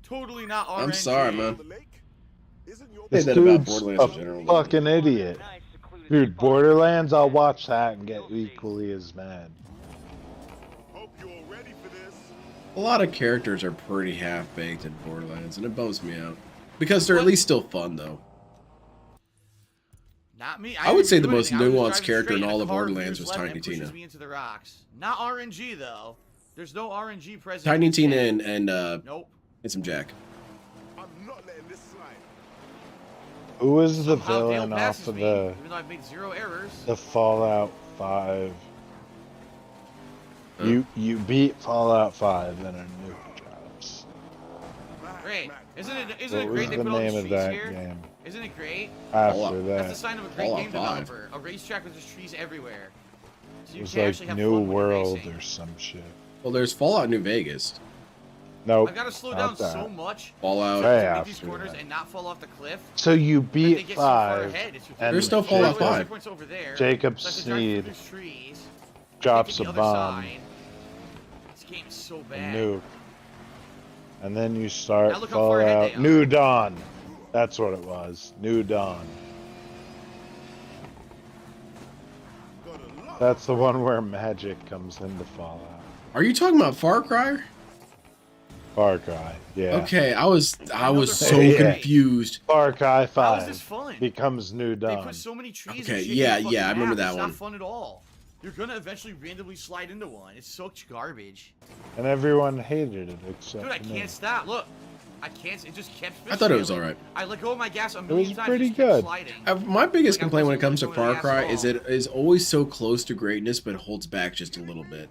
Totally not RNG. I'm sorry, man. This Say that about dude's Borderlands in a general. fucking idiot. Dude, Borderlands, I'll watch that and get equally as mad. A lot of characters are pretty half-baked in Borderlands, and it bums me out. Because they're at least still fun, though. Not me. I would say the didn't most do anything. I was nuanced driving character in straight, all and of the car Borderlands veers was left Tiny and pushes Tina. me into the rocks. Not RNG though. There's no RNG present. Tiny in this Tina game. and Nope. Handsome Jack. I'm not letting this slide. Who is the Somehow Dale villain passes off of me, the even though I've made 0 errors. Fallout 5? Huh? You beat Fallout 5 in a nuke drops. Great. Isn't it What was great they the put all name these of trees that here? game? Isn't it great? After That's the that, sign of a great Fallout game 5. developer. A racetrack with just trees everywhere. So it you was can like actually have New fun when you're World racing. or some shit. Well, there's Fallout New Vegas. Nope. I've got to slow not down that. so much Fallout. to Way make these after corners that. and not fall off the cliff. So you But they beat get so far 5, ahead, it's and There's no Fallout Jacob, 5. Points over there. Jacob So I have to drive through Sneed these trees, drops get a to the other bomb, side. This game's so a bad. nuke, and then you start Now look how far ahead Fallout they are. New Dawn. That's what it was. New Dawn. That's the one where magic comes into Fallout. Are you talking about Far Cry? Far Cry, yeah. Okay, I was so Yeah. confused. Far Cry How is this 5 fun? becomes New They Dawn. put so many trees Okay, and shit yeah, in the yeah, I fucking remember map. that It's one. not fun at all. You're gonna eventually randomly slide into one. It's such garbage. And everyone hated it except Dude, I me. can't stop. Look. I can't. It just kept I thought it was fishtailing. alright. I let go of my gas a was million times. pretty it just kept good. sliding. My biggest Like, I complaint when it wasn't comes to letting go of Far the Cry gas at is all. it is always so close to greatness, but holds back just a little bit.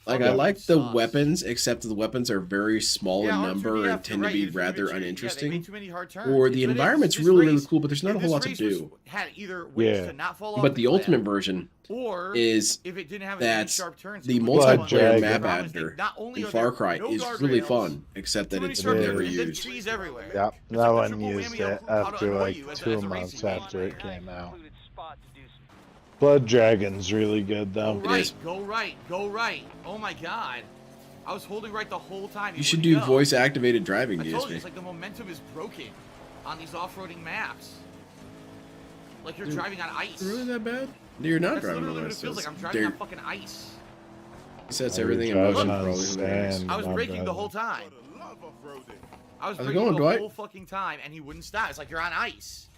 Like, I Fuck, like it the sucks. weapons, except the weapons are very small Yeah, in R2D, number yeah, and tend you're to be right, rather yeah, they uninteresting. made too many hard turns. Or the It's- environment's this really, really race- cool, but there's not a this whole lot to race was- do. Had either ways Yeah. to not fall off But the cliff, ultimate version or is if it didn't have as many that sharp turns, the it would be Blood multiplayer fun. Dragon. map The problem is they editor not only in are Far there Cry no is really guardrails, fun, except too that many it's sharp It turns, never is. and then used. trees everywhere. Yep, It's that like the one triple used whammy it of how to after annoy like you as a 2 racing months game. after it came out. Included spot to do some. Blood Dragon's really good Go though. right, is. go right, go right. Oh my god. I was holding right the whole time. You should do wouldn't go. voice-activated driving, I told you, DSP. it's like the momentum is broken on these off-roading maps. Like you're Dude, driving on ice. Is it really that bad? You're not That's driving literally on what it ice. feels like. I'm driving on fucking ice. He sets You're everything in driving motion, on probably. sand, I was my braking the brother. whole time. I was How's it braking going, the Dwight? whole fucking time, and he wouldn't stop. It's like you're on ice.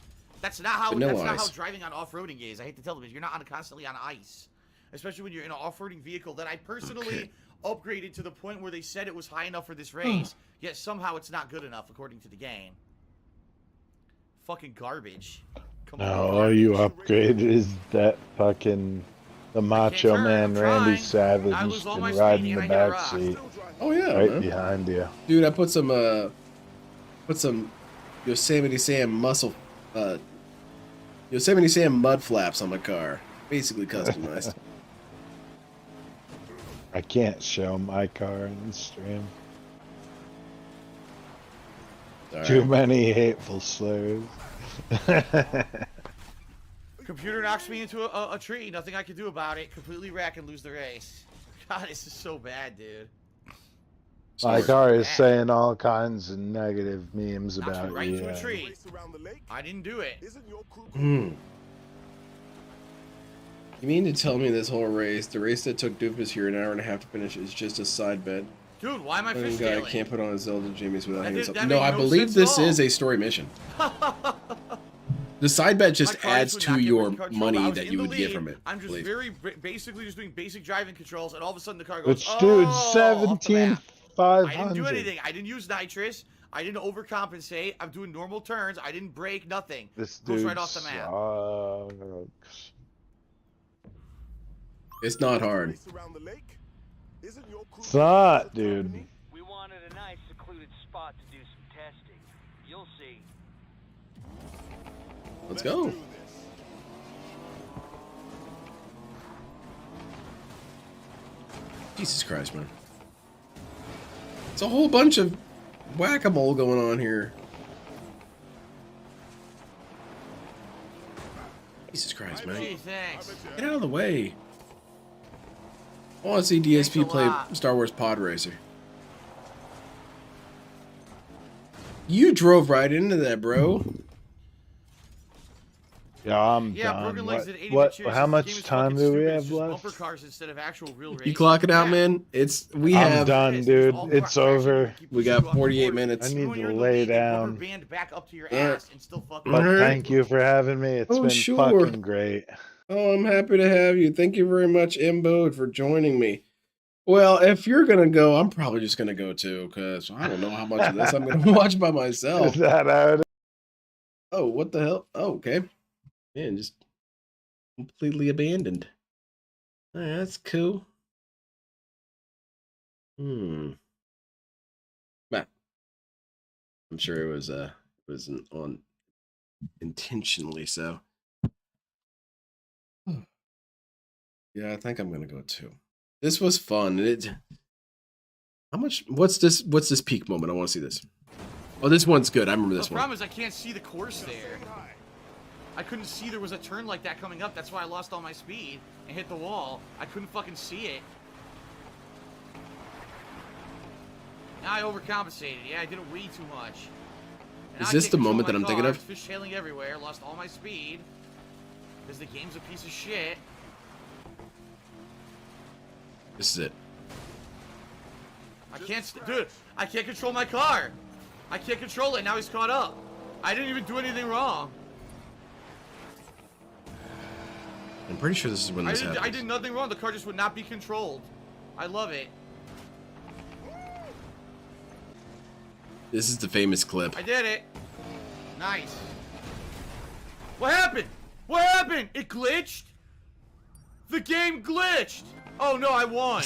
That's not how Vanilla that's not how ice. driving on off-roading is. I hate to tell them, you're not constantly on ice, especially when you're in an off-roading vehicle that I personally upgraded to the point where they said it was high enough for this race. Yet somehow it's not good enough according to the game. Fucking garbage. No, all you upgraded is that fucking the Macho Man Randy Savage and riding the back seat. Oh yeah, right man. behind you. Dude, I put some Yosemite Sam Yosemite Sam mud flaps on my car. Basically customized. I can't show my car in the stream. Sorry. Too many hateful slurs. Computer knocks me into a tree. Nothing I can do about it. Completely wreck and lose the race. God, this is so bad, dude. My car is saying all kinds of negative memes Knocks me about right you. into a tree. I didn't do it. You mean to tell me this whole race, the race that took Doofus here an hour and a half to finish, is just a side bet? Dude, why am I Guy fishtailing? can't put on his Zelda Jimmy's without That hanging did- something. that No, made I no believe sense this at all. is a story mission. The side bet just My car adds would to not get your control. I money was that in you the would get lead. from it. I'm just believe. basically just doing basic driving controls, and all of a sudden the car goes, Which, dude, off the map. 17,500. I didn't do anything. I didn't use nitrous. I didn't overcompensate. I'm doing normal turns. I didn't brake. Nothing. This Goes dude right off the map. sucks. It's not hard. It's not, dude. We wanted a nice secluded spot to do some testing. You'll see. Let's go. Jesus Christ, man. It's a whole bunch of whack-a-mole going on here. Jesus Christ, man. Gee, thanks. Get out of the way. I want to see DSP Thanks a play lot. Star Wars Pod Racer. You drove right into that, bro. Yeah, I'm Yeah, done. Broken Legs did 80 What? cheers. How This much game is time fucking do we stupid. It's have just left? bumper cars instead of actual real You racing. clock it out, Yeah. man. We I'm have done, dude. It's over. we got 48 minutes. I Even need when to you're in the lay lead, they rubber down. band back up to your Yeah. ass and still fuck But Alright. thank you for having me. It's Oh, been sure. fucking great. Oh, I'm happy to have you. Thank you very much, Bode, for joining me. Well, if you're gonna go, I'm probably just gonna go too, because I don't know how much of this I'm gonna watch by myself. Is that how it is? Oh, what the hell? Oh, okay. Man, just completely abandoned. All right, that's cool. But I'm sure it wasn't on intentionally so. Yeah, I think I'm gonna go too. This was fun. How much? What's this peak moment? I want to see this. Oh, this one's good. I remember this The one. problem is I can't see the course there. I couldn't see there was a turn like that coming up. That's why I lost all my speed and hit the wall. I couldn't fucking see it. Now I overcompensated. Yeah, I did it way too much. And Is now I this can't the control moment my that I'm thinking car. of? Fishtailing everywhere. Lost all my speed. Because the game's a piece of shit. This is it. I can't, dude, I can't control my car. I can't control it. Now he's caught up. I didn't even do anything wrong. I'm pretty sure this is when this happens. I did nothing wrong. The car just would not be controlled. I love it. This is the famous clip. I did it. Nice. What happened? What happened? It glitched? The game glitched. Oh no, I won.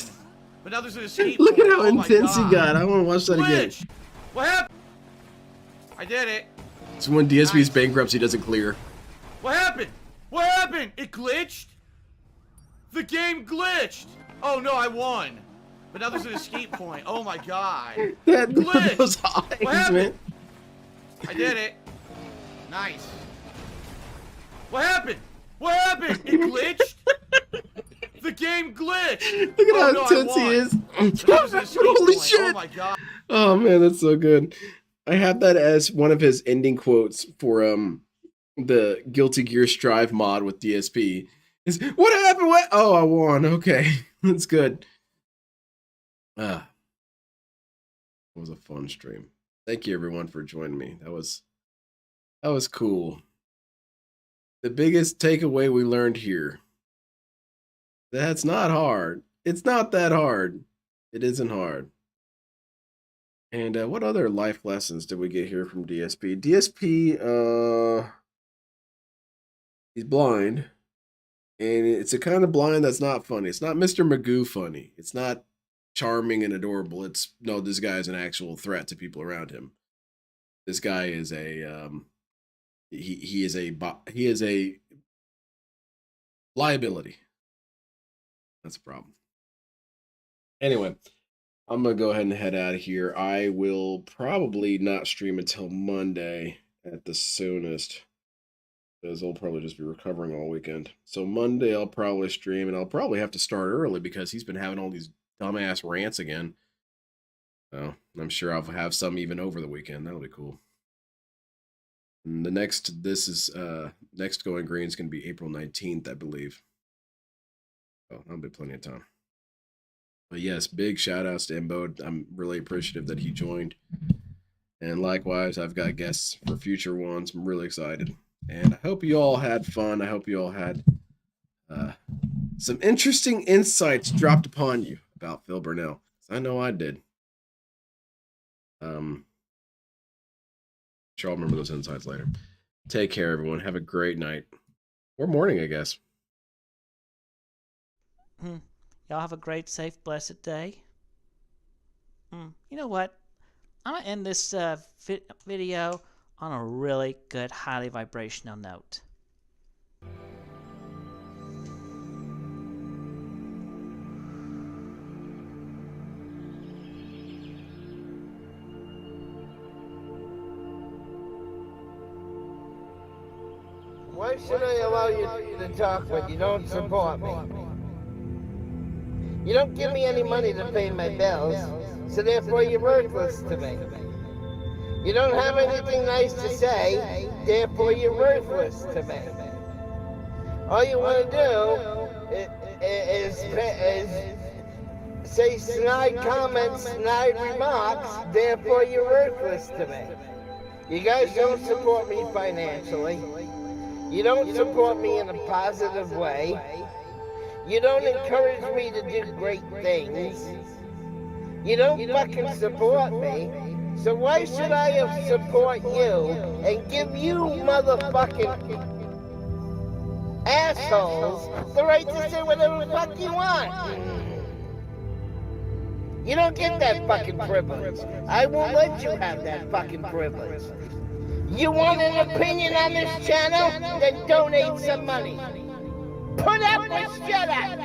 But now there's an escape. Look at point. how Oh my intense he God. got. I want to watch that again. Glitched. What happened? I did it. It's when DSP's bankruptcy doesn't clear. What happened? What happened? It glitched? The game glitched. Oh no, I won. But now there's an escape point. Oh my God. That Glitched. those What eyes, happened? man. I did it. Nice. What happened? What happened? It glitched? The game glitched. Look at Oh, how no, I intense he won. is. But now there's an escape Holy point. shit. Oh my God. Oh man, that's so good. I have that as one of his ending quotes for the Guilty Gear Strive mod with DSP. Is what happened? What? Oh, I won. Okay, that's good. Ah, it was a fun stream. Thank you everyone for joining me. That was cool. the biggest takeaway we learned here. That's not hard. It's not that hard. It isn't hard. And what other life lessons did we get here from DSP? DSP, he's blind. And it's a kind of blind that's not funny. It's not Mr. Magoo funny. It's not charming and adorable. It's no, this guy is an actual threat to people around him. This guy is a he is a liability. That's a problem. Anyway, I'm gonna go ahead and head out of here. I will probably not stream until Monday at the soonest, because I'll probably just be recovering all weekend. So Monday I'll probably stream, and I'll probably have to start early because he's been having all these dumbass rants again. So I'm sure I'll have some even over the weekend. That'll be cool. And the next next Going Green is gonna be April 19th, I believe. So that'll be plenty of time. But yes, big shout outs to Bode. I'm really appreciative that he joined. And likewise, I've got guests for future ones. I'm really excited. And I hope you all had fun. I hope you all had some interesting insights dropped upon you about Phil Burnell. I know I did. Sure, I'll remember those insights later. Take care, everyone. Have a great night. Or morning, I guess. Y'all have a great, safe, blessed day. You know what? I'm going to end this video on a really good, highly vibrational note. Why should I allow you to talk when you don't support me? You don't give me any money to pay my bills, so therefore you're worthless to me. You don't have anything nice to say, therefore you're worthless to me. All you want to do is say snide comments, snide remarks, therefore you're worthless to me. You guys don't support me financially. You don't support me in a positive way. You don't encourage me to do great things. You don't fucking support me. So why should I support you and give you motherfucking assholes the right to say whatever the fuck you want? You don't get that fucking privilege. I won't let you have that fucking privilege. You want an opinion on this channel? Then donate some money. Put up or shut up.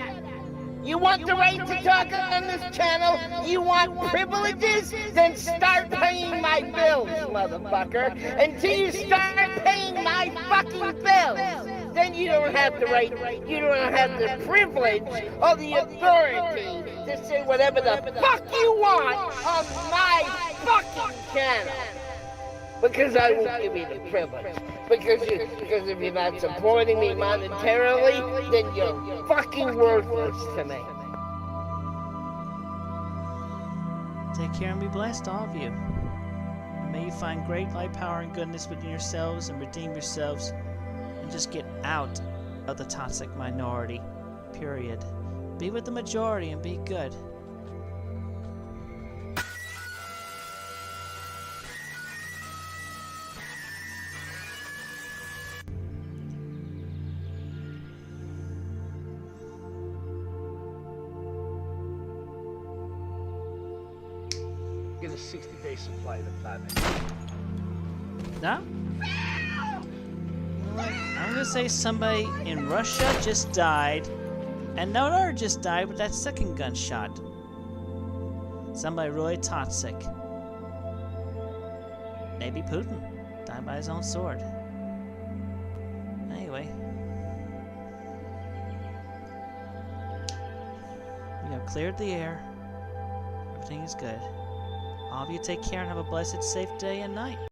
You want the right to talk on this channel? You want privileges? Then start paying my bills, motherfucker. Until you start paying my fucking bills, then you don't have the right, you don't have the privilege or the authority to say whatever the fuck you want on my fucking channel. Because I won't give you the privilege. Because if you're not supporting me monetarily, then you're fucking worthless to me. Take care and be blessed, all of you. And may you find great light, power, and goodness within yourselves and redeem yourselves and just get out of the toxic minority. Period. Be with the majority and be good. Get a 60-day supply of the platinum. No? I'm gonna say somebody in Russia just died, and no other just died with that second gunshot. Somebody really toxic. Maybe Putin died by his own sword. Anyway, we have cleared the air. Everything is good. All of you take care and have a blessed, safe day and night.